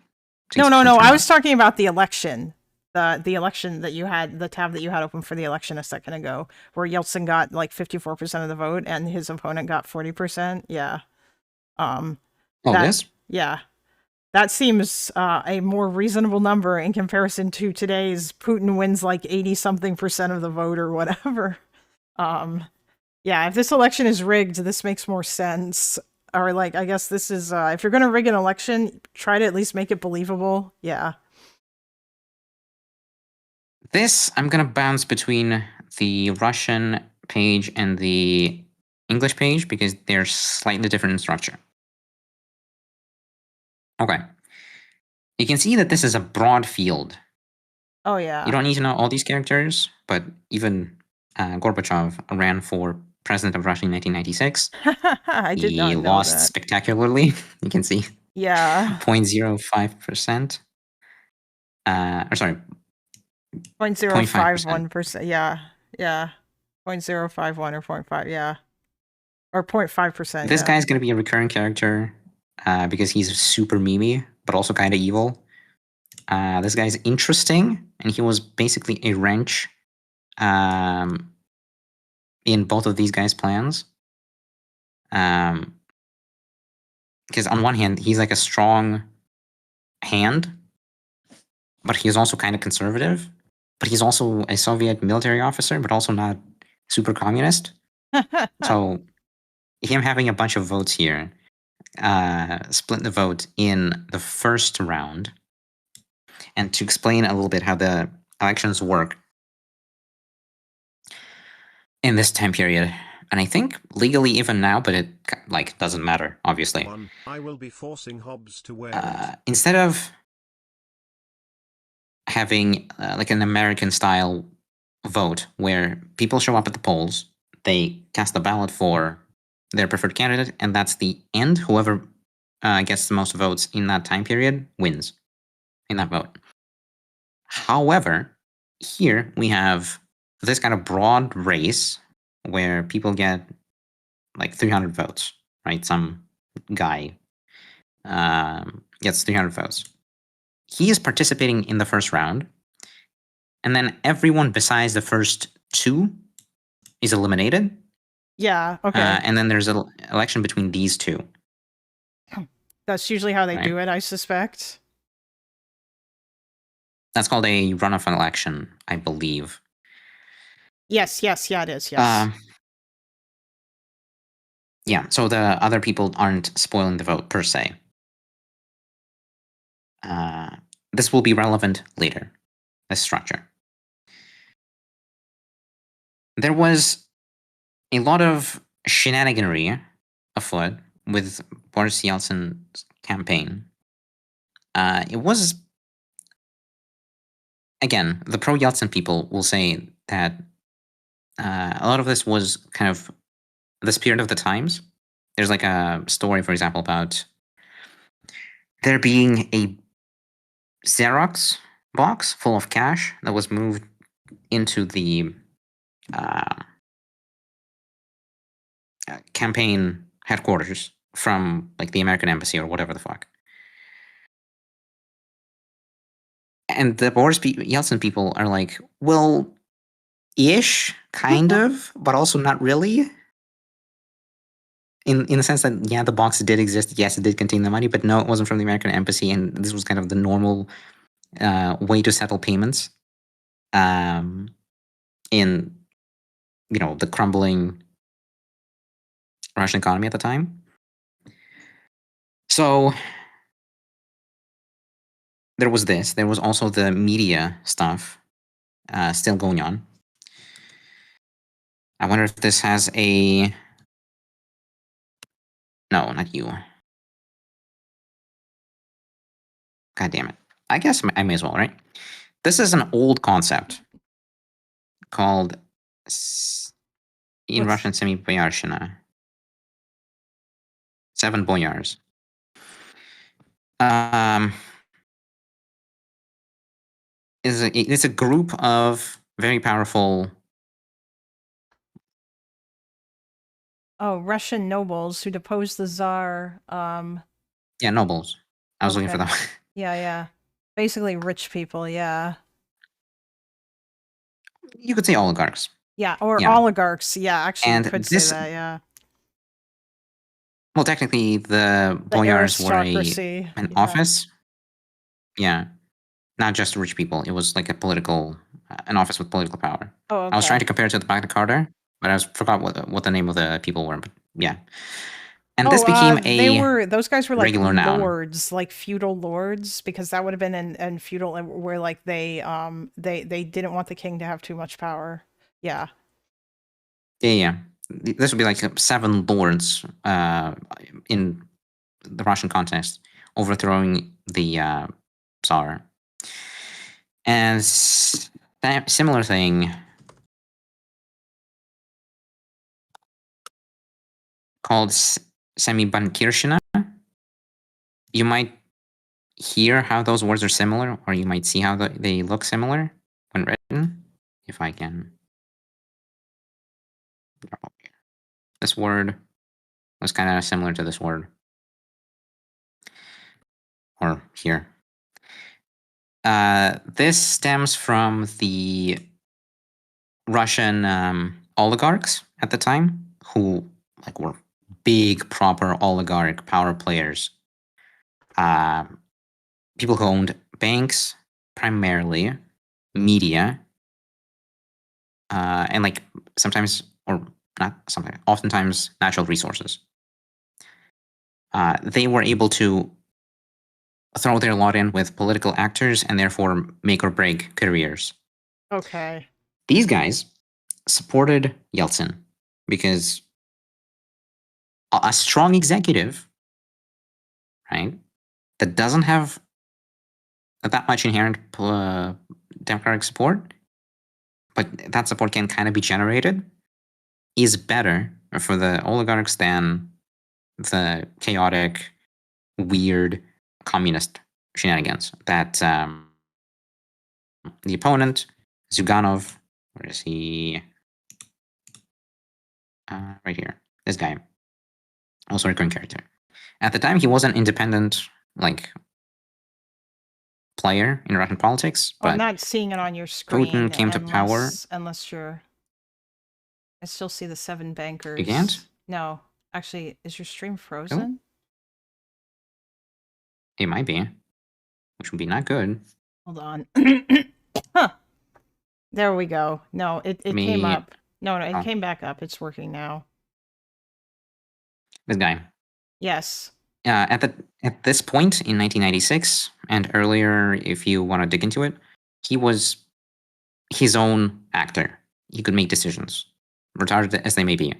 No. I was talking about the election. The election that you had, the tab that you had open for the election a second ago, where Yeltsin got like 54% of the vote and his opponent got 40%. Yeah. This? Yeah. That seems a more reasonable number in comparison to today's Putin wins like 80-something% of the vote or whatever. Yeah, if this election is rigged, this makes more sense. Or like, I guess this is, if you're going to rig an election, try to at least make it believable. Yeah. This, I'm going to bounce between the Russian page and the English page because they're slightly different in structure. Okay. You can see that this is a broad field. Oh, yeah. You don't need to know all these characters, but even Gorbachev ran for president of Russia in 1996. I did not know lost that. spectacularly. You can see. Yeah. 0.05%. Or sorry. 0.051%. Yeah. 0.051 or 0.5. Yeah. Or 0.5%. This guy's going to be a recurring character because he's super memey, but also kind of evil. This guy's interesting, and he was basically a wrench in both of these guys' plans. Because on one hand, he's like a strong hand, but he's also kind of conservative. But he's also a Soviet military officer, but also not super communist. So him having a bunch of votes here, split the vote in the first round. And to explain a little bit how the elections work in this time period, and I think legally even now, but it like doesn't matter, obviously. I will be forcing Hobbs to wear instead of having like an American style vote where people show up at the polls, they cast a ballot for their preferred candidate, and that's the end. Whoever gets the most votes in that time period wins in that vote. However, here we have this kind of broad race where people get like 300 votes, right? Some guy gets 300 votes. He is participating in the first round, and then everyone besides the first two is eliminated. Yeah, okay. And then there's an election between these two. That's usually how they do it, I suspect. That's called a runoff election, I believe. Yes, yeah, it is, yes. Yeah, so the other people aren't spoiling the vote, per se. This will be relevant later, this structure. There was a lot of shenaniganry afoot with Boris Yeltsin's campaign. It was, again, the pro-Yeltsin people will say that a lot of this was kind of the spirit of the times. There's like a story, for example, about there being a Xerox box full of cash that was moved into the campaign headquarters from like the American embassy or whatever the fuck. And the Boris Yeltsin people are like, well, ish, kind of, but also not really. In the sense that, yeah, the box did exist. Yes, it did contain the money, but no, it wasn't from the American embassy. And this was kind of the normal way to settle payments in, the crumbling Russian economy at the time. So there was this. There was also the media stuff still going on. I wonder if this has a... No, not you. God damn it. I guess I may as well, right? This is an old concept called in Russian Semi-Boyarshina. 7 boyars. It's a group of very powerful... Oh, Russian nobles who deposed the Tsar. Yeah, nobles. I was looking for them. Yeah. Basically rich people, yeah. You could say oligarchs. Yeah, or oligarchs. Yeah, actually, And you could this- say that, yeah. Well, technically, the boyars were aristocracy, an yeah. office. Yeah. Not just rich people. It was like an office with political power. Oh, okay. I was trying to compare it to the Magna Carta, but I forgot what the name of the people were. But yeah. And this became those guys were like regular noun. lords, like feudal lords, because that would have been in feudal where like they didn't want the king to have too much power. Yeah. Yeah. This would be like 7 lords in the Russian context overthrowing the Tsar. And that similar thing called Semi-Bankirshina. You might hear how those words are similar, or you might see how they look similar when written. If I can... This word was kind of similar to this word. Or here. This stems from the Russian oligarchs at the time, who were big, proper oligarch power players. People who owned banks, primarily, media, and sometimes, or not sometimes, oftentimes natural resources. They were able to throw their lot in with political actors and therefore make or break careers. Okay. These guys supported Yeltsin because a strong executive, right, that doesn't have that much inherent democratic support, but that support can kind of be generated, is better for the oligarchs than the chaotic, weird communist shenanigans that the opponent, Zyuganov, where is he? Right here. This guy. Also a recurring character. At the time, he was an independent, player in Russian politics, but I'm not seeing it on your screen. Putin came to power. Unless you're... I still see the 7 bankers. You can't? No. Actually, is your stream frozen? It might be, which would be not good. Hold on. Huh. There we go. No, it came up. No, it came back up. It's working now. This guy. Yes. At this point in 1996 and earlier, if you want to dig into it, he was his own actor. He could make decisions, retarded as they may be.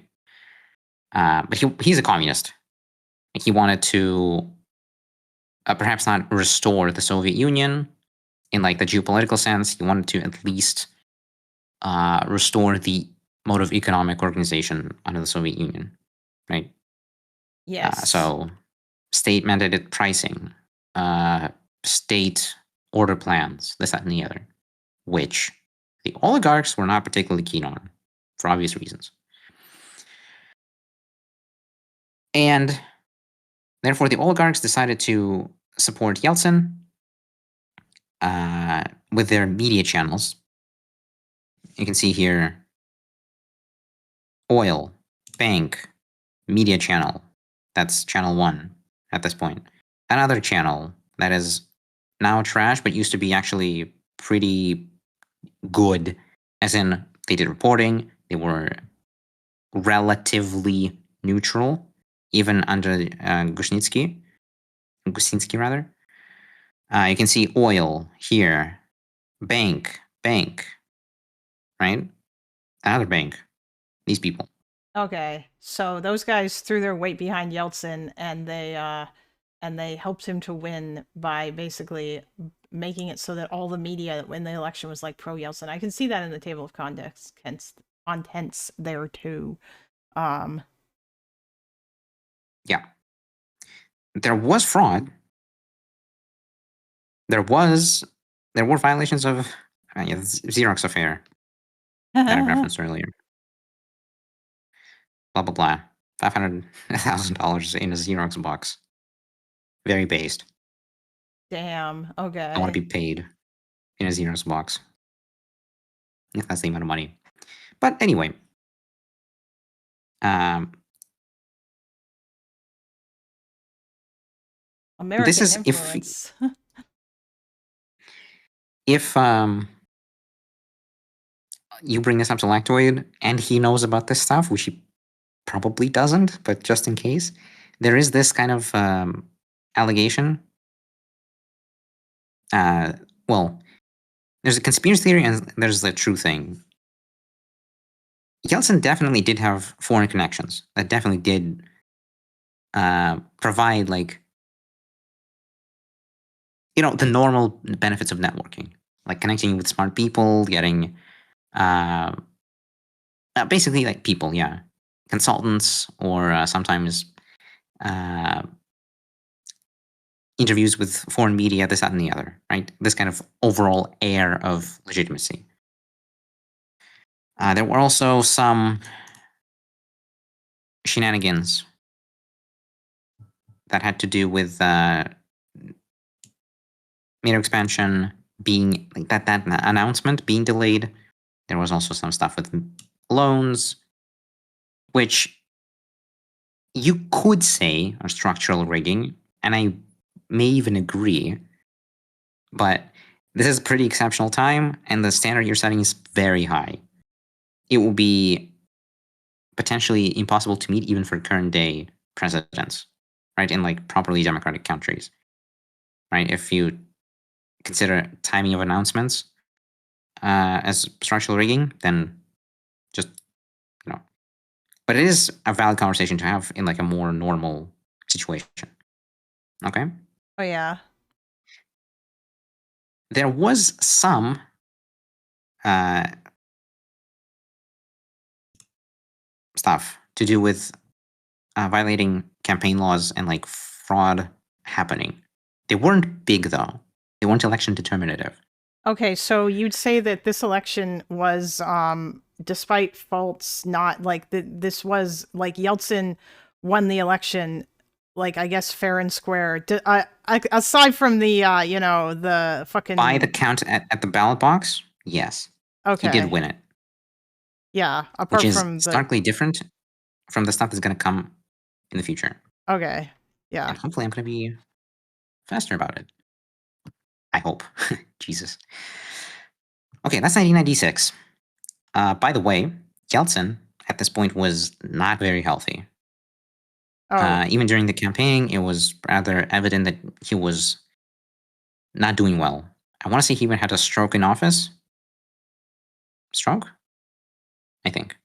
But he's a communist. He wanted to perhaps not restore the Soviet Union in the geopolitical sense. He wanted to at least restore the mode of economic organization under the Soviet Union, right? Yes. So state mandated pricing, state order plans, this, that, and the other, which the oligarchs were not particularly keen on, for obvious reasons. And therefore, the oligarchs decided to support Yeltsin with their media channels. You can see here oil, bank, media channel. That's channel 1 at this point. Another channel that is now trash, but used to be actually pretty good, as in they did reporting, they were relatively neutral, even under Gushninsky rather. You can see oil here, bank, right? Another bank. These people. Okay, so those guys threw their weight behind Yeltsin, and they helped him to win by basically making it so that all the media in the election was like pro Yeltsin. I can see that in the table of contents there too. Yeah. There was fraud. There were violations of Xerox affair that I referenced earlier. Blah blah blah. $500,000 in a Xerox box. Very based. Damn. Okay. I want to be paid in a Xerox box. If that's the amount of money. But anyway. American this is influence. if you bring this up to Lactoid and he knows about this stuff, which he probably doesn't, but just in case, there is this kind of allegation. Well, there's a conspiracy theory and there's the true thing. Yeltsin definitely did have foreign connections. That definitely did provide, like, the normal benefits of networking, like connecting with smart people, getting basically like people, yeah, consultants, or sometimes interviews with foreign media, this, that, and the other, right? This kind of overall air of legitimacy. There were also some shenanigans that had to do with NATO expansion being like that announcement being delayed. There was also some stuff with loans, which you could say are structural rigging, and I may even agree, but this is a pretty exceptional time, and the standard you're setting is very high. It will be potentially impossible to meet even for current day presidents, right? In like properly democratic countries, right? If you consider timing of announcements as structural rigging, then just, but it is a valid conversation to have in like a more normal situation. Okay? Oh yeah. There was some stuff to do with violating campaign laws and like fraud happening. They weren't big though. They weren't election determinative. Okay, so you'd say that this election was, despite faults, not like this was like Yeltsin won the election, like I guess fair and square. Aside from the, the fucking by the count at the ballot box, yes, okay, he did win it. Yeah, apart which is from the starkly different from the stuff that's going to come in the future. Okay, yeah. And hopefully, I'm going to be faster about it. I hope. Jesus. Okay, that's 1996. By the way, Yeltsin at this point was not very healthy. Even during the campaign, it was rather evident that he was not doing well. I want to say he even had a stroke in office. Stroke? I think.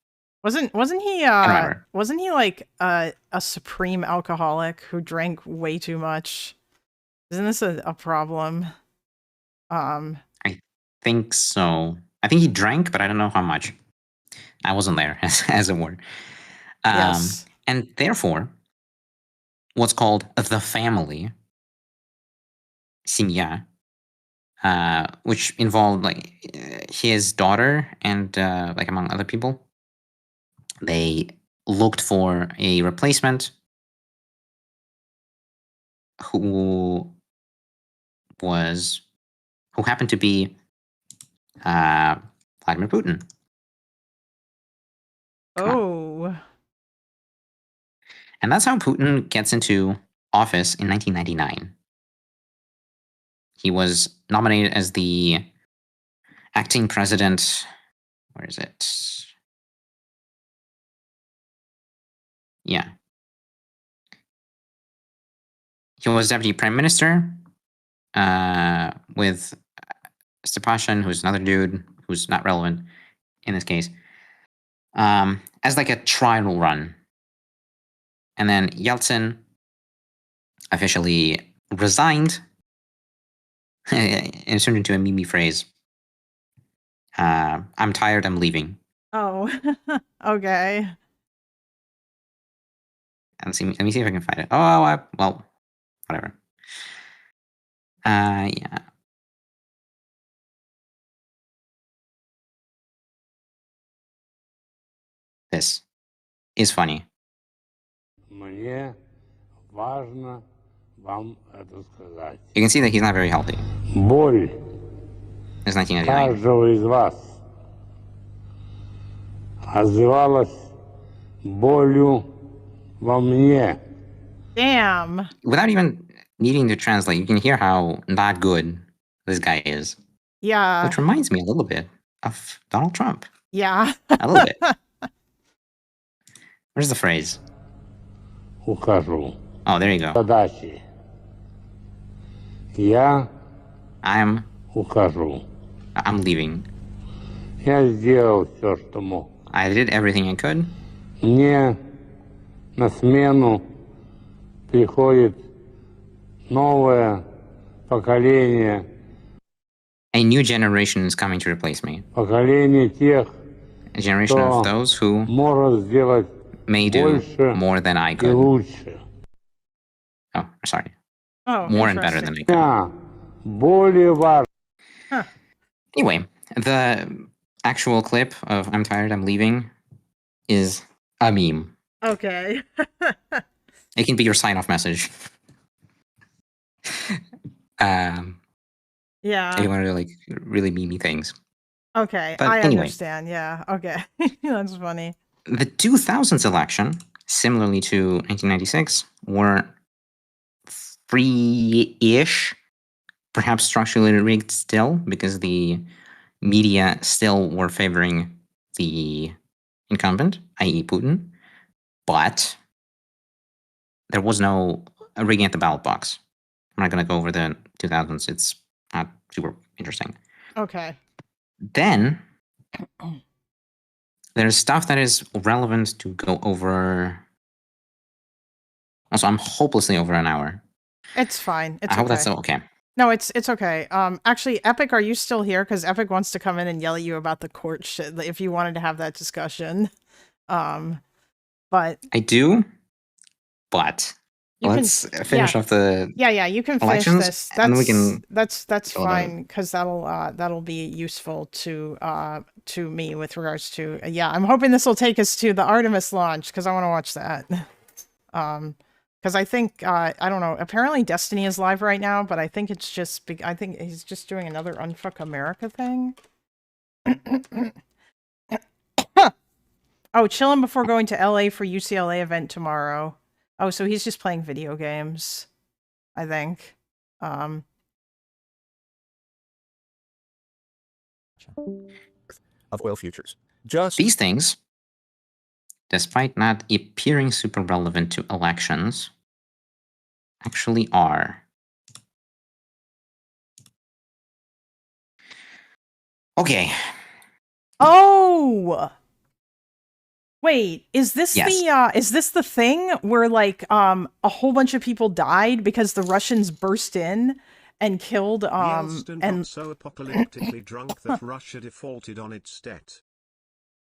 Wasn't he like a supreme alcoholic who drank way too much? Isn't this a problem? I think so. I think he drank, but I don't know how much. I wasn't there, as it were. Yes. And therefore, what's called the family, Семья, which involved like his daughter and like among other people, they looked for a replacement who happened to be Vladimir Putin. Oh. And that's how Putin gets into office in 1999. He was nominated as the acting president. Where is it? Yeah. He was deputy prime minister with Stepashin, who's another dude who's not relevant in this case, as like a trial run. And then Yeltsin officially resigned and turned into a meme phrase. I'm tired, I'm leaving. Oh, okay. Let me see if I can find it. Oh, well, whatever. Yeah. This is funny. Мне важно вам это сказать. You can see that he's not very healthy. Боль It's 1999. каждого из вас отзывалась болью во мне. Damn. Without even needing to translate, you can hear how not good this guy is. Yeah. Which reminds me a little bit of Donald Trump. Yeah. A little bit. Where's the phrase? Ухожу. Oh, there you go. Задачи. Я ухожу. I'm leaving. Я сделал все, что мог. I did everything I could. Мне на смену приходит новое поколение. A new generation is coming to replace me. Поколение тех, A generation of those who может сделать may do больше more than I и could. лучше. Oh, sorry. Oh, more and better than I could. Да, более важно. Anyway, the actual clip of I'm tired, I'm leaving is a meme. Okay. It can be your sign-off message. Yeah. If you want to do like really memey things. Okay, But I anyway. understand. Yeah. Okay. That's funny. The 2000s election, similarly to 1996, were free-ish, perhaps structurally rigged still, because the media still were favoring the incumbent, i.e. Putin, but there was no rigging at the ballot box. I'm not going to go over the 2000s. It's not super interesting. Okay. Then there's stuff that is relevant to go over. Also, I'm hopelessly over an hour. It's fine. It's I hope okay. that's okay. No, it's okay. Actually, Epic, are you still here? Because Epic wants to come in and yell at you about the court shit. If you wanted to have that discussion, but I do, but You can- let's finish off the yeah, you can finish elections, this. and then we can That's fill it out. fine because that'll be useful to me with regards to yeah. I'm hoping this will take us to the Artemis launch because I want to watch that. Because I think I don't know. Apparently, Destiny is live right now, but I think it's just I think he's just doing another Unfuck America thing. Oh, chilling before going to LA for UCLA event tomorrow. Oh, so he's just playing video games, I think. Of oil futures. Just these things, despite not appearing super relevant to elections, actually are. Okay. Oh! Wait, is this Yes. the thing where like a whole bunch of people died because the Russians burst in and killed Yeltsin and got so apocalyptically drunk that Russia defaulted on its debt.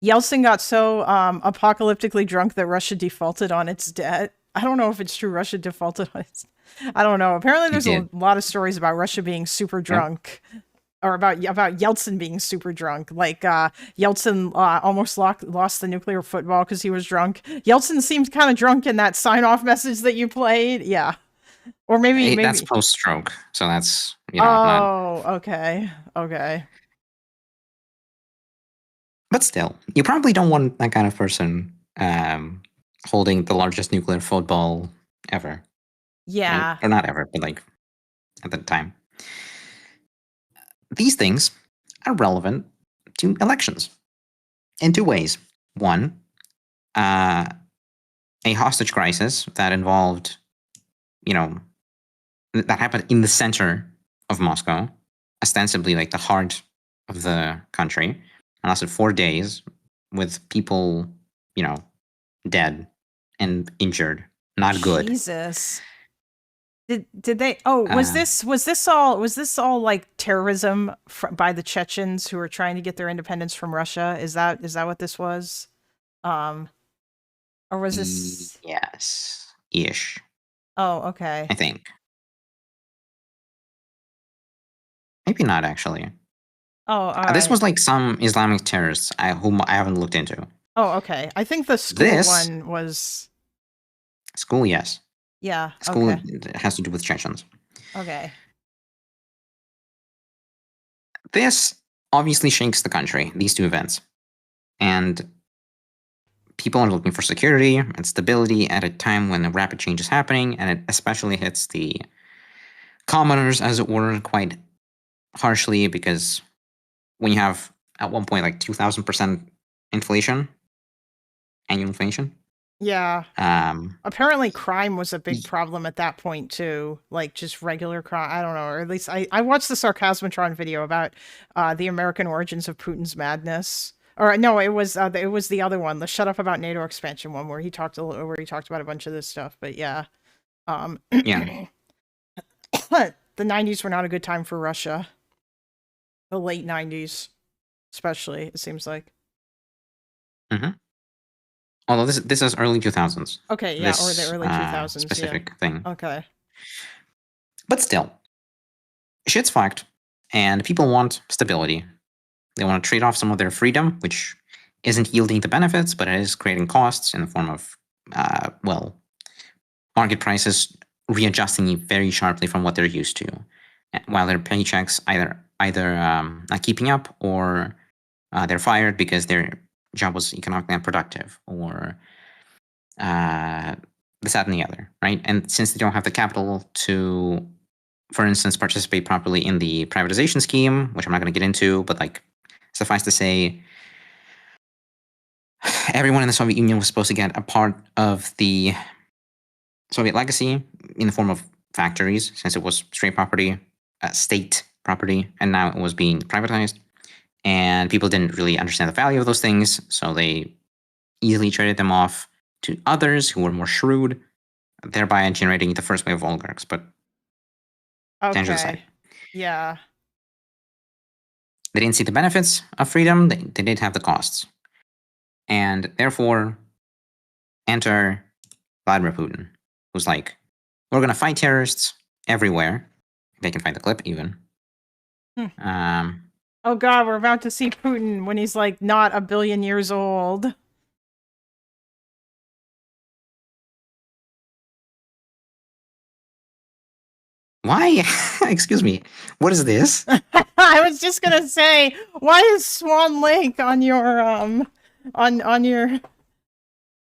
Yeltsin got so apocalyptically drunk that Russia defaulted on its debt. I don't know if it's true Russia defaulted on its I don't know. Apparently there's a lot of stories about Russia being super drunk. Or about Yeltsin being super drunk. Like Yeltsin almost lost the nuclear football because he was drunk. Yeltsin seemed kind of drunk in that sign-off message that you played. Yeah. Or maybe That's maybe. post-stroke, so that's not. Oh, okay, okay. But still, you probably don't want that kind of person holding the largest nuclear football ever. Right? Yeah. Or not ever, but like at the time. These things are relevant to elections in two ways. One, a hostage crisis that involved, that happened in the center of Moscow, ostensibly like the heart of the country, and lasted 4 days with people, dead and injured. Not good. Jesus. Did they? Oh, was Uh, this all like terrorism by the Chechens who were trying to get their independence from Russia? Is that what this was? Or was this? Yes, ish. Oh, okay. I think. Maybe not actually. Oh, all This right. was like some Islamic terrorists whom I haven't looked into. Oh, okay. I think the school This one was. school, yes. Yeah. School Okay. has to do with Chechens. Okay. This obviously shakes the country, these two events. And people are looking for security and stability at a time when a rapid change is happening, and it especially hits the commoners, as it were, quite harshly because when you have, at one point, like 2,000% inflation, annual inflation. Yeah. Um, Apparently crime was a big problem at that point too, like just regular crime. I don't know, or at least I watched the Sarcasmatron video about the American origins of Putin's madness. Or no, it was the other one, the Shut Up About NATO Expansion one, where he talked about a bunch of this stuff. But yeah, yeah. the 90s were not a good time for Russia. The late 90s, especially, it seems like. Mm-hmm. Although this is early 2000s. Okay, yeah, or the early 2000s. Specific Yeah. thing. Okay. But still, shit's fucked, and people want stability. They want to trade off some of their freedom, which isn't yielding the benefits, but it is creating costs in the form of, market prices readjusting very sharply from what they're used to, while their paychecks either not keeping up, or they're fired because their job was economically unproductive, or this, that, and the other, right? And since they don't have the capital to, for instance, participate properly in the privatization scheme, which I'm not going to get into, but like, suffice to say, everyone in the Soviet Union was supposed to get a part of the Soviet legacy in the form of factories, since it was straight property, state property, and now it was being privatized. And people didn't really understand the value of those things, so they easily traded them off to others who were more shrewd, thereby generating the first wave of oligarchs. But tangent aside. Yeah. They didn't see the benefits of freedom, they did have the costs. And therefore, enter Vladimir Putin, who's like, we're going to fight terrorists everywhere. If they can find the clip, even. Oh god, we're about to see Putin when he's like not a billion years old. Why? Excuse me. What is this? I was just gonna say, why is Swan Lake on your on your?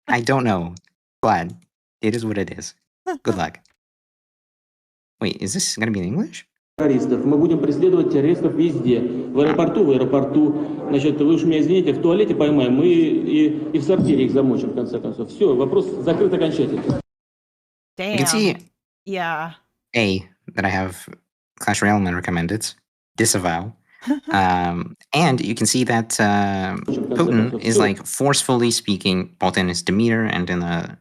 I don't know. Glad. It is what it is. Good luck. Wait, is this gonna be in English? Террористов. Мы будем преследовать террористов везде. В аэропорту, значит, вы уж меня извините, в туалете поймаем, мы и в сортире их замочим, в конце концов. Все, вопрос закрыт окончательно. Damn. You can see, yeah. That I have Clash Royale recommended. Disavow. And you can see that Putin is like forcefully speaking, both in his demeanor and in the...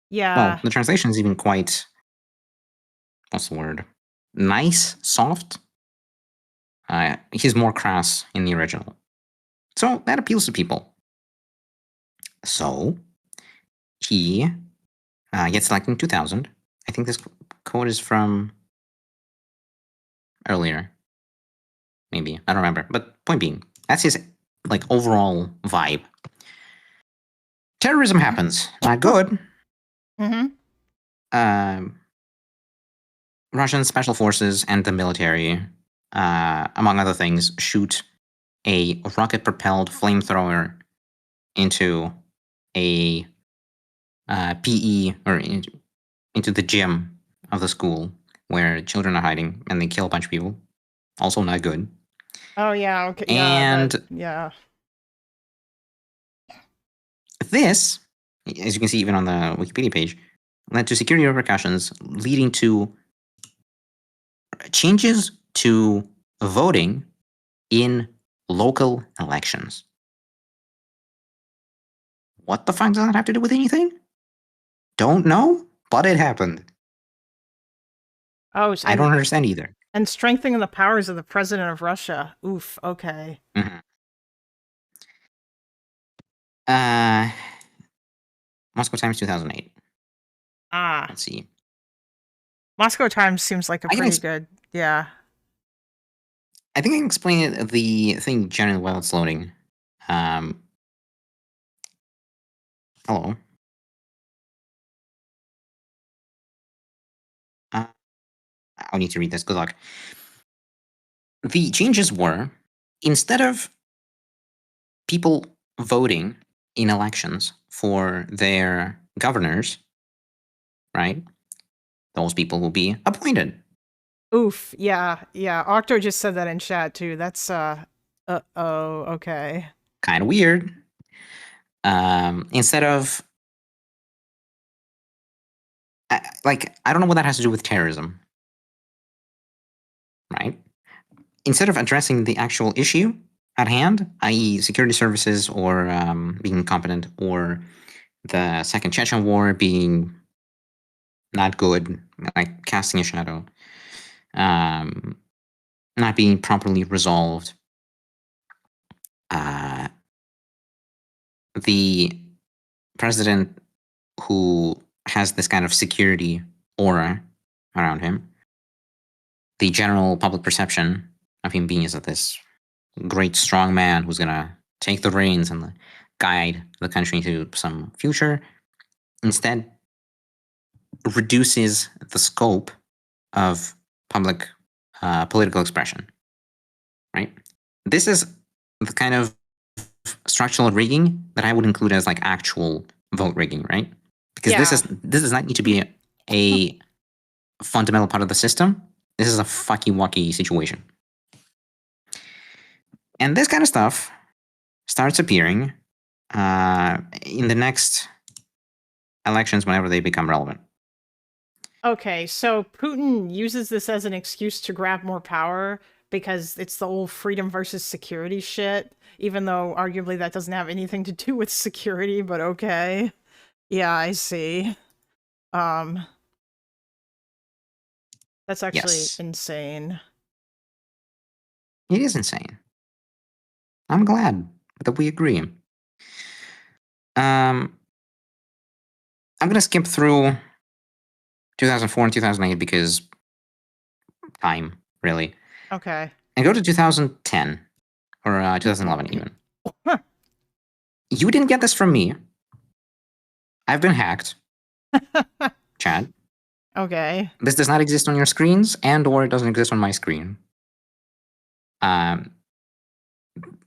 Yeah. Well, the translation is even quite... What's the word? Nice, soft. He's more crass in the original. So that appeals to people. So he gets elected in 2000. I think this quote is from earlier. Maybe. I don't remember. But point being, that's his like overall vibe. Terrorism happens. Not good. Mm-hmm. Russian special forces and the military, among other things, shoot a rocket-propelled flamethrower into a PE or into the gym of the school where children are hiding, and they kill a bunch of people. Also not good. Oh yeah, okay, And yeah. this, as you can see even on the Wikipedia page, led to security repercussions leading to changes to voting in local elections. What the fuck does that have to do with anything? Don't know, but it happened. Oh, I don't understand either. And strengthening the powers of the president of Russia. Oof. Okay. Mm-hmm. Moscow Times 2008. Ah. Let's see. Moscow Times seems like a pretty good. Yeah. I think I can explain it, the thing generally while it's loading. Hello. I'll need to read this. Good luck. The changes were, instead of people voting in elections for their governors, right? Those people will be appointed. Oof. Yeah. Yeah. Octo just said that in chat too. That's okay. Kind of weird. Instead of I don't know what that has to do with terrorism, right? Instead of addressing the actual issue at hand, i.e., security services or being incompetent, or the Second Chechen War being not good, like casting a shadow, not being properly resolved, the president who has this kind of security aura around him, the general public perception of him being as this great strong man who's gonna take the reins and guide the country into some future, instead reduces the scope of public political expression. Right? This is the kind of structural rigging that I would include as like actual vote rigging, right? Because this does not need to be a fundamental part of the system. This is a fucky wucky situation. And this kind of stuff starts appearing in the next elections whenever they become relevant. Okay, so Putin uses this as an excuse to grab more power because it's the old freedom versus security shit, even though arguably that doesn't have anything to do with security, but okay. Yeah, I see. That's actually insane. It is insane. I'm glad that we agree. I'm going to skip through 2004 and 2008 because time, really. Okay. And go to 2010 or 2011 even. You didn't get this from me. I've been hacked. Chad. Okay. This does not exist on your screens, and or it doesn't exist on my screen.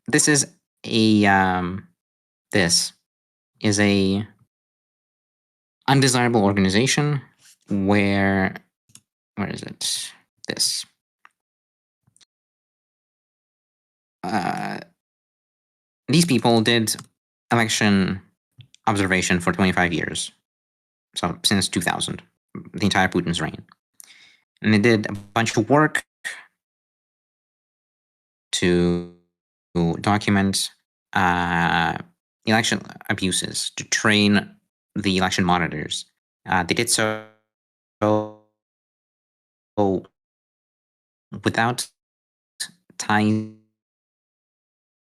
This is a undesirable organization where is it? This. These people did election observation for 25 years. So since 2000, the entire Putin's reign. And they did a bunch of work to document election abuses, to train the election monitors. They did so without ties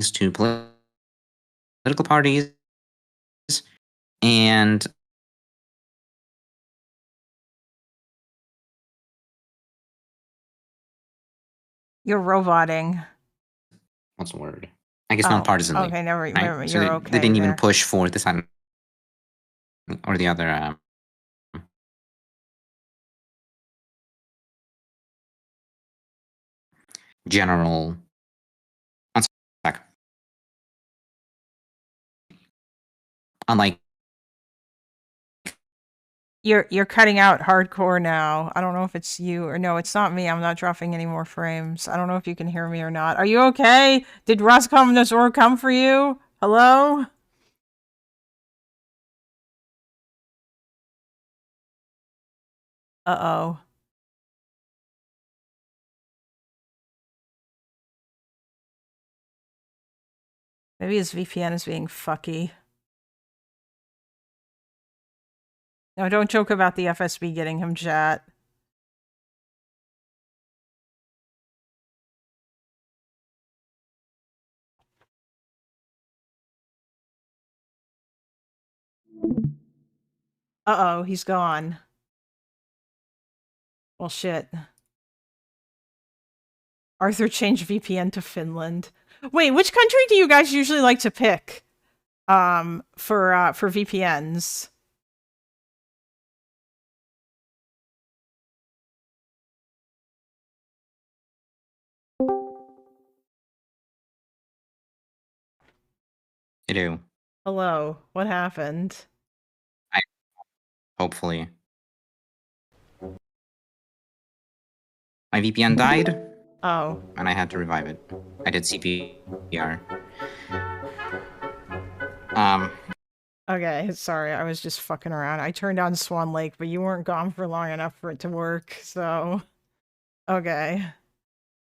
to political parties and you're roboting. What's the word? I guess nonpartisanly. Okay, never. Right? You're so okay. They didn't even there. push for this one or the other general. One sec. Unlike You're cutting out hardcore now. I don't know if it's you or no, it's not me. I'm not dropping any more frames. I don't know if you can hear me or not. Are you okay? Did Roscommodore come for you? Hello? Uh-oh. Maybe his VPN is being fucky. No, don't joke about the FSB getting him chat. Uh-oh, he's gone. Well, shit. Arthur changed VPN to Finland. Wait, which country do you guys usually like to pick? For VPNs? you do. Hello, what happened? Hopefully. My VPN died. Oh. And I had to revive it. I did CPR. Okay, sorry, I was just fucking around. I turned on Swan Lake, but you weren't gone for long enough for it to work, so... Okay.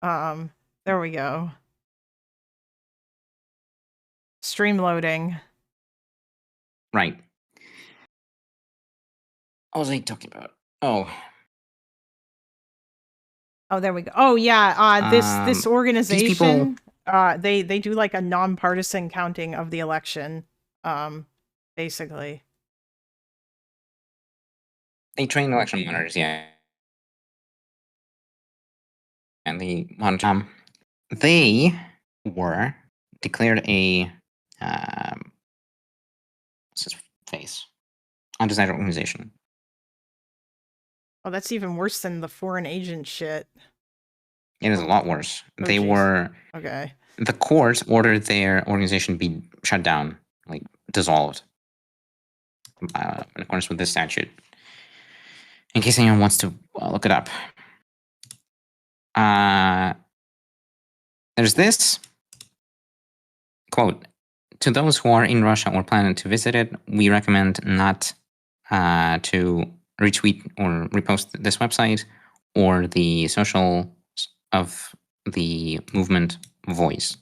There we go. Stream loading. Right. What was I talking about? Oh. Oh, there we go. Oh, yeah, this organization, people... they do, like, a nonpartisan counting of the election, basically. They train election monitors, yeah. And they were declared a what's his face? Undecided organization. Oh, that's even worse than the foreign agent shit. It is a lot worse. Oh, they geez. were Okay. The court ordered their organization be shut down, like dissolved, in accordance with this statute. In case anyone wants to look it up. There's this quote: "To those who are in Russia or planning to visit it, we recommend not to retweet or repost this website or the social of the movement Voice.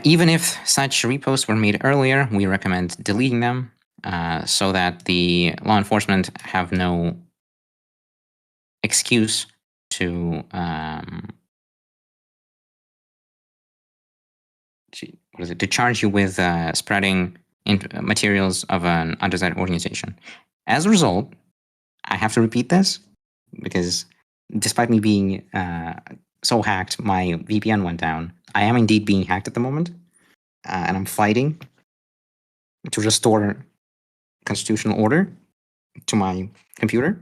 Even if such reposts were made earlier, we recommend deleting them so that the law enforcement have no excuse to to charge you with spreading materials of an undecided organization. As a result, I have to repeat this because despite me being so hacked, my VPN went down. I am indeed being hacked at the moment, and I'm fighting to restore constitutional order to my computer.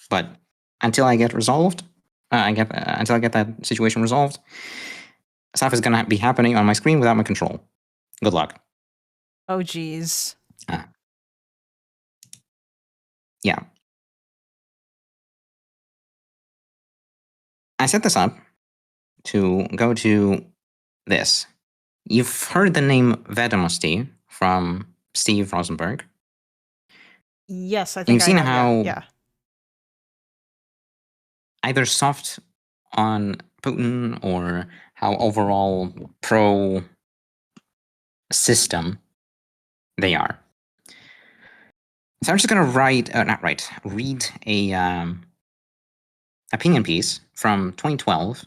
But until I get resolved, until I get that situation resolved, stuff is going to be happening on my screen without my control. Good luck. Oh, geez. Yeah. I set this up to go to this. You've heard the name Vedomosti from Steve Rosenberg. Yes, I And think you've seen I have, how yeah. either soft on Putin or how overall pro system they are. So I'm just going to read a opinion piece from 2012.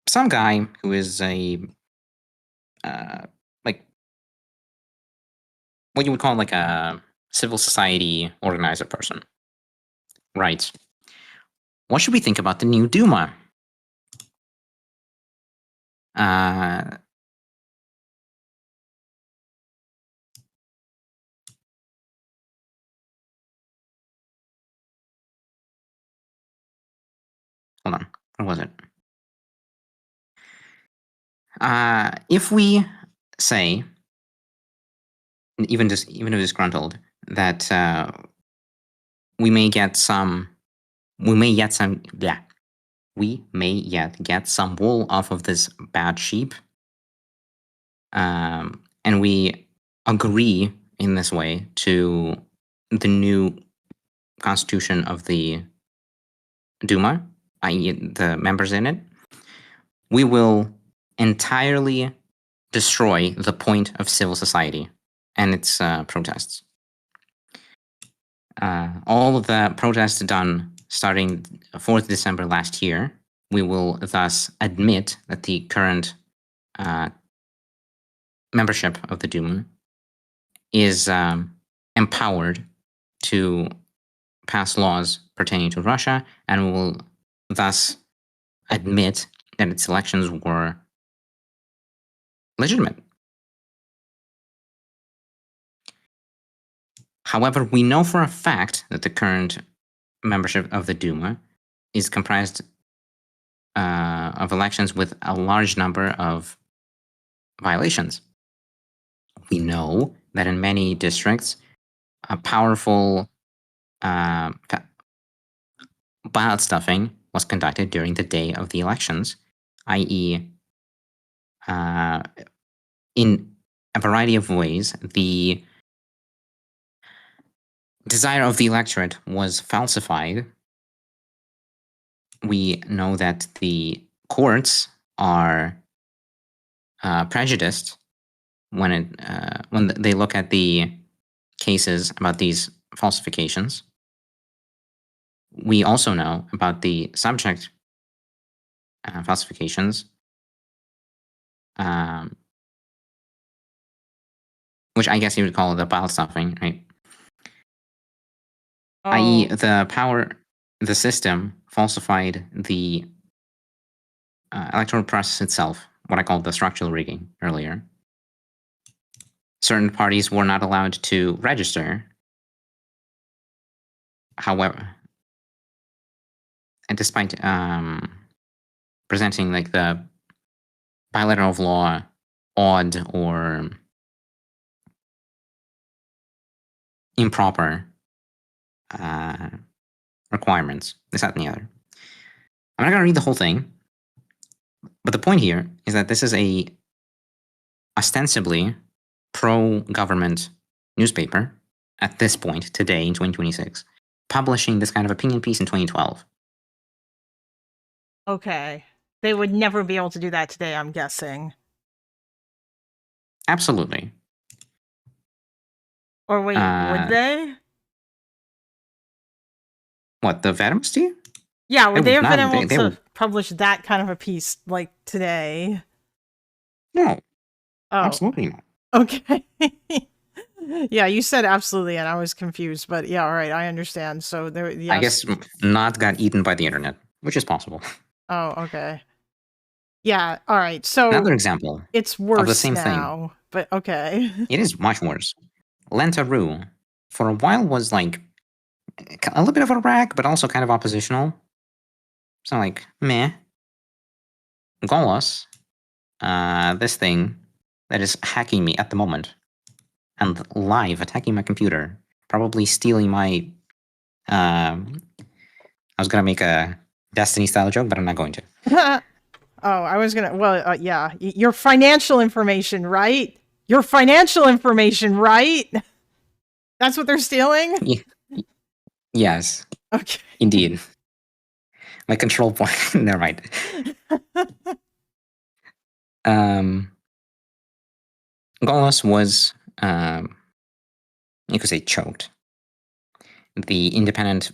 Some guy who is a like what you would call like a civil society organizer person writes, "What should we think about the new Duma? What was it? If we say, even if disgruntled, that we may yet get some wool off of this bad sheep, and we agree in this way to the new constitution of the Duma, i.e., the members in it, we will entirely destroy the point of civil society and its protests. All of the protests done starting 4th December last year, we will thus admit that the current membership of the Duma is empowered to pass laws pertaining to Russia, and we will thus admit that its elections were legitimate. However, we know for a fact that the current membership of the Duma is comprised of elections with a large number of violations. We know that in many districts, a powerful ballot stuffing was conducted during the day of the elections, i.e., in a variety of ways, the desire of the electorate was falsified. We know that the courts are prejudiced when they look at the cases about these falsifications. We also know about the subject falsifications, which I guess you would call the ballot stuffing, right? I.e., the system falsified the electoral process itself, what I called the structural rigging earlier. Certain parties were not allowed to register. However, and despite presenting like the bilateral of law odd or improper requirements, this, that, and the other. I'm not going to read the whole thing, but the point here is that this is a ostensibly pro-government newspaper at this point, today in 2026, publishing this kind of opinion piece in 2012. Okay. They would never be able to do that today, I'm guessing. Absolutely. Or wait, would they? What, the Vedomsti? Yeah, would they have been not- able they to would- publish that kind of a piece like today? No. Oh. Absolutely not. Okay. Yeah, you said absolutely, and I was confused, but yeah, all right, I understand. So there, yes. I guess not got eaten by the internet, which is possible. Oh, okay. Yeah, all right. So Another example it's worse of the same now, but okay. It is much worse. Lenta.ru, for a while, was like a little bit of a rag, but also kind of oppositional. So like, meh. Golos, this thing that is hacking me at the moment, and live attacking my computer, probably stealing my. I was gonna make a Destiny style joke, but I'm not going to. Oh, I was gonna. Well, yeah, your financial information, right? Your financial information, right? That's what they're stealing. Yes. Okay. Indeed. My control point. Never mind. Golos was, you could say, choked. The independent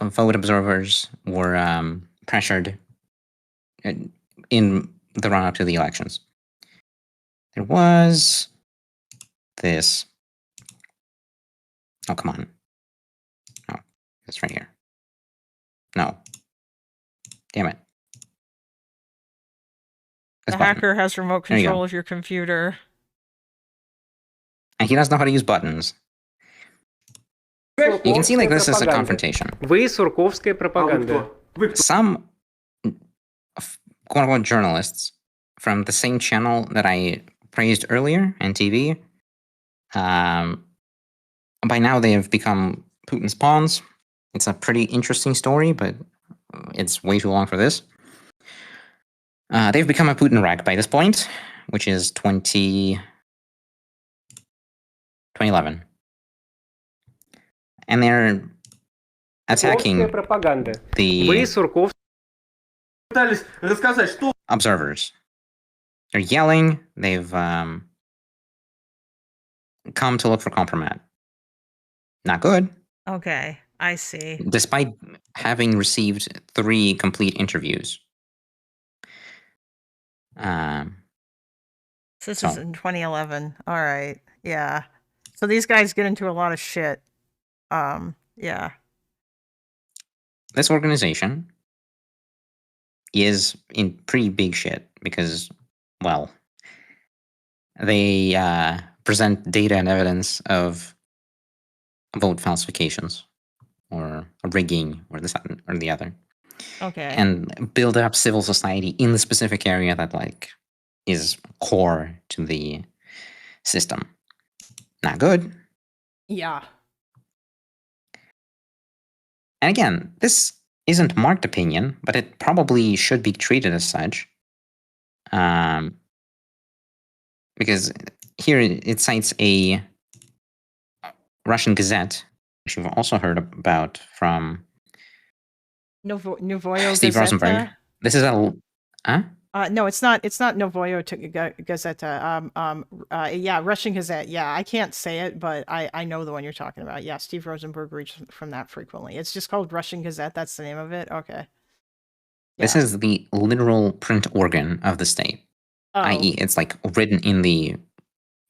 vote observers were pressured in the run-up to the elections. There was this. Oh, come on. No, it's right here. No. Damn it. The hacker has remote control of your computer. And he doesn't know how to use buttons. You can see like this is a confrontation. Вы сурковская пропаганда. Some quote-unquote journalists from the same channel that I praised earlier, NTV. By now, they have become Putin's pawns. It's a pretty interesting story, but it's way too long for this. They've become a Putin rag by this point, which is 2011. And they're attacking the observers. They're yelling. They've come to look for compromise. Not good. Okay, I see. Despite having received 3 complete interviews. So this is in 2011. All right. Yeah. So these guys get into a lot of shit. Yeah. This organization is in pretty big shit because, well, they present data and evidence of vote falsifications or rigging or this or the other. Okay. And build up civil society in the specific area that like is core to the system. Not good. Yeah. And again, this isn't marked opinion, but it probably should be treated as such. Because here it cites a Russian Gazette, which you've also heard about from Novoyo Steve Rosenberg. Gazeta. This is a... Huh? No, it's not. It's not Novoyo Gazeta. Yeah, Russian Gazette. Yeah, I can't say it, but I know the one you're talking about. Yeah, Steve Rosenberg reads from that frequently. It's just called Russian Gazette. That's the name of it. Okay. This is the literal print organ of the state, i.e., it's like written in the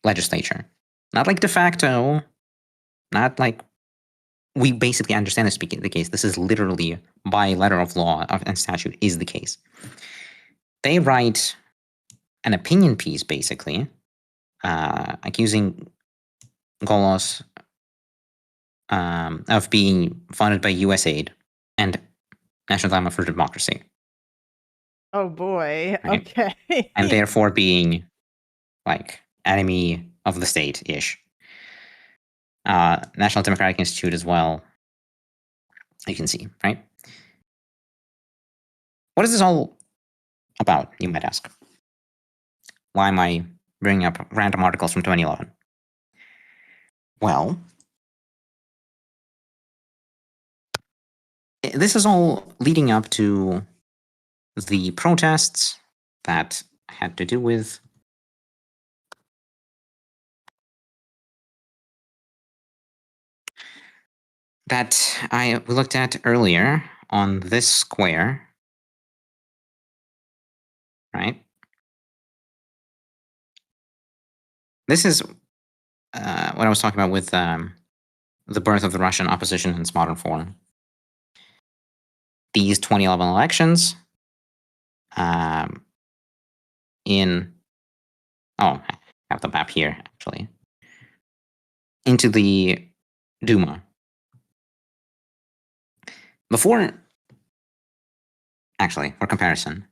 legislature, not like de facto, not like we basically understand this to be the case. This is literally by letter of law and statute is the case. They write an opinion piece, basically, accusing Golos of being funded by USAID and National Endowment for Democracy. Oh boy. Right? Okay. And therefore being like enemy of the state-ish. National Democratic Institute as well. You can see, right? What is this all about, you might ask? Why am I bringing up random articles from 2011? Well, this is all leading up to the protests that had to do with that we looked at earlier on this square, right? This is what I was talking about with the birth of the Russian opposition in its modern form. These 2011 elections I have the map here, actually, into the Duma. Before, actually, for comparison,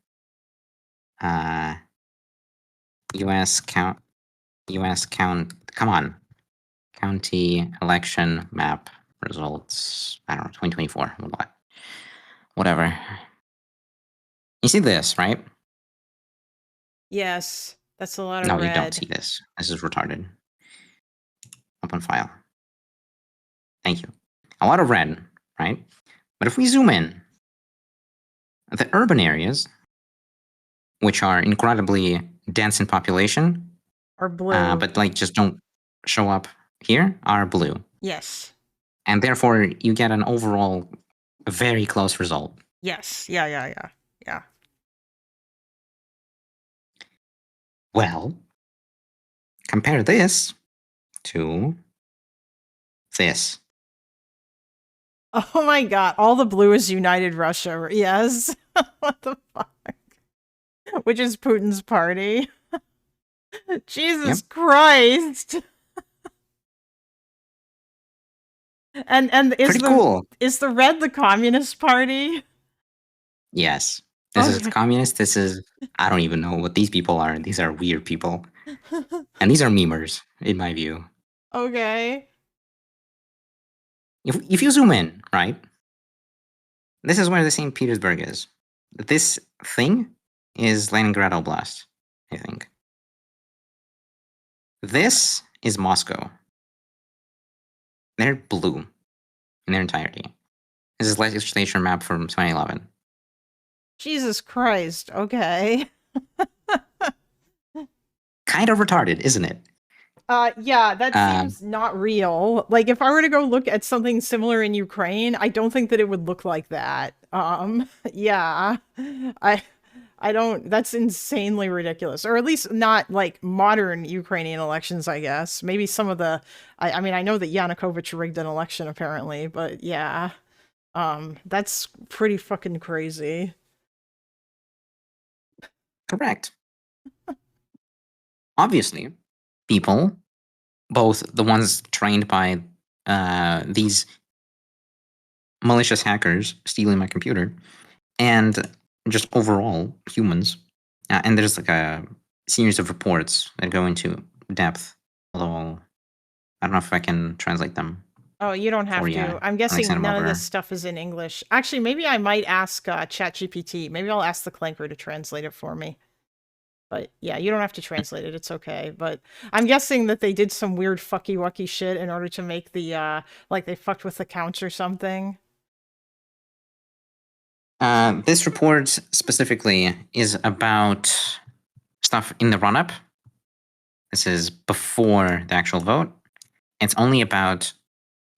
U.S. county election map results. I don't know, 2024, whatever. You see this, right? Yes, that's a lot of No, red. you don't see this. This is retarded. Open file. Thank you. A lot of red, right? But if we zoom in, the urban areas, which are incredibly dense in population, are blue. But like just don't show up here, are blue. Yes. And therefore, you get an overall very close result. Yes. Yeah. Well, compare this to this. Oh my god, all the blue is United Russia. Yes. What the fuck? Which is Putin's party. Jesus Christ. And is Pretty cool. Is the red the Communist Party? Yes. This is Okay. communist. This is I don't even know what these people are. These are weird people, and these are memers, in my view. Okay. If you zoom in, right, this is where the St. Petersburg is. This thing is Leningrad Oblast, I think. This is Moscow. They're blue in their entirety. This is legislature map from 2011. Jesus Christ. Okay. Kind of retarded, isn't it? Yeah, that seems not real. Like, if I were to go look at something similar in Ukraine, I don't think that it would look like that. Yeah. I don't, that's insanely ridiculous. Or at least not like modern Ukrainian elections, I guess. Maybe some of the, I mean, I know that Yanukovych rigged an election apparently, but yeah. That's pretty fucking crazy. Correct. Obviously, people, both the ones trained by these malicious hackers stealing my computer, and just overall humans. And there's like a series of reports that go into depth, although I don't know if I can translate them. Oh, you don't have for to. you. I'm Or I guessing send 'em none of over. this stuff is in English. Actually, maybe I might ask ChatGPT. Maybe I'll ask the Clanker to translate it for me. But yeah, you don't have to translate it. It's okay. But I'm guessing that they did some weird fucky-wucky shit in order to make the, like they fucked with accounts or something. This report specifically is about stuff in the run-up. This is before the actual vote. It's only about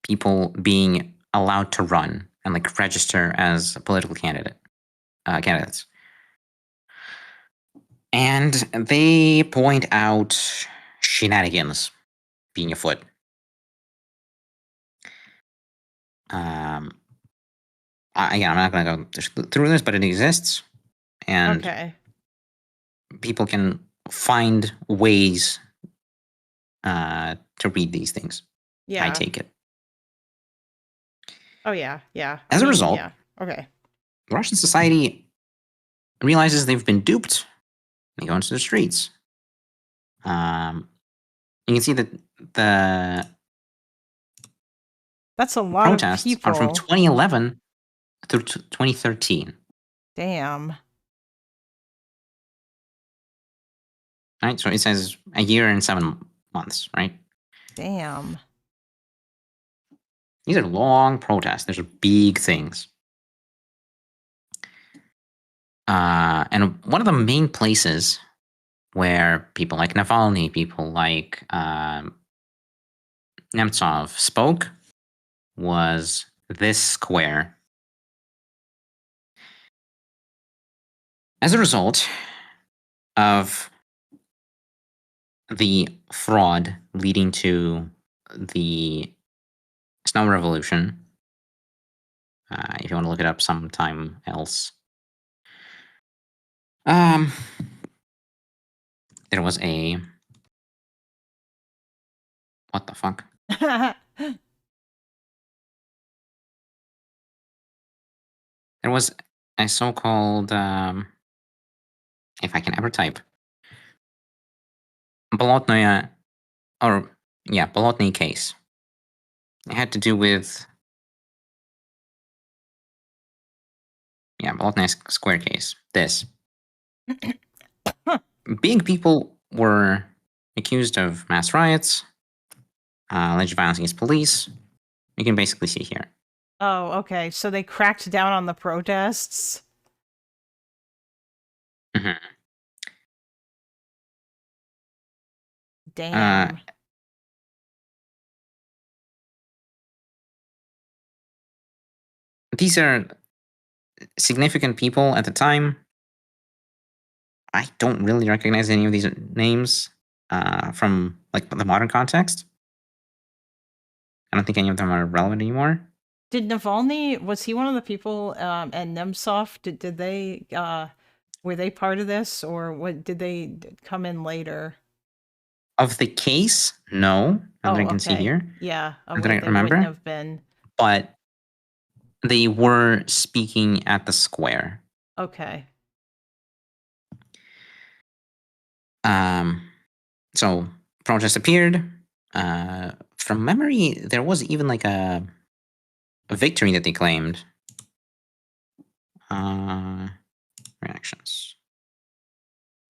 people being allowed to run and like register as a political candidates. And they point out shenanigans being afoot. Again, I'm not going to go through this, but it exists, and Okay. people can find ways to read these things. Yeah. I take it. Oh yeah, yeah. As a result, yeah. Okay. Russian society realizes they've been duped. They go into the streets. You can see that the That's a lot of protests people. are from 2011 through 2013. Damn. Right, so it says a year and 7 months, right? Damn. These are long protests. These are big things. And one of the main places where people like Navalny, people like Nemtsov spoke was this square. As a result of the fraud leading to the Snow Revolution, if you want to look it up sometime else, there was a what the fuck? There was a so-called if I can ever type Bolotnaya Bolotny case. It had to do with Bolotnaya Square case. This. Big people were accused of mass riots, alleged violence against police. You can basically see here. Oh, okay. So they cracked down on the protests. Mhm. Damn. These are significant people at the time. I don't really recognize any of these names from like the modern context. I don't think any of them are relevant anymore. Did Navalny, was he one of the people, and Nemtsov, did they, were they part of this, or what, did they come in later? Of the case, no. Not that I can see here. Yeah, Not that I they remember. wouldn't have been. But they were speaking at the square. Okay. So protest appeared. From memory, there was even like a victory that they claimed. Reactions.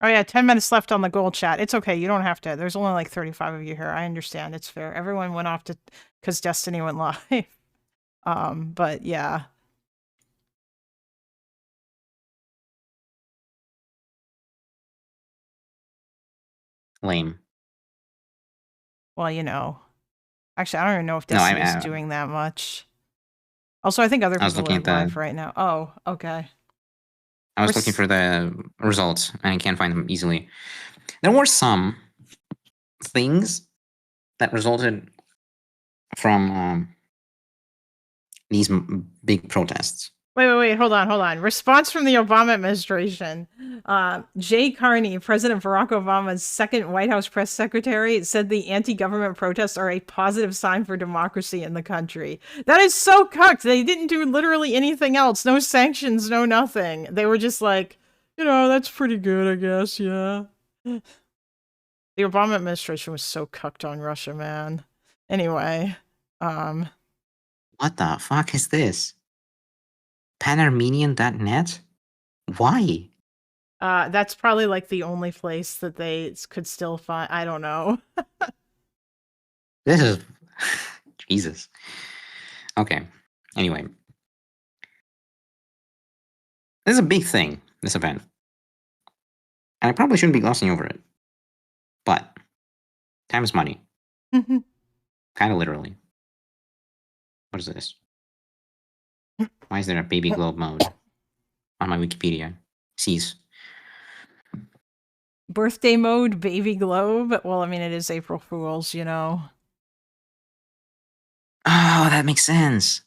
Oh yeah, 10 minutes left on the gold chat. It's okay. You don't have to. There's only like 35 of you here. I understand. It's fair. Everyone went off to because Destiny went live. But yeah. Lame. Well, you know. Actually, I don't even know if No, Destiny's doing that much. Also, I think other I was people looking are at the- live right now. Oh, okay. I was looking for the results and I can't find them easily. There were some things that resulted from these big protests. Wait. Hold on. Response from the Obama administration. Jay Carney, President Barack Obama's second White House press secretary, said the anti-government protests are a positive sign for democracy in the country. That is so cucked. They didn't do literally anything else. No sanctions, no nothing. They were just like, you know, that's pretty good, I guess, yeah. The Obama administration was so cucked on Russia, man. Anyway, What the fuck is this? Panarmenian.net? Why? that's probably like the only place that they could still find. I don't know. This is Jesus. Okay. Anyway. This is a big thing, this event. And I probably shouldn't be glossing over it. But time is money. Kind of literally. What is this? Why is there a baby globe mode on my Wikipedia? Cease. Birthday mode, baby globe. Well, I mean, it is April Fool's, you know. Oh, that makes sense.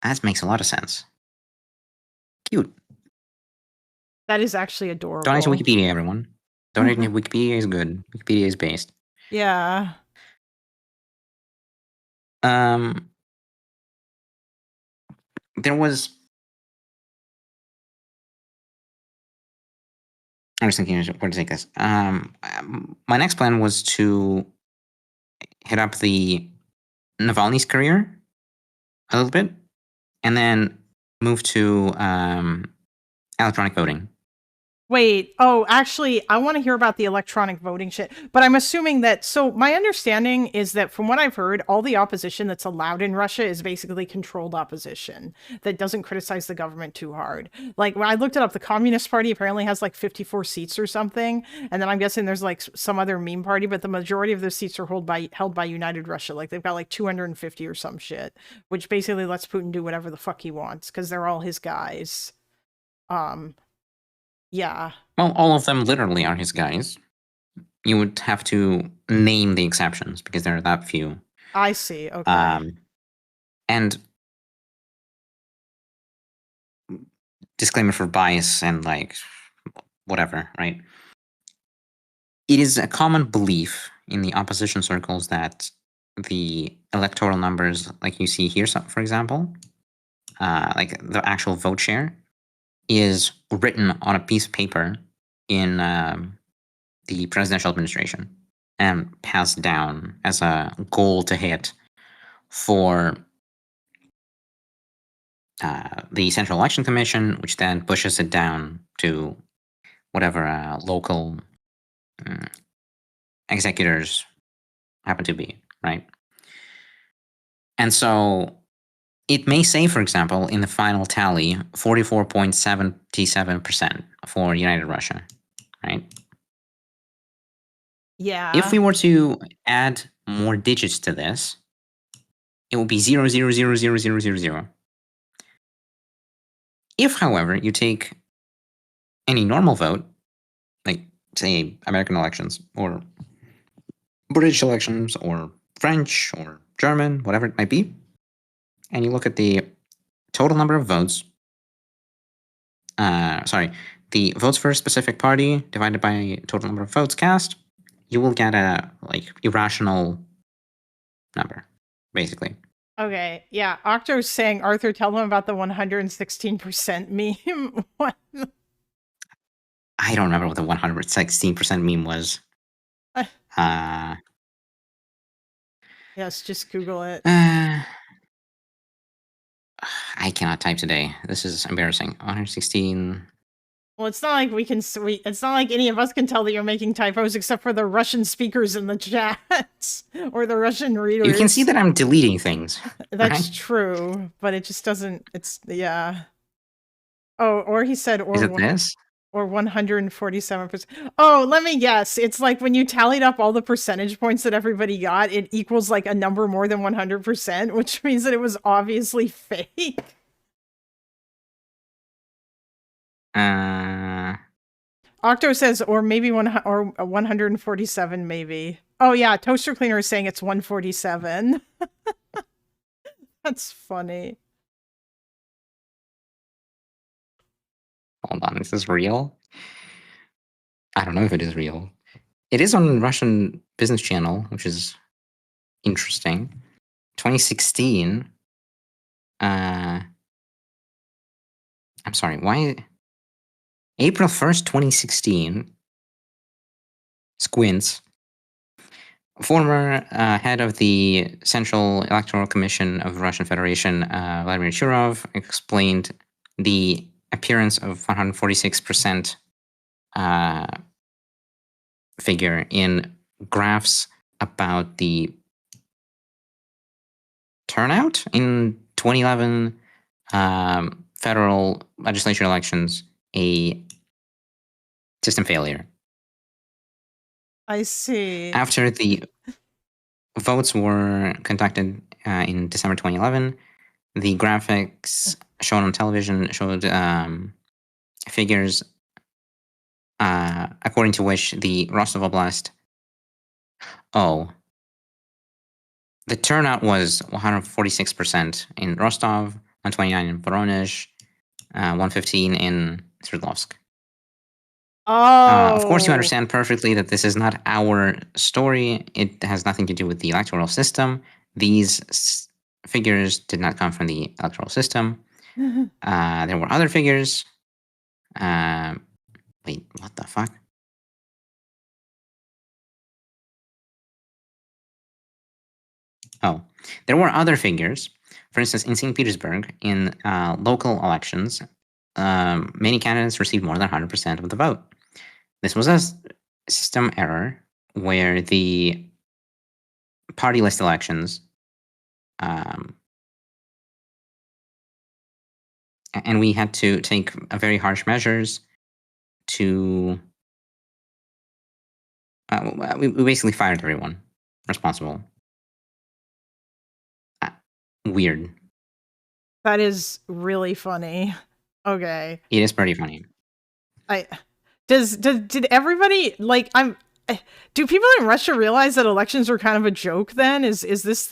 That makes a lot of sense. Cute. That is actually adorable. Donate to Wikipedia, everyone. Donating to Wikipedia is good. Wikipedia is based. Yeah. There was. I was thinking where to take this. My next plan was to hit up the Navalny's career a little bit, and then move to electronic voting. Wait, oh, actually, I want to hear about the electronic voting shit. But I'm assuming that, so my understanding is that from what I've heard, all the opposition that's allowed in Russia is basically controlled opposition that doesn't criticize the government too hard. Like, when I looked it up, the Communist Party apparently has like 54 seats or something. And then I'm guessing there's like some other meme party, but the majority of those seats are held by United Russia. Like, they've got like 250 or some shit, which basically lets Putin do whatever the fuck he wants because they're all his guys. Yeah. Well, all of them literally are his guys. You would have to name the exceptions because there are that few. I see. Okay. And disclaimer for bias and like whatever, right? It is a common belief in the opposition circles that the electoral numbers, like you see here, for example, like the actual vote share, is written on a piece of paper in the presidential administration and passed down as a goal to hit for the Central Election Commission, which then pushes it down to whatever local executors happen to be, right? And so it may say, for example, in the final tally, 44.77% for United Russia, right? Yeah. If we were to add more digits to this, it would be 0.0000000. If, however, you take any normal vote, like, say, American elections, or British elections, or French, or German, whatever it might be, and you look at the total number of votes, the votes for a specific party divided by total number of votes cast, you will get a, like, irrational number, basically. Okay, yeah. Octo's saying, Arthur, tell them about the 116% meme. What? I don't remember what the 116% meme was. Yes, just Google it. I cannot type today. This is embarrassing. 116. Well, it's not like we can. It's not like any of us can tell that you're making typos, except for the Russian speakers in the chat or the Russian readers. You can see that I'm deleting things. That's right? true, but it just doesn't. It's yeah. Oh, or he said, or Is it this? Or 147%. Oh, let me guess. It's like when you tallied up all the percentage points that everybody got, it equals like a number more than 100%, which means that it was obviously fake. Octo says, or maybe 147, maybe. Oh yeah, Toaster Cleaner is saying it's 147. That's funny. Hold on, is this real? I don't know if it is real. It is on Russian Business Channel, which is interesting. 2016. I'm sorry, why? April 1st, 2016. Squints. Former head of the Central Electoral Commission of the Russian Federation, Vladimir Churov, explained the appearance of 146% figure in graphs about the turnout in 2011 federal legislature elections, a system failure. I see. After the votes were conducted in December 2011, the graphics shown on television showed figures according to which the Rostov Oblast, the turnout was 146% in Rostov, 129 in Voronezh, 115 in Sverdlovsk. Of course, you understand perfectly that this is not our story. It has nothing to do with the electoral system. These figures did not come from the electoral system. There were other figures. Wait, what the fuck? There were other figures. For instance, in St. Petersburg, in local elections, many candidates received more than 100% of the vote. This was a system error where the party list elections, and we had to take very harsh measures to. We basically fired everyone responsible. Weird. That is really funny. Okay. It is pretty funny. Did everybody do people in Russia realize that elections are kind of a joke then? Is this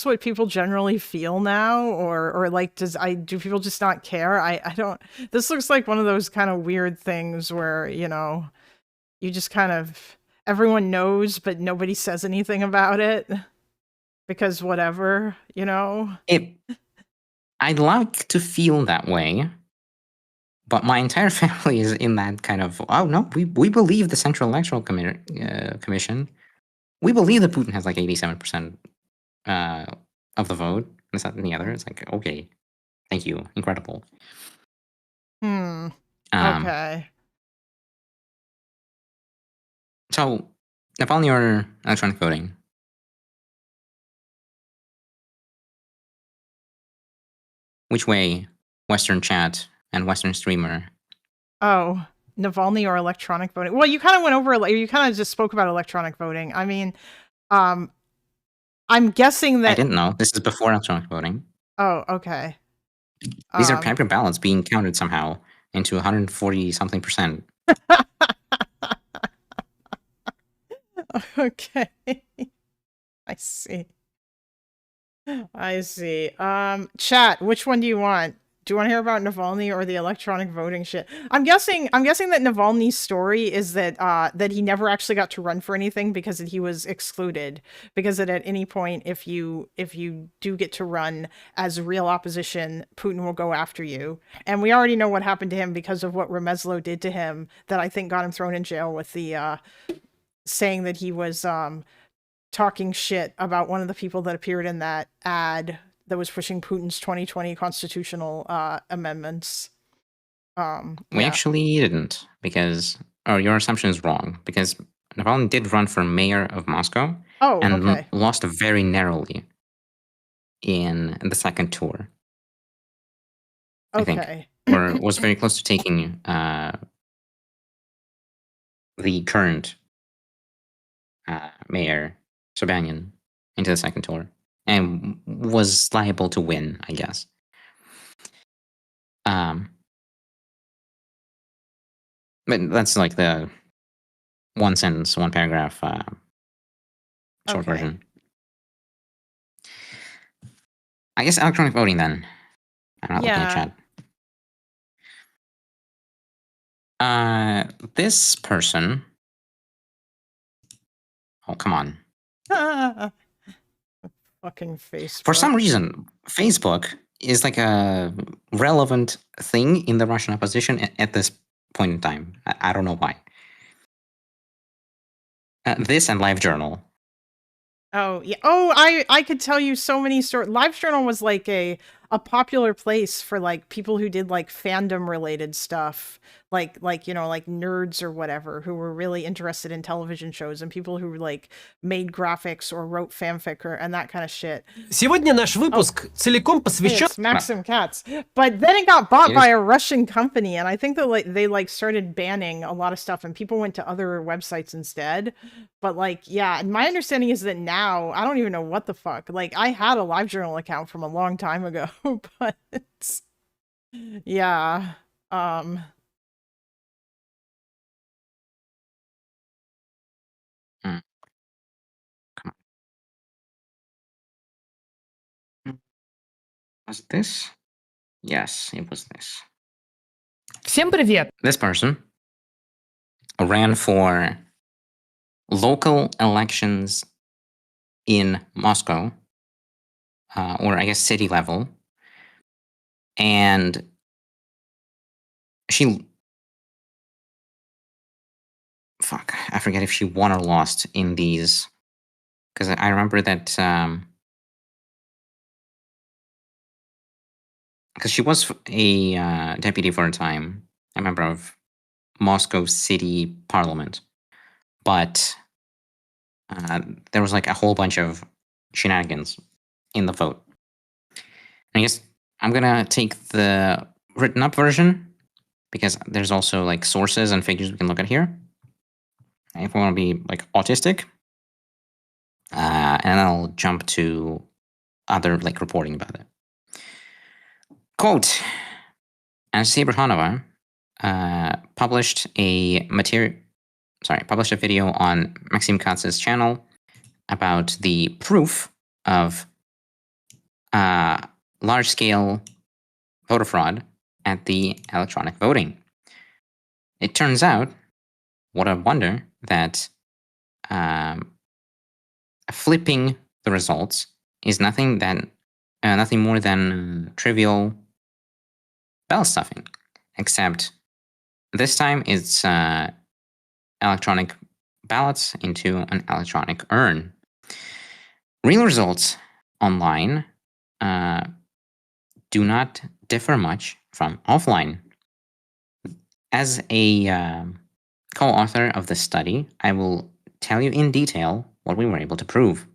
what people generally feel now, or like do people just not care? I don't. This looks like one of those kind of weird things where, you just kind of, everyone knows but nobody says anything about it because whatever, I'd like to feel that way. But my entire family is in that kind of, oh no, we believe the Central Electoral Commission. We believe that Putin has like 87% of the vote, and that and the other. It's like, okay, thank you, incredible. Okay. So, Navalny or electronic voting? Which way, Western chat and Western streamer? Oh, Navalny or electronic voting? Well, you kind of went over. You kind of just spoke about electronic voting. I mean, I'm guessing that I didn't know. This is before electronic voting. Oh, okay. These are paper ballots being counted somehow into 140 something percent. Okay. I see. Chat, which one do you want? Do you want to hear about Navalny or the electronic voting shit? I'm guessing that Navalny's story is that that he never actually got to run for anything because he was excluded. Because at any point, if you do get to run as real opposition, Putin will go after you. And we already know what happened to him because of what Remezlo did to him. That I think got him thrown in jail with the saying that he was talking shit about one of the people that appeared in that ad that was pushing Putin's 2020 constitutional amendments. We Yeah. actually didn't, because your assumption is wrong, because Navalny did run for mayor of Moscow Oh, and okay. lost very narrowly in the second tour. I think, Okay. or was very close to taking the current mayor Sobyanin into the second tour, and was liable to win, I guess. But that's like the one sentence, one paragraph short version. I guess electronic voting then. I'm not looking at chat. This person. Oh, come on. Fucking Facebook. For some reason, Facebook is like a relevant thing in the Russian opposition at this point in time. I don't know why. This and LiveJournal. Oh yeah. Oh, I could tell you so many stories. LiveJournal was like a popular place for like people who did like fandom related stuff, like like nerds or whatever, who were really interested in television shows, and people who like made graphics or wrote fanfic and that kind of shit. Сегодня наш выпуск целиком посвящен... It's Maxim Katz. But then it got bought by a Russian company, and I think that they started banning a lot of stuff, and people went to other websites instead. But like, yeah, and my understanding is that now I don't even know what the fuck. Like, I had a LiveJournal account from a long time ago, but yeah. Was this? Yes, it was this. Всем привет! This person ran for local elections in Moscow, or I guess city level, and she... Fuck, I forget if she won or lost in these, because I remember that... because she was a deputy for a time, a member of Moscow City Parliament, but there was like a whole bunch of shenanigans in the vote. I guess I'm gonna take the written up version, because there's also like sources and figures we can look at here if we want to be like autistic, and I'll jump to other like reporting about it. Quote, Anastasia Burhanova published a video on Maxim Katz's channel about the proof of large-scale voter fraud at the electronic voting. It turns out, what a wonder, that flipping the results is nothing more than trivial ballot stuffing, except this time it's electronic ballots into an electronic urn. Real results online do not differ much from offline. As a co-author of this study, I will tell you in detail what we were able to prove.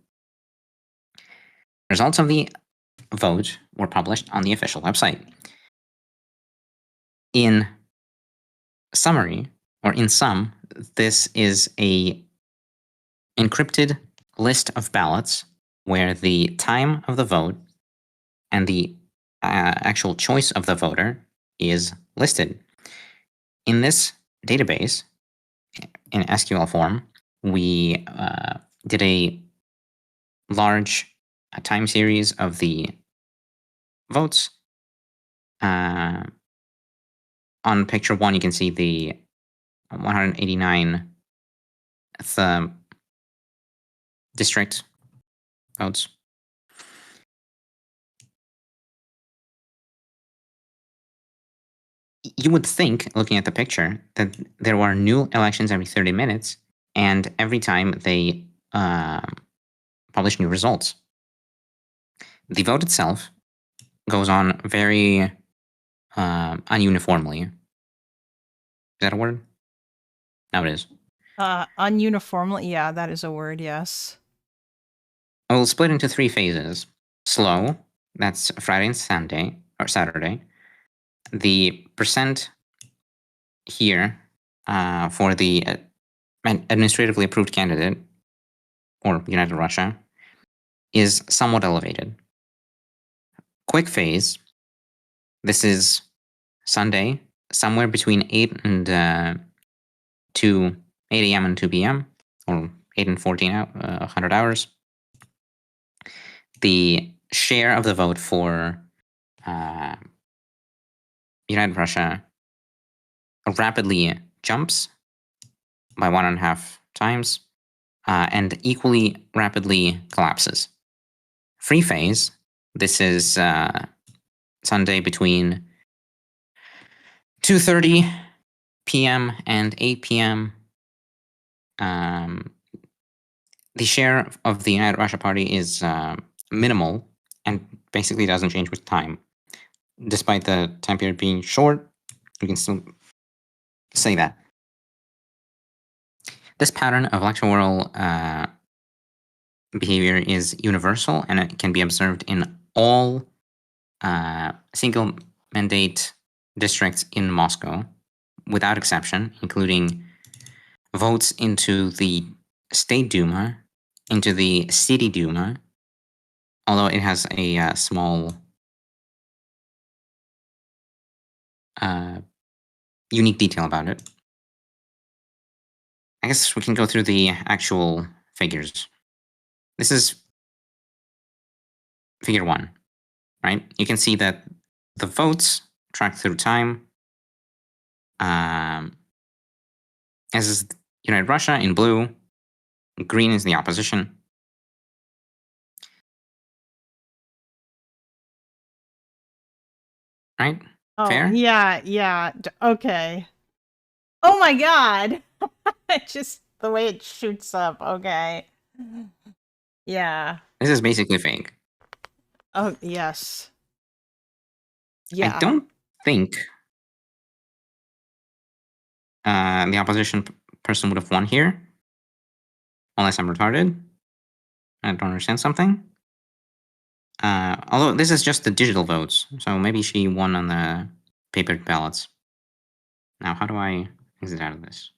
Results of the vote were published on the official website. In summary, or in sum, this is a encrypted list of ballots where the time of the vote and the actual choice of the voter is listed. In this database, in SQL form, we did a large time series of the votes On picture 1, you can see the 189th district votes. You would think, looking at the picture, that there were new elections every 30 minutes, and every time they publish new results. The vote itself goes on very ununiformly. Is that a word? No, it is. Ununiformly, yeah, that is a word, yes. We'll split into 3 phases. Slow, that's Friday and Sunday, or Saturday. The percent here for the administratively approved candidate, or United Russia, is somewhat elevated. Quick phase, this is Sunday, somewhere between 8 and 8 a.m. and 2 p.m., or 8 and 100 hours. The share of the vote for United Russia rapidly jumps by 1.5 times and equally rapidly collapses. Free phase, this is Sunday between 2:30 p.m. and 8 p.m. The share of the United Russia Party is minimal and basically doesn't change with time. Despite the time period being short, you can still say that. This pattern of electoral behavior is universal, and it can be observed in all single mandate districts in Moscow, without exception, including votes into the State Duma, into the City Duma, although it has a small unique detail about it. I guess we can go through the actual figures. This is figure 1, right? You can see that the votes track through time. As is United Russia in blue, green is the opposition. Right? Oh, Fair? yeah. Okay. Oh my god. Just the way it shoots up. Okay. Yeah. This is basically fake. Oh, yes. Yeah. I don't think the opposition person would have won here, unless I'm retarded. I don't understand something. Although this is just the digital votes, so maybe she won on the paper ballots. Now, how do I exit out of this?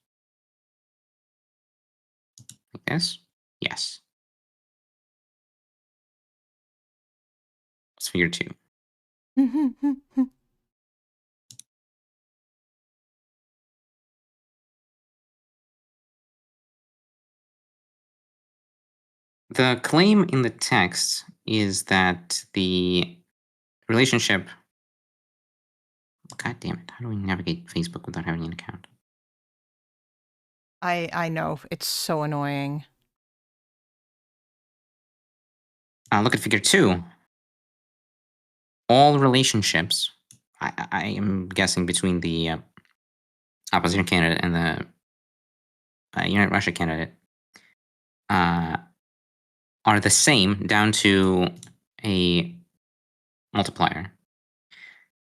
Like this? Yes. Let's figure 2. The claim in the text is that the relationship... God damn it, how do we navigate Facebook without having an account? I know. It's so annoying. Look at figure 2. All relationships, I am guessing between the opposition candidate and the United Russia candidate, are the same down to a multiplier.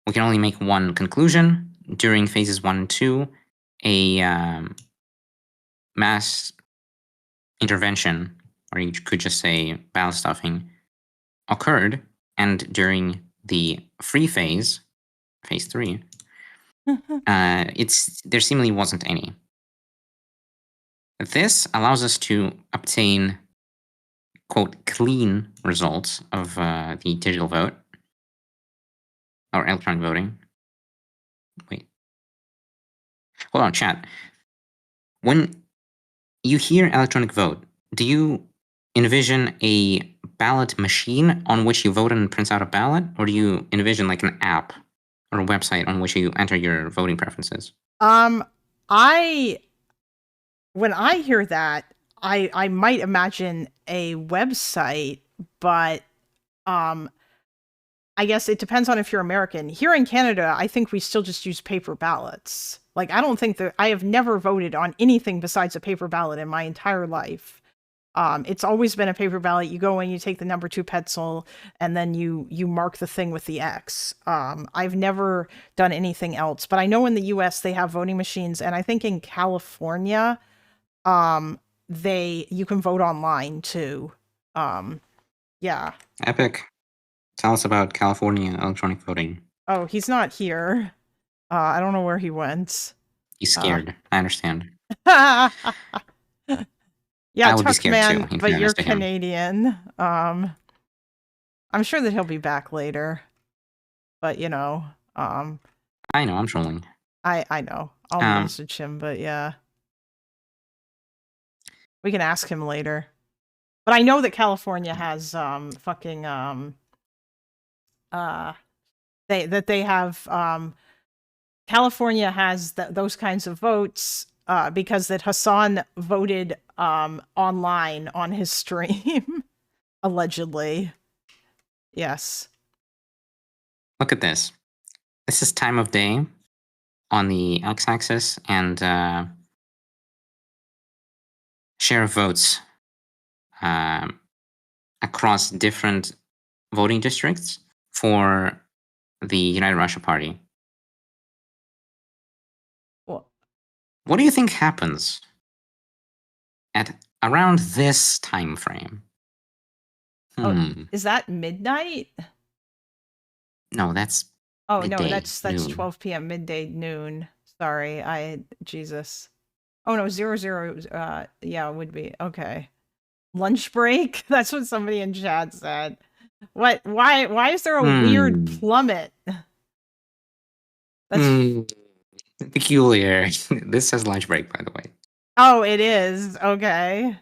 We can only make one conclusion. During phases 1 and 2, a mass intervention, or you could just say ballot stuffing, occurred, and during the free phase, phase 3, there seemingly wasn't any. This allows us to obtain, quote, clean results of the digital vote, or electronic voting. Wait. Hold on, chat. When you hear electronic vote, do you envision a ballot machine on which you vote and prints out a ballot, or do you envision like an app or a website on which you enter your voting preferences? When I hear that, I might imagine a website, but I guess it depends on if you're American. Here in Canada, I think we still just use paper ballots. Like, I don't think that I have never voted on anything besides a paper ballot in my entire life. It's always been a paper ballot. You go in, you take the number 2 pencil, and then you mark the thing with the X. I've never done anything else, but I know in the US they have voting machines, and I think in California, you can vote online too. Yeah. Epic. Tell us about California electronic voting. Oh, he's not here. I don't know where he went. He's scared. I understand. Yeah, I would be Tuck scared Man, too, in but you're fairness to him. Canadian. I'm sure that he'll be back later. But I know, I'm trolling. I know. I'll message him, but yeah. We can ask him later. But I know that California has California has those kinds of votes because that Hassan voted online on his stream allegedly. Yes. Look at this. This is time of day on the x-axis and share of votes across different voting districts for the United Russia Party. What do you think happens at around this time frame? Is that midnight? No, that's Oh midday, no, that's noon. 12 p.m. midday noon. Sorry, Jesus. Oh no, 00. Yeah, it would be okay. Lunch break. That's what somebody in chat said. What? Why is there a weird plummet? That's peculiar. This says lunch break, by the way. Oh, it is. Okay.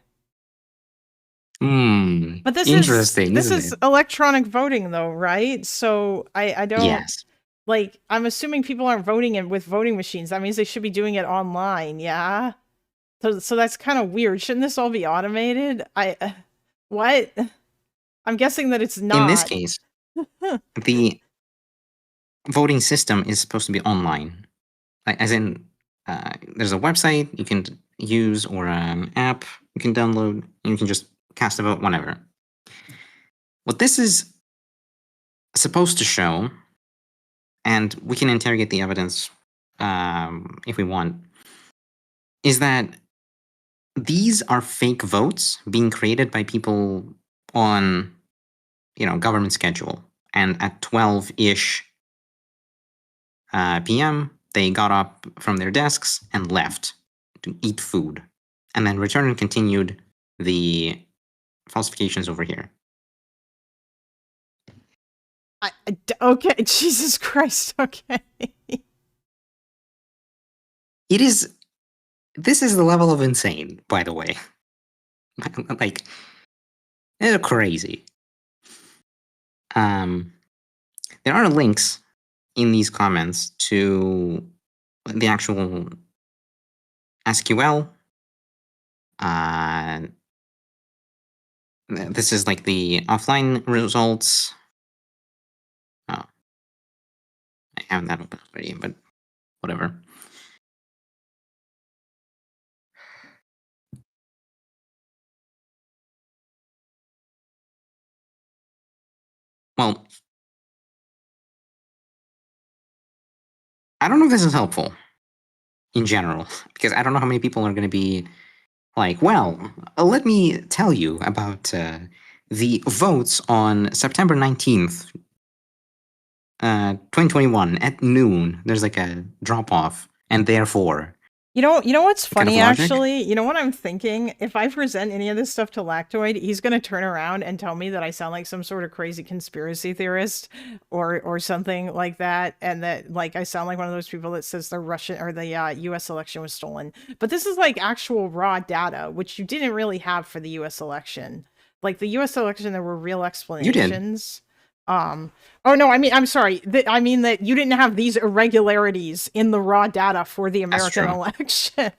But this Interesting. is isn't it? electronic voting though, right? So I don't Yes. like I'm assuming people aren't voting with voting machines. That means they should be doing it online, yeah? So that's kind of weird. Shouldn't this all be automated? What? I'm guessing that it's not. In this case, the voting system is supposed to be online. Like, as in, there's a website you can use or an app you can download, and you can just cast a vote whenever. What this is supposed to show, and we can interrogate the evidence if we want, is that these are fake votes being created by people on, government schedule. And at 12-ish p.m., they got up from their desks and left to eat food, and then returned and continued the falsifications over here. Okay, Jesus Christ, okay. This is the level of insane, by the way. Like, they're crazy. There are links in these comments to the actual SQL. This is like the offline results. Oh, I have that open already, but whatever. Well, I don't know if this is helpful in general, because I don't know how many people are going to be like, well, let me tell you about the votes on September 19th, 2021 at noon. There's like a drop off, and therefore. You know what's funny, kind of logic? actually? You know what I'm thinking? If I present any of this stuff to Lactoid, he's going to turn around and tell me that I sound like some sort of crazy conspiracy theorist or something like that, and that like I sound like one of those people that says the Russian or the US election was stolen. But this is like actual raw data, which you didn't really have for the US election. Like the US election, there were real explanations. Oh no, I mean, I'm sorry. I mean that you didn't have these irregularities in the raw data for the American true. election.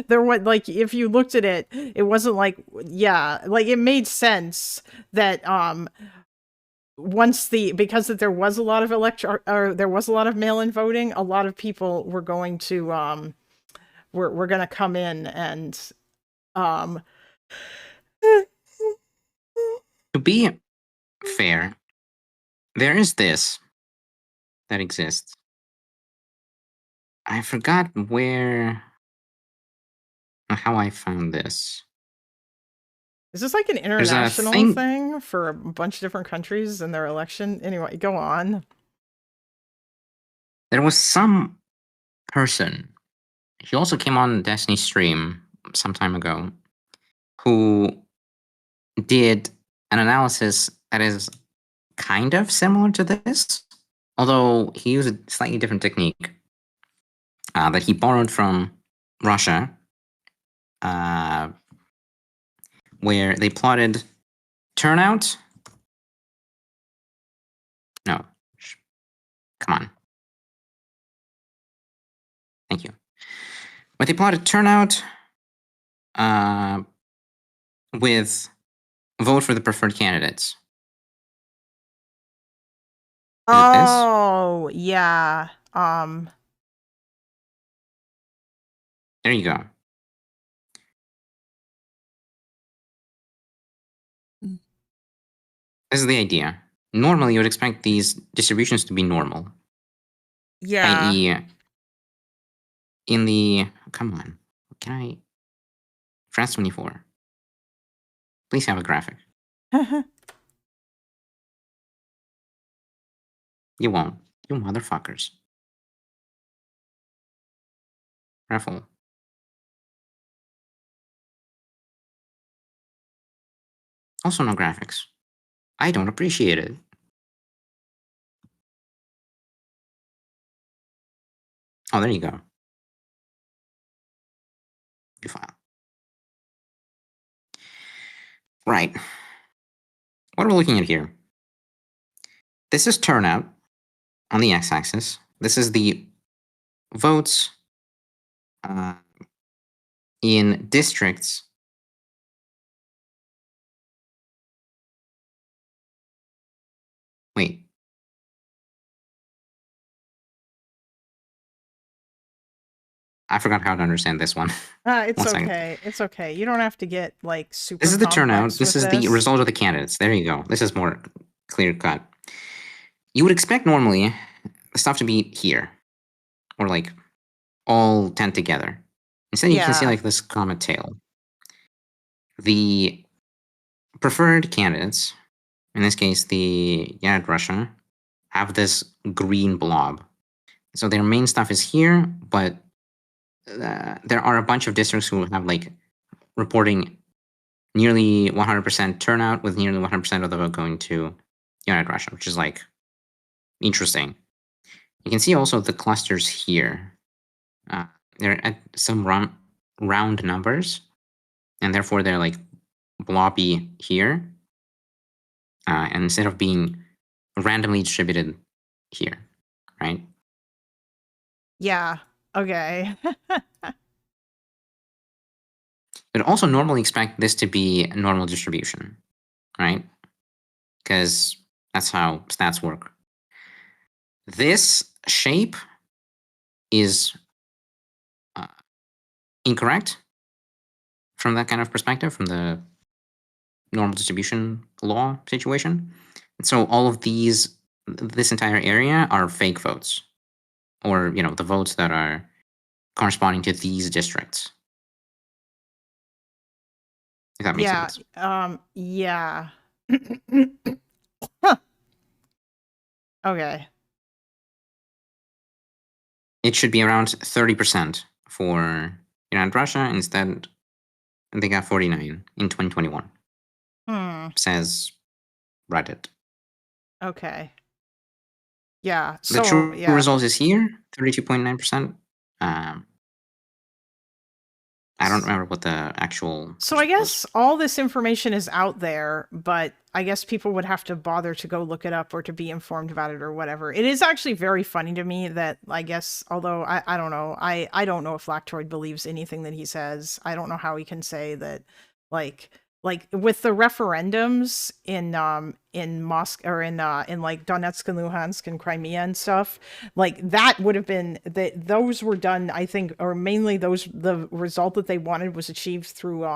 There was like, if you looked at it, it wasn't like, yeah, like it made sense that because that there was a lot of there was a lot of mail-in voting, a lot of people were going to were going to come in and To be fair, there is this that exists. I forgot where or how I found this. Is this like an There's a international thing for a bunch of different countries and their election? Anyway, go on. There was some person, he also came on Destiny stream some time ago, who did an analysis that is kind of similar to this, although he used a slightly different technique that he borrowed from Russia, where they plotted turnout. No, come on. Thank you. But they plotted turnout with vote for the preferred candidates. Oh, yeah. There you go. This is the idea. Normally, you would expect these distributions to be normal. Yeah. I.e., in the... Come on. Can I... France 24. Please have a graphic. You won't. You motherfuckers. Raffle. Also no graphics. I don't appreciate it. Oh, there you go. New file. Right. What are we looking at here? This is turnout on the x-axis. This is the votes in districts Wait. I forgot how to understand this one. It's 1 second. okay. It's okay. You don't have to get like super. This is the turnout. complex This with is the result of the candidates. There you go. This is more clear cut. You would expect normally the stuff to be here, or like all 10 together. Instead, you can see Yeah. like this comet tail. The preferred candidates, in this case, the United Russia, have this green blob. So their main stuff is here, but there are a bunch of districts who have like reporting nearly 100% turnout, with nearly 100% of the vote going to United Russia, which is like interesting. You can see also the clusters here. They're at some round numbers, and therefore they're like blobby here, and instead of being randomly distributed here, right? Yeah. Okay. But also normally expect this to be a normal distribution, right? Because that's how stats work. This shape is incorrect from that kind of perspective, from the normal distribution law situation. And so all of this entire area are fake votes, or the votes that are corresponding to these districts. If that makes sense. Yeah. Okay. It should be around 30% for United Russia. Instead, they got 49 in 2021. Says Reddit. Okay. Yeah. The true result is here, 32.9%. I don't remember what the actual. So I guess all this information is out there, but I guess people would have to bother to go look it up or to be informed about it or whatever. It is actually very funny to me that, I guess, although I don't know, I don't know if Lactoid believes anything that he says. I don't know how he can say that, like with the referendums in Moscow or in like Donetsk and Luhansk and Crimea and stuff, like that would have been that those were done, I think, or mainly the result that they wanted was achieved through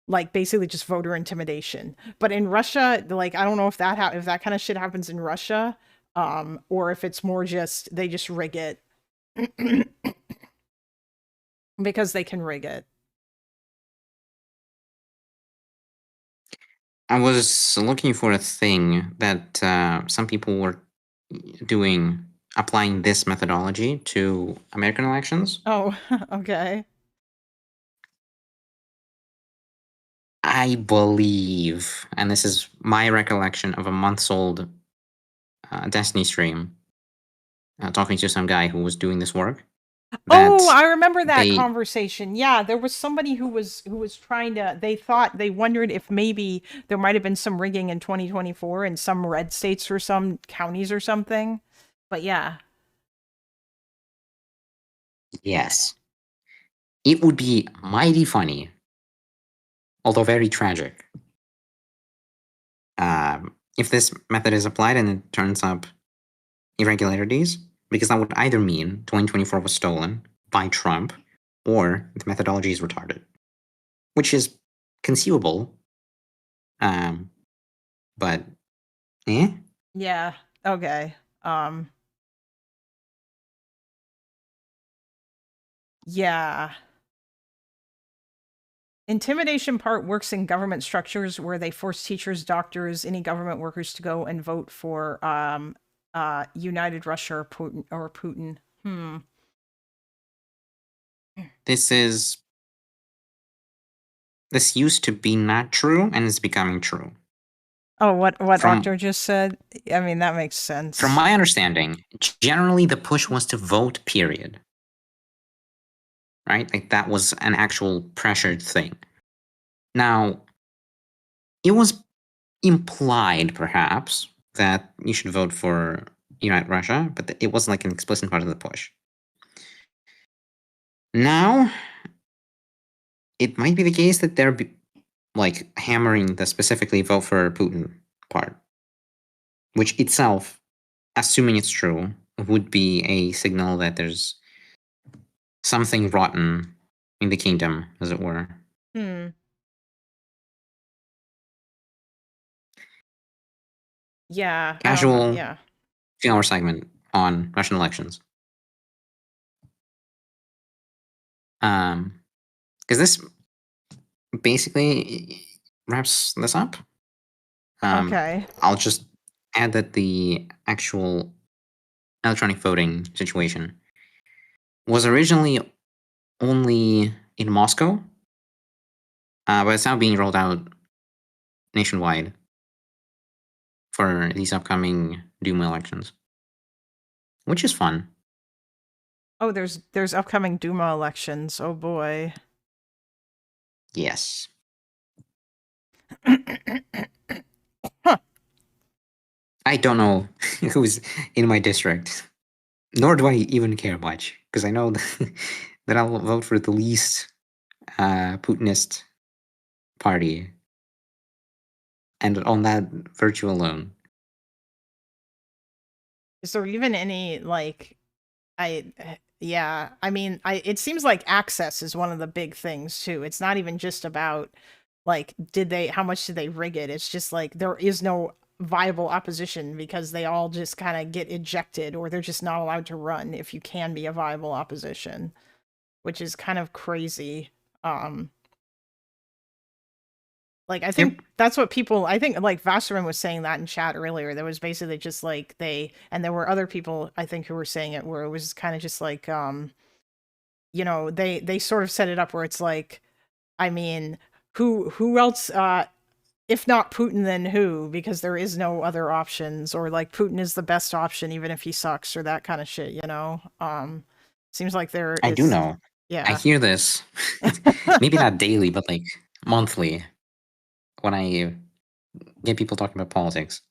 like basically just voter intimidation. But in Russia, like I don't know if if that kind of shit happens in Russia, or if it's more just they just rig it because they can rig it. I was looking for a thing that some people were doing, applying this methodology to American elections. Oh, okay. I believe, and this is my recollection of a months-old Destiny stream, talking to some guy who was doing this work. Oh, I remember that conversation. Yeah, there was somebody who was trying to, they wondered if maybe there might have been some rigging in 2024 in some red states or some counties or something. But yeah. Yes. It would be mighty funny, although very tragic, if this method is applied and it turns up irregularities, because that would either mean 2024 was stolen by Trump or the methodology is retarded, which is conceivable. But Yeah. Okay. Yeah. Intimidation part works in government structures where they force teachers, doctors, any government workers to go and vote for United Russia or Putin. This used to be not true and it's becoming true. Oh, what Octo just said? I mean, that makes sense. From my understanding, generally the push was to vote, period. Right? Like that was an actual pressured thing. Now, it was implied, perhaps, that you should vote for Unite Russia, but it wasn't like an explicit part of the push. Now, it might be the case that they're like hammering the specifically vote for Putin part, which itself, assuming it's true, would be a signal that there's something rotten in the kingdom, as it were. Yeah. Casual Yeah. few-hour segment on Russian elections. Because this basically wraps this up. Okay. I'll just add that the actual electronic voting situation was originally only in Moscow, but it's now being rolled out nationwide for these upcoming Duma elections, which is fun. Oh, there's upcoming Duma elections. Oh boy. Yes. I don't know who's in my district, nor do I even care much, because I know that I'll vote for the least Putinist party, and on that virtue alone. Is there even any like yeah, I mean, it seems like access is one of the big things too. It's not even just about like how much did they rig it? It's just like there is no viable opposition because they all just kind of get ejected or they're just not allowed to run if you can be a viable opposition, which is kind of crazy. Like, I think that's what people, I think like Vasserman was saying that in chat earlier. There was basically just like and there were other people I think who were saying it where it was kind of just like, you know, they sort of set it up where it's like, I mean, who else, if not Putin, then who? Because there is no other options, or like Putin is the best option even if he sucks, or that kind of shit, you know? Seems like I do know. Yeah. I hear this. Maybe not daily, but like monthly. When I get people talking about politics.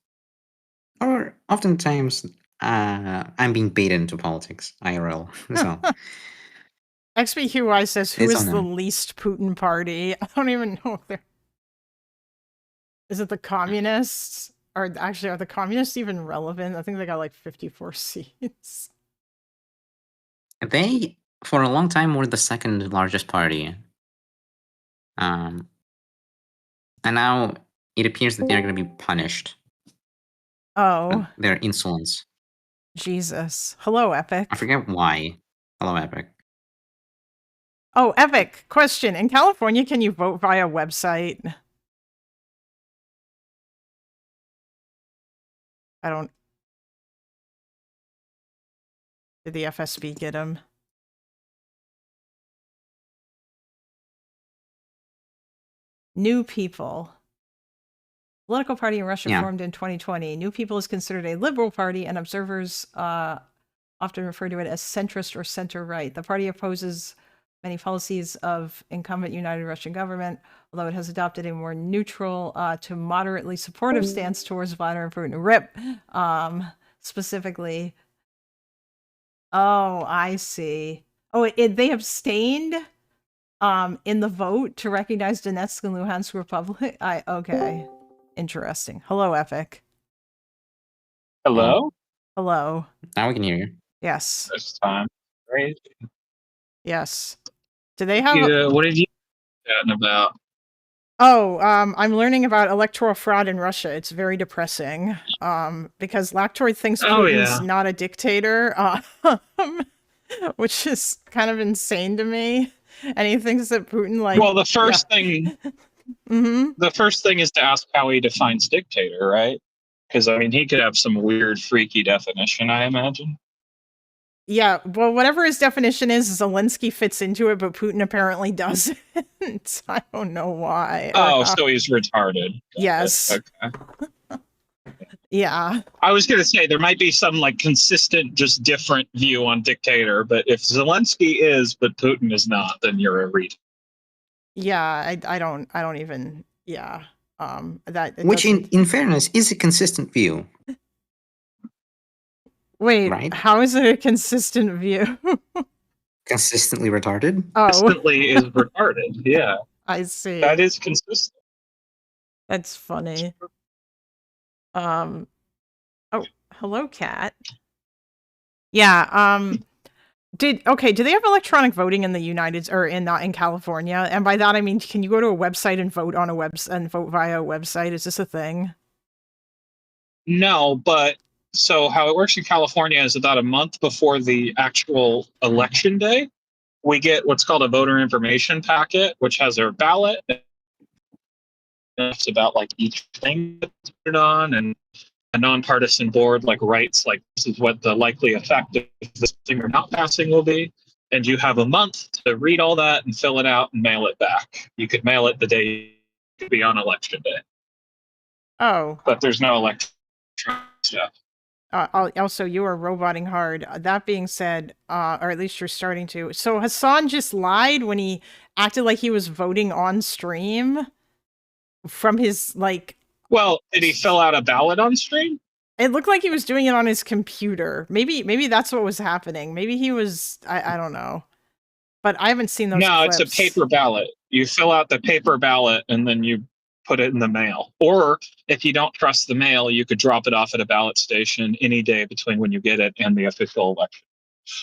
Or oftentimes, I'm being baited into politics, IRL. So XBQY says, who It's is on the them. least Putin party? I don't even know if they're... Is it the communists? Or actually, are the communists even relevant? I think they got like 54 seats. They, for a long time, were the second largest party. And now it appears that they're going to be punished. Oh. Their insolence. Jesus. Hello, Epic. I forget why. Hello, Epic. Oh, Epic. Question. In California, can you vote via website? I don't... Did the FSB get him? New People. Political party in Russia formed in 2020. New People is considered a liberal party, and observers often refer to it as centrist or center-right. The party opposes many policies of incumbent United Russian government, although it has adopted a more neutral to moderately supportive stance towards Vladimir Putin. RIP, specifically. Oh, I see. Oh, they abstained in the vote to recognize Donetsk and Luhansk Republic? Okay. Interesting. Hello, Epic. Hello? Hello. Now we can hear you. Yes. This time. Great. Yes. Do they have... What did you chatting about? Oh, I'm learning about electoral fraud in Russia. It's very depressing. Because Lactoid thinks Putin's not a dictator, which is kind of insane to me. And he thinks that Putin, like... Well, the first thing... The first thing is to ask how he defines dictator, right? Because, I mean, he could have some weird, freaky definition, I imagine. Yeah, well, whatever his definition is, Zelensky fits into it, but Putin apparently doesn't. I don't know why. Oh, so he's retarded. Yes. Okay. Yeah. I was going to say, there might be some, like, consistent, just different view on dictator, but if Zelensky is, but Putin is not, then you're a retard. Yeah, I don't even, yeah. Which, in fairness, is a consistent view. Wait, right? How is it a consistent view? Consistently retarded? Oh. Consistently is retarded, yeah. I see. That is consistent. That's funny. Oh, hello, Cat. Yeah, do they have electronic voting in the in California? And by that I mean, can you go to a website and vote on a vote via a website? Is this a thing? No, but so how it works in California is about a month before the actual election day, we get what's called a voter information packet, which has our ballot. It's about like each thing that's put on, and a nonpartisan board like writes like this is what the likely effect of this thing or not passing will be, and you have a month to read all that and fill it out and mail it back. You could mail it the day it could be on election day. Oh, but there's no electronic stuff. Also, you are roboting hard. That being said, or at least you're starting to. So Hassan just lied when he acted like he was voting on stream from his like. Well, did he fill out a ballot on stream? It looked like he was doing it on his computer. Maybe that's what was happening. Maybe he was. I don't know. But I haven't seen those. No, clips. It's a paper ballot. You fill out the paper ballot and then you put it in the mail. Or if you don't trust the mail, you could drop it off at a ballot station any day between when you get it and the official election.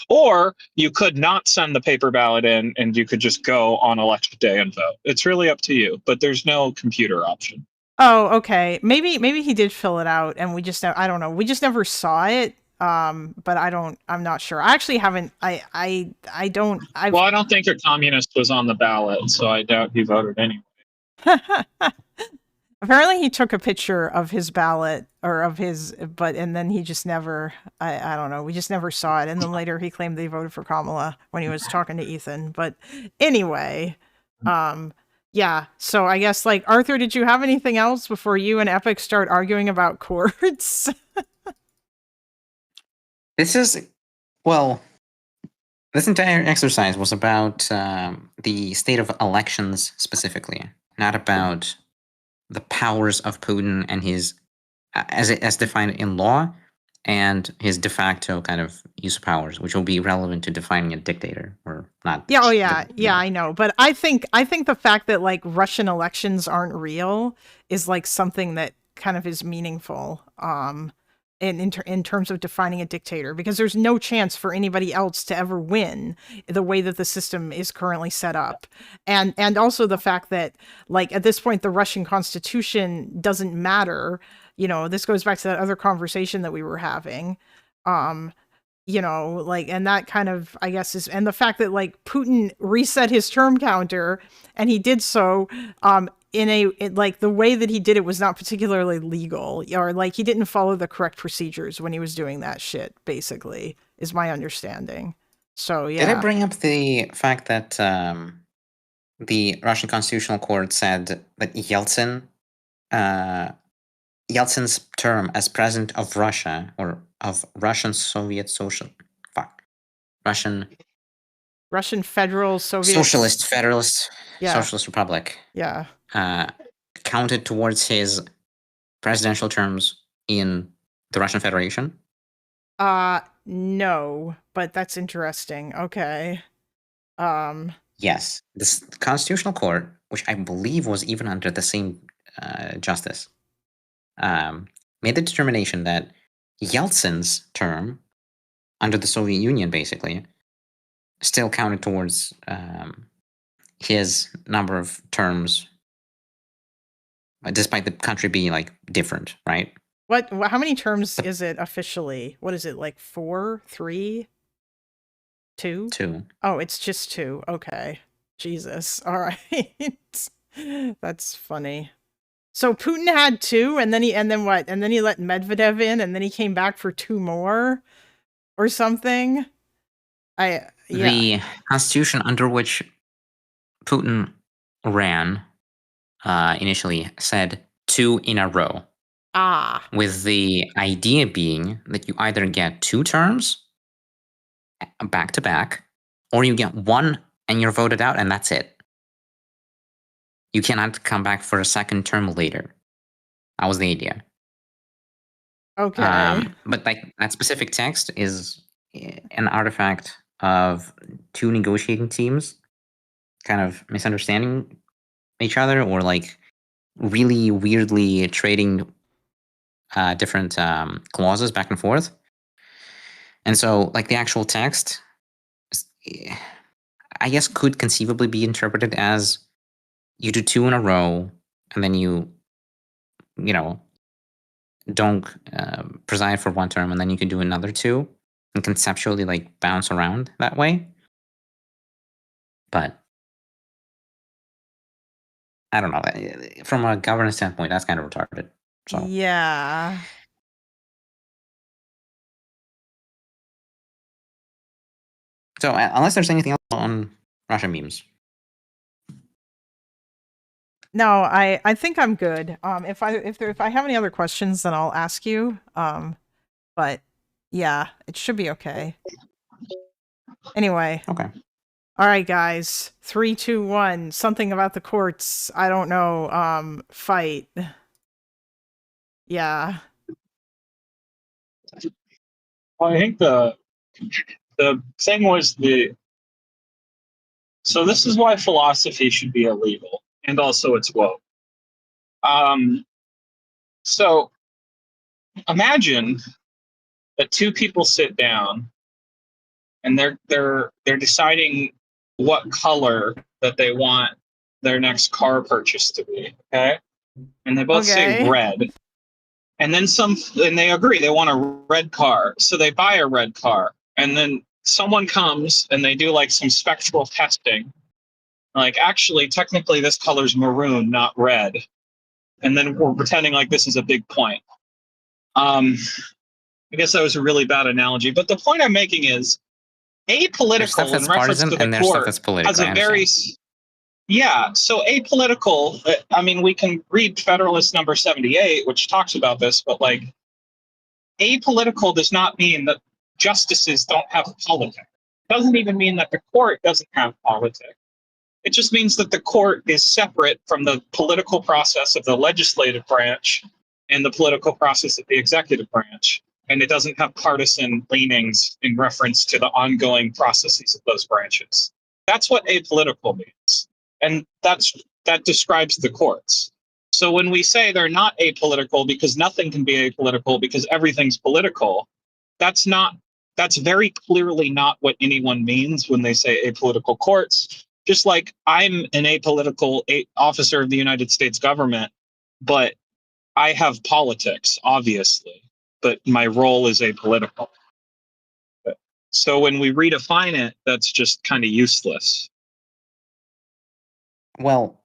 Or you could not send the paper ballot in and you could just go on election day and vote. It's really up to you, but there's no computer option. Oh, okay. Maybe he did fill it out and we just I don't know. We just never saw it. But I'm not sure. I actually haven't Well, I don't think a communist was on the ballot, so I doubt he voted anyway. Apparently he took a picture of his ballot and then he just never, I don't know. We just never saw it. And then later he claimed they voted for Kamala when he was talking to Ethan. But anyway, yeah. So I guess like Arthur, did you have anything else before you and Epic start arguing about courts? This entire exercise was about the state of elections specifically, not about the powers of Putin and his as defined in law, and his de facto kind of use of powers, which will be relevant to defining a dictator or not. Yeah, oh yeah, yeah, I know. But I think the fact that like Russian elections aren't real is like something that kind of is meaningful in terms of defining a dictator, because there's no chance for anybody else to ever win the way that the system is currently set up. And also the fact that like at this point the Russian constitution doesn't matter. This goes back to that other conversation that we were having. Like, and that kind of, I guess, is, and the fact that like Putin reset his term counter, and he did so like the way that he did it was not particularly legal, or like he didn't follow the correct procedures when he was doing that shit, basically, is my understanding. So, yeah. Did I bring up the fact that the Russian Constitutional Court said that Yeltsin's term as president of Russia, or of Russian Soviet Russian Federal Soviet Socialist Federalist Yeah. Socialist Republic, Yeah. counted towards his presidential terms in the Russian Federation? No, but that's interesting. Okay. Yes, this Constitutional Court, which I believe was even under the same justice, made the determination that Yeltsin's term under the Soviet Union, basically, still counted towards his number of terms, despite the country being like different, right? How many terms is it officially? What is it, like 4, 3, 2? 2. Oh, it's just 2. Okay. Jesus. All right. That's funny. So Putin had 2, and then what? And then he let Medvedev in, and then he came back for 2 more or something. The constitution under which Putin ran initially said 2 in a row. With the idea being that you either get 2 terms back to back, or you get 1 and you're voted out, and that's it. You cannot come back for a second term later. That was the idea. Okay. But like that specific text is an artifact of 2 negotiating teams kind of misunderstanding each other, or like really weirdly trading different clauses back and forth. And so like the actual text, I guess, could conceivably be interpreted as you do 2 in a row, and then you don't preside for 1 term, and then you can do another 2, and conceptually like bounce around that way. But I don't know. From a governance standpoint, that's kind of retarded. So Yeah. So unless there's anything else on Russian memes. No, I think I'm good. If I have any other questions, then I'll ask you. But yeah, it should be okay. Anyway. Okay. All right, guys. 3, 2, 1. Something about the courts. I don't know. Fight. Yeah. Well, I think the thing was so this is why philosophy should be illegal, and also it's woke. So imagine that 2 people sit down and they're deciding what color that they want their next car purchase to be, okay? And they both say red. And then they agree they want a red car. So they buy a red car. And then someone comes and they do like some spectral testing. Like, actually, technically this color's maroon, not red. And then we're pretending like this is a big point. I guess that was a really bad analogy. But the point I'm making is apolitical in reference to the court has a very... Yeah, so apolitical, I mean, we can read Federalist number 78, which talks about this, but like, apolitical does not mean that justices don't have politics. It doesn't even mean that the court doesn't have politics. It just means that the court is separate from the political process of the legislative branch and the political process of the executive branch. And it doesn't have partisan leanings in reference to the ongoing processes of those branches. That's what apolitical means. And that describes the courts. So when we say they're not apolitical because nothing can be apolitical because everything's political, that's very clearly not what anyone means when they say apolitical courts. Just like I'm an apolitical officer of the United States government, but I have politics, obviously, but my role is apolitical. So when we redefine it, that's just kind of useless. Well,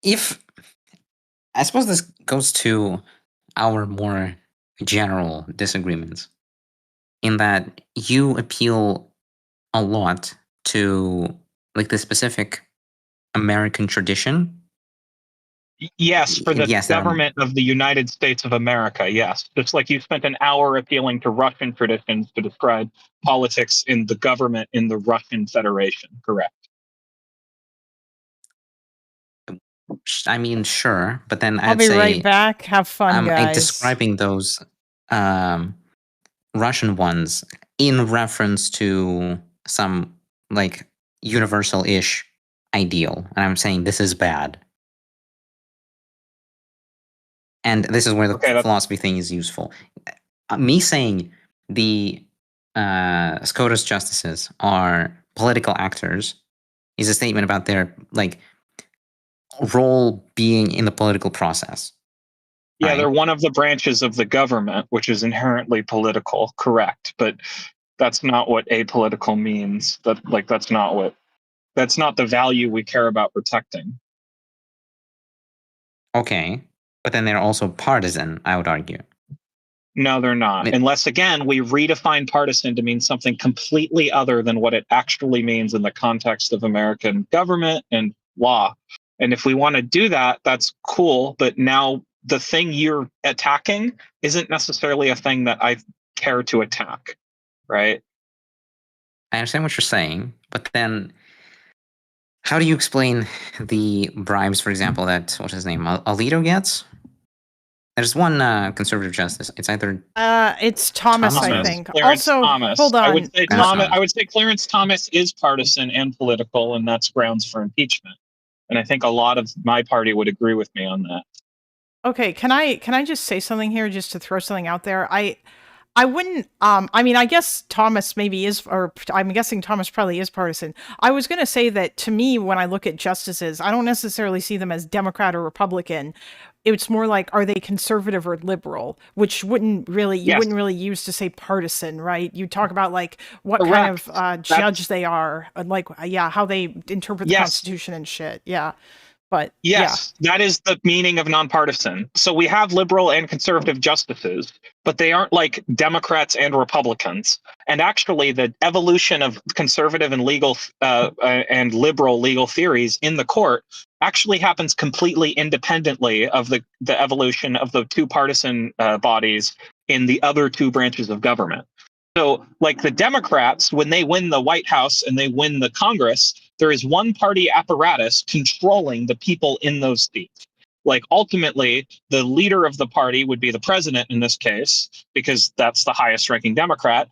I suppose this goes to our more general disagreements, in that you appeal a lot to like the specific American tradition. Yes, for the Yes, there are- government of the United States of America, yes. Just like you spent an hour appealing to Russian traditions to describe politics in the government in the Russian Federation, correct? I mean, sure, but then I'll I'd be say right back. Have fun, I'm guys. describing those Russian ones in reference to some like universal-ish ideal, and I'm saying this is bad. And this is where the philosophy thing is useful. Me saying the SCOTUS justices are political actors is a statement about their like role being in the political process. Yeah, they're one of the branches of the government, which is inherently political, correct? But that's not what apolitical means. That's not the value we care about protecting. Okay, but then they're also partisan, I would argue. No, they're not. Unless, again, we redefine partisan to mean something completely other than what it actually means in the context of American government and law. And if we want to do that, that's cool. But now the thing you're attacking isn't necessarily a thing that I care to attack, right? I understand what you're saying, but then how do you explain the bribes, for example, that, what's his name, Alito gets? There's one conservative justice. It's either it's Thomas, I think. Clarence Also, Thomas. hold on. I would say Clarence Thomas is partisan and political, and that's grounds for impeachment. And I think a lot of my party would agree with me on that. Okay, can I just say something here, just to throw something out there? I wouldn't, I mean, I guess Thomas maybe is, or I'm guessing Thomas probably is partisan. I was going to say that to me, when I look at justices, I don't necessarily see them as Democrat or Republican. It's more like, are they conservative or liberal? Which wouldn't really, you wouldn't really use to say partisan, right? You talk about like what kind of judge they are, like, how they interpret the Constitution and shit. Yeah. But yes, that is the meaning of nonpartisan. So we have liberal and conservative justices, but they aren't like Democrats and Republicans. And actually, the evolution of conservative and legal and liberal legal theories in the court actually happens completely independently of the evolution of the two partisan bodies in the other two branches of government. So, like the Democrats, when they win the White House and they win the Congress, there is one party apparatus controlling the people in those seats. Like ultimately, the leader of the party would be the president in this case, because that's the highest ranking Democrat.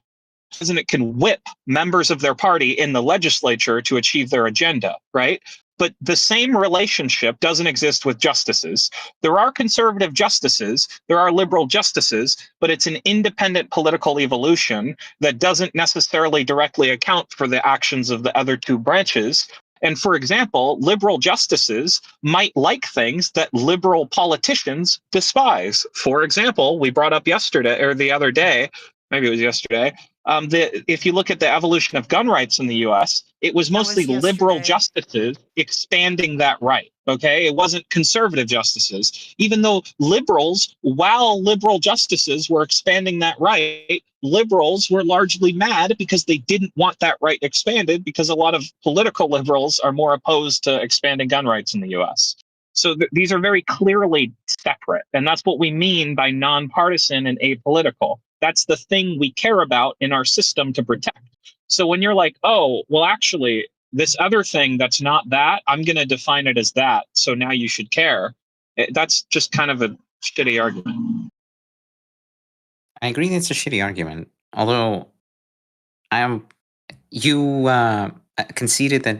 The president can whip members of their party in the legislature to achieve their agenda, right? But the same relationship doesn't exist with justices. There are conservative justices, there are liberal justices, but it's an independent political evolution that doesn't necessarily directly account for the actions of the other two branches. And for example, liberal justices might like things that liberal politicians despise. For example, we brought up yesterday or the other day, maybe it was yesterday, if you look at the evolution of gun rights in the US, it was mostly liberal justices expanding that right. Okay, it wasn't conservative justices. Even though liberals, while liberal justices were expanding that right, liberals were largely mad because they didn't want that right expanded, because a lot of political liberals are more opposed to expanding gun rights in the US. So these are very clearly separate. And that's what we mean by nonpartisan and apolitical. That's the thing we care about in our system to protect. So when you're like, oh, well, actually, this other thing that's not that, I'm going to define it as that. So now you should care. That's just kind of a shitty argument. I agree that it's a shitty argument. Although, you conceded that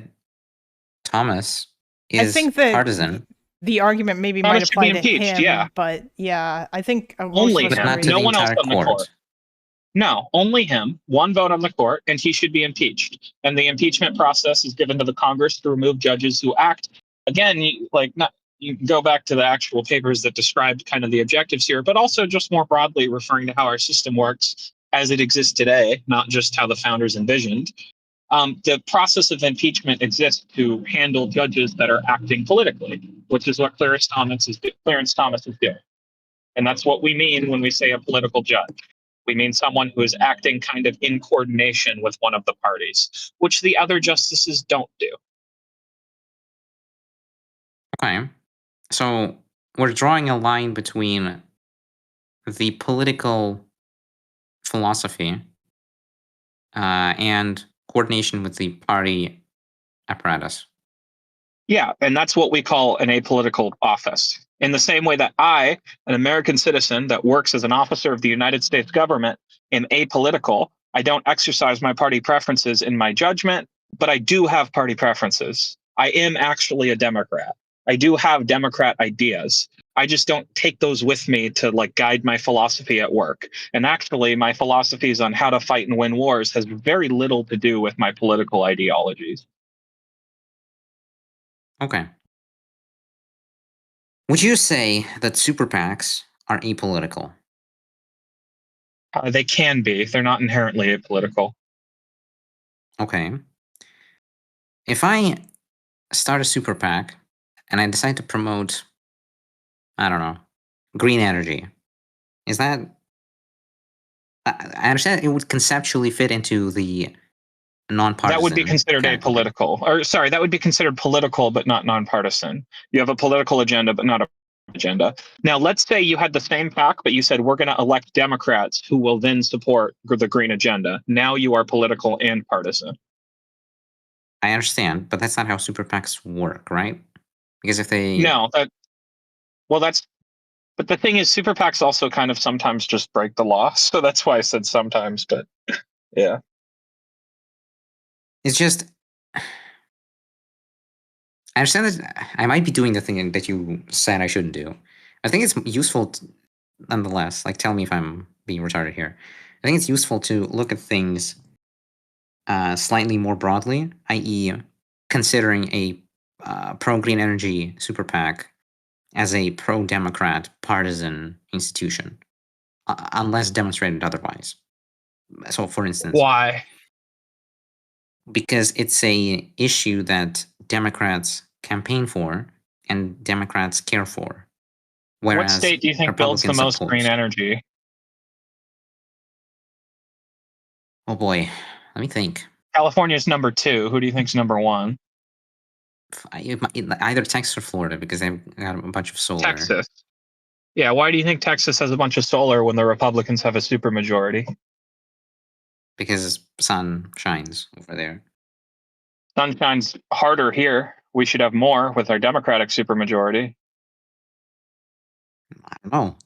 Thomas I is think that partisan. the argument maybe Thomas might should be apply to impeached, him, yeah. but yeah, I think most Only of us him, agree. no one else on the court. No, only him. One vote on the court, and he should be impeached. And the impeachment process is given to the Congress to remove judges who act. Again, you go back to the actual papers that described kind of the objectives here, but also just more broadly referring to how our system works as it exists today, not just how the founders envisioned. The process of impeachment exists to handle judges that are acting politically, which is what Clarence Thomas is doing. And that's what we mean when we say a political judge. We mean someone who is acting kind of in coordination with one of the parties, which the other justices don't do. Okay. So we're drawing a line between the political philosophy and coordination with the party apparatus. Yeah, and that's what we call an apolitical office. In the same way that I, an American citizen that works as an officer of the United States government, am apolitical. I don't exercise my party preferences in my judgment, but I do have party preferences. I am actually a Democrat. I do have Democrat ideas. I just don't take those with me to guide my philosophy at work. And actually, my philosophies on how to fight and win wars has very little to do with my political ideologies. Okay. Would you say that super PACs are apolitical? They can be. They're not inherently apolitical. Okay. If I start a super PAC and I decide to promote, I don't know, green energy, is that... I understand it would conceptually fit into the nonpartisan. That would be considered apolitical. Or sorry, that would be considered political, but not nonpartisan. You have a political agenda, but not a agenda. Now, let's say you had the same PAC, but you said we're going to elect Democrats who will then support the green agenda. Now you are political and partisan. I understand, but that's not how super PACs work, right? Because if they... No, but the thing is, super PACs also kind of sometimes just break the law. So that's why I said sometimes, but yeah. It's just... I understand that I might be doing the thing that you said I shouldn't do. I think it's useful, nonetheless. Tell me if I'm being retarded here. I think it's useful to look at things slightly more broadly, i.e., considering a pro-green energy super PAC as a pro-Democrat partisan institution, unless demonstrated otherwise. So, for instance... Why? Because it's a issue that Democrats campaign for and Democrats care for. Whereas what state do you think builds the most green energy? Oh boy, let me think. California's number 2. Who do you think's number 1? Either Texas or Florida, because they've got a bunch of solar. Texas. Yeah, why do you think Texas has a bunch of solar when the Republicans have a supermajority? Because sun shines over there. Sun shines harder here. We should have more with our Democratic supermajority. I don't know.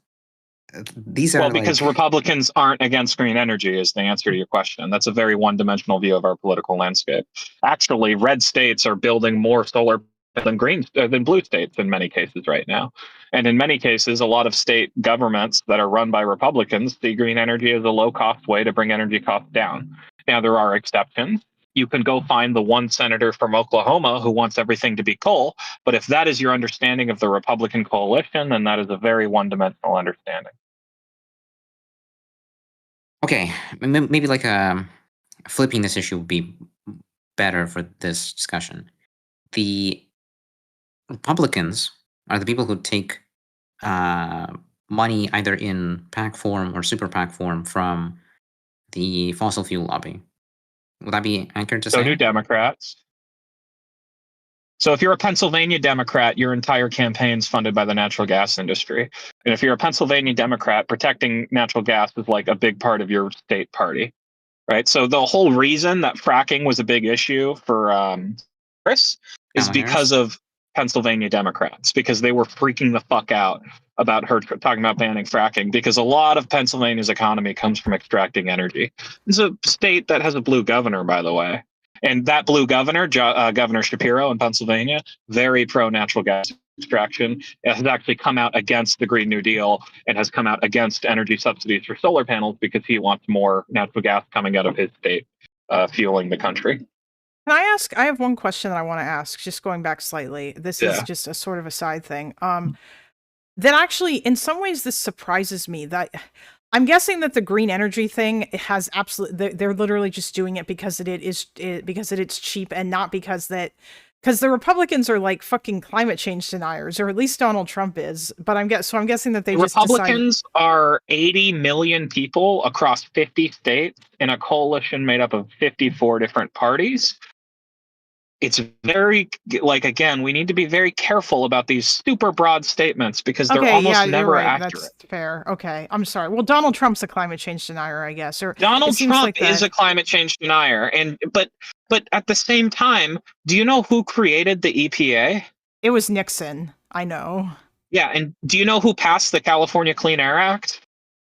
These are because Republicans aren't against green energy is the answer to your question. That's a very one-dimensional view of our political landscape. Actually, red states are building more solar than blue states in many cases right now. And in many cases, a lot of state governments that are run by Republicans see green energy as a low-cost way to bring energy costs down. Now, there are exceptions. You can go find the one senator from Oklahoma who wants everything to be coal. But if that is your understanding of the Republican coalition, then that is a very one-dimensional understanding. Okay, maybe flipping this issue would be better for this discussion. The Republicans are the people who take money either in PAC form or super PAC form from the fossil fuel lobby. Would that be accurate to say? So do Democrats. So if you're a Pennsylvania Democrat, your entire campaign's funded by the natural gas industry. And if you're a Pennsylvania Democrat, protecting natural gas is like a big part of your state party. right? So the whole reason that fracking was a big issue for Chris is Kamala Harris. because of Pennsylvania Democrats, because they were freaking the fuck out about her talking about banning fracking, because a lot of Pennsylvania's economy comes from extracting energy. It's a state that has a blue governor, by the way. And that blue governor, Governor Shapiro in Pennsylvania, very pro natural gas extraction, has actually come out against the Green New Deal and has come out against energy subsidies for solar panels because he wants more natural gas coming out of his state, fueling the country. Can I ask? I have one question that I want to ask, just going back slightly. This is Yeah. just a sort of a side thing. That actually, in some ways, this surprises me. That I'm guessing that the green energy thing has absolutely. They're literally just doing it because it's cheap and not because the Republicans are like fucking climate change deniers, or at least Donald Trump is. But I'm guessing that they The just decided. Republicans are 80 million people across 50 states in a coalition made up of 54 different parties. It's very, like, again, we need to be very careful about these super broad statements because they're almost you're never right. accurate. That's fair. Okay, I'm sorry. Well, Donald Trump's a climate change denier, I guess. Or Donald it seems Trump like is that. a climate change denier, and but at the same time, do you know who created the EPA? It was Nixon. I know. Yeah, and do you know who passed the California Clean Air Act?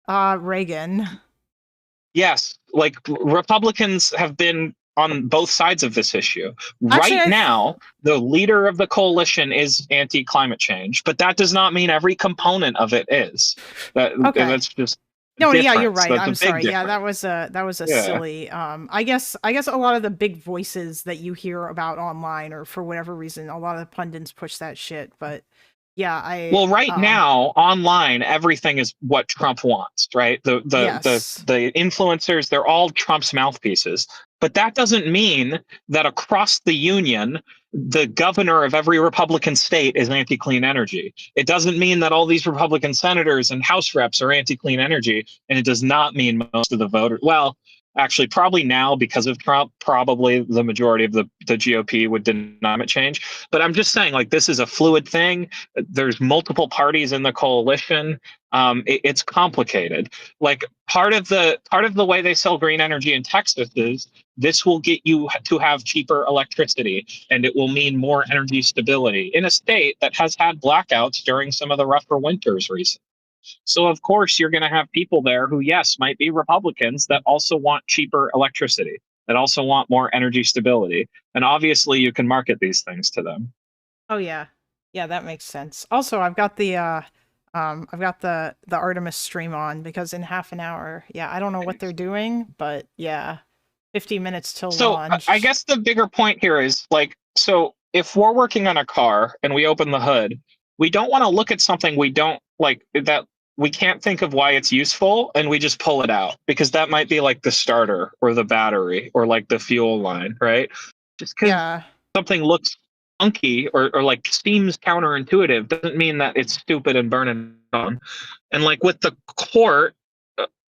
Reagan. Yes, like Republicans have been on both sides of this issue. Actually, Right now, the leader of the coalition is anti-climate change, but that does not mean every component of it is. That's just No, yeah, difference. you're right. That's a I'm big sorry. Yeah, difference. that was a Yeah. silly. I guess a lot of the big voices that you hear about online, or for whatever reason, a lot of the pundits push that shit. But yeah, Well, right now online, everything is what Trump wants, right? The influencers, they're all Trump's mouthpieces. But that doesn't mean that across the union, the governor of every Republican state is anti-clean energy. It doesn't mean that all these Republican senators and House reps are anti-clean energy, and it does not mean most of the voters. Well, actually, probably now because of Trump, probably the majority of the GOP would deny climate change. But I'm just saying, like, this is a fluid thing. There's multiple parties in the coalition. It's complicated. Like part of the way they sell green energy in Texas is this will get you to have cheaper electricity, and it will mean more energy stability in a state that has had blackouts during some of the rougher winters recently. So of course you're going to have people there who, yes, might be Republicans that also want cheaper electricity, that also want more energy stability. And obviously you can market these things to them. Oh yeah. Yeah, that makes sense. Also, I've got the Artemis stream on because in half an hour, yeah, I don't know what they're doing, but yeah, 50 minutes till launch. I guess the bigger point here is like, so if we're working on a car and we open the hood, we don't want to look at something we don't like, that we can't think of why it's useful, and we just pull it out because that might be like the starter or the battery or like the fuel line, right? Just because something looks funky or like seems counterintuitive doesn't mean that it's stupid and burn it on. And like with the court,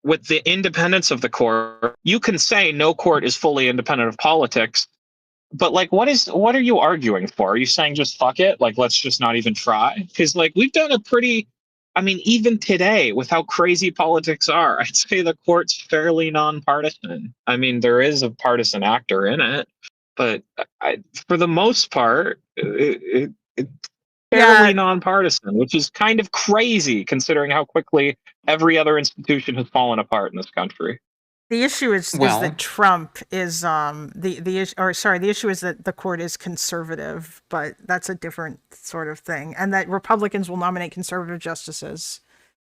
with the independence of the court, you can say no court is fully independent of politics, but like what are you arguing for? Are you saying just fuck it, like let's just not even try? Because like we've done a pretty, I mean, even today with how crazy politics are, I'd say the court's fairly nonpartisan. I mean, there is a partisan actor in it, but for the most part, it's fairly nonpartisan, which is kind of crazy considering how quickly every other institution has fallen apart in this country. The issue is that Trump is the issue is that the court is conservative, but that's a different sort of thing, and that Republicans will nominate conservative justices.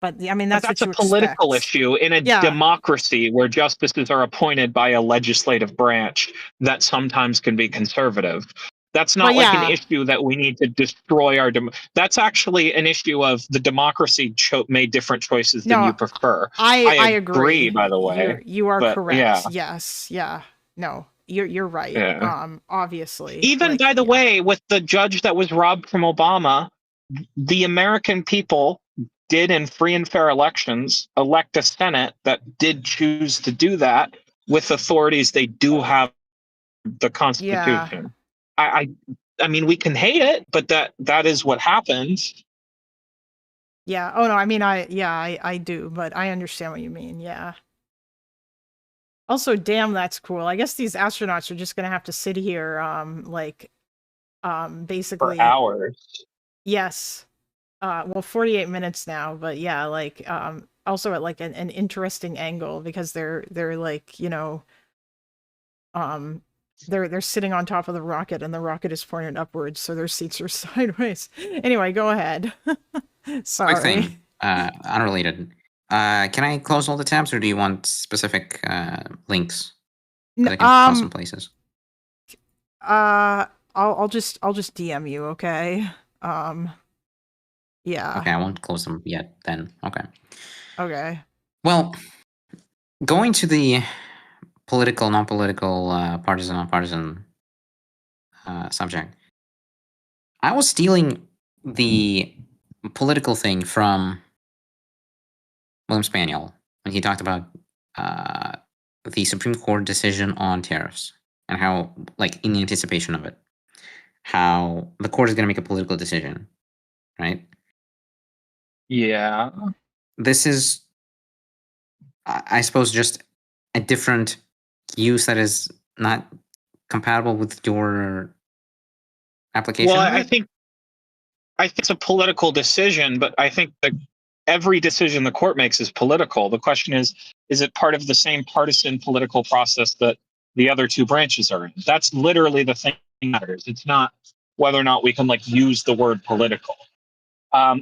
But I mean, that's a political issue in a democracy where justices are appointed by a legislative branch that sometimes can be conservative. That's not an issue that we need to destroy our that's actually an issue of the democracy made different choices than you prefer. I agree. By the way, you are correct. Yeah. Yes. Yeah. No, you're right. Yeah. Obviously. Even by the way, with the judge that was robbed from Obama, the American people did in free and fair elections elect a Senate that did choose to do that with authorities they do have the Constitution. I mean, we can hate it, but that is what happens. Yeah. Oh no, I mean, I do, but I understand what you mean. Yeah. Also, damn, that's cool. I guess these astronauts are just gonna have to sit here, For basically. hours. Yes. Well, 48 minutes now, but yeah, like, also at like an interesting angle because they're like, they're sitting on top of the rocket and the rocket is pointed upwards, so their seats are sideways. Anyway, go ahead. Quick Sorry. thing, unrelated. Can I close all the tabs, or do you want specific links that I can toss in places? I'll just DM you, okay? Yeah. Okay, I won't close them yet. Then okay. Okay. Well, going to the political, non-political, partisan, non-partisan subject. I was stealing the political thing from William Spaniel when he talked about the Supreme Court decision on tariffs and how, like, in anticipation of it, how the court is going to make a political decision, right? Yeah. This is, I suppose, just a different use that is not compatible with your application. Well, of I it? think it's a political decision, but I think that every decision the court makes is political. The question is it part of the same partisan political process that the other two branches are in? That's literally the thing that matters. It's not whether or not we can like use the word political.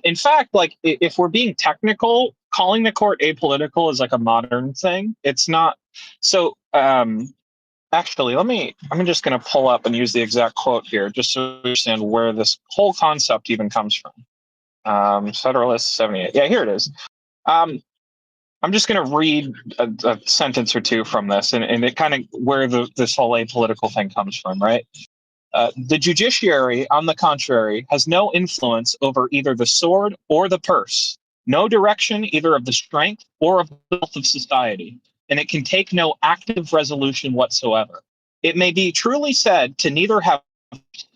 In fact, like if we're being technical, calling the court apolitical is like a modern thing. It's not. So actually, I'm just going to pull up and use the exact quote here, just so you understand where this whole concept even comes from. Federalist 78. Yeah, here it is. I'm just going to read a sentence or two from this, and it kind of where this whole apolitical thing comes from, right? The judiciary, on the contrary, has no influence over either the sword or the purse, no direction either of the strength or of the wealth of society, and it can take no active resolution whatsoever. It may be truly said to neither have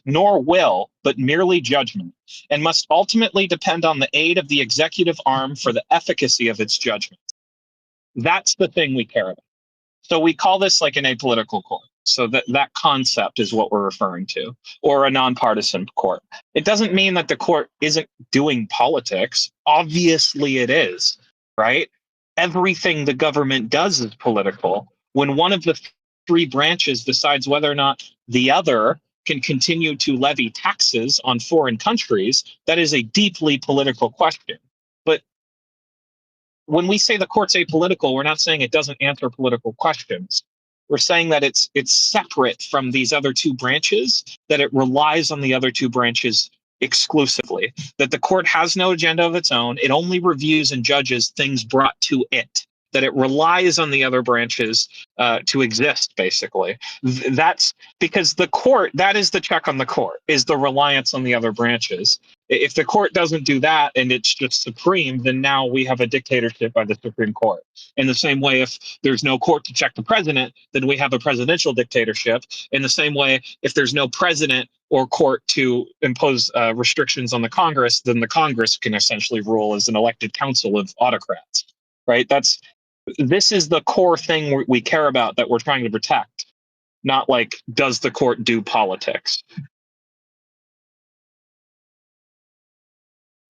nor will, but merely judgment, and must ultimately depend on the aid of the executive arm for the efficacy of its judgment. That's the thing we care about. So we call this like an apolitical court. So that concept is what we're referring to, or a nonpartisan court. It doesn't mean that the court isn't doing politics. Obviously it is, right? Everything the government does is political. When one of the three branches decides whether or not the other can continue to levy taxes on foreign countries, that is a deeply political question. But when we say the court's apolitical, we're not saying it doesn't answer political questions. We're saying that it's separate from these other two branches, that it relies on the other two branches exclusively, that the court has no agenda of its own. It only reviews and judges things brought to it, that it relies on the other branches to exist, basically. That's because the court, that is the check on the court, is the reliance on the other branches. If the court doesn't do that and it's just supreme, then now we have a dictatorship by the Supreme Court. In the same way, if there's no court to check the president, then we have a presidential dictatorship. In the same way, if there's no president or court to impose restrictions on the Congress, then the Congress can essentially rule as an elected council of autocrats, right? This is the core thing we care about, that we're trying to protect, not like, does the court do politics?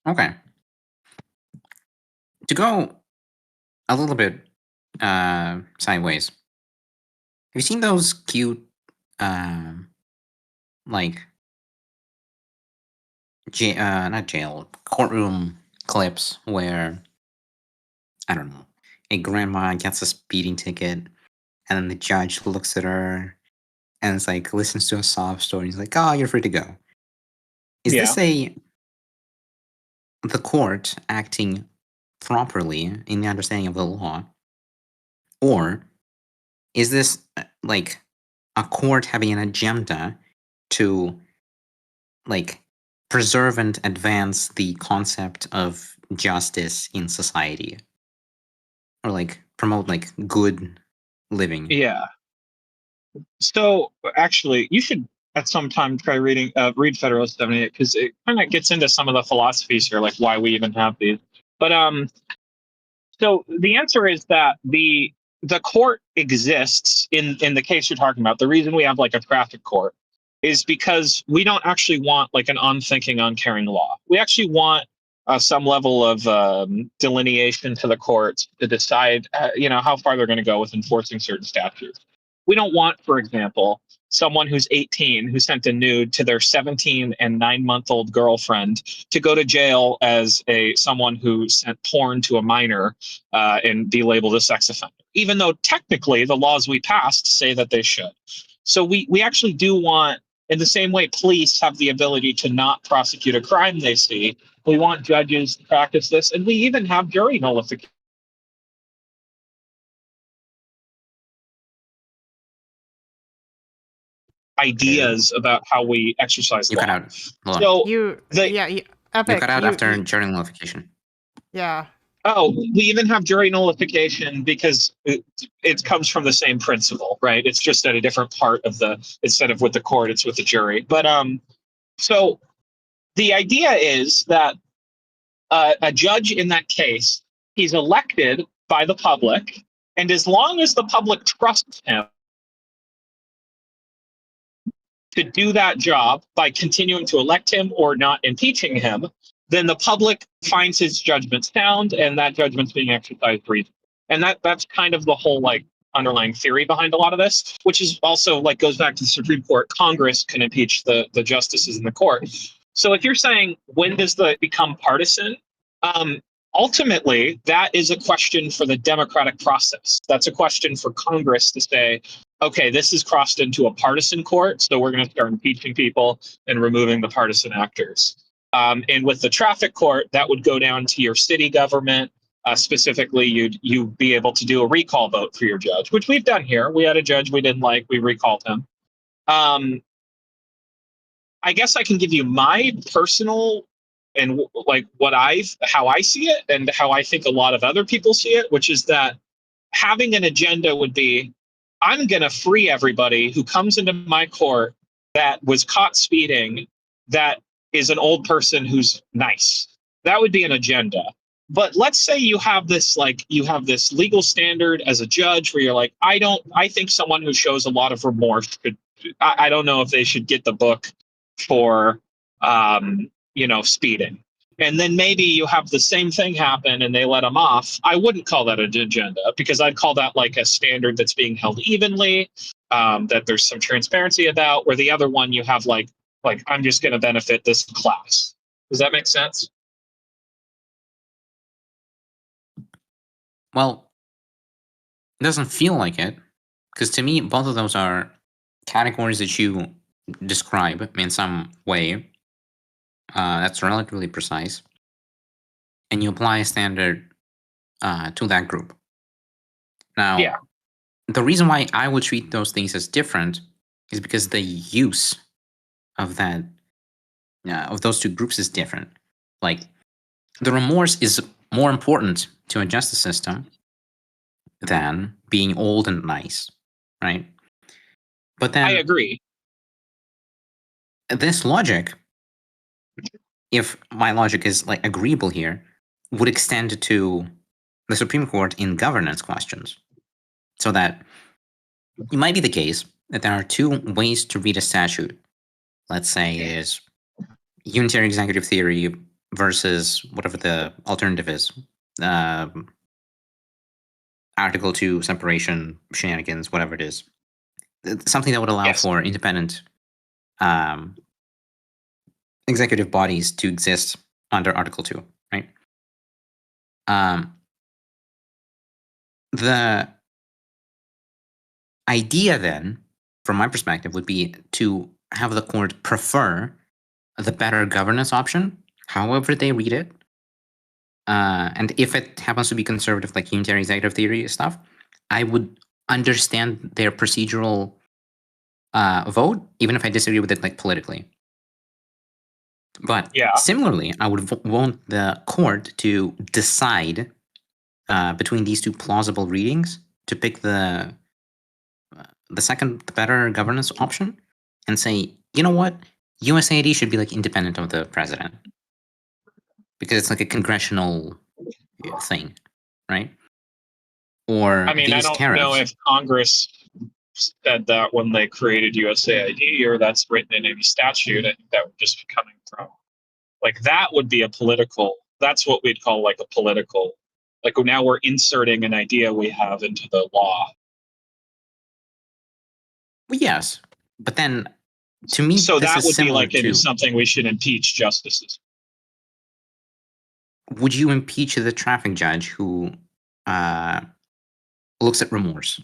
Okay. To go a little bit sideways, have you seen those cute, like, not jail, courtroom clips where, I don't know, a grandma gets a speeding ticket and then the judge looks at her and it's like, listens to a sob story. He's like, oh, you're free to go. Is this the court acting properly in the understanding of the law? Or is this like a court having an agenda to like preserve and advance the concept of justice in society? Or like promote like good living? Yeah. So actually, you should at some time try read Federalist 78, because it kind of gets into some of the philosophies here, like why we even have these. But so the answer is that the the court exists in the case you're talking about. The reason we have like a traffic court is because we don't actually want like an unthinking, uncaring law. We actually want some level of delineation to the courts to decide, how far they're going to go with enforcing certain statutes. We don't want, for example, someone who's 18 who sent a nude to their 17 and 9-month-old girlfriend to go to jail as someone who sent porn to a minor and be labeled a sex offender, even though technically the laws we passed say that they should. So we actually do want, in the same way police have the ability to not prosecute a crime they see, we want judges to practice this, and we even have jury nullification. Ideas about how we exercise You law. cut out. Hold on. So You You cut out after jury nullification. Yeah. Oh, we even have jury nullification because it comes from the same principle, right? It's just at a different part of instead of with the court, it's with the jury. But so the idea is that a judge in that case, he's elected by the public, and as long as the public trusts him to do that job by continuing to elect him or not impeaching him, then the public finds his judgment sound, and that judgment's being exercised reasonably. And that's kind of the whole like underlying theory behind a lot of this, which is also like goes back to the Supreme Court. Congress can impeach the justices in the court. So if you're saying when does it become partisan, ultimately that is a question for the democratic process. That's a question for Congress to say, okay, this has crossed into a partisan court, so we're going to start impeaching people and removing the partisan actors. And with the traffic court, that would go down to your city government. Specifically, you'd be able to do a recall vote for your judge, which we've done here. We had a judge we didn't like, we recalled him. I guess I can give you my personal and like how I see it and how I think a lot of other people see it, which is that having an agenda would be, I'm going to free everybody who comes into my court that was caught speeding, that is an old person who's nice. That would be an agenda. But let's say you have this legal standard as a judge where you're like, I think someone who shows a lot of remorse I don't know if they should get the book for, speeding. And then maybe you have the same thing happen and they let them off. I wouldn't call that an agenda, because I'd call that like a standard that's being held evenly, that there's some transparency about, where the other one you have like I'm just going to benefit this class. Does that make sense? Well, it doesn't feel like it, because to me, both of those are categories that you describe in some way that's relatively precise, and you apply a standard to that group. Now, the reason why I would treat those things as different is because the use of those two groups is different. Like, the remorse is more important to a justice system than being old and nice, right? But then I agree. This logic, if my logic is like agreeable here, would extend to the Supreme Court in governance questions. So that it might be the case that there are two ways to read a statute. Let's say is unitary executive theory versus whatever the alternative is. Article 2 separation shenanigans, whatever it is. Something that would allow for independent executive bodies to exist under Article 2, right? The idea then, from my perspective, would be to have the court prefer the better governance option, however they read it. And if it happens to be conservative, like unitary executive theory stuff, I would understand their procedural vote, even if I disagree with it, like politically. But similarly, I would want the court to decide between these two plausible readings to pick the second, the better governance option, and say, you know what, USAID should be like independent of the president because it's like a congressional thing, right? or I mean, I these don't tariffs. know if Congress said that when they created USAID or that's written in any statute. I think that would just be coming from, like, that would be a political, that's what we'd call like a political, like now we're inserting an idea we have into the law. Well, yes, but then to me, So this that is would be similar like it is to, something we should impeach justices. would you impeach the traffic judge who looks at remorse?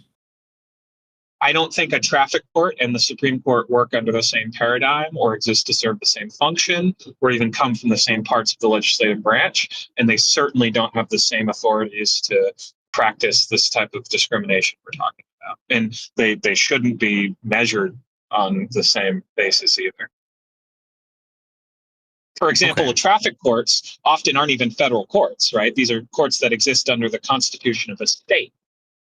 I don't think a traffic court and the Supreme Court work under the same paradigm or exist to serve the same function or even come from the same parts of the legislative branch. And they certainly don't have the same authorities to practice this type of discrimination we're talking about. And they shouldn't be measured on the same basis either. For example, the traffic courts often aren't even federal courts, right? These are courts that exist under the constitution of a state,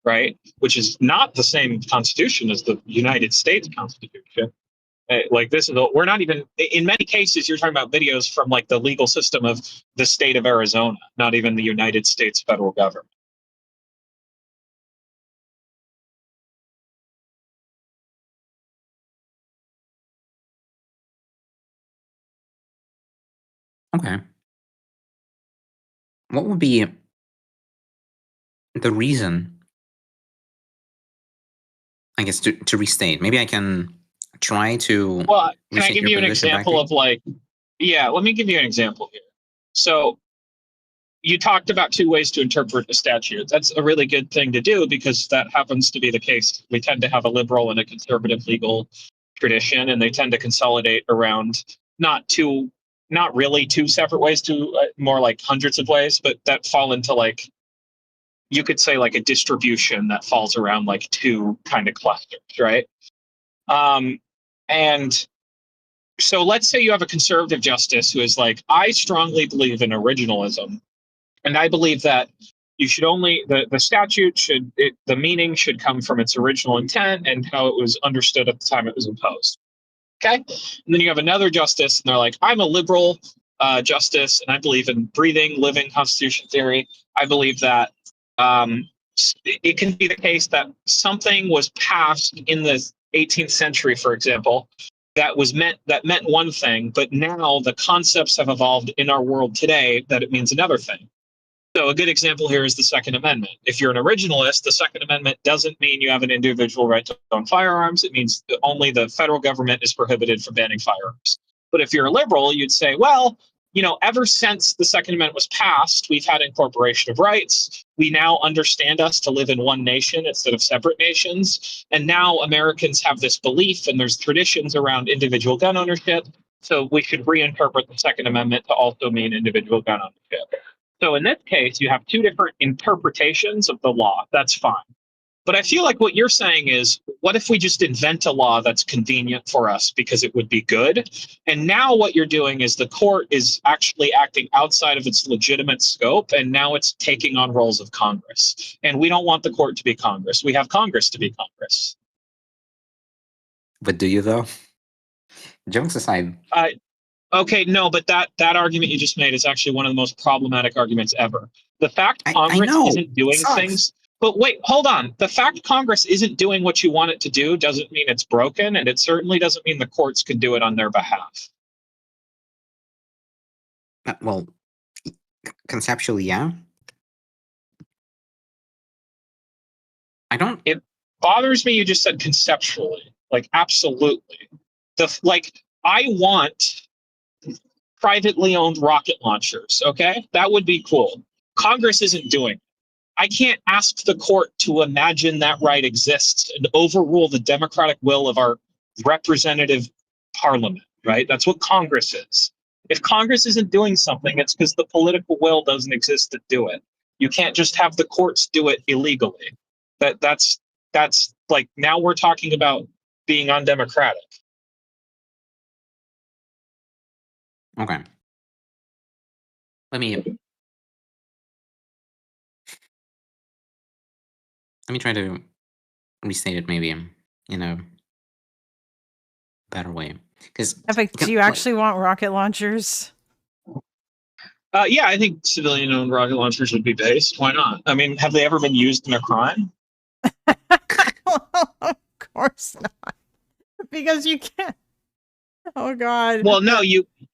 right? Which is not the same constitution as the United States Constitution. Like this is, we're not even, in many cases, you're talking about videos from like the legal system of the state of Arizona, not even the United States federal government. Okay. What would be the reason, I guess, to restate? Maybe I can try to Well, can I restate give your you an position back to example you? of like, yeah, let me give you an example here. So you talked about two ways to interpret a statute. That's a really good thing to do because that happens to be the case. We tend to have a liberal and a conservative legal tradition, and they tend to consolidate around not really two separate ways, to more like hundreds of ways, but that fall into like, you could say like a distribution that falls around like two kind of clusters, right? And so let's say you have a conservative justice who is like, I strongly believe in originalism. And I believe that you should only, the statute should, the meaning should come from its original intent and how it was understood at the time it was imposed. Okay. And then you have another justice and they're like, I'm a liberal justice and I believe in breathing, living constitution theory. I believe that it can be the case that something was passed in the 18th century, for example, that meant one thing, but now the concepts have evolved in our world today that it means another thing. So a good example here is the Second Amendment. If you're an originalist, the Second Amendment doesn't mean you have an individual right to own firearms. It means that only the federal government is prohibited from banning firearms. But if you're a liberal, you'd say, well, you know, ever since the Second Amendment was passed, we've had incorporation of rights. We now understand us to live in one nation instead of separate nations. And now Americans have this belief and there's traditions around individual gun ownership. So we should reinterpret the Second Amendment to also mean individual gun ownership. So in this case, you have two different interpretations of the law. That's fine. But I feel like what you're saying is, what if we just invent a law that's convenient for us because it would be good? And now what you're doing is the court is actually acting outside of its legitimate scope, and now it's taking on roles of Congress. And we don't want the court to be Congress. We have Congress to be Congress. But do you, though? Jokes aside. Okay, no, but that argument you just made is actually one of the most problematic arguments ever. The fact Congress isn't doing things, but wait, hold on. The fact Congress isn't doing what you want it to do doesn't mean it's broken, and it certainly doesn't mean the courts can do it on their behalf. Well, conceptually, yeah. It bothers me you just said conceptually, like absolutely. I want privately owned rocket launchers, okay? That would be cool. Congress isn't doing it. I can't ask the court to imagine that right exists and overrule the democratic will of our representative parliament, right? That's what Congress is. If Congress isn't doing something, it's because the political will doesn't exist to do it. You can't just have the courts do it illegally. That's like, now we're talking about being undemocratic. Okay. Let me try to restate it maybe in a better way. Because Epic, do you actually want rocket launchers? Yeah, I think civilian-owned rocket launchers would be based. Why not? I mean, have they ever been used in a crime? Of course not. Because you can't. Oh God. Well, no,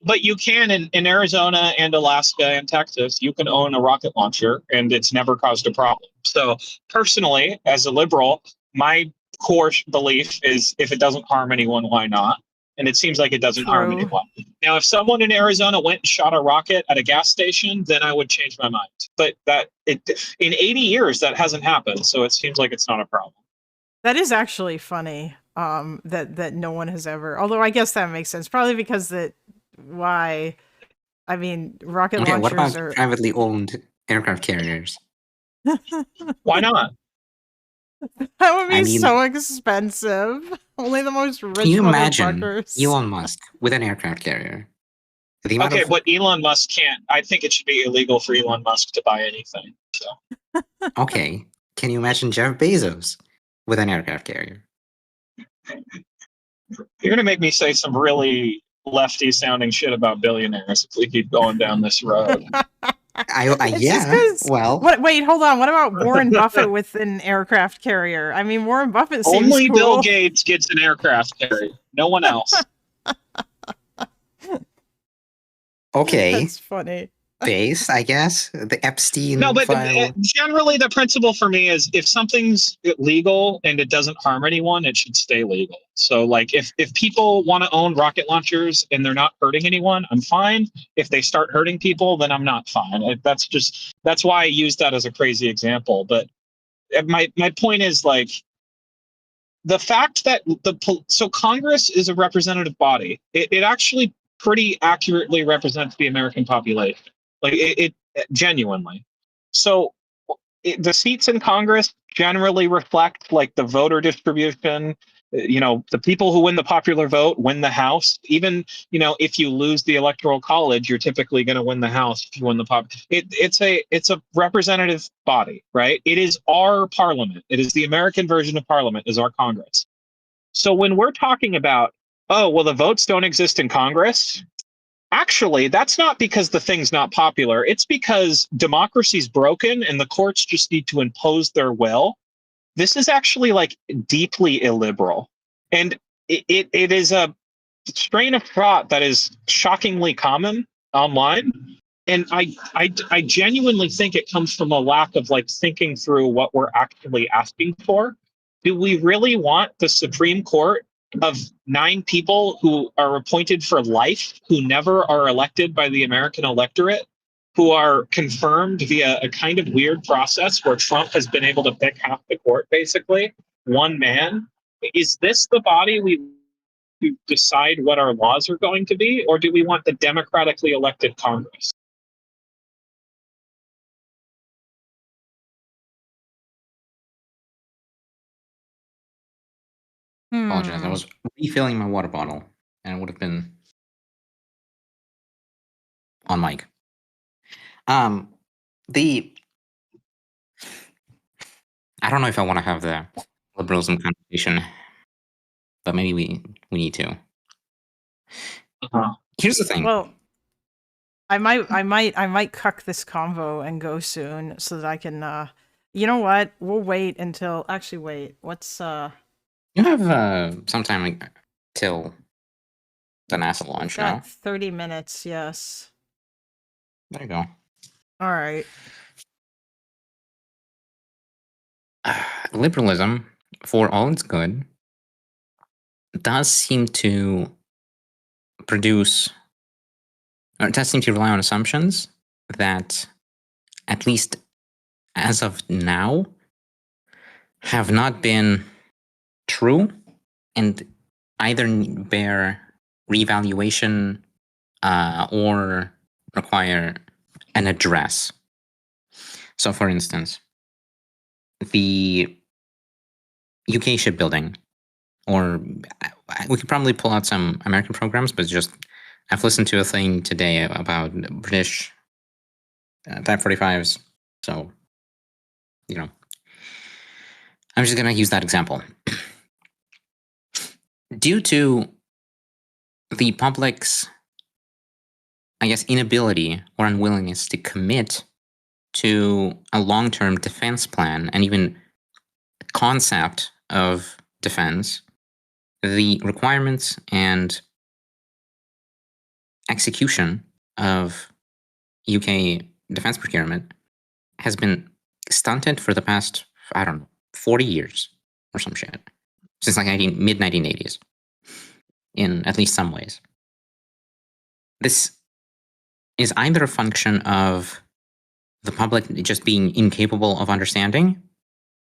but you can in Arizona and Alaska and Texas. You can own a rocket launcher, and it's never caused a problem. So, personally, as a liberal, my core belief is if it doesn't harm anyone, why not? And it seems like it doesn't harm True. anyone. Now, if someone in Arizona went and shot a rocket at a gas station, then I would change my mind. But in 80 years, that hasn't happened. So it seems like it's not a problem. That is actually funny. That no one has ever. Although I guess that makes sense. Probably because why? I mean, rocket Okay, what launchers about are. privately owned aircraft carriers? Why not? That would be I mean- so expensive. Only the most rich Can you imagine motherfuckers. Elon Musk with an aircraft carrier? The amount Okay, of- but Elon Musk can't. I think it should be illegal for Elon Musk to buy anything. So. Okay, can you imagine Jeff Bezos with an aircraft carrier? You're going to make me say some really lefty sounding shit about billionaires if we keep going down this road. It's just Yeah, 'cause- well, Wait, hold on. What about Warren Buffett with an aircraft carrier? I mean, Warren Buffett seems Only cool. Bill Gates gets an aircraft carrier. No one else. okay, That's funny. base, I guess. The Epstein No, but file. generally the principle for me is if something's legal and it doesn't harm anyone, it should stay legal. So like if people want to own rocket launchers and they're not hurting anyone, I'm fine. If they start hurting people, then I'm not fine. That's why I used that as a crazy example. But my point is like the fact that so Congress is a representative body. It actually pretty accurately represents the American population. Like it genuinely. So the seats in Congress generally reflect like the voter distribution. The people who win the popular vote win the House. Even, if you lose the electoral college, you're typically going to win the House if you win the it's a representative body, right? It is our parliament. It is the American version of parliament is our Congress. So when we're talking about, oh, well, the votes don't exist in Congress. Actually, that's not because the thing's not popular. It's because democracy's broken and the courts just need to impose their will. This is actually like deeply illiberal. And it is a strain of thought that is shockingly common online. And I genuinely think it comes from a lack of like thinking through what we're actually asking for. Do we really want the Supreme Court of 9 people who are appointed for life, who never are elected by the American electorate, who are confirmed via a kind of weird process where Trump has been able to pick half the court, basically, one man? Is this the body we decide what our laws are going to be, or do we want the democratically elected Congress? Apologize, I was refilling my water bottle, and it would have been on mic. I don't know if I want to have the liberalism conversation, but maybe we need to. Here's the thing. Well, I might cuck this convo and go soon so that I can. You know what? We'll wait until. Actually, wait. What's You have some time till the NASA launch, no? got 30 minutes? Yes. There you go. All right. Liberalism, for all it's good, does seem to produce, or does seem to rely on assumptions that, at least as of now, have not been true and either bear reevaluation or require an address. So, for instance, the UK shipbuilding, or we could probably pull out some American programs, but just I've listened to a thing today about British Type 45s, so I'm just going to use that example. Due to the public's I guess, inability or unwillingness to commit to a long-term defense plan and even concept of defense, the requirements and execution of UK defense procurement has been stunted for the past, I don't know, 40 years or some shit. Since like mid-1980s, in at least some ways. This is either a function of the public just being incapable of understanding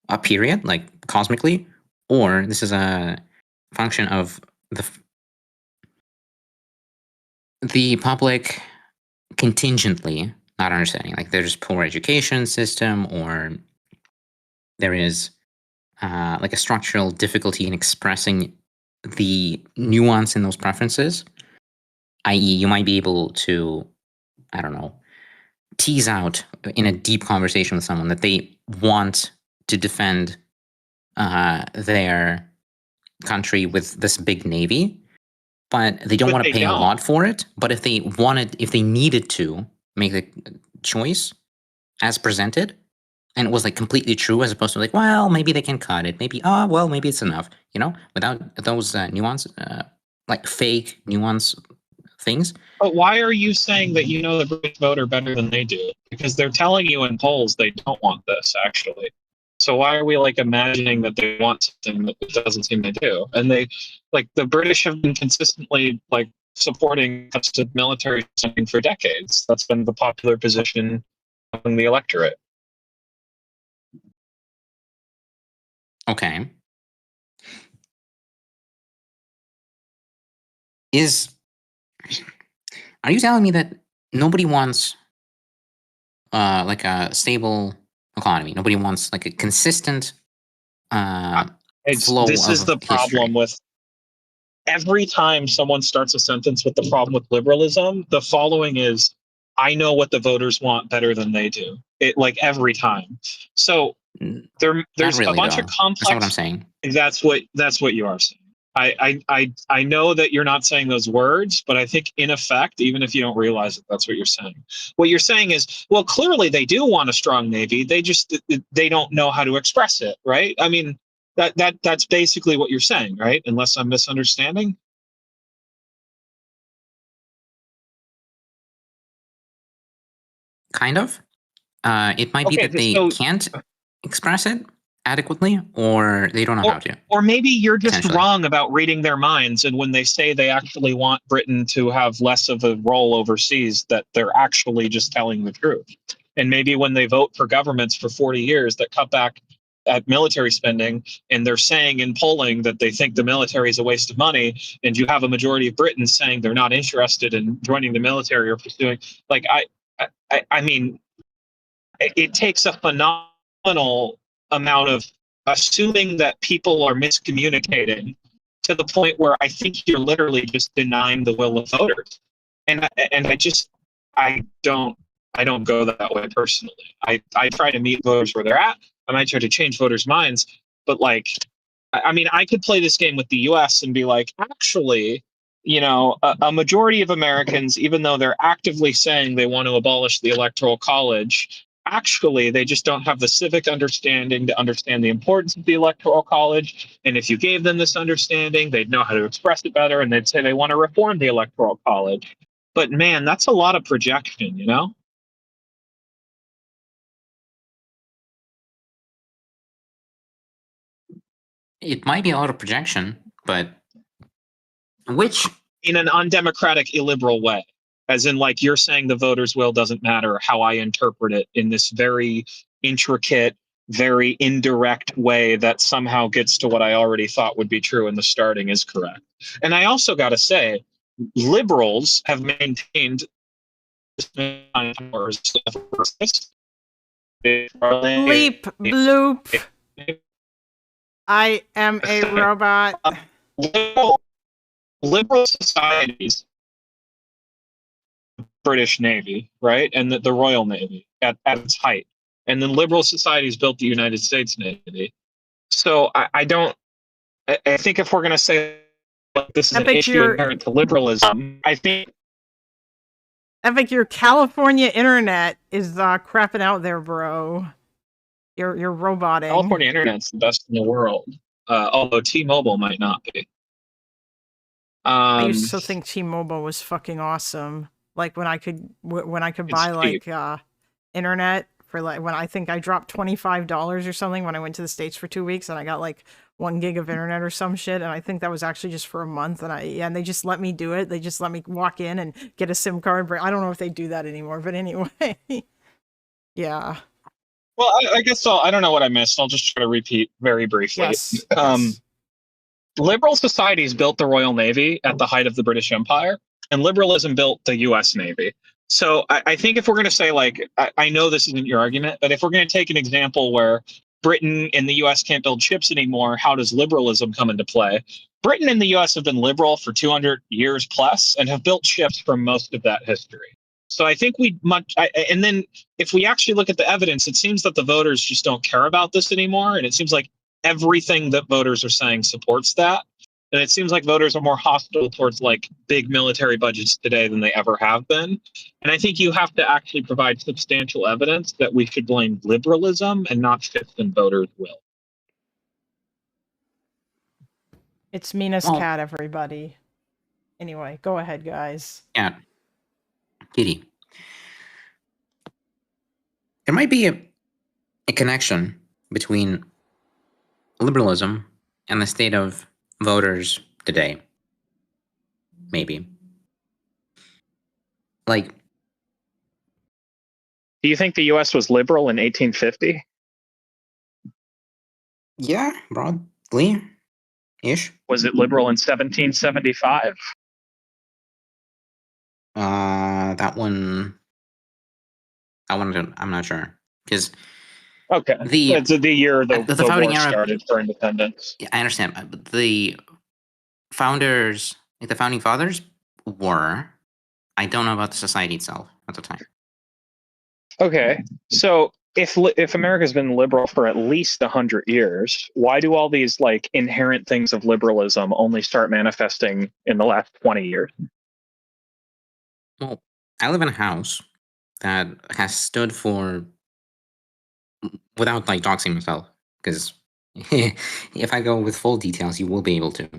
a period, like cosmically, or this is a function of the public contingently not understanding. Like there's poor education system, or there is like a structural difficulty in expressing the nuance in those preferences, i.e., you might be able to, I don't know, tease out in a deep conversation with someone that they want to defend their country with this big navy, but they don't But want to they pay a don't. lot for it. But if they needed to make the choice as presented, and it was like completely true, as opposed to like, well, maybe they can cut it, maybe, well, maybe it's enough, without those nuance, like fake nuance things. But why are you saying that you know the British voter better than they do? Because they're telling you in polls they don't want this, actually. So why are we like imagining that they want something that it doesn't seem they do? And they, like, the British have been consistently like supporting cuts to military spending for decades. That's been the popular position among the electorate. Okay. Are you telling me that nobody wants like a stable economy? Nobody wants like a consistent flow This is of the problem with every time someone starts a sentence with the problem with liberalism, the following is, I know what the voters want better than they do. It, like, every time. So there's really, a bunch though. of complex. That's not what I'm saying. That's what you are saying. I know that you're not saying those words, but I think in effect, even if you don't realize it, that's what you're saying. What you're saying is, well, clearly they do want a strong navy. They don't know how to express it, right? I mean, that's basically what you're saying, right? Unless I'm misunderstanding. Kind of. It might be Okay, that they so- can't express it adequately, or they don't know how to. Or maybe you're just Potentially. wrong about reading their minds, and when they say they actually want Britain to have less of a role overseas, that they're actually just telling the truth. And maybe when they vote for governments for 40 years that cut back at military spending, and they're saying in polling that they think the military is a waste of money, and you have a majority of Britons saying they're not interested in joining the military or pursuing, like, I mean, it takes a phenomenal amount of assuming that people are miscommunicating to the point where I think you're literally just denying the will of voters. And I don't go that way personally. I try to meet voters where they're at. I might try to change voters' minds, but like, I mean, I could play this game with the US and be like, actually, a majority of Americans, even though they're actively saying they want to abolish the Electoral College, actually, they just don't have the civic understanding to understand the importance of the Electoral College. And if you gave them this understanding, they'd know how to express it better, and they'd say they want to reform the Electoral College. But man, that's a lot of projection, It might be a lot of projection, but which in an undemocratic, illiberal way. As in, like, you're saying the voters' will doesn't matter, how I interpret it in this very intricate, very indirect way that somehow gets to what I already thought would be true in the starting is correct. And I also got to say, liberals have maintained Bleep, bloop. I am a robot. Liberal societies, British Navy, right, and the Royal Navy at its height, and then liberal societies built the United States Navy. So I think if we're going to say like, this is an issue inherent to liberalism, I think Epic, your California internet is crapping out there, bro. You're roboting. California internet's the best in the world, although T-Mobile might not be. I used to think T-Mobile was fucking awesome. Like when I could buy like internet for like when I think I dropped $25 or something when I went to the States for 2 weeks and I got like 1 gig of internet or some shit, and I think that was actually just for a month, and they just let me do it. They just let me walk in and get a SIM card. I don't know if they do that anymore, but anyway, yeah. Well, I guess I don't know what I missed. I'll just try to repeat very briefly. Yes. Liberal societies built the Royal Navy at the height of the British Empire, and liberalism built the U.S. Navy. So I think if we're going to say, like, I know this isn't your argument, but if we're going to take an example where Britain and the U.S. can't build ships anymore, how does liberalism come into play? Britain and the U.S. have been liberal for 200 years plus and have built ships for most of that history. So I think and then if we actually look at the evidence, it seems that the voters just don't care about this anymore. And it seems like everything that voters are saying supports that. And it seems like voters are more hostile towards like big military budgets today than they ever have been. And I think you have to actually provide substantial evidence that we should blame liberalism and not shifts in voters' will. It's Mina's cat, everybody. Anyway, go ahead, guys. Yeah. Kitty. There might be a connection between liberalism and the state of voters today. Maybe. Like, do you think the U.S. was liberal in 1850? Yeah, broadly ish. Was it liberal in 1775? That one I'm not sure, because it's the year the founding war era started for independence. Yeah, I understand, but the founders, like the founding fathers, were. I don't know about the society itself at the time. Okay, so if America's been liberal for at least 100 years, why do all these like inherent things of liberalism only start manifesting in the last 20 years? Well, I live in a house that has stood for, without like doxing myself, because if I go with full details, you will be able to,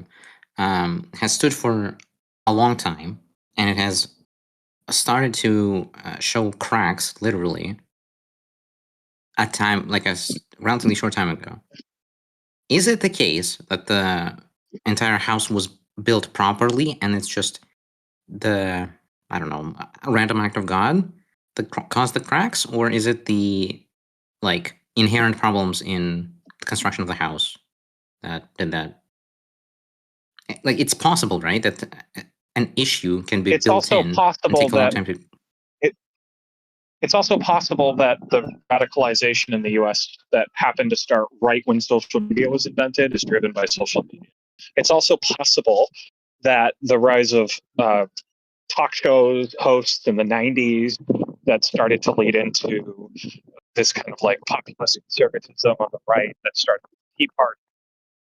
has stood for a long time, and it has started to show cracks, literally, a relatively short time ago. Is it the case that the entire house was built properly, and it's just a random act of God that caused the cracks, or is it the inherent problems in the construction of the house that did that? Like, it's possible, right, that an issue can be built in and take a long time to. It's also possible that the radicalization in the U.S. that happened to start right when social media was invented is driven by social media. It's also possible that the rise of talk shows hosts in the 90s that started to lead into this kind of like populist conservatism on the right that started with the Tea Party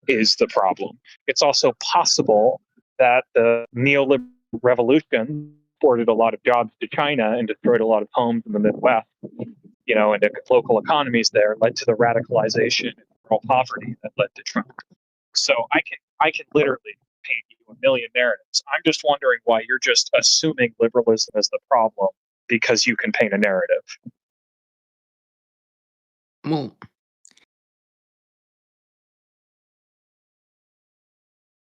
is the problem. It's also possible that the neoliberal revolution exported a lot of jobs to China and destroyed a lot of homes in the Midwest, and the local economies there led to the radicalization and rural poverty that led to Trump. So I can literally paint you a million narratives. I'm just wondering why you're just assuming liberalism is the problem because you can paint a narrative. Well,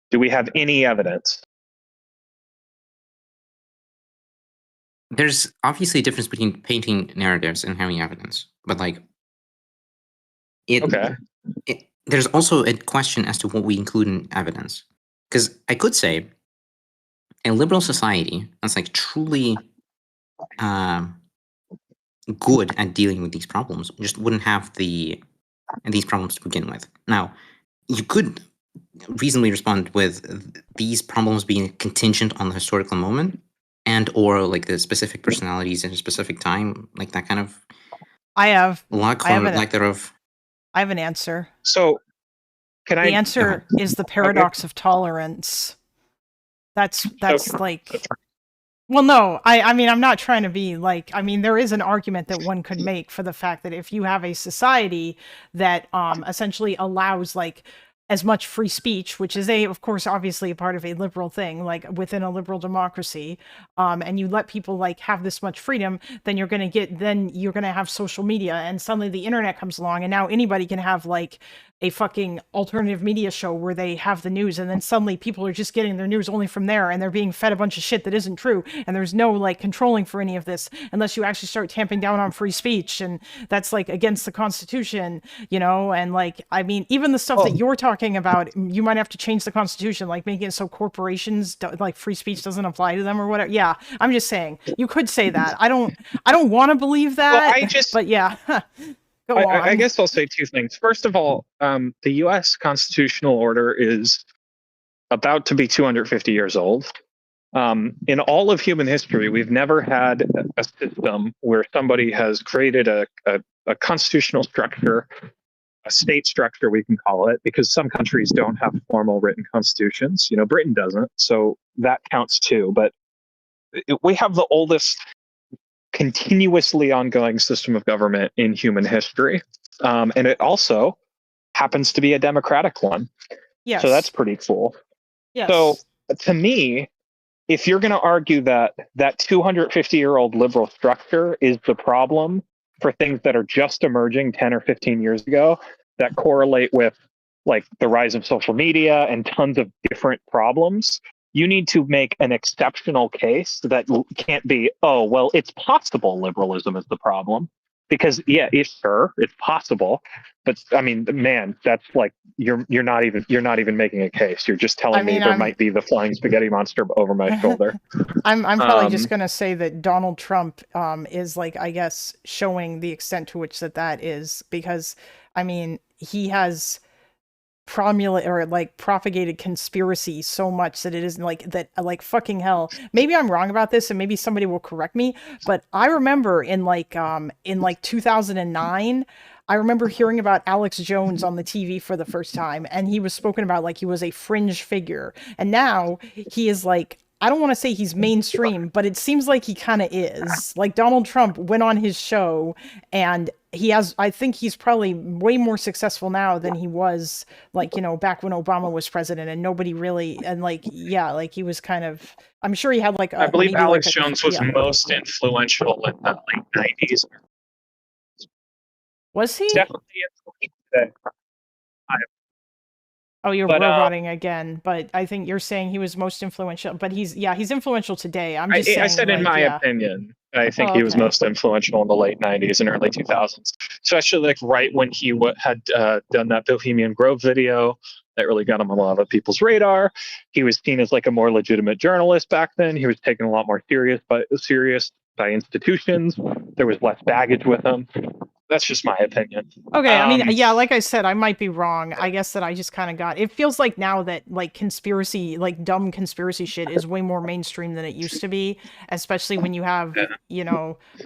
do we have any evidence? There's obviously a difference between painting narratives and having evidence, but there's also a question as to what we include in evidence. Because I could say a liberal society that's truly good at dealing with these problems just wouldn't have these problems to begin with. Now, you could reasonably respond with these problems being contingent on the historical moment and or the specific personalities in a specific time, that kind of luck or lack thereof. I have an answer. So the answer is the paradox of tolerance. That's Well, no, I mean, I'm not trying to be like, I mean, there is an argument that one could make for the fact that if you have a society that essentially allows like as much free speech, which is of course, obviously a part of a liberal thing, like within a liberal democracy, and you let people like have this much freedom, then you're going to have social media, and suddenly the internet comes along, and now anybody can have like a fucking alternative media show where they have the news, and then suddenly people are just getting their news only from there, and they're being fed a bunch of shit that isn't true, and there's no like controlling for any of this unless you actually start tamping down on free speech, and that's like against the Constitution, and like, I mean, even the stuff that you're talking about, you might have to change the Constitution, like making it so corporations like free speech doesn't apply to them or whatever. Yeah, I'm just saying you could say that. I don't want to believe that, but yeah. Go on. I guess I'll say two things. First of all, the U.S. constitutional order is about to be 250 years old. In all of human history, we've never had a system where somebody has created a constitutional structure, a state structure, we can call it, because some countries don't have formal written constitutions. Britain doesn't, so that counts too. But we have the oldest continuously ongoing system of government in human history. And it also happens to be a democratic one. Yes. So that's pretty cool. Yes. So to me, if you're going to argue that 250-year-old liberal structure is the problem for things that are just emerging 10 or 15 years ago, that correlate with like the rise of social media and tons of different problems, you need to make an exceptional case that can't be, oh, well, it's possible liberalism is the problem. Because it's possible, but I mean, man, that's like you're not even making a case. You're just telling me there might be the flying spaghetti monster over my shoulder. I'm probably just gonna say that Donald Trump is like, I guess, showing the extent to which that is, because I mean, he has propagated conspiracy so much that it isn't like fucking hell. Maybe I'm wrong about this and maybe somebody will correct me, but I remember in 2009, I remember hearing about Alex Jones on the TV for the first time, and he was spoken about like he was a fringe figure, and now he is like, I don't want to say he's mainstream, but it seems like he kind of is. Like Donald Trump went on his show, and I think he's probably way more successful now than he was back when Obama was president, and nobody really, and he was kind of, I'm sure he had I believe Alex Jones was most influential in the late 90s. Was he? Definitely today. Oh, you're roboting again, but I think you're saying he was most influential, but he's influential today. I'm just saying. I said in my opinion, I think he was most influential in the late 90s and early 2000s, especially like right when he had done that Bohemian Grove video that really got him on a lot of people's radar. He was seen as like a more legitimate journalist back then. He was taken a lot more serious by institutions. There was less baggage with him. That's just my opinion. Okay, I mean, like I said, I might be wrong. I guess that I just kind of it feels like now that like conspiracy, like dumb conspiracy shit is way more mainstream than it used to be, especially when you have,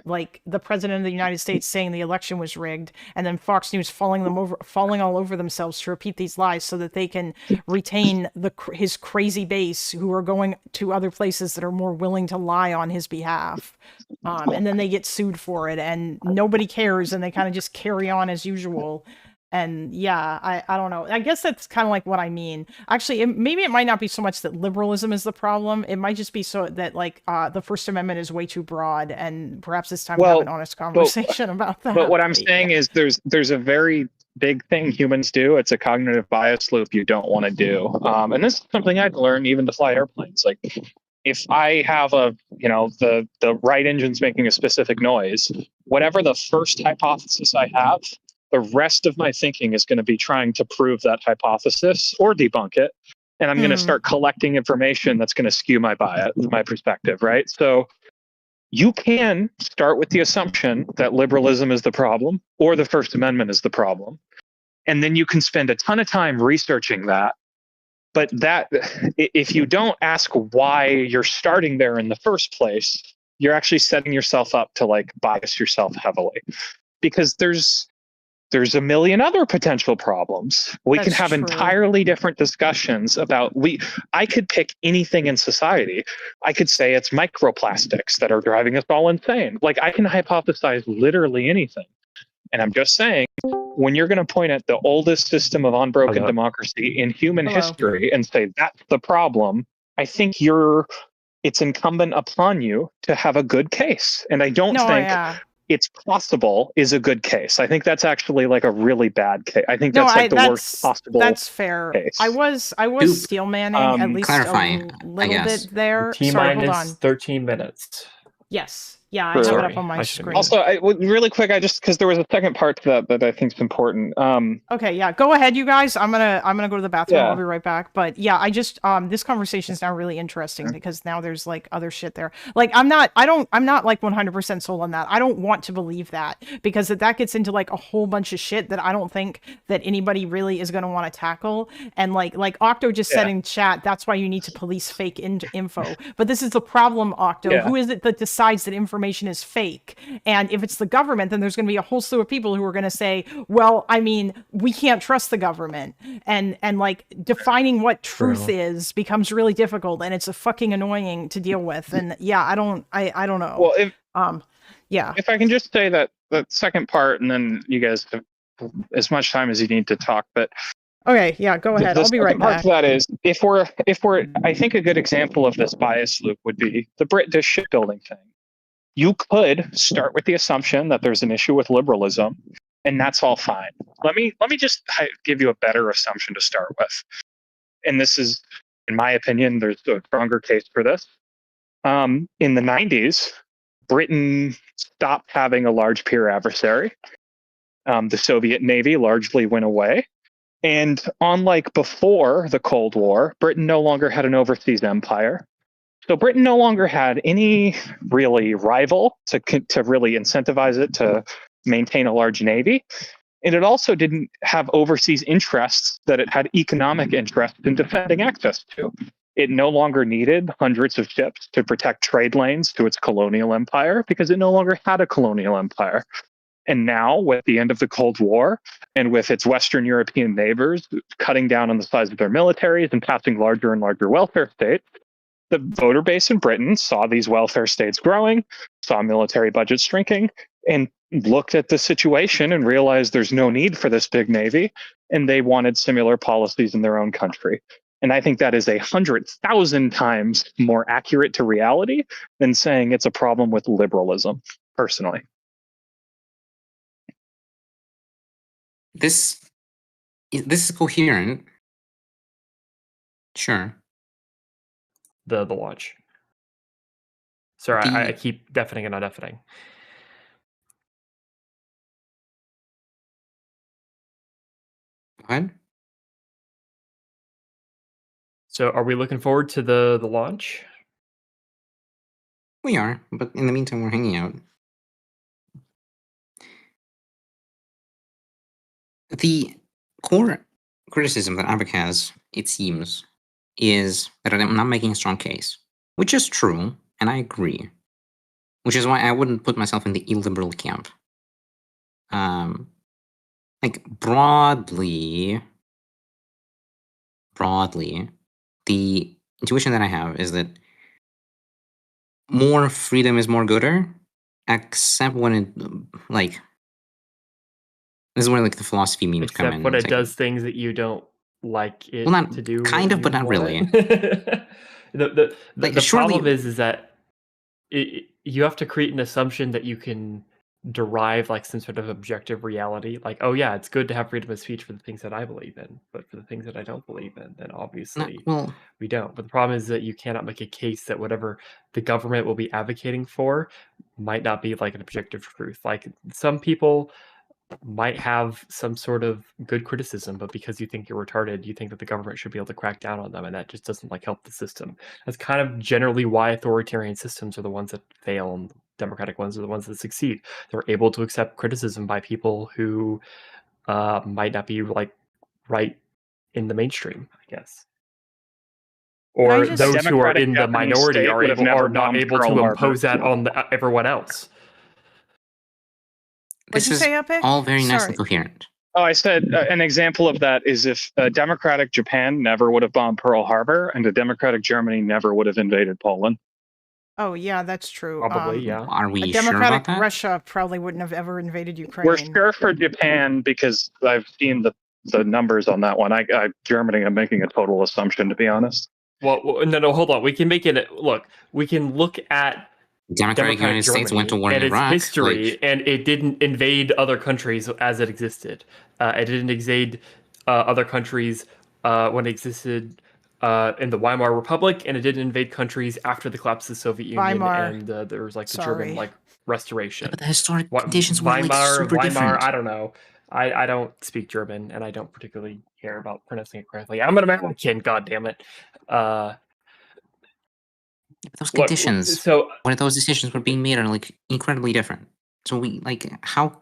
like the president of the United States saying the election was rigged, and then Fox News falling all over themselves to repeat these lies so that they can retain his crazy base who are going to other places that are more willing to lie on his behalf. And then they get sued for it, and nobody cares, and they kind of just carry on as usual. And I don't know. I guess that's kind of like what I mean. Actually, maybe it might not be so much that liberalism is the problem. It might just be so that like the First Amendment is way too broad, and perhaps it's time to have an honest conversation about that. But what I'm saying is there's a very big thing humans do. It's a cognitive bias loop you don't want to do. And this is something I'd learned even to fly airplanes. Like, if I have the right engine's making a specific noise, whatever the first hypothesis I have, the rest of my thinking is going to be trying to prove that hypothesis or debunk it. And I'm going to start collecting information that's going to skew my bias, my perspective, right? So you can start with the assumption that liberalism is the problem or the First Amendment is the problem. And then you can spend a ton of time researching that. But if you don't ask why you're starting there in the first place, you're actually setting yourself up to like bias yourself heavily, because there's there's a million other potential problems. We can That's have true. entirely different discussions about I could pick anything in society. I could say it's microplastics that are driving us all insane. Like, I can hypothesize literally anything. And I'm just saying, when you're going to point at the oldest system of unbroken democracy in human history and say that's the problem, I think it's incumbent upon you to have a good case. And I don't think it's possible is a good case. I think that's actually like a really bad case. I think that's the worst possible. That's fair. Case. I was steel manning at least clarify, a little bit there. T Sorry, hold on. minus 13 minutes. Yes. Yeah, I have it up on my screen. Also, really quick, because there was a second part to that I think is important. Okay, yeah, go ahead, you guys. I'm gonna go to the bathroom. Yeah. I'll be right back. But yeah, I just this conversation is now really interesting because now there's like other shit there. Like I'm not like 100% sold on that. I don't want to believe that because that gets into like a whole bunch of shit that I don't think that anybody really is gonna want to tackle. And like Octo just said in chat, that's why you need to police fake info. But this is the problem, Octo. Yeah. Who is it that decides that information is fake? And if it's the government, then there's going to be a whole slew of people who are going to say, well, I mean, we can't trust the government, and like defining what truth is becomes really difficult, and it's a fucking annoying to deal with. And yeah, I don't know. Well, yeah, if I can just say that second part, and then you guys have as much time as you need to talk, but okay, yeah, go ahead. I'll be right part back. to that is if we're I think a good example of this bias loop would be the British shipbuilding thing. You could start with the assumption that there's an issue with liberalism, and that's all fine. Let me just give you a better assumption to start with. And this is, in my opinion, there's a stronger case for this. In the 90s, Britain stopped having a large peer adversary. The Soviet Navy largely went away. And unlike before the Cold War, Britain no longer had an overseas empire. So Britain no longer had any really rival to really incentivize it to maintain a large navy. And it also didn't have overseas interests that it had economic interest in defending access to. It no longer needed hundreds of ships to protect trade lanes to its colonial empire because it no longer had a colonial empire. And now, with the end of the Cold War and with its Western European neighbors cutting down on the size of their militaries and passing larger and larger welfare states, the voter base in Britain saw these welfare states growing, saw military budgets shrinking, and looked at the situation and realized there's no need for this big navy, and they wanted similar policies in their own country. And I think that is 100,000 times more accurate to reality than saying it's a problem with liberalism, personally. This is coherent. Sure. The launch. Sorry, I keep deafening and undeafening. What? So are we looking forward to the launch? We are, but in the meantime, we're hanging out. The core criticism that Avik has, it seems, is that I'm not making a strong case, which is true, and I agree. Which is why I wouldn't put myself in the illiberal camp. Like broadly, the intuition that I have is that more freedom is more gooder, except when it like this is where like the philosophy memes come in. Except when It's it like, does things that you don't like it well, not to do. kind what of, but you not want really. it. the Like, the surely- problem is that you have to create an assumption that you can derive like some sort of objective reality. Like, oh yeah, it's good to have freedom of speech for the things that I believe in, but for the things that I don't believe in, then obviously well, we don't. But the problem is that you cannot make a case that whatever the government will be advocating for might not be like an objective truth. Like some people might have some sort of good criticism, but because you think you're retarded, you think that the government should be able to crack down on them, and that just doesn't like help the system. That's kind of generally why authoritarian systems are the ones that fail and democratic ones are the ones that succeed. They're able to accept criticism by people who might not be like right in the mainstream, I guess. Or those who are in the minority are not able to impose that on everyone else. What'd you say, Epic? all very nice Sorry. and coherent. Oh, I said an example of that is if democratic Japan never would have bombed Pearl Harbor and a democratic Germany never would have invaded Poland. Oh yeah, that's true. Probably, yeah. Are we A sure democratic about that? Russia probably wouldn't have ever invaded Ukraine. We're sure for Japan because I've seen the numbers on that one. Germany, I'm making a total assumption, to be honest. Well, no, hold on. We can make it. Look, we can look at Democratic United States went to war and in its Iraq. history, and it didn't invade other countries as it existed. It didn't invade other countries when it existed in the Weimar Republic, and it didn't invade countries after the collapse of the Soviet Union. Weimar. And there was like the Sorry. German restoration. But the historic conditions were like Weimar, super different. I don't know. I don't speak German, and I don't particularly care about pronouncing it correctly. I'm an American, God damn it. Those conditions, so when those decisions were being made, are like incredibly different. So we like how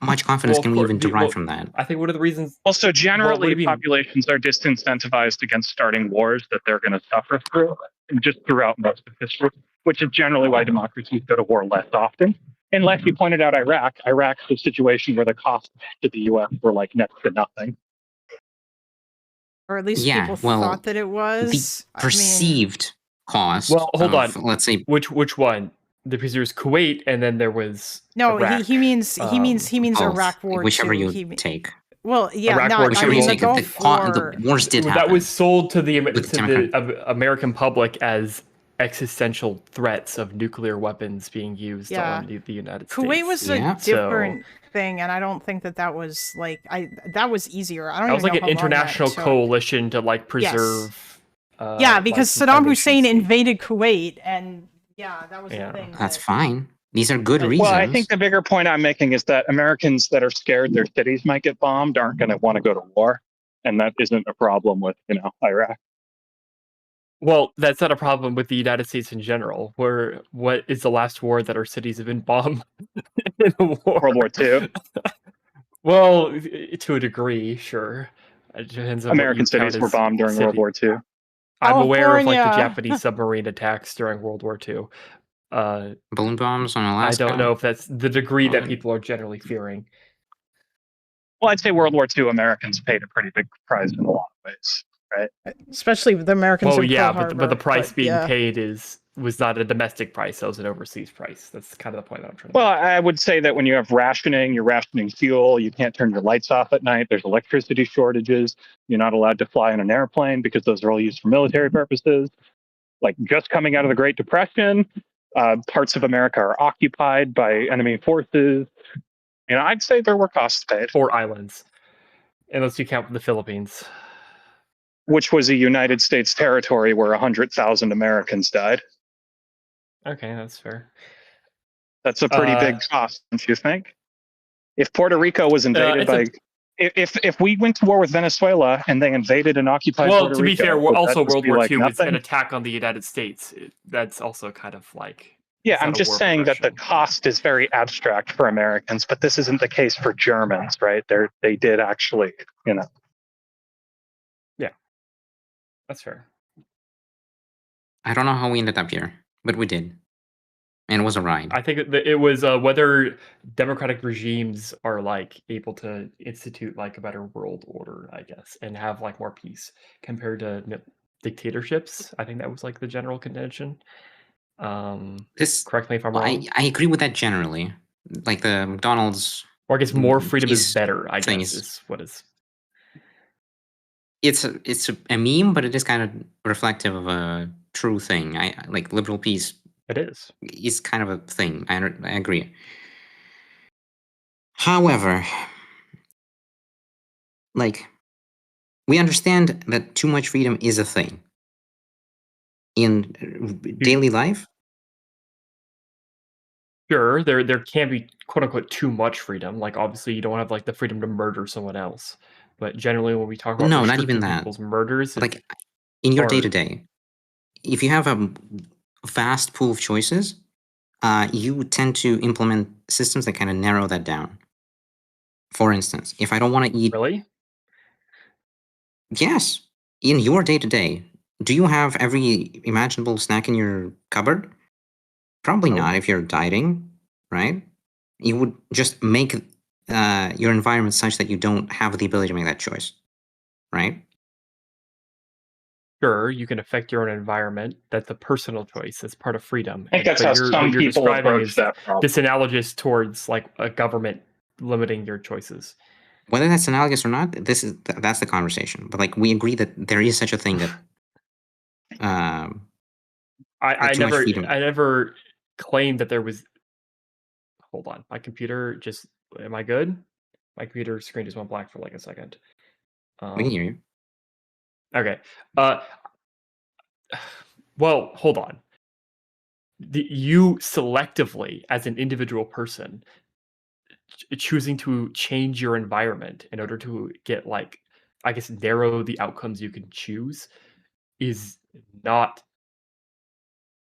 much confidence can we even derive from that? I think one of the reasons. Also, generally, populations are disincentivized against starting wars that they're going to suffer through, just throughout most of history, which is generally why democracies go to war less often. Unless you pointed out Iraq. Iraq's a situation where the costs to the U.S. were like next to nothing. Or at least Yeah, people well, thought that it was. The perceived cost. Well, hold on. Let's say which one? Because there was Kuwait, and then there was No, Iraq. he means both, Iraq War whichever II. you take. Well, yeah, Iraq not War I II. mean the Gulf War. The wars did happen. That was sold to the Democrat. American public as existential threats of nuclear weapons being used on the United States. Kuwait was a different thing, and I don't think that was like that was easier. I don't. That was even like know an how long that international took. coalition to like preserve. Yeah, because like, Saddam Hussein invaded Kuwait, and yeah, that was the thing. That's fine. These are good reasons. Well, I think the bigger point I'm making is that Americans that are scared their cities might get bombed aren't going to want to go to war, and that isn't a problem with Iraq. Well, that's not a problem with the United States in general. What is the last war that our cities have been bombed in a war? World War II. Well, to a degree, sure. It depends on American what you count cities were as bombed during World War II. I'm aware of like the California. Japanese submarine attacks during World War II. Balloon bombs on Alaska. I don't know if that's the degree that people are generally fearing. Well, I'd say World War II Americans paid a pretty big price in a lot of ways, right? Especially the Americans. Oh in yeah, Pearl but the price Harbor, being yeah. paid was not a domestic price; that was an overseas price. That's kind of the point that I'm trying to Well, I would say that when you have rationing, you're rationing fuel. You can't turn your lights off at night. There's electricity shortages. You're not allowed to fly in an airplane because those are all used for military purposes. Like just coming out of the Great Depression, parts of America are occupied by enemy forces. I'd say there were costs paid. 4 islands, unless you count the Philippines, which was a United States territory where 100,000 Americans died. Okay, that's fair. That's a pretty big cost, don't you think? If Puerto Rico was invaded by, if we went to war with Venezuela and they invaded and occupied Puerto Rico, to be fair, also World War II was an nothing? attack on the United States. That's also kind of like. Yeah, it's I'm not a just war of saying that the aggression. cost is very abstract for Americans, but this isn't the case for Germans, right? They did actually, Yeah, that's fair. I don't know how we ended up here, but we did. And it was a ride. I think it was whether democratic regimes are like able to institute like a better world order, I guess, and have like more peace compared to dictatorships. I think that was like the general contention. Correct me if I'm wrong. I agree with that generally. Like the McDonald's. Or I guess more freedom is peace better, I thing guess, is what is. It's a meme, but it is kind of reflective of a true thing. I like liberal peace. It is. It's kind of a thing. I agree. However, like, we understand that too much freedom is a thing in daily life. Sure, there can be quote unquote too much freedom. Like obviously, you don't have like the freedom to murder someone else. But generally, when we talk about No, not even restricting that. people's murders, Like in your or- day to day, if you have a vast pool of choices, you tend to implement systems that kind of narrow that down. For instance, if I don't want to eat, really, yes, in your day to day, do you have every imaginable snack in your cupboard? Probably not if you're dieting, right? You would just make your environment such that you don't have the ability to make that choice, right? Sure, you can affect your own environment. That's a personal choice. That's part of freedom. I think that's But how what some you're people describing approach is that problem. disanalogous towards like a government limiting your choices. Whether that's analogous or not, that's the conversation. But like, we agree that there is such a thing that I too much freedom. never claimed that there was. Hold on, my computer just. Am I good? My computer screen just went black for like a second. We can hear you. Okay. Well, hold on. You selectively, as an individual person, choosing to change your environment in order to get, like, I guess, narrow the outcomes you can choose is not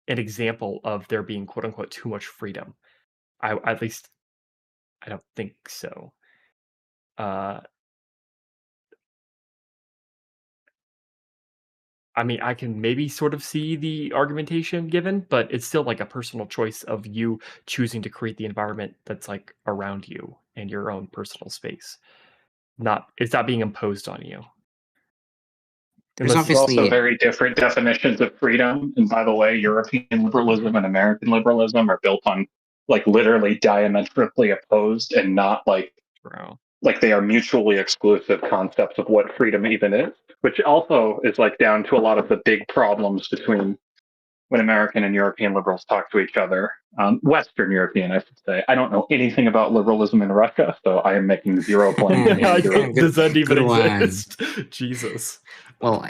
an example of there being quote unquote too much freedom. At least I don't think so. I mean, I can maybe sort of see the argumentation given, but it's still like a personal choice of you choosing to create the environment that's like around you and your own personal space. It's not being imposed on you. There's There's also very different definitions of freedom. And by the way, European liberalism and American liberalism are built on like literally diametrically opposed and not like they are mutually exclusive concepts of what freedom even is, which also is like down to a lot of the big problems between when American and European liberals talk to each other. Western European, I should say. I don't know anything about liberalism in Russia, so I am making zero blame. Does that even one. exist? Jesus. Well,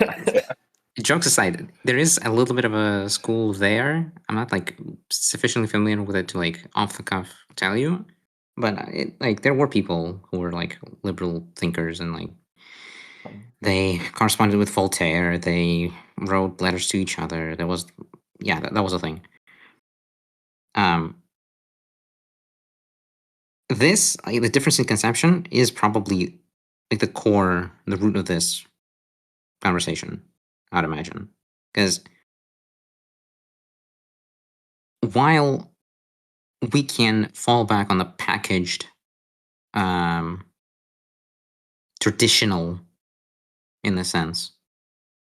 jokes aside, there is a little bit of a school there. I'm not like sufficiently familiar with it to like off the cuff tell you, but like there were people who were like liberal thinkers and like they corresponded with Voltaire. They wrote letters to each other. There was, yeah, that was a thing. This the difference in conception is probably like the root of this conversation, I'd imagine, because while we can fall back on the packaged, traditional, in a sense,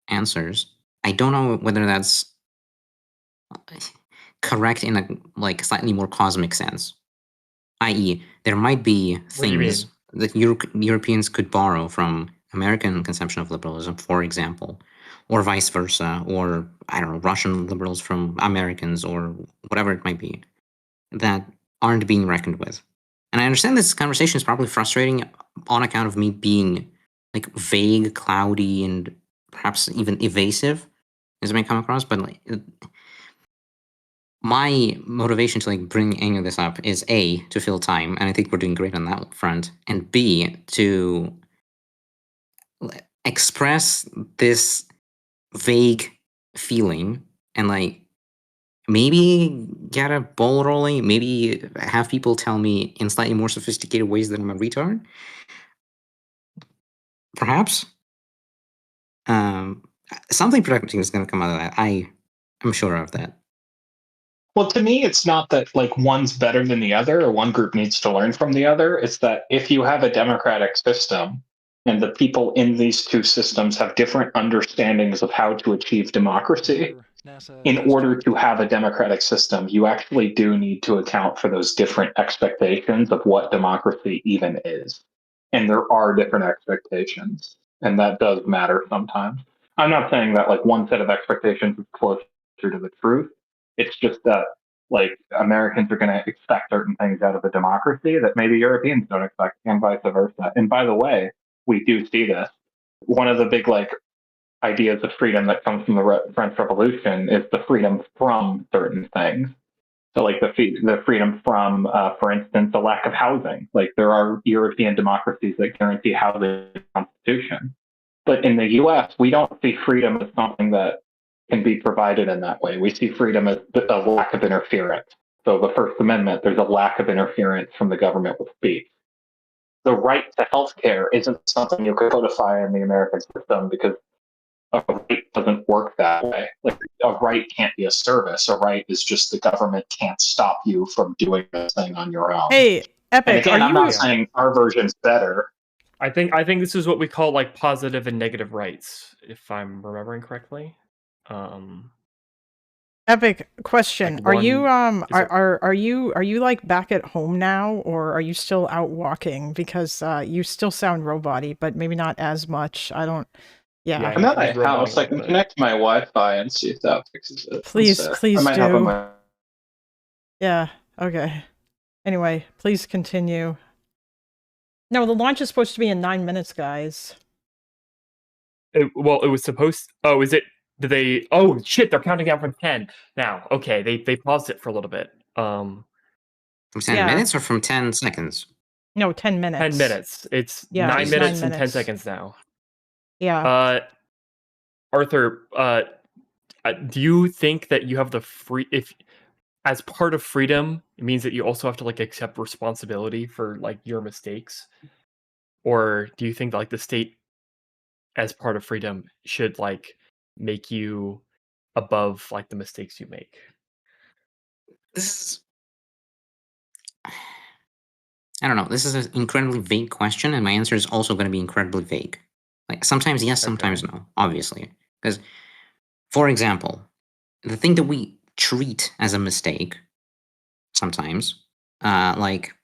answers, I don't know whether that's correct in a like slightly more cosmic sense. I.e., there might be What do you things that Europeans could borrow from American conception of liberalism, for example, or vice versa, or I don't know, Russian liberals from Americans, or whatever it might be, that aren't being reckoned with. And I understand this conversation is probably frustrating on account of me being like vague, cloudy, and perhaps even evasive, as it may come across. But like, my motivation to like bring any of this up is A, to fill time, and I think we're doing great on that front, and B, to express this vague feeling and like maybe get a ball rolling, maybe have people tell me in slightly more sophisticated ways that I'm a retard. Perhaps. Something productive is going to come out of that. I'm sure of that. Well, to me, it's not that like one's better than the other or one group needs to learn from the other. It's that if you have a democratic system and the people in these two systems have different understandings of how to achieve democracy, in order to have a democratic system, you actually do need to account for those different expectations of what democracy even is. And there are different expectations, and that does matter sometimes. I'm not saying that like one set of expectations is closer to the truth. It's just that like Americans are going to expect certain things out of a democracy that maybe Europeans don't expect, and vice versa. And by the way, we do see this. One of the big like ideas of freedom that comes from the French Revolution is the freedom from certain things. So, like the freedom from, for instance, the lack of housing. Like there are European democracies that guarantee housing in the Constitution, but in the U.S., we don't see freedom as something that can be provided in that way. We see freedom as a lack of interference. So, the First Amendment, there's a lack of interference from the government with speech. The right to health care isn't something you could codify in the American system because a right doesn't work that way. Like a right can't be a service. A right is just the government can't stop you from doing this thing on your own. Hey, And Epic, again, are I'm you? not saying our version's better. I think this is what we call like positive and negative rights, if I'm remembering correctly. Epic question. Like Are you one is a- are you like back at home now, or are you still out walking? Because you still sound robot-y, but maybe not as much. I don't. Yeah. I'm at my he's roboting house. a I little can bit. connect to my Wi-Fi and see if that fixes it. Please, I please might have on do. my. Yeah. Okay. Anyway, please continue. No, the launch is supposed to be in 9 minutes, guys. Well, it was supposed. Oh, is it? Did they? Oh shit! They're counting down from 10 now. Okay, they paused it for a little bit. From 10 Yeah. minutes or from 10 seconds? No, 10 minutes. 10 minutes. It's Yeah, 9 it's minutes 9 and 10 minutes. seconds now. Yeah. Arthur, do you think that you have the free if as part of freedom, it means that you also have to like accept responsibility for like your mistakes? Or do you think like the state as part of freedom should like make you above like the mistakes you make? This is, I don't know. This is an incredibly vague question, and my answer is also going to be incredibly vague. Like sometimes yes, sometimes no, obviously. Because, for example, the thing that we treat as a mistake sometimes, like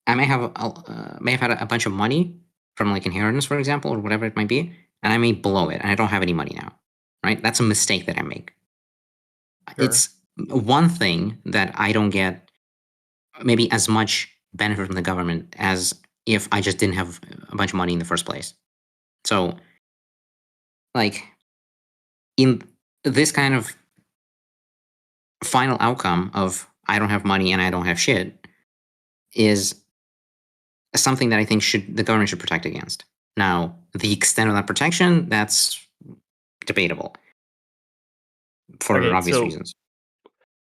I may have had a bunch of money from like inheritance, for example, or whatever it might be, and I may blow it, and I don't have any money now. Right? That's a mistake that I make. Sure. It's one thing that I don't get maybe as much benefit from the government as if I just didn't have a bunch of money in the first place. So, like, in this kind of final outcome of I don't have money and I don't have shit is something that I think the government should protect against. Now, the extent of that protection, that's debatable for Okay, obvious so reasons.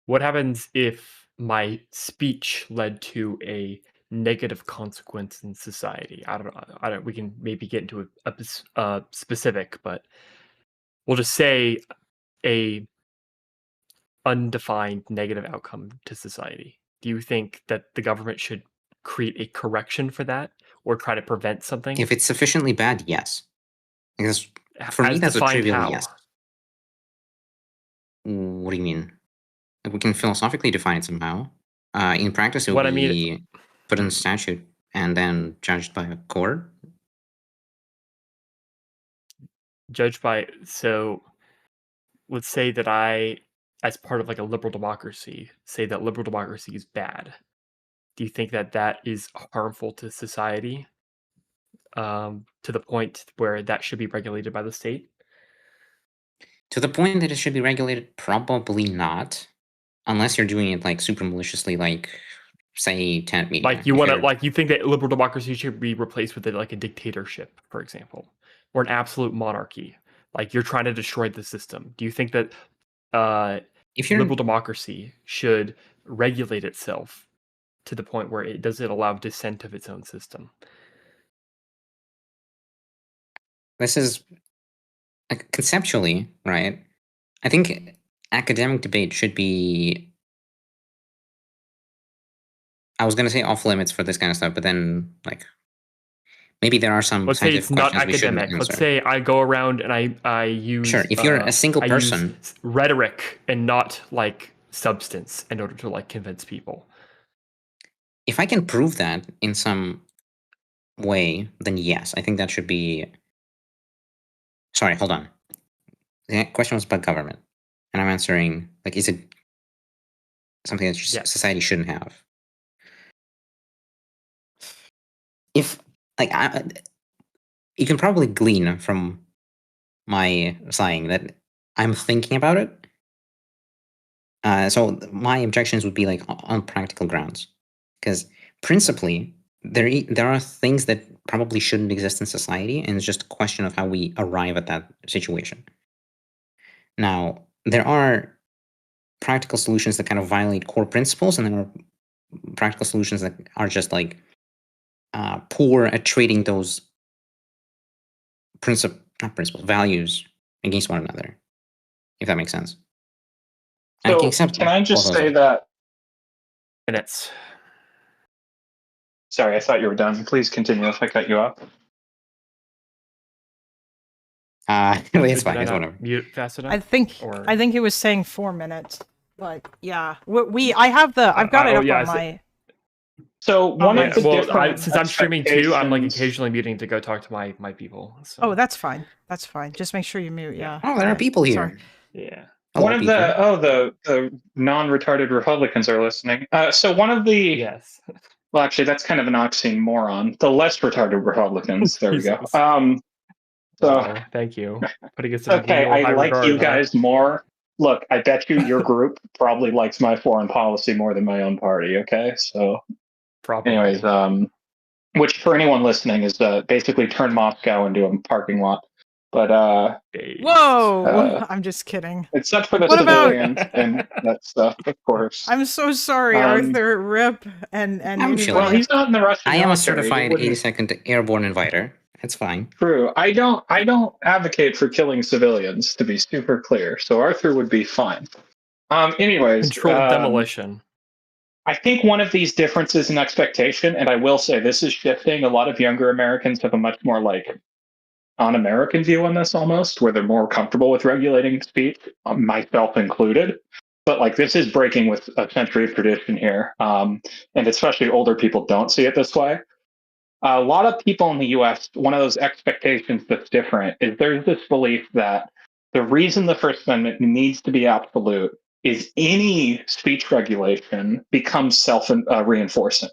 what happens if my speech led to a negative consequence in society? I don't. We can maybe get into a specific, but we'll just say a undefined negative outcome to society. Do you think that the government should create a correction for that, or try to prevent something? If it's sufficiently bad, yes. Because for me, As that's a defined trivial how? yes. What do you mean? Like, we can philosophically define it somehow. In practice, it would What I mean- be put in statute and then judged by a court. Judged by so let's say that I, as part of like a liberal democracy, say that liberal democracy is bad. Do you think that that is harmful to society, to the point where that should be regulated by the state? To the point that it should be regulated, probably not, unless you're doing it like super maliciously, like say tenant media. Like you If want to, you're- like you think that liberal democracy should be replaced with like a dictatorship, for example, or an absolute monarchy. Like you're trying to destroy the system. Do you think that if you're liberal democracy should regulate itself to the point where it doesn't allow dissent of its own system? This is like, conceptually, right? I think academic debate should be. I was going to say off limits for this kind of stuff, but then like maybe there are some Let's say scientific it's not questions we shouldn't academic. Let's answer. say I go around and I use Sure, if you're a single I use person- rhetoric and not like substance in order to like convince people. If I can prove that in some way, then yes, I think that should be. Sorry, hold on. The question was about government, and I'm answering like, is it something that society shouldn't have? If like, you can probably glean from my saying that I'm thinking about it. So my objections would be like on practical grounds, because principally there are things that probably shouldn't exist in society, and it's just a question of how we arrive at that situation. Now, there are practical solutions that kind of violate core principles, and there are practical solutions that are just like poor at treating those not principles, values against one another, if that makes sense. And I So can accept can I just both of say those. that? Minutes. Sorry, I thought you were done. Please continue if I cut you off. It's fine. Did I It's not whatever. mute fast enough? I think Or... he was saying 4 minutes, but yeah, I've got it up on my. So one yeah, of the well, different since I'm streaming too, I'm like expectations- occasionally muting to go talk to my people. So. Oh, that's fine. That's fine. Just make sure you mute. Yeah. Oh, there are people here. Sorry. Yeah. One of the non-retarded Republicans are listening. So one of the well, actually, that's kind of an oxymoron. The less retarded Republicans. There we go. So thank you. Putting us in Okay, a I high like regard, you guys more. Look, I bet you your group probably likes my foreign policy more than my own party. Okay, so probably. Anyways, which for anyone listening is basically turn Moscow into a parking lot. But Whoa! I'm just kidding. except for the What about- civilians and that stuff, of course. I'm so sorry, Arthur. Rip and I'm anybody- chilling. Well, he's not in the Russian I am a military. certified He wouldn't- 82nd Airborne Inviter. It's fine. True. I don't advocate for killing civilians, to be super clear. So Arthur would be fine. Anyways, Controlled demolition. I think one of these differences in expectation, and I will say this is shifting. A lot of younger Americans have a much more like un-American view on this, almost, where they're more comfortable with regulating speech, myself included. But like this is breaking with a century of tradition here, and especially older people don't see it this way. A lot of people in the U.S., one of those expectations that's different is there's this belief that the reason the First Amendment needs to be absolute is any speech regulation becomes self-reinforcing.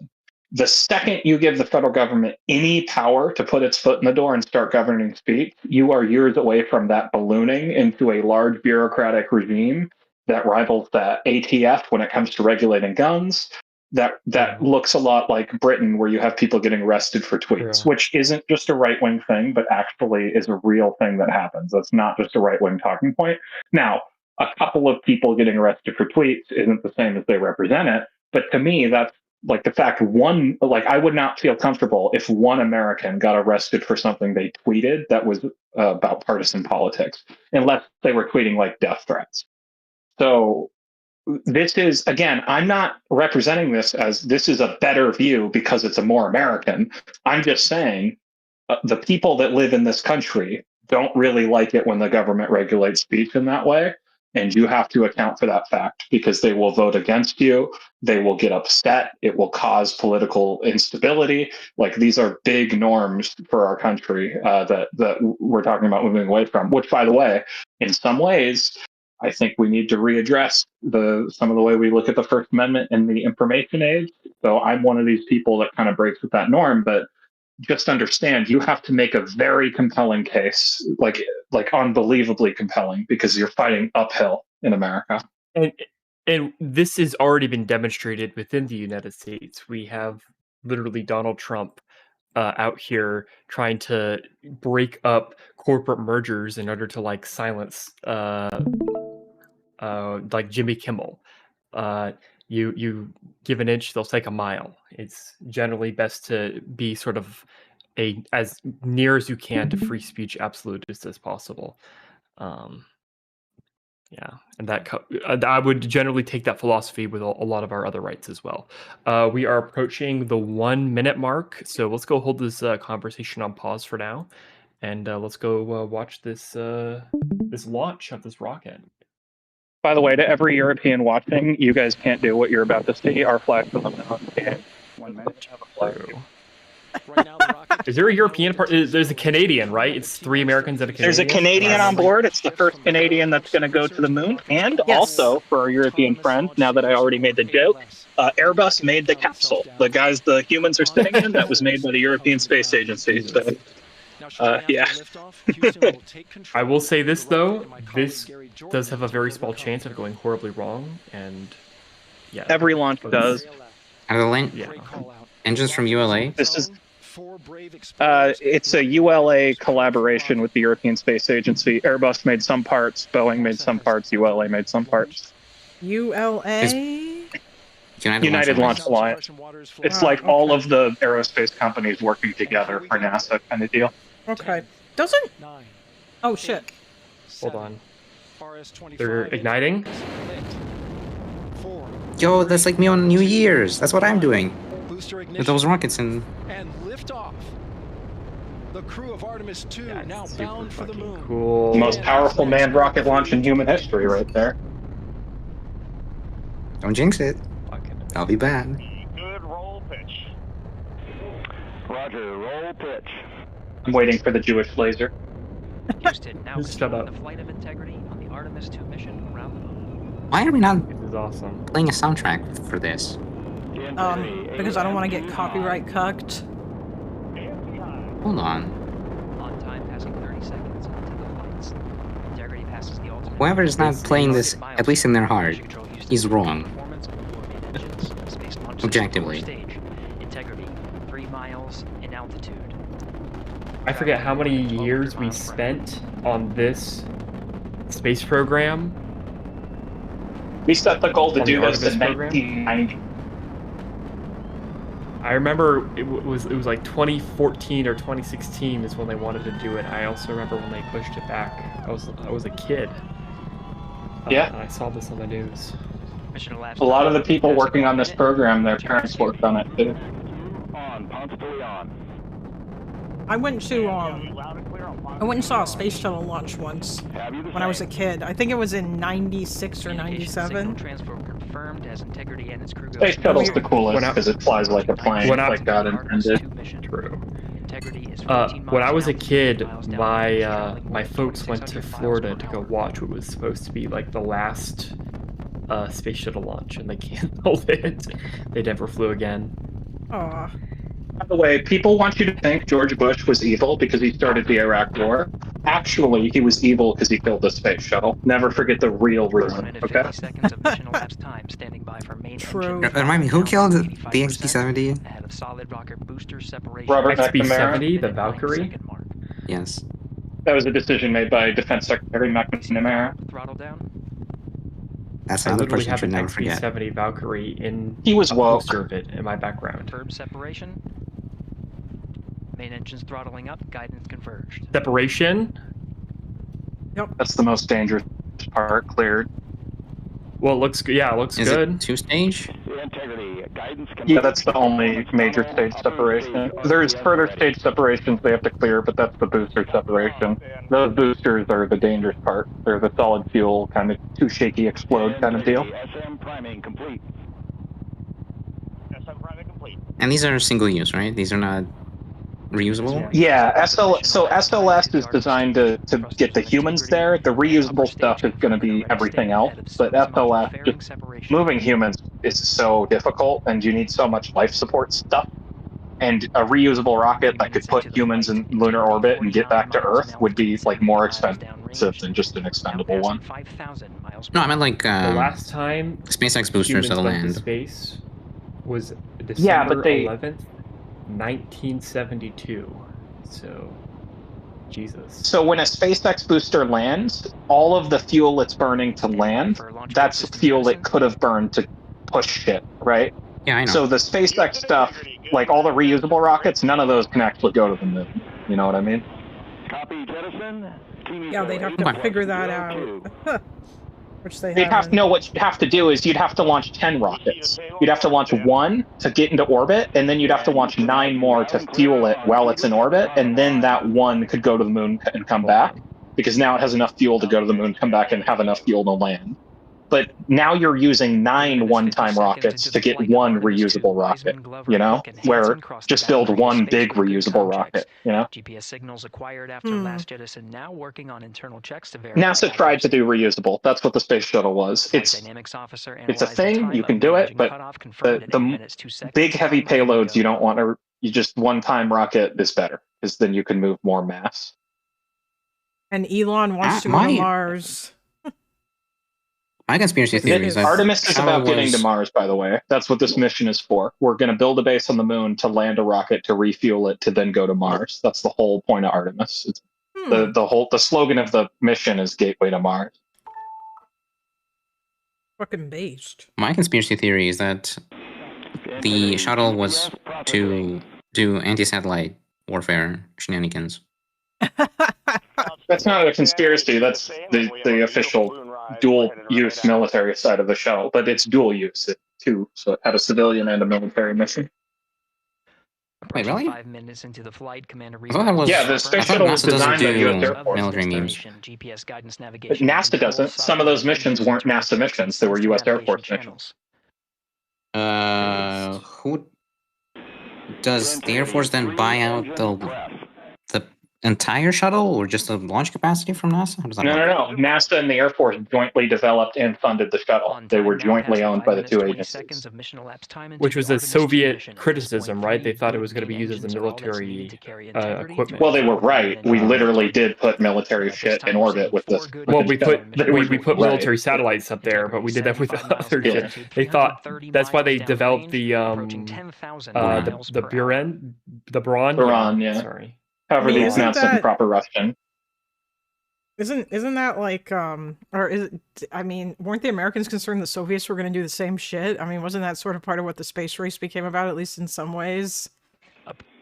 The second you give the federal government any power to put its foot in the door and start governing speech, you are years away from that ballooning into a large bureaucratic regime that rivals the ATF when it comes to regulating guns. That looks a lot like Britain, where you have people getting arrested for tweets, which isn't just a right-wing thing, but actually is a real thing that happens. That's not just a right-wing talking point. Now, a couple of people getting arrested for tweets isn't the same as they represent it, but to me, that's like the fact I would not feel comfortable if one American got arrested for something they tweeted that was about partisan politics, unless they were tweeting like death threats. So this is, again, I'm not representing this as this is a better view because it's a more American. I'm just saying the people that live in this country don't really like it when the government regulates speech in that way. And you have to account for that fact because they will vote against you. They will get upset. It will cause political instability. Like these are big norms for our country that we're talking about moving away from, which, by the way, in some ways, I think we need to readdress some of the way we look at the First Amendment in the information age. So I'm one of these people that kind of breaks with that norm, but just understand you have to make a very compelling case, like unbelievably compelling, because you're fighting uphill in America. And this has already been demonstrated within the United States. We have literally Donald Trump out here trying to break up corporate mergers in order to like silence like Jimmy Kimmel. You give an inch, they'll take a mile. It's generally best to be sort of as near as you can to free speech absolutist as possible. Yeah, and I would generally take that philosophy with a lot of our other rights as well. We are approaching the 1 minute mark, so let's go hold this conversation on pause for now, and let's go watch this launch of this rocket. By the way, to every European watching, you guys can't do what you're about to see. Our flag from the mountain. 1 minute. Have a flag. Is there a European part? There's a Canadian, right? It's 3 Americans and a Canadian. There's a Canadian on board. It's the first Canadian that's going to go to the moon. And also, for our European friends, now that I already made the joke, Airbus made the capsule. The humans are sitting in, that was made by the European Space Agency. So, yeah. I will say this, though. This does have a very small chance of going horribly wrong. And yeah. Every launch does. Are the engines from ULA? This is... it's a ULA collaboration with the European Space Agency. Airbus made some parts, Boeing made some parts, ULA made some parts. ULA? United Launch Alliance. It's like all of the aerospace companies working together for NASA kind of deal. Okay. Doesn't Oh shit. Hold on. They're igniting. Yo, that's like me on New Year's. That's what I'm doing. Booster With those rockets and... and lift off. The crew of Artemis 2 now bound for the moon. Cool. The most powerful manned rocket launch in human history, right there. Don't jinx it. I'll be bad. Good roll pitch. Roger, roll pitch. I'm waiting for the Jewish laser. Houston, now Shut controlling up. the flight of integrity on the Artemis 2 mission around the moon. Why are we not This is awesome. playing a soundtrack for this? Because I don't want to get copyright cucked. Hold on. On time, passing 30 seconds into the flights. Integrity passes the ultimate. Whoever is not playing this, at least in their heart, is wrong. Objectively. Stage. Integrity, 3 miles in altitude. I forget how many years we spent on this space program. We set the goal to On the do this Artemis in program? 1990. I remember it was like 2014 or 2016 is when they wanted to do it. I also remember when they pushed it back. I was a kid. Yeah. And I saw this on the news. Mission elapsed A lot of the people working on this program, their parents worked on it too. On, constantly on. I went and saw a space shuttle launch once when I was a kid. I think it was in 96 or 97. Transfer confirmed as integrity and its crew go Space smoothly. shuttle's the coolest because it flies like a plane, like God intended. True. Integrity is When I was a kid, my folks went to Florida to go watch what was supposed to be like the last space shuttle launch, and they canceled it. They never flew again. Aw. By the way, people want you to think George Bush was evil because he started the Iraq War. Actually, he was evil because he killed the space shuttle. Never forget the real reason, okay? seconds of mission elapsed time standing by for main True. Remind me, who killed the XP-70? ahead of solid rocket booster separation. Robert XP-70, McNamara. the Valkyrie. Yes. That was a decision made by Defense Secretary McNamara. Throttle down. That's I another literally person you have should an never forget. XP-70 Valkyrie in He was a woke. poster of it in my background. Confirmed separation. Main engines throttling up. Guidance converged. Separation. That's the most dangerous part, cleared. Well, it looks good. Yeah, it looks Is good. it two-stage? Integrity, guidance Yeah, that's the only major stage separation. There's further stage separations they have to clear, but that's the booster separation. Those boosters are the dangerous part. They're the solid fuel, kind of too shaky explode kind of deal. SM priming complete. SM priming complete. And these are single-use, right? These are not reusable? Yeah, SLS is designed to get the humans there. The reusable stuff is going to be everything else. But SLS, just moving humans is so difficult, and you need so much life support stuff. And a reusable rocket that could put humans in lunar orbit and get back to Earth would be like more expensive than just an expendable one. No, I meant like The last time SpaceX boosters humans that'll went to land. space was December Yeah, but they- 11th, 1972. So, Jesus. So when a SpaceX booster lands, all of the fuel it's burning to land, that's fuel it could have burned to push shit, right? Yeah, I know. So the SpaceX stuff, like all the reusable rockets, none of those can actually go to the moon. You know what I mean? Copy, jettison. Yeah, they'd have to figure that out. Which they You'd have haven't. to know what you'd have to do is you'd have to launch 10 rockets. You'd have to launch one to get into orbit, and then you'd have to launch 9 more to fuel it while it's in orbit, and then that one could go to the moon and come back, because now it has enough fuel to go to the moon, come back, and have enough fuel to land. But now you're using 9 one-time rockets to get one reusable rocket, you know? Where just build one big reusable rocket, you know? GPS signals acquired after last jettison. Now working on internal checks to verify. NASA tried to do reusable. That's what the space shuttle was. It's a thing, you can do it, but the big heavy payloads you don't want to, you just one-time rocket is better, because then you can move more mass. And Elon wants to go to Mars. My conspiracy theory is that Artemis is Shuttle about getting to was- Mars, by the way. That's what this mission is for. We're going to build a base on the moon to land a rocket to refuel it to then go to Mars. That's the whole point of Artemis. It's the slogan of the mission is Gateway to Mars. Fucking based. My conspiracy theory is that the shuttle was to do anti-satellite warfare shenanigans. That's not a conspiracy. That's the official dual-use military side of the shuttle, but it's dual use too. So it had a civilian and a military mission. Wait, really? 5 minutes into the flight, Commander I thought that was. Yeah, the I space thought shuttle was NASA doesn't designed by U.S. do Air Force. military memes. GPS guidance, But navigation, NASA doesn't. Some of those missions weren't NASA missions; they were U.S. Air Force missions. Who does the Air Force then buy out the entire shuttle, or just the launch capacity from NASA? How does that No, work? no, no. NASA and the Air Force jointly developed and funded the shuttle. They were jointly owned by the two agencies. Which was a Soviet criticism, right? They thought it was going to be used as a military equipment. Well, they were right. We literally did put military shit in orbit with this. Well, we put military satellites up there, but we did that with other shit. They thought that's why they developed the Buran, the Brawn. Buran, yeah. Sorry. However, they pronounced it in proper Russian. Isn't that like or is it, I mean, weren't the Americans concerned the Soviets were going to do the same shit? I mean, wasn't that sort of part of what the space race became about, at least in some ways?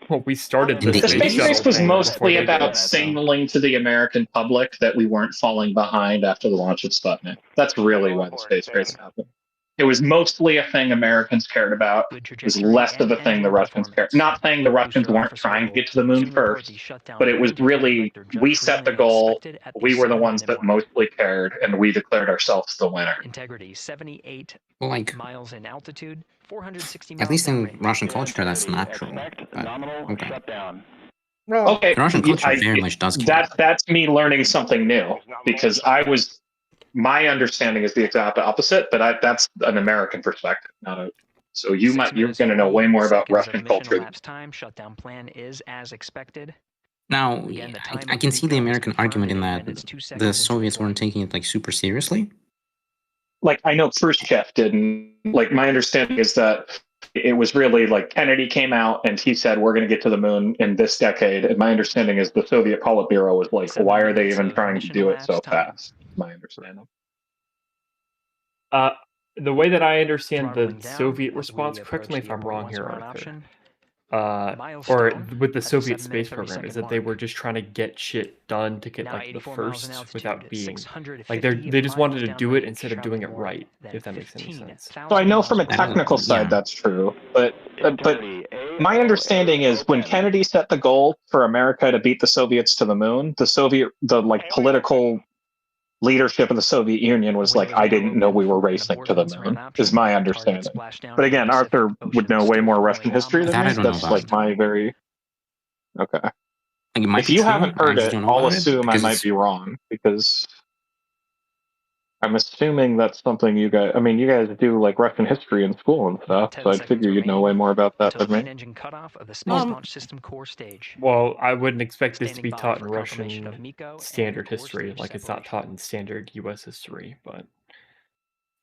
Well, we started The space race was mostly about signaling to the American public that we weren't falling behind after the launch of Sputnik. That's really why the space race happened. It was mostly a thing Americans cared about. It was less of a thing the Russians cared. Not saying the Russians weren't trying to get to the moon first, but it was really, we set the goal, we were the ones that mostly cared, and we declared ourselves the winner. Integrity 78 Like, miles in altitude, 460 miles at least in in range. Russian culture, that's not true. But, okay. Okay, The Russian culture very much does care. that's me learning something new, because my understanding is the exact opposite, but that's an American perspective, not a. So you're going to know way more about Russian culture. Time shutdown plan is as expected. Now, I can see the American argument in that the Soviets weren't taking it like super seriously. Like, I know Khrushchev didn't. Like, my understanding is that it was really like Kennedy came out and he said, we're going to get to the moon in this decade. And my understanding is the Soviet Politburo was like, why are they even trying to do it so fast? My understanding. The way that I understand the Soviet response, correct me if I'm wrong here, Arthur, or with the Soviet space program, is that they were just trying to get shit done to get like the first without being like they just wanted to do it instead of doing it right, if that makes any sense. So I know from a technical side that's true, but my understanding is when Kennedy set the goal for America to beat the Soviets to the moon, the political leadership of the Soviet Union was like, I didn't know we were racing to the moon, is my understanding. But again, Arthur would know way more Russian history than me. That's like my very... Okay. If you haven't heard it, I'll assume I might be wrong, because I'm assuming that's something you guys... I mean, you guys do like Russian history in school and stuff, so I figure you'd know way more about that than me. Engine cutoff of the space launch system core stage. Well, I wouldn't expect this to be taught in Russian standard history, like it's not taught in standard U.S. history, but...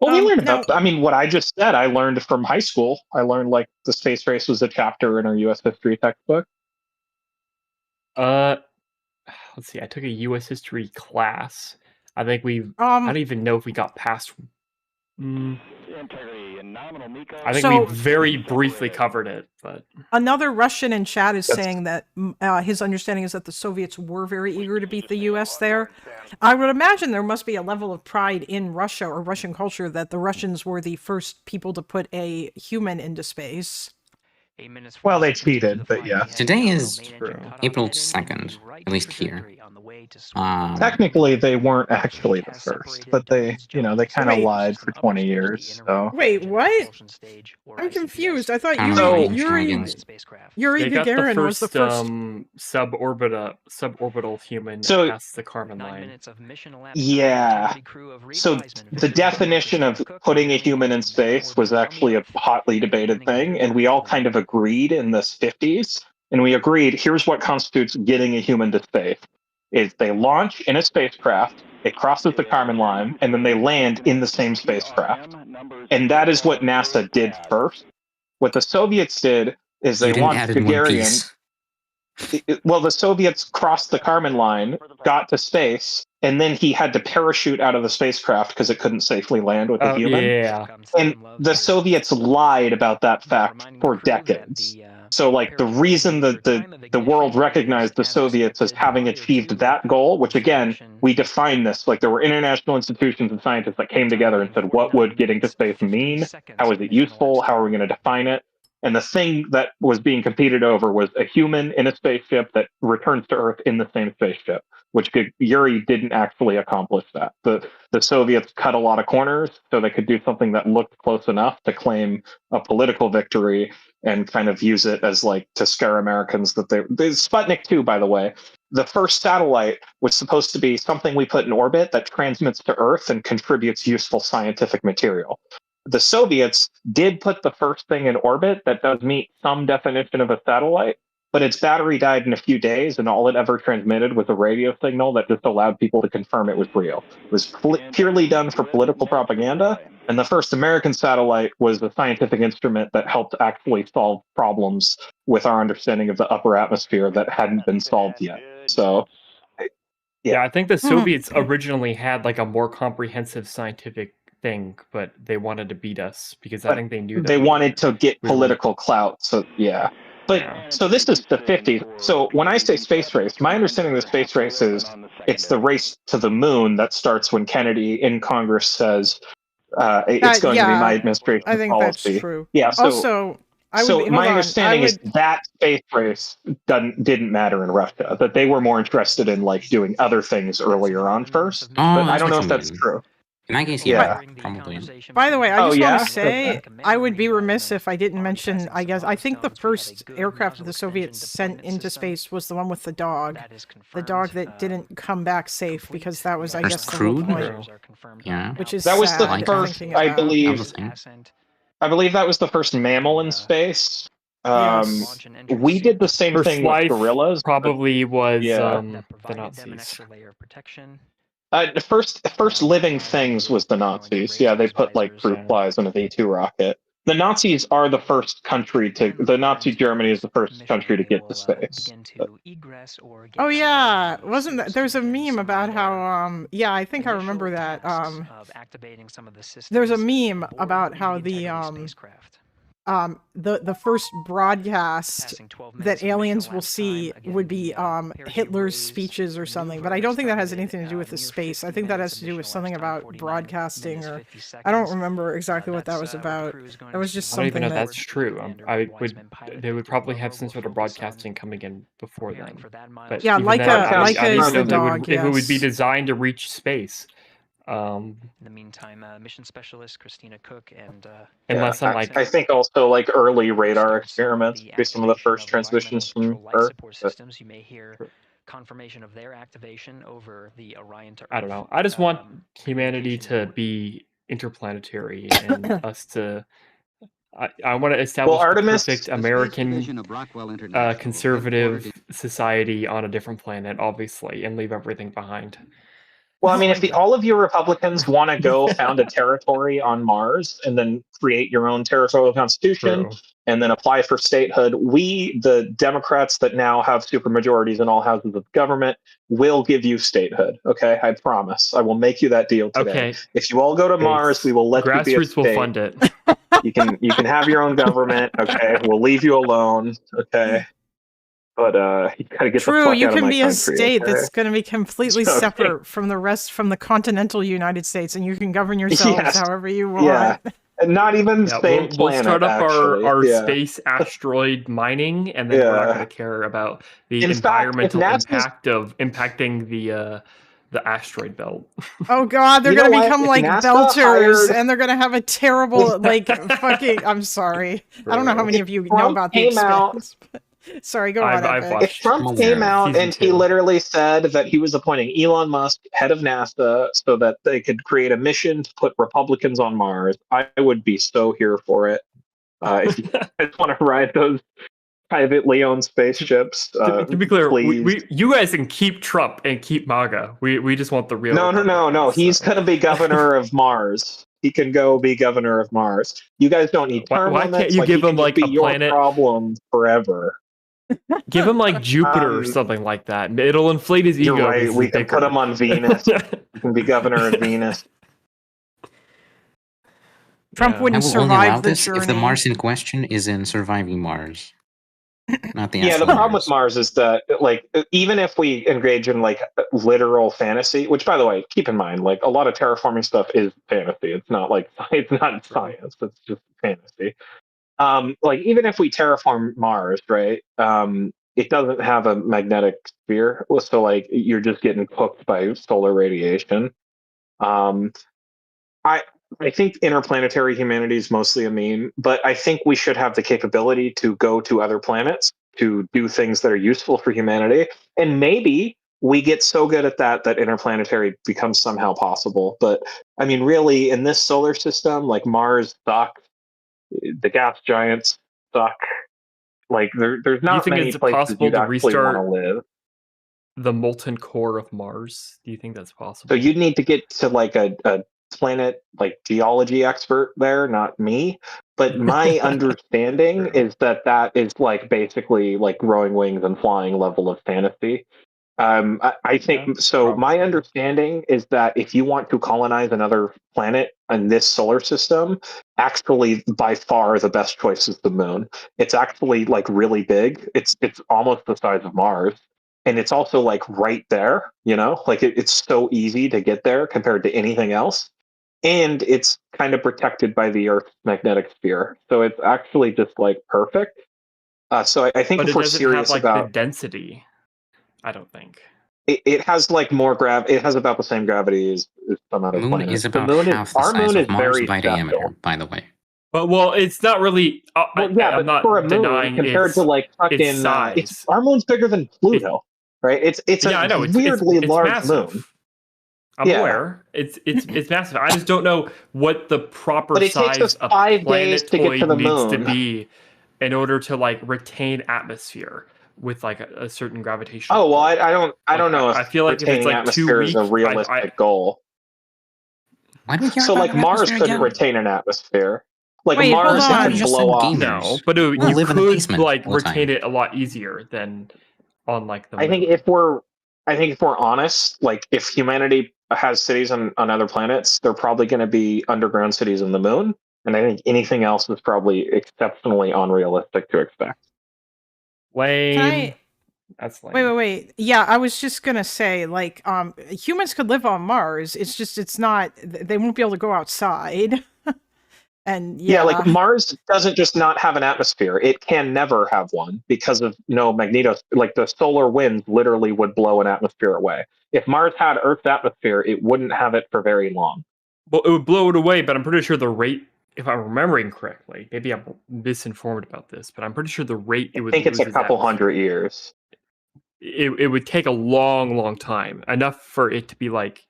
Well, we learned about... I mean, what I just said, I learned from high school. I learned, like, the space race was a chapter in our U.S. history textbook. Let's see, I took a U.S. history class. I think I don't even know if we got past... I think we very briefly covered it, but... Another Russian in chat is saying that his understanding is that the Soviets were very eager to beat the U.S. there. I would imagine there must be a level of pride in Russia or Russian culture that the Russians were the first people to put a human into space. Well, they cheated, but yeah. Today is April 2nd, at least here. Technically, they weren't actually the first, but they kind of lied for 20 years. So. Wait, what? I'm confused. I thought Yuri Gagarin was the first suborbital human past the Kármán line. Yeah. So the definition of putting a human in space was actually a hotly debated thing, and we all kind of agreed in the 50s, and we agreed, here's what constitutes getting a human to space. Is they launch in a spacecraft, it crosses the Kármán line, and then they land in the same spacecraft. And that is what NASA did first. What the Soviets did is they launched Gagarin. Well, the Soviets crossed the Kármán line, got to space, and then he had to parachute out of the spacecraft because it couldn't safely land with a human. Yeah. And the Soviets lied about that fact for decades. So like the reason that the world recognized the Soviets as having achieved that goal, which again, we define this, like there were international institutions and scientists that came together and said, what would getting to space mean? How is it useful? How are we going to define it? And the thing that was being competed over was a human in a spaceship that returns to Earth in the same spaceship, which Yuri didn't actually accomplish that. The Soviets cut a lot of corners so they could do something that looked close enough to claim a political victory and kind of use it as like to scare Americans that they Sputnik 2, by the way, the first satellite was supposed to be something we put in orbit that transmits to Earth and contributes useful scientific material. The Soviets did put the first thing in orbit that does meet some definition of a satellite, but its battery died in a few days, and all it ever transmitted was a radio signal that just allowed people to confirm it was real. It was purely done for political propaganda, and the first American satellite was a scientific instrument that helped actually solve problems with our understanding of the upper atmosphere that hadn't been solved yet. So, yeah, I think the Soviets originally had like a more comprehensive scientific thing, but they wanted to beat us because I think they knew that they wanted to get political clout. So yeah. But so this is the 50s. So when I say space race, my understanding of the space race is it's the race to the moon that starts when Kennedy in Congress says it's going to be my administration's I think policy. that's true. Yeah. So Also, my understanding is that space race didn't matter in Russia. That they were more interested in like doing other things earlier on first. But I don't know if that's true. In that case, yeah, probably. By the way, I just want yeah? to say I would be remiss if I didn't mention. I think the first aircraft that the Soviets sent into space was the one with the dog that didn't come back safe because that was, I guess, the whole point. Yeah, which is that was the sad first. thinking I about. believe that was the first mammal in space. Yes. We did the same First thing life with gorillas. probably was yeah. the Nazis. First living things was the Nazis. Yeah, they put like fruit flies on a V2 rocket. The Nazis are the first country the Nazi Germany is the first country to get to space. Oh yeah, wasn't that there's a meme about how yeah, I think I remember that. There's a meme about how the first broadcast that aliens will see would be Hitler's speeches or something, but I don't think that has anything to do with the space. I think that has to do with something about broadcasting, or I don't remember exactly what that was about. That was just I don't something even know that if that's true. They would probably have some sort of broadcasting coming in before then. But yeah, even Leica, then, Leica is the it dog. would, if it would be designed to reach space. In the meantime, mission specialist Christina Cook and unless I'm like, I think also like early radar experiments be some of the first transmissions from Earth. Systems, you may hear confirmation of their activation over the Orion to Earth. I don't know. I just want humanity to be interplanetary and us to. I want to establish the perfect American conservative society on a different planet, obviously, and leave everything behind. Well, I mean, if all of you Republicans want to go found a territory on Mars and then create your own territorial constitution and then apply for statehood, we, the Democrats that now have supermajorities in all houses of government, will give you statehood. Okay, I promise. I will make you that deal today. Okay. If you all go to Mars, we will let you be a Grassroots state. will fund it. You can have your own government. Okay, we'll leave you alone. Okay. But you gotta get the fuck out you of can my be a country, state okay? that's going to be completely separate from the rest, from the continental United States, and you can govern yourselves however you want. Yeah, and not even the same planet. We'll start up our yeah. space asteroid mining, and then we're not going to care about the environmental impact of impacting the asteroid belt. Oh god, they're going to become like NASA belters, and they're going to have a terrible like fucking. I'm sorry, I don't know how many of you know about the Expanse. Sorry, go on. If Trump came out and he literally said that he was appointing Elon Musk head of NASA so that they could create a mission to put Republicans on Mars, I would be so here for it. If you guys want to ride those privately owned spaceships, to be clear, you guys can keep Trump and keep MAGA. We just want the real. No. He's going to be governor of Mars. He can go be governor of Mars. You guys don't need term limits. Why can't you give him like a planet? Problem forever. Give him like Jupiter or something like that. It'll inflate his ego. You're right. We can put him on Venus. He can be governor of Venus. Trump wouldn't survive the journey if the Mars in question is in surviving Mars. not the Yeah, the problem with Mars. Mars is that, like, even if we engage in like literal fantasy, which, by the way, keep in mind, like, a lot of terraforming stuff is fantasy. It's not like it's not science. It's just fantasy. Like, even if we terraform Mars, right? It doesn't have a magnetic sphere, so like you're just getting cooked by solar radiation. Um, I think interplanetary humanity is mostly a meme, but I think we should have the capability to go to other planets to do things that are useful for humanity. And maybe we get so good at that that interplanetary becomes somehow possible. But I mean, really, in this solar system, like Mars sucks, the gas giants suck. Like there's Do you not think many it's places possible you'd to actually want to restart live. the molten core of Mars? Do you think that's So possible? you'd need to get to like a planet like geology expert there, not me. But my understanding is that that is like basically like growing wings and flying level of fantasy. I think so. My understanding is that if you want to colonize another planet in this solar system, actually by far the best choice is the moon. It's actually like really big. It's almost the size of Mars, and it's also like right there. You know, like it's so easy to get there compared to anything else, and it's kind of protected by the Earth's magnetic sphere. So it's actually just like perfect. So I think But if it we're doesn't have serious like the about density. I don't think. it has like more it has about the same gravity as some other Moon planets. is The about moon is half the our size moon is of Mars very by special. diameter, by the way. But well, it's not really. Well, yeah, I'm but for a not moon denying compared to like its fucking size. our moon's bigger than Pluto, right? It's Yeah, a I know. weirdly It's large massive. moon. I'm Yeah. aware. It's massive. I just don't know what the proper But it takes us size of 5 days to get to planetoid the needs to moon. be in order to like retain atmosphere with like a certain gravitational. Oh well, I don't know if I feel like if it's retaining like too atmosphere is weak, a realistic goal. Why do we care So about like an Mars atmosphere couldn't again? retain an atmosphere. Like Wait, hold Mars, it on. could Just blow some off. gamers. No, but We'll you live in a could basement like all the time. retain it a lot easier than on like the moon. I think if we're honest, like if humanity has cities on other planets, they're probably going to be underground cities on the moon, and I think anything else is probably exceptionally unrealistic to expect. Lame. That's lame. Wait. Yeah, I was just gonna say, like, humans could live on Mars. It's just, it's not. They won't be able to go outside. And Yeah, like Mars doesn't just not have an atmosphere; it can never have one because of no magneto. Like the solar winds literally would blow an atmosphere away. If Mars had Earth's atmosphere, it wouldn't have it for very long. Well, it would blow it away, but I'm pretty sure the rate, if I'm remembering correctly, maybe I'm misinformed about this, but I'm pretty sure the rate it I would think it's lose a its couple atmosphere, 100 years. it would take a long time, enough for it to be like,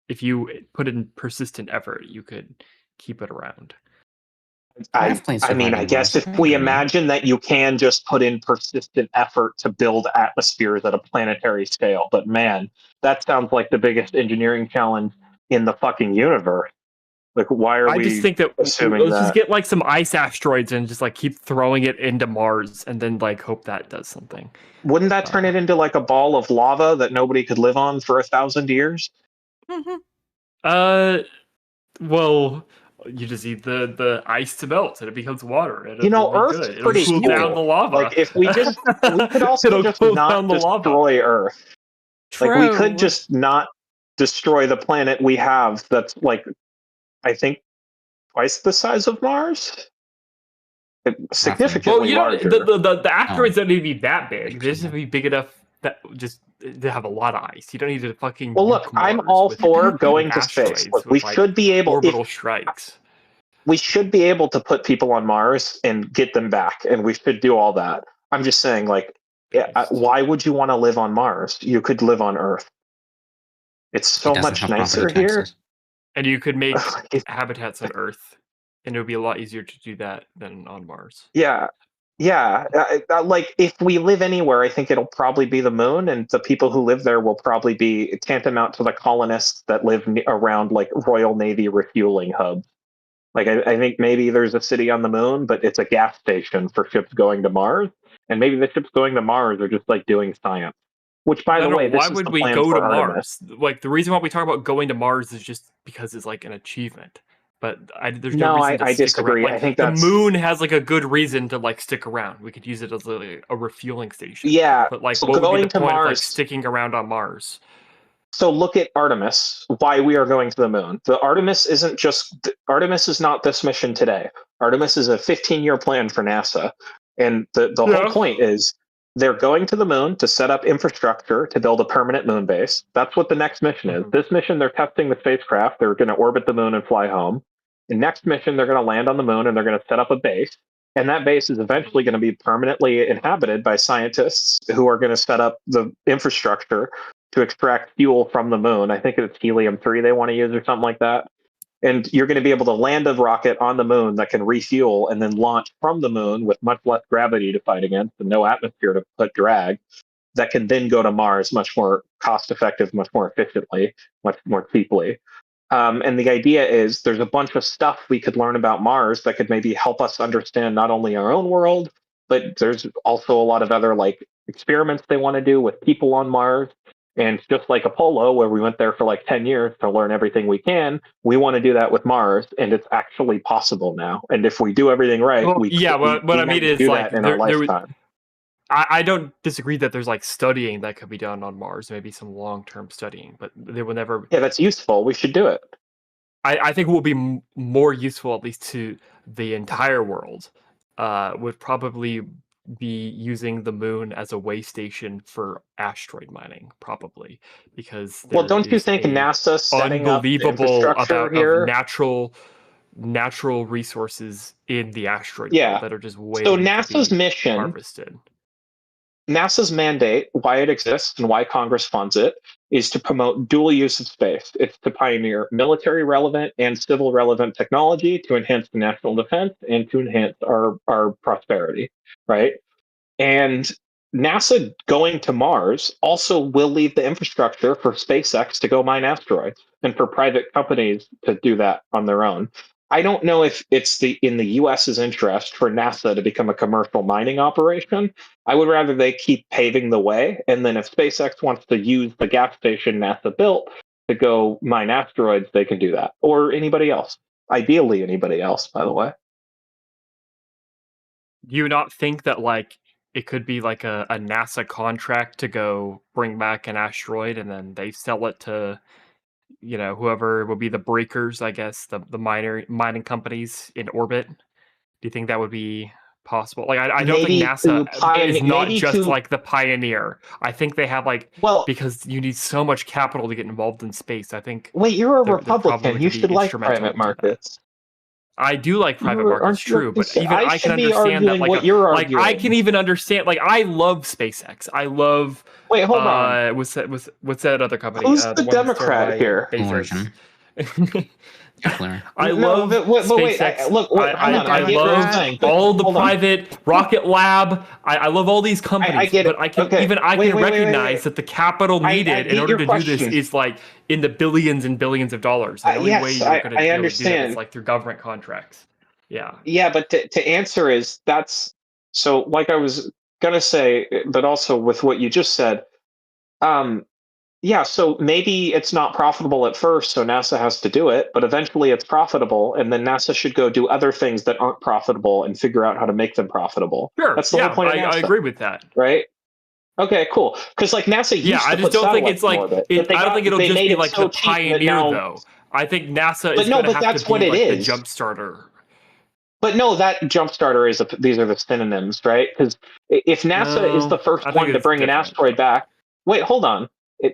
if you put in persistent effort, you could keep it around. I mean, I guess if we imagine that you can just put in persistent effort to build atmospheres at a planetary scale, but man, that sounds like the biggest engineering challenge in the fucking universe. Like, why are I we just think that assuming let's that? just get like some ice asteroids and just like keep throwing it into Mars, and then like hope that does something. Wouldn't that turn it into like a ball of lava that nobody could live on for 1,000 years? Well, you just need the ice to melt and it becomes water. And You know, it'll be Earth's good. pretty It'll cool down the cool. lava. Like, if we just, we could also It'll just cool not down the lava. destroy Earth. Like, we could True. just not destroy the planet we have that's, like, I think twice the size of Mars? Significantly Well, you know, larger. the asteroids don't need to be that big. They just have to be big enough that just to have a lot of ice. You don't need to fucking. Well, look, nuke I'm Mars all with for going to asteroids space. Look, with, we like, should be able orbital strikes. We should be able to put people on Mars and get them back, and we should do all that. I'm just saying, like, why would you want to live on Mars? You could live on Earth. It's so much nicer here. And you could make habitats on Earth, and it would be a lot easier to do that than on Mars. Yeah. Like, if we live anywhere, I think it'll probably be the moon, and the people who live there will probably be tantamount to the colonists that live around, like, Royal Navy refueling hubs. Like, I think maybe there's a city on the moon, but it's a gas station for ships going to Mars, and maybe the ships going to Mars are just, like, doing science. Which, by the way, this why is would the we plan go for to Artemis. Mars? Like, the reason why we talk about going to Mars is just because it's like an achievement. but there's no No, reason to I stick around. disagree. Like I think the that's moon has like a good reason to like stick around. We could use it as a refueling station. yeah. But like, So what would be going the to point of like Mars. sticking around on Mars? So look at Artemis. Why we are going to the moon? The Artemis isn't just Artemis is not this mission today. Artemis is a 15-year plan for NASA, and the whole point is they're going to the moon to set up infrastructure to build a permanent moon base. That's what the next mission is. This mission, they're testing the spacecraft. They're going to orbit the moon and fly home. The next mission, they're going to land on the moon and they're going to set up a base. And that base is eventually going to be permanently inhabited by scientists who are going to set up the infrastructure to extract fuel from the moon. I think it's helium-3 they want to use or something like that. And you're going to be able to land a rocket on the moon that can refuel and then launch from the moon with much less gravity to fight against and no atmosphere to put drag, that can then go to Mars much more cost-effective, much more efficiently, much more cheaply. And the idea is there's a bunch of stuff we could learn about Mars that could maybe help us understand not only our own world, but there's also a lot of other like experiments they want to do with people on Mars. And just like Apollo, where we went there for like 10 years to learn everything we can, we want to do that with Mars, and it's actually possible now. And if we do everything right, Well, we yeah. What I mean might is do like that in our there was. lifetime. I don't disagree that there's like studying that could be done on Mars, maybe some long-term studying, but they will never. Yeah, that's useful. We should do it. I think it will be more useful, at least to the entire world, would probably be using the moon as a way station for asteroid mining, probably, because Well, there don't you is think a NASA setting up the unbelievable infrastructure amount of here? natural resources in the asteroid belt Yeah. that are just So waiting to NASA's be mission, harvested. NASA's mandate, why it exists and why Congress funds it, is to promote dual use of space. It's to pioneer military relevant and civil relevant technology to enhance the national defense and to enhance our prosperity, right? And NASA going to Mars also will leave the infrastructure for SpaceX to go mine asteroids and for private companies to do that on their own. I don't know if it's in the US's interest for NASA to become a commercial mining operation. I would rather they keep paving the way. And then if SpaceX wants to use the gas station NASA built to go mine asteroids, they can do that. Or anybody else. Ideally, anybody else, by the way. Do you not think that like it could be like a NASA contract to go bring back an asteroid and then they sell it to, you know, whoever will be the breakers, I guess, the mining companies in orbit? Do you think that would be possible? Like, I don't think Maybe NASA is not maybe just to like the pioneer. I think they have like, well, because you need so much capital to get involved in space. I think wait, you're a they're Republican. probably You could be should like instrumental private into that. markets. I do like private markets, Aren't you? true, but even I I can should be understand that arguing like what you're like I arguing. can even understand like I love SpaceX. I love Wait, hold on. what's that other company? Who's The the one that's started Democrat by here? Bezos. Origin. Kepler. I No, love but wait, SpaceX. look, hold on. I get what you're love saying, but all the hold on. private Rocket Lab. I love all these companies, get but it. I can Okay. Wait, recognize that the capital I needed in get order your to do this question. is like in the billions and billions of dollars. The only way Yes, you're going to I be able to do that is understand. like through government contracts. Yeah. Yeah, but to answer is that's so like I was gonna say, but also with what you just said, yeah, so maybe it's not profitable at first, so NASA has to do it, but eventually it's profitable, and then NASA should go do other things that aren't profitable and figure out how to make them profitable. Sure. That's the whole point of NASA. I agree with that. Right? Okay, cool. Because like NASA used I to just put don't think satellites it's like in orbit, it, but they I don't think it'll they just made be it like so the cheap that pioneer now. though. I think NASA But is no, going to but have that's to be what it like the is. jump starter. But no, that jump starter is these are the synonyms, right? Because if NASA is No, the first I think one to it's bring an different. asteroid back, wait, hold on. If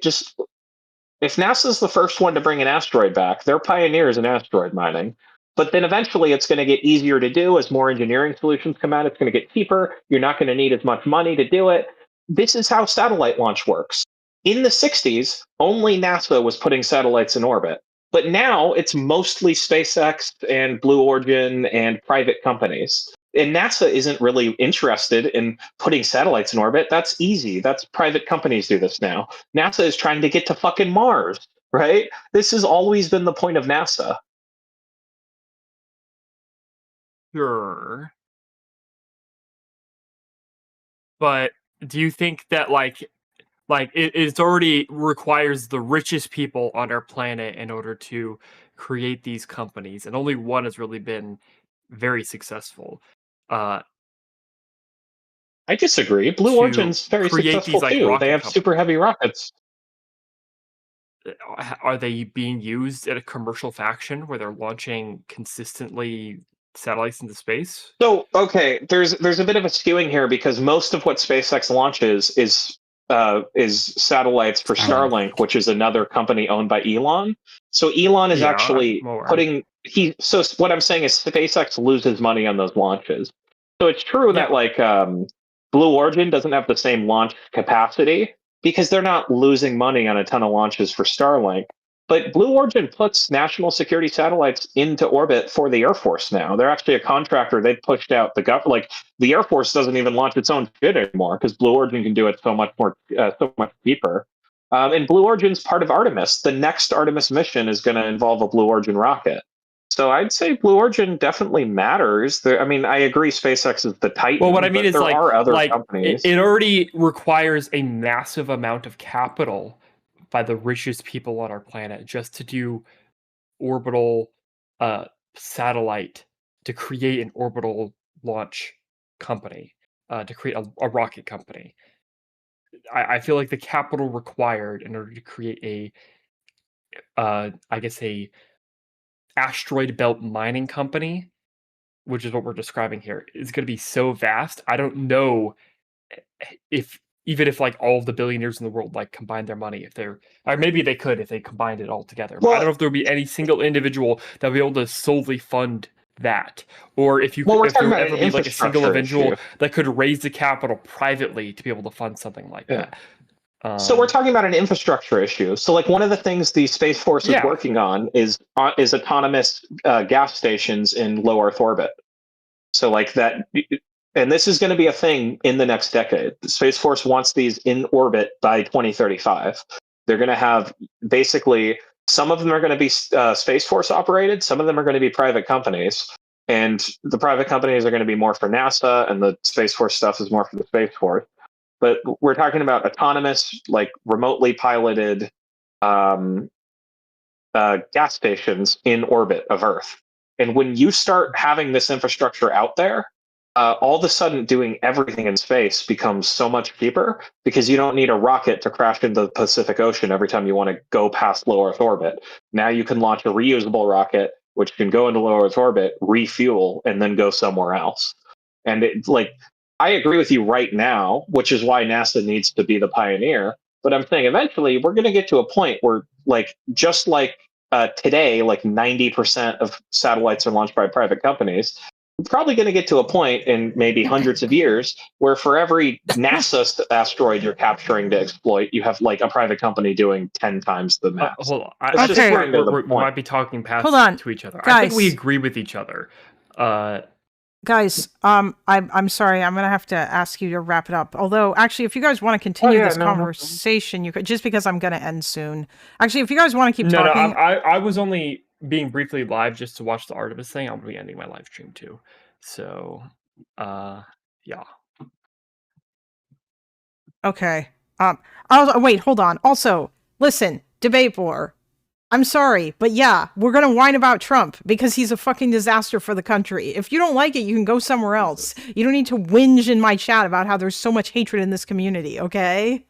NASA's the first one to bring an asteroid back, they're pioneers in asteroid mining. But then eventually it's going to get easier to do as more engineering solutions come out. It's going to get cheaper. You're not going to need as much money to do it. This is how satellite launch works. In the 60s, only NASA was putting satellites in orbit. But now it's mostly SpaceX and Blue Origin and private companies. And NASA isn't really interested in putting satellites in orbit. That's easy. That's private companies do this now. NASA is trying to get to fucking Mars, right? This has always been the point of NASA. Sure. But do you think that like it already requires the richest people on our planet in order to create these companies, and only one has really been very successful. I disagree. Blue To Origin's very create successful these, like, too. They rocket have super heavy rockets. Are they being used in a commercial faction where they're launching consistently satellites into space? So okay, there's a bit of a skewing here because most of what SpaceX launches is satellites for Starlink, which is another company owned by Elon. So Elon is Yeah, actually I'm aware. putting So what I'm saying is SpaceX loses money on those launches. So it's true that like Blue Origin doesn't have the same launch capacity because they're not losing money on a ton of launches for Starlink. But Blue Origin puts national security satellites into orbit for the Air Force now. They're actually a contractor. They've pushed out like the Air Force doesn't even launch its own shit anymore because Blue Origin can do it so much cheaper. And Blue Origin's part of Artemis. The next Artemis mission is going to involve a Blue Origin rocket. So I'd say Blue Origin definitely matters. I mean, I agree SpaceX is the titan. Well, what I mean is there are other companies. it already requires a massive amount of capital by the richest people on our planet just to do orbital satellite, to create an orbital launch company, to create a rocket company. I feel like the capital required in order to create a asteroid belt mining company, which is what we're describing here, is going to be so vast. I don't know if like all of the billionaires in the world like combined their money, or maybe they could if they combined it all together. But I don't know if there would be any single individual that would be able to solely fund that, or if there would ever be like a single individual that could raise the capital privately to be able to fund something like that. So we're talking about an infrastructure issue. So like one of the things the Space Force is working on is autonomous gas stations in low Earth orbit. So like that, and this is going to be a thing in the next decade. The Space Force wants these in orbit by 2035. They're going to have basically, some of them are going to be Space Force operated. Some of them are going to be private companies. And the private companies are going to be more for NASA, and the Space Force stuff is more for the Space Force. But we're talking about autonomous, like remotely piloted gas stations in orbit of Earth. And when you start having this infrastructure out there, all of a sudden doing everything in space becomes so much cheaper because you don't need a rocket to crash into the Pacific Ocean every time you want to go past low Earth orbit. Now you can launch a reusable rocket, which can go into low Earth orbit, refuel, and then go somewhere else. And I agree with you right now, which is why NASA needs to be the pioneer. But I'm saying eventually we're going to get to a point where, just like today, 90% of satellites are launched by private companies. We're probably going to get to a point in maybe hundreds of years where for every NASA asteroid you're capturing to exploit, you have a private company doing 10 times the mass. Hold on. I think we might be talking past to each other. Guys. I think we agree with each other. Guys, I'm sorry. I'm gonna have to ask you to wrap it up. Although, actually, if you guys want to continue this conversation, you could. Just because I'm gonna end soon. Actually, if you guys want to keep talking, I was only being briefly live just to watch the Artemis thing. I'm gonna be ending my live stream too. So, yeah. Okay. Wait. Hold on. Also, listen, debate war. I'm sorry, but yeah, we're gonna whine about Trump because he's a fucking disaster for the country. If you don't like it, you can go somewhere else. You don't need to whinge in my chat about how there's so much hatred in this community, okay?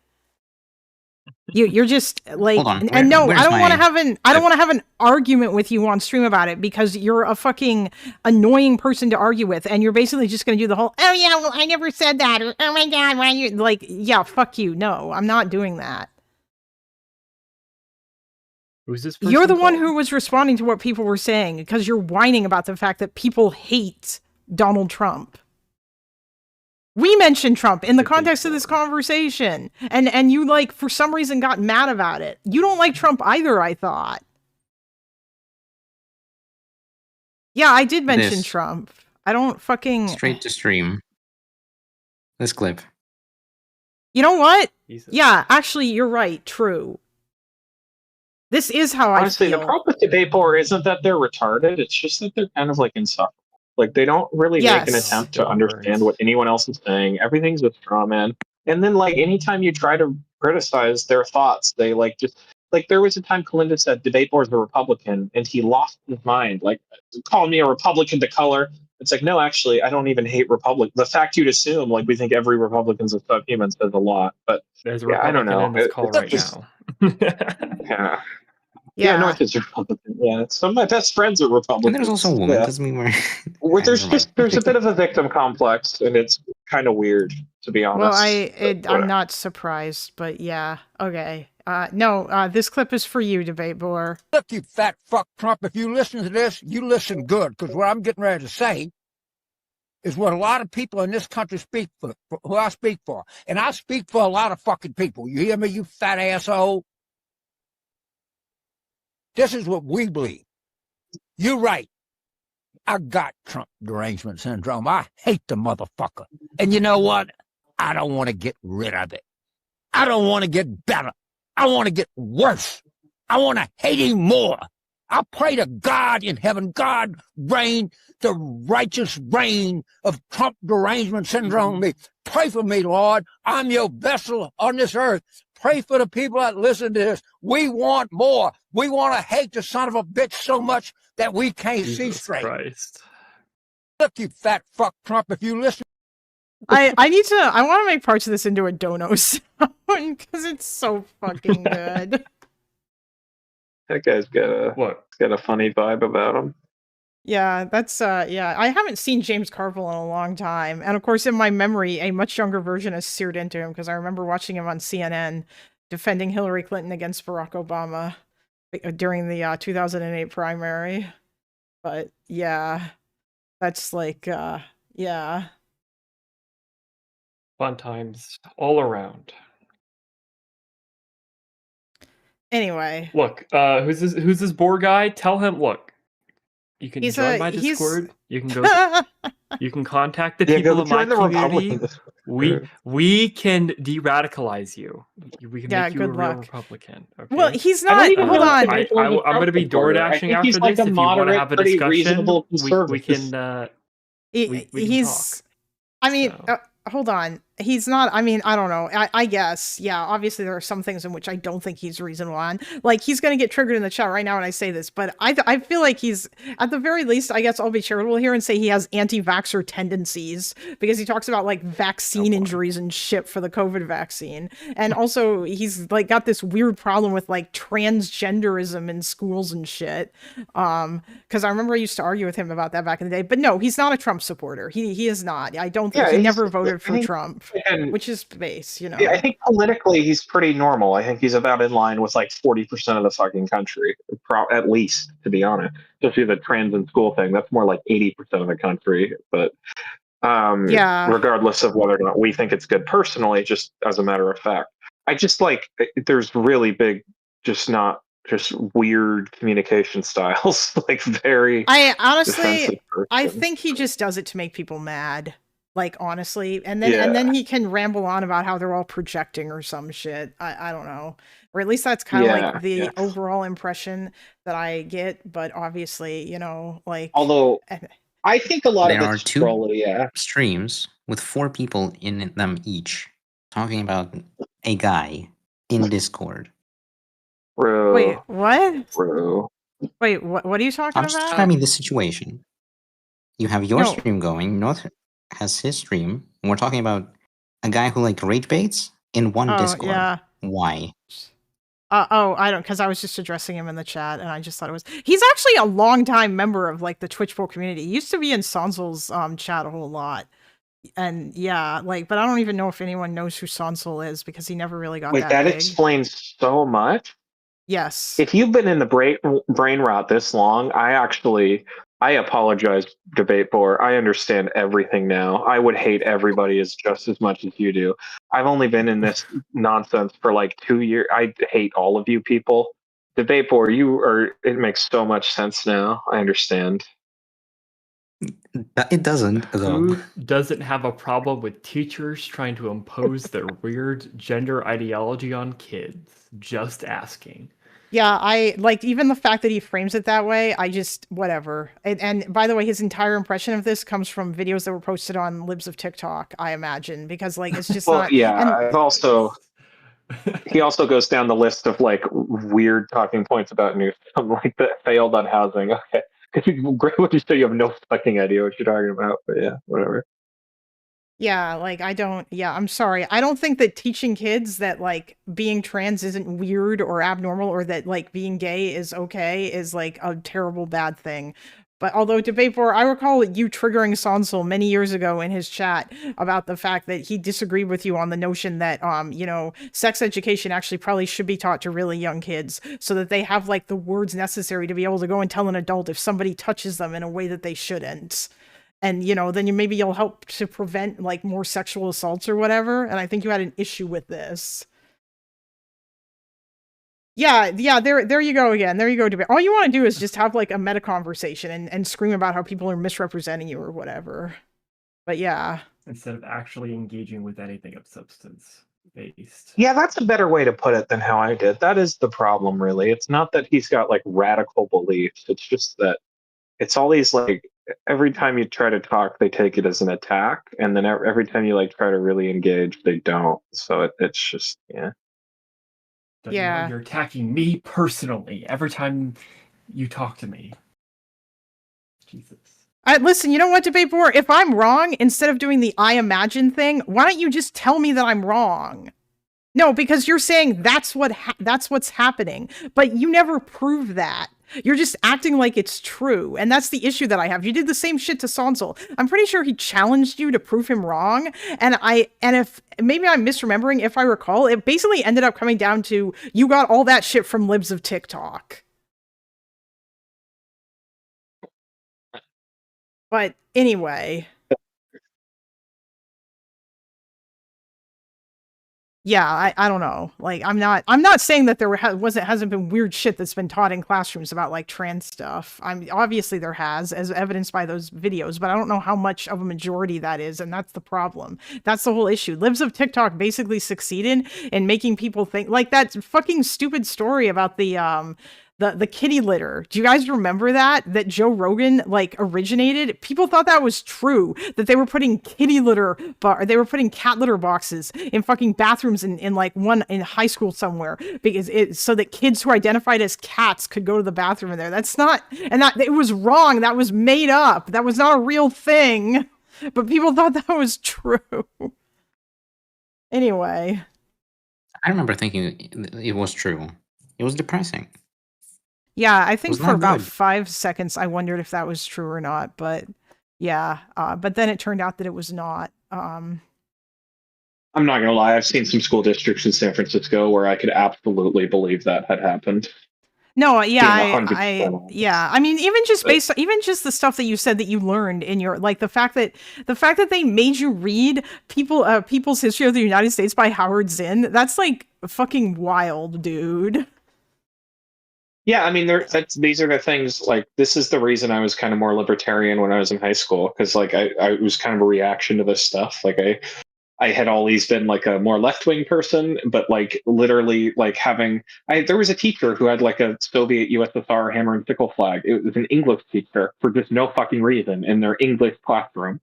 You're just like, I don't want to have an argument with you on stream about it because you're a fucking annoying person to argue with, and you're basically just gonna do the whole, oh yeah, well I never said that, or oh my god, why you yeah, fuck you. No, I'm not doing that. Who's this? You're the one who was responding to what people were saying because you're whining about the fact that people hate Donald Trump. We mentioned Trump in the context of this conversation, and you for some reason got mad about it. You don't like Trump either, I thought. Yeah, I did mention Trump. I don't fucking straight to stream. This clip. You know what? Yeah, actually, you're right. True. This is how Honestly, I feel. the problem with debate board isn't that they're retarded. It's just that they're kind of insufferable. They don't really make an attempt to understand what anyone else is saying. Everything's a straw man. And then anytime you try to criticize their thoughts, they Like there was a time Kalinda said debate boards were Republican, and he lost his mind, like calling me a Republican to color. It's like, no, actually, I don't even hate Republic. The fact you'd assume like we think every Republican's a subhuman says a lot, but There's a yeah, I don't Republican know. in this call It's right just, now. yeah. Yeah. North is Republican. Yeah, some of my best friends are Republicans. And there's also a woman. Yeah. Doesn't mean we're. There's Never mind. there's a bit of a victim complex, and it's kind of weird, to be honest. Well, I'm not surprised, but yeah, okay. No, this clip is for you, Debate Boar. Look, you fat fuck Trump, if you listen to this, you listen good, because what I'm getting ready to say is what a lot of people in this country speak for, who I speak for. And I speak for a lot of fucking people. You hear me, you fat asshole? This is what we believe. You're right. I got Trump derangement syndrome. I hate the motherfucker. And you know what? I don't want to get rid of it. I don't want to get better. I want to get worse. I want to hate him more. I pray to God in heaven, God reign the righteous reign of Trump derangement syndrome. Pray for me, Lord. I'm your vessel on this earth. Pray for the people that listen to this. We want more. We want to hate the son of a bitch so much that we can't see straight. Christ. Look, you fat fuck Trump, if you listen. I want to make parts of this into a dono sound because it's so fucking good. That guy's got a funny vibe about him. Yeah, that's yeah. I haven't seen James Carville in a long time, and of course, in my memory, a much younger version is seared into him because I remember watching him on CNN defending Hillary Clinton against Barack Obama during the 2008 primary. But yeah, that's like yeah. Fun times all around. Anyway, look, who's this Boar guy? Tell him, look, you can join my Discord. You can go. You can contact the people of my community. We can de-radicalize you. We can make you a real Republican. Okay? Well, he's not. Hold on. I'm going to be door dashing after this. If you want to have a discussion, we can. We can talk. I mean, hold on. He's not. I mean, I don't know. I guess. Yeah. Obviously, there are some things in which I don't think he's reasonable on. Like, he's going to get triggered in the chat right now when I say this, but I feel like he's, at the very least, I guess I'll be charitable here and say he has anti-vaxxer tendencies because he talks about like vaccine injuries and shit for the COVID vaccine, and also he's like got this weird problem with like transgenderism in schools and shit. Because I remember I used to argue with him about that back in the day. But no, he's not a Trump supporter. He is not. I don't think he never voted for Trump. Which is base, you know. Yeah, I think politically he's pretty normal. I think he's about in line with like 40% of the fucking country, at least, to be honest. Especially the trans and school thing. That's more like 80% of the country. But regardless of whether or not we think it's good personally, just as a matter of fact, I just like there's really big, just weird communication styles. Like very. I honestly, I think he just does it to make people mad. Like, honestly, and then he can ramble on about how they're all projecting or some shit. I don't know, or at least that's kind of like the overall impression that I get. But obviously, you know, like, although I think a lot there of are two streams with 4 people in them each talking about a guy in Discord. Wait, what? Bro. Wait, what are you talking I'm about? describing the situation. You have your stream going. North has his stream, and we're talking about a guy who like rage baits in one Discord. Yeah. Why? I don't, because I was just addressing him in the chat, and I just thought it was. He's actually a longtime member of like the Twitch Bowl community. He used to be in Sonsel's chat a whole lot, and yeah, like, but I don't even know if anyone knows who Sonsel is because he never really got that big. Explains so much. Yes. If you've been in the brain rot this long, I apologize, Debate Boar. I understand everything now. I would hate everybody just as much as you do. I've only been in this nonsense for like 2 years. I hate all of you people. Debate Boar, it makes so much sense now. I understand. It doesn't, though. Who doesn't have a problem with teachers trying to impose their weird gender ideology on kids? Just asking. Yeah, I like even the fact that he frames it that way. I just whatever. And by the way, his entire impression of this comes from videos that were posted on Libs of TikTok, I imagine, because like it's just well, not. Yeah, I've also He also goes down the list of like weird talking points about Newsom, like that failed on housing. Okay, great when you say you have no fucking idea what you're talking about, but yeah, whatever. Yeah, like I'm sorry. I don't think that teaching kids that like being trans isn't weird or abnormal or that like being gay is okay is like a terrible bad thing. But although debate board, I recall you triggering Sonsel many years ago in his chat about the fact that he disagreed with you on the notion that sex education actually probably should be taught to really young kids so that they have like the words necessary to be able to go and tell an adult if somebody touches them in a way that they shouldn't. And then maybe you'll help to prevent like more sexual assaults or whatever. And I think you had an issue with this. Yeah, there you go again. There you go, debate. All you want to do is just have like a meta conversation and scream about how people are misrepresenting you or whatever. But yeah. Instead of actually engaging with anything of substance based. Yeah, that's a better way to put it than how I did. That is the problem, really. It's not that he's got like radical beliefs. It's just that it's all these like every time you try to talk, they take it as an attack, and then every time you like try to really engage, they don't. So it's just yeah. Yeah, you're attacking me personally every time you talk to me. Jesus. Listen, you know what, debate board? If I'm wrong, instead of doing the I imagine thing, why don't you just tell me that I'm wrong? No, because you're saying that's what's happening, but you never prove that. You're just acting like it's true, and that's the issue that I have. You did the same shit to Sonsel. I'm pretty sure he challenged you to prove him wrong, and if maybe I'm misremembering, if I recall, it basically ended up coming down to you got all that shit from libs of TikTok. But anyway. Yeah, I don't know. Like, I'm not saying that there hasn't been weird shit that's been taught in classrooms about like trans stuff. Obviously there has, as evidenced by those videos, but I don't know how much of a majority that is, and that's the problem. That's the whole issue. Libs of TikTok basically succeeded in making people think like that fucking stupid story about the kitty litter. Do you guys remember that Joe Rogan like originated? People thought that was true, that they were putting kitty litter, or they were putting cat litter boxes in fucking bathrooms in like one in high school somewhere, because so that kids who identified as cats could go to the bathroom in there. That's not, and that it was wrong. That was made up. That was not a real thing, but people thought that was true. Anyway. I remember thinking it was true. It was depressing. Yeah, I think for about good. 5 seconds, I wondered if that was true or not, but yeah, but then it turned out that it was not. I'm not gonna lie, I've seen some school districts in San Francisco where I could absolutely believe that had happened. No, yeah, Being 100% yeah. I mean, even just the stuff that you said that you learned in your like the fact that they made you read People's History of the United States by Howard Zinn. That's like fucking wild, dude. Yeah, I mean, these are the things, like, this is the reason I was kind of more libertarian when I was in high school, because, like, I was kind of a reaction to this stuff. Like, I had always been, like, a more left-wing person, but, like, literally, like, there was a teacher who had, like, a Soviet USSR hammer and sickle flag. It was an English teacher for just no fucking reason in their English classroom.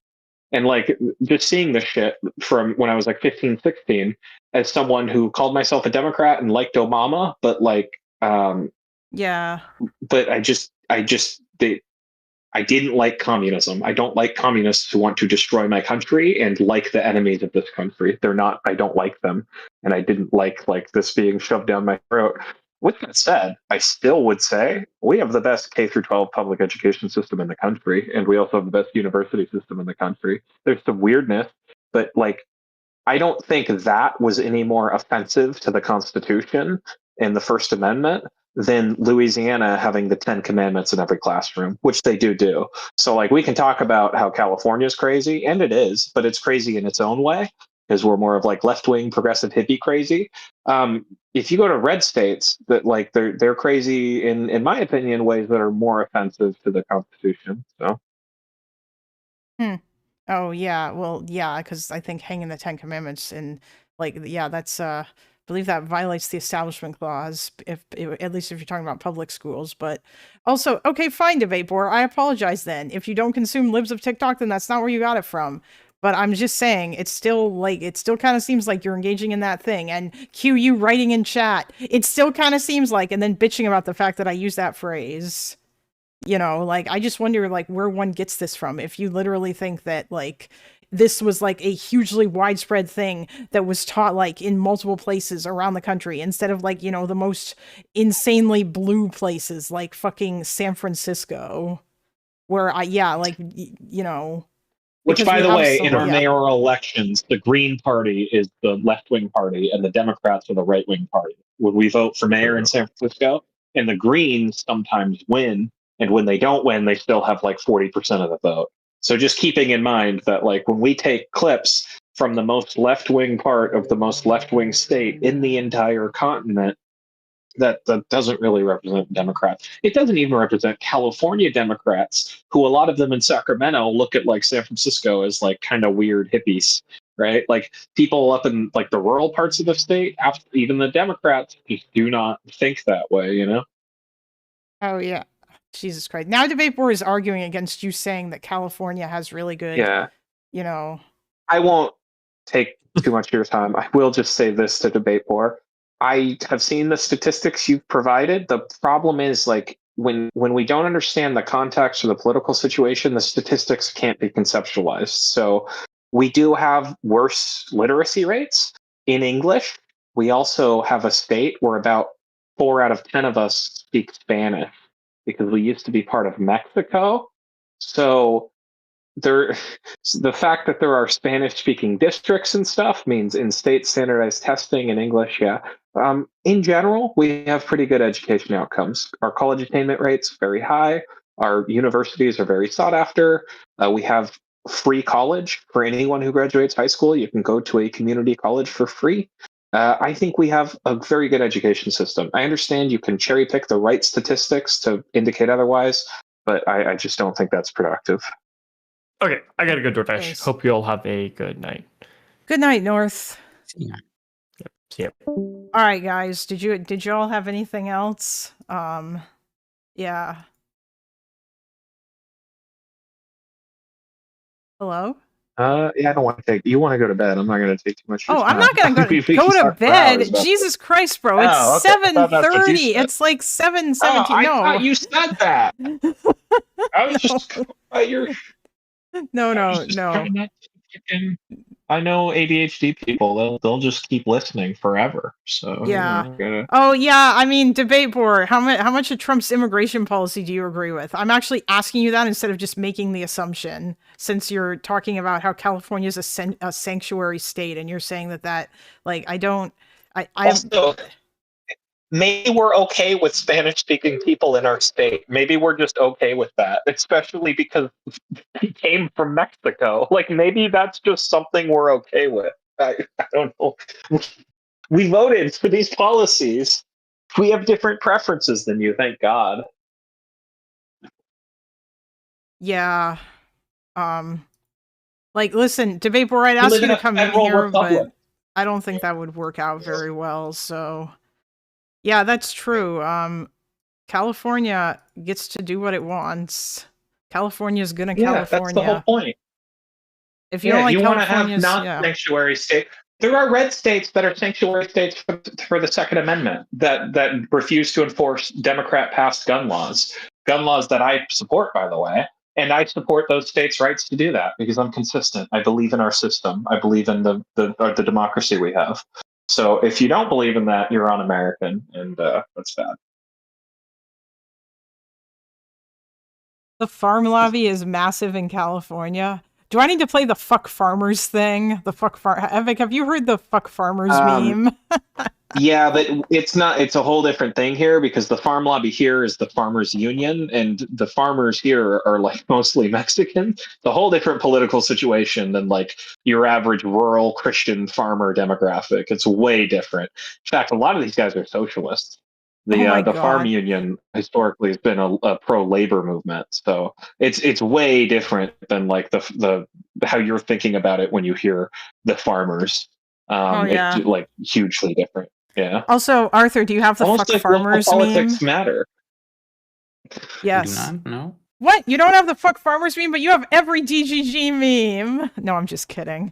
And, like, just seeing this shit from when I was, like, 15, 16, as someone who called myself a Democrat and liked Obama, but, like, yeah. But I didn't like communism. I don't like communists who want to destroy my country and like the enemies of this country. I don't like them. And I didn't like this being shoved down my throat. With that said, I still would say we have the best K through 12 public education system in the country. And we also have the best university system in the country. There's some weirdness, but like, I don't think that was any more offensive to the Constitution and the First Amendment than Louisiana having the 10 commandments in every classroom, which they do. So like, we can talk about how California is crazy, and it is, but it's crazy in its own way, because we're more of like left-wing progressive hippie crazy. If you go to red states, that like they're crazy in my opinion, ways that are more offensive to the Constitution. So Oh yeah, well yeah, because I think hanging the 10 commandments and like that's I believe that violates the Establishment Clause, at least if you're talking about public schools. But also, okay, fine, debate board. I apologize then. If you don't consume libs of TikTok, then that's not where you got it from. But I'm just saying, it still kind of seems like you're engaging in that thing. And you writing in chat, it still kind of seems like, and then bitching about the fact that I use that phrase. You know, like, I just wonder, like, where one gets this from. If you literally think that, like, this was, like, a hugely widespread thing that was taught, like, in multiple places around the country, instead of, like, you know, the most insanely blue places, like fucking San Francisco, where you know... Which, Because by we the have way, some- in our yeah. mayoral elections, the Green Party is the left-wing party, and the Democrats are the right-wing party. When we vote for mayor in San Francisco, and the Greens sometimes win, and when they don't win, they still have like 40% of the vote. So just keeping in mind that, like, when we take clips from the most left-wing part of the most left-wing state in the entire continent, that doesn't really represent Democrats. It doesn't even represent California Democrats, who a lot of them in Sacramento look at like San Francisco as like kind of weird hippies, right? Like people up in like the rural parts of the state, even the Democrats just do not think that way, you know? Oh, yeah. Jesus Christ. Now Debate Board is arguing against you saying that California has really good, you know... I won't take too much of your time. I will just say this to Debate Board. I have seen the statistics you've provided. The problem is, like, when we don't understand the context or the political situation, the statistics can't be conceptualized. So we do have worse literacy rates in English. We also have a state where about 4 out of 10 of us speak Spanish because we used to be part of Mexico. So the fact that there are Spanish-speaking districts and stuff means in-state standardized testing in English, yeah. In general, we have pretty good education outcomes. Our college attainment rate's very high. Our universities are very sought after. We have free college for anyone who graduates high school. You can go to a community college for free. I think we have a very good education system. I understand you can cherry pick the right statistics to indicate otherwise, but I just don't think that's productive. Okay, I gotta go DoorDash. Nice. Hope you all have a good night. Good night, North. Yeah. See ya. All right, guys. Did you all have anything else? Yeah. Hello? Yeah, I don't want to take. You want to go to bed? I'm not going to take too much. Of your I'm not time. gonna We can go to talk for bed. hours about Jesus this. Christ, bro! It's Oh, okay. I thought that's what you 7:30. said. It's like 7:17. Oh, I No, thought you said that. I was just you're. no. I know ADHD people. They'll just keep listening forever. So Yeah. you know, Oh yeah. I mean, Debate Board. How much of Trump's immigration policy do you agree with? I'm actually asking you that instead of just making the assumption, since you're talking about how California is a sanctuary state, and you're saying that like I don't. I also, maybe we're okay with Spanish-speaking people in our state. Maybe we're just okay with that, especially because he came from Mexico. Like, maybe that's just something we're okay with. I don't know. We voted for these policies. We have different preferences than you, thank God. Yeah. Like, listen, Debate Board, I'd ask live you in to a come in federal here, republic. but I don't think that would work out very well. So, yeah, that's true. California gets to do what it wants. California's gonna California. That's the whole point. If you don't like you want to have California's, not sanctuary state. There are red states that are sanctuary states for the Second Amendment that refuse to enforce Democrat-passed gun laws that I support, by the way. And I support those states' rights to do that because I'm consistent. I believe in our system. I believe in the democracy we have. So if you don't believe in that, you're un-American, and that's bad. The farm lobby is massive in California. Do I need to play the fuck farmers thing? The fuck Epic, have you heard the fuck farmers meme? Yeah, but it's not. It's a whole different thing here because the farm lobby here is the farmers union, and the farmers here are like mostly Mexican. It's a whole different political situation than like your average rural Christian farmer demographic. It's way different. In fact, a lot of these guys are socialists. The farm union historically has been a pro-labor movement, so it's way different than like the how you're thinking about it when you hear the farmers. It's like hugely different. Yeah. Also, Arthur, do you have the almost fuck like farmers politics meme? matter? Yes. I do not know. What? You don't have the fuck farmers meme, but you have every DGG meme. No, I'm just kidding.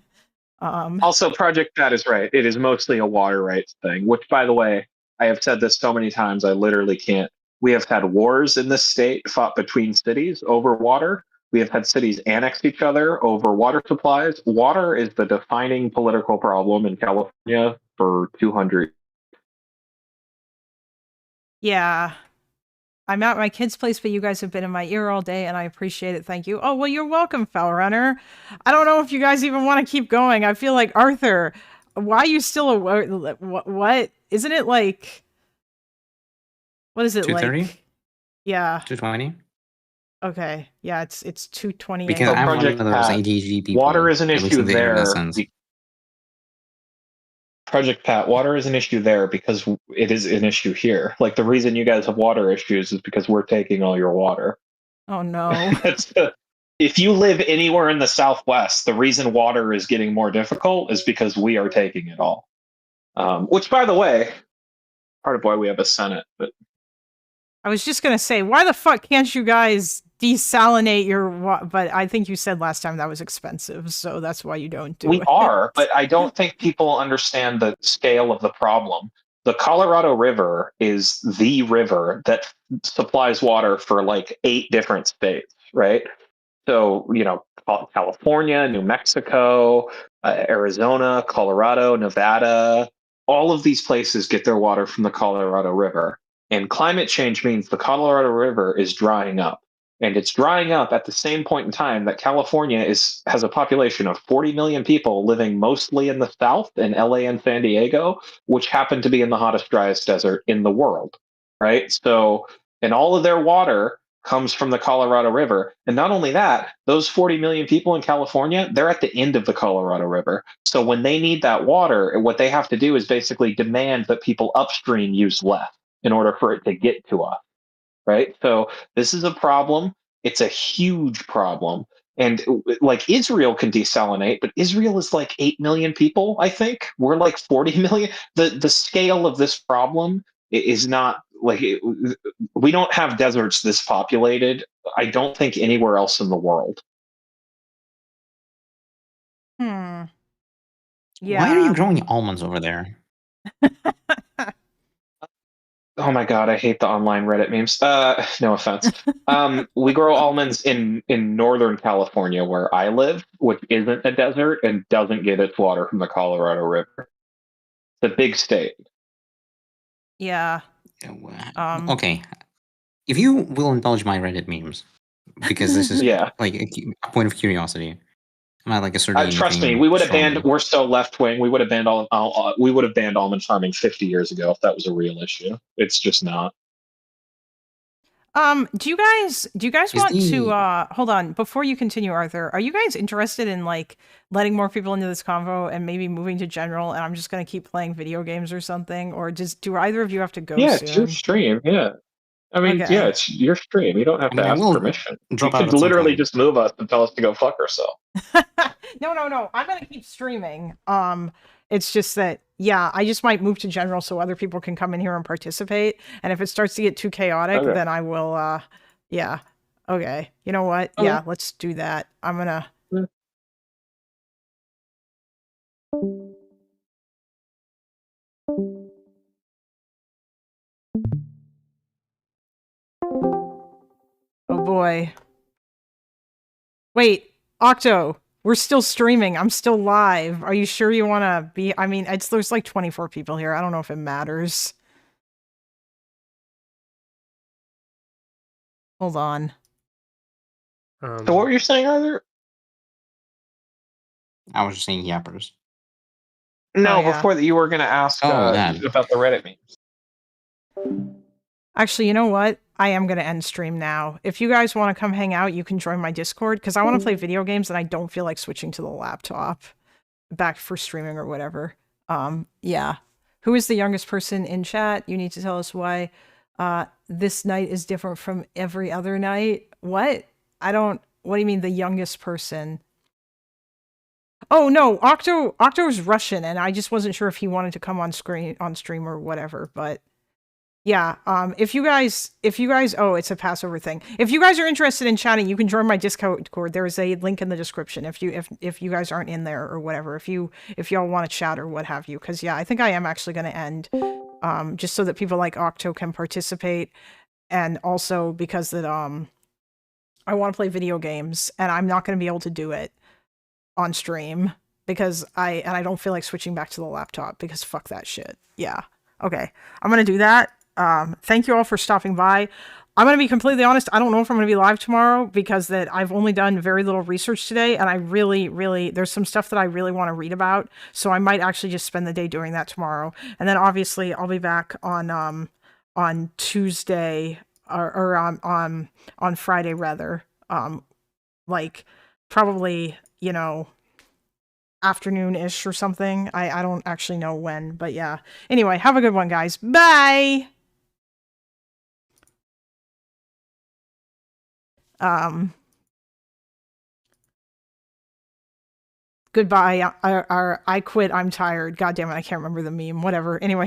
Also, Project Pat is right. It is mostly a water rights thing, which, by the way, I have said this so many times, I literally can't. We have had wars in this state fought between cities over water. We have had cities annex each other over water supplies. Water is the defining political problem in California for 200. Yeah. I'm at my kid's place, but you guys have been in my ear all day, and I appreciate it. Thank you. Oh, well, you're welcome, Foul Runner. I don't know if you guys even want to keep going. I feel like, Arthur, why are you still what? Isn't it like... What is it, 2:30? like... Yeah. 2:20? Okay. Yeah, it's 2:20 Because a.m. I'm one Project of those Pat, ADHD people. water is an at least issue in the internet there. sense. Project Pat, water is an issue there because it is an issue here. Like the reason you guys have water issues is because we're taking all your water. Oh, no. If you live anywhere in the Southwest, the reason water is getting more difficult is because we are taking it all. Which, by the way, part of why we have a Senate. But I was just going to say, why the fuck can't you guys desalinate your water? But I think you said last time that was expensive, so that's why you don't do it. we are, but I don't think people understand the scale of the problem. The Colorado River is the river that supplies water for like 8 different states, right? So, California, New Mexico, Arizona, Colorado, Nevada, all of these places get their water from the Colorado River. And climate change means the Colorado River is drying up. And it's drying up at the same point in time that California has a population of 40 million people living mostly in the South, in LA and San Diego, which happen to be in the hottest, driest desert in the world, right? So, and all of their water comes from the Colorado River. And not only that, those 40 million people in California, they're at the end of the Colorado River. So when they need that water, what they have to do is basically demand that people upstream use less in order for it to get to us, right? So this is a problem. It's a huge problem. And like Israel can desalinate, but Israel is like 8 million people, I think. We're like 40 million. The scale of this problem is not like we don't have deserts this populated. I don't think anywhere else in the world. Yeah. Why are you growing almonds over there? Oh my god, I hate the online Reddit memes. No offense. We grow almonds in Northern California where I live, which isn't a desert and doesn't get its water from the Colorado River. It's a big state. Yeah. Okay. If you will indulge my Reddit memes, because this is Yeah. like a point of curiosity. I'm not like asserting Trust me, anything we would have strongly. banned. We're so left wing. We would have banned we would have banned almond farming 50 years ago if that was a real issue. It's just not. Do you guys want to hold on before you continue, Arthur? Are you guys interested in like letting more people into this convo and maybe moving to general? And I'm just gonna keep playing video games or something, or do either of you have to go Yeah, soon? it's your stream. Yeah. I mean, Okay. yeah, it's your stream. You don't have to I ask will permission. You drop out could at some literally point. just move us and tell us to go fuck ourselves. No. I'm gonna keep streaming. It's just that, yeah, I just might move to general so other people can come in here and participate. And if it starts to get too chaotic, Okay. then I will. Yeah. Okay. You know what? Okay. Yeah, let's do that. I'm gonna. Oh boy. Wait, Octo, we're still streaming. I'm still live. Are you sure you want to be? I mean, there's like 24 people here. I don't know if it matters. Hold on. So what were you saying, Arthur? I was just saying yappers. No, Oh, yeah. before that you were going to ask that. about the Reddit memes. Actually, you know what? I am going to end stream now. If you guys want to come hang out, you can join my Discord because I want to play video games and I don't feel like switching to the laptop back for streaming or whatever. Yeah. Who is the youngest person in chat? You need to tell us why this night is different from every other night. What? What do you mean the youngest person? Oh no, Octo's Russian and I just wasn't sure if he wanted to come on stream or whatever, but Yeah, if you guys, oh, it's a Passover thing. If you guys are interested in chatting, you can join my Discord. There is a link in the description if you guys aren't in there or whatever. If y'all want to chat or what have you, because yeah, I think I am actually going to end, just so that people like Octo can participate, and also because that I want to play video games and I'm not going to be able to do it on stream because I don't feel like switching back to the laptop because fuck that shit. Yeah. Okay. I'm going to do that. Thank you all for stopping by. I'm going to be completely honest. I don't know if I'm going to be live tomorrow because that I've only done very little research today. And I really, there's some stuff that I really want to read about. So I might actually just spend the day doing that tomorrow. And then obviously I'll be back on Tuesday or on Friday rather. Like probably, you know, afternoon-ish or something. I don't actually know when, but yeah. Anyway, have a good one, guys. Bye! Goodbye. I quit. I'm tired. God damn it. I can't remember the meme. Whatever. Anyways.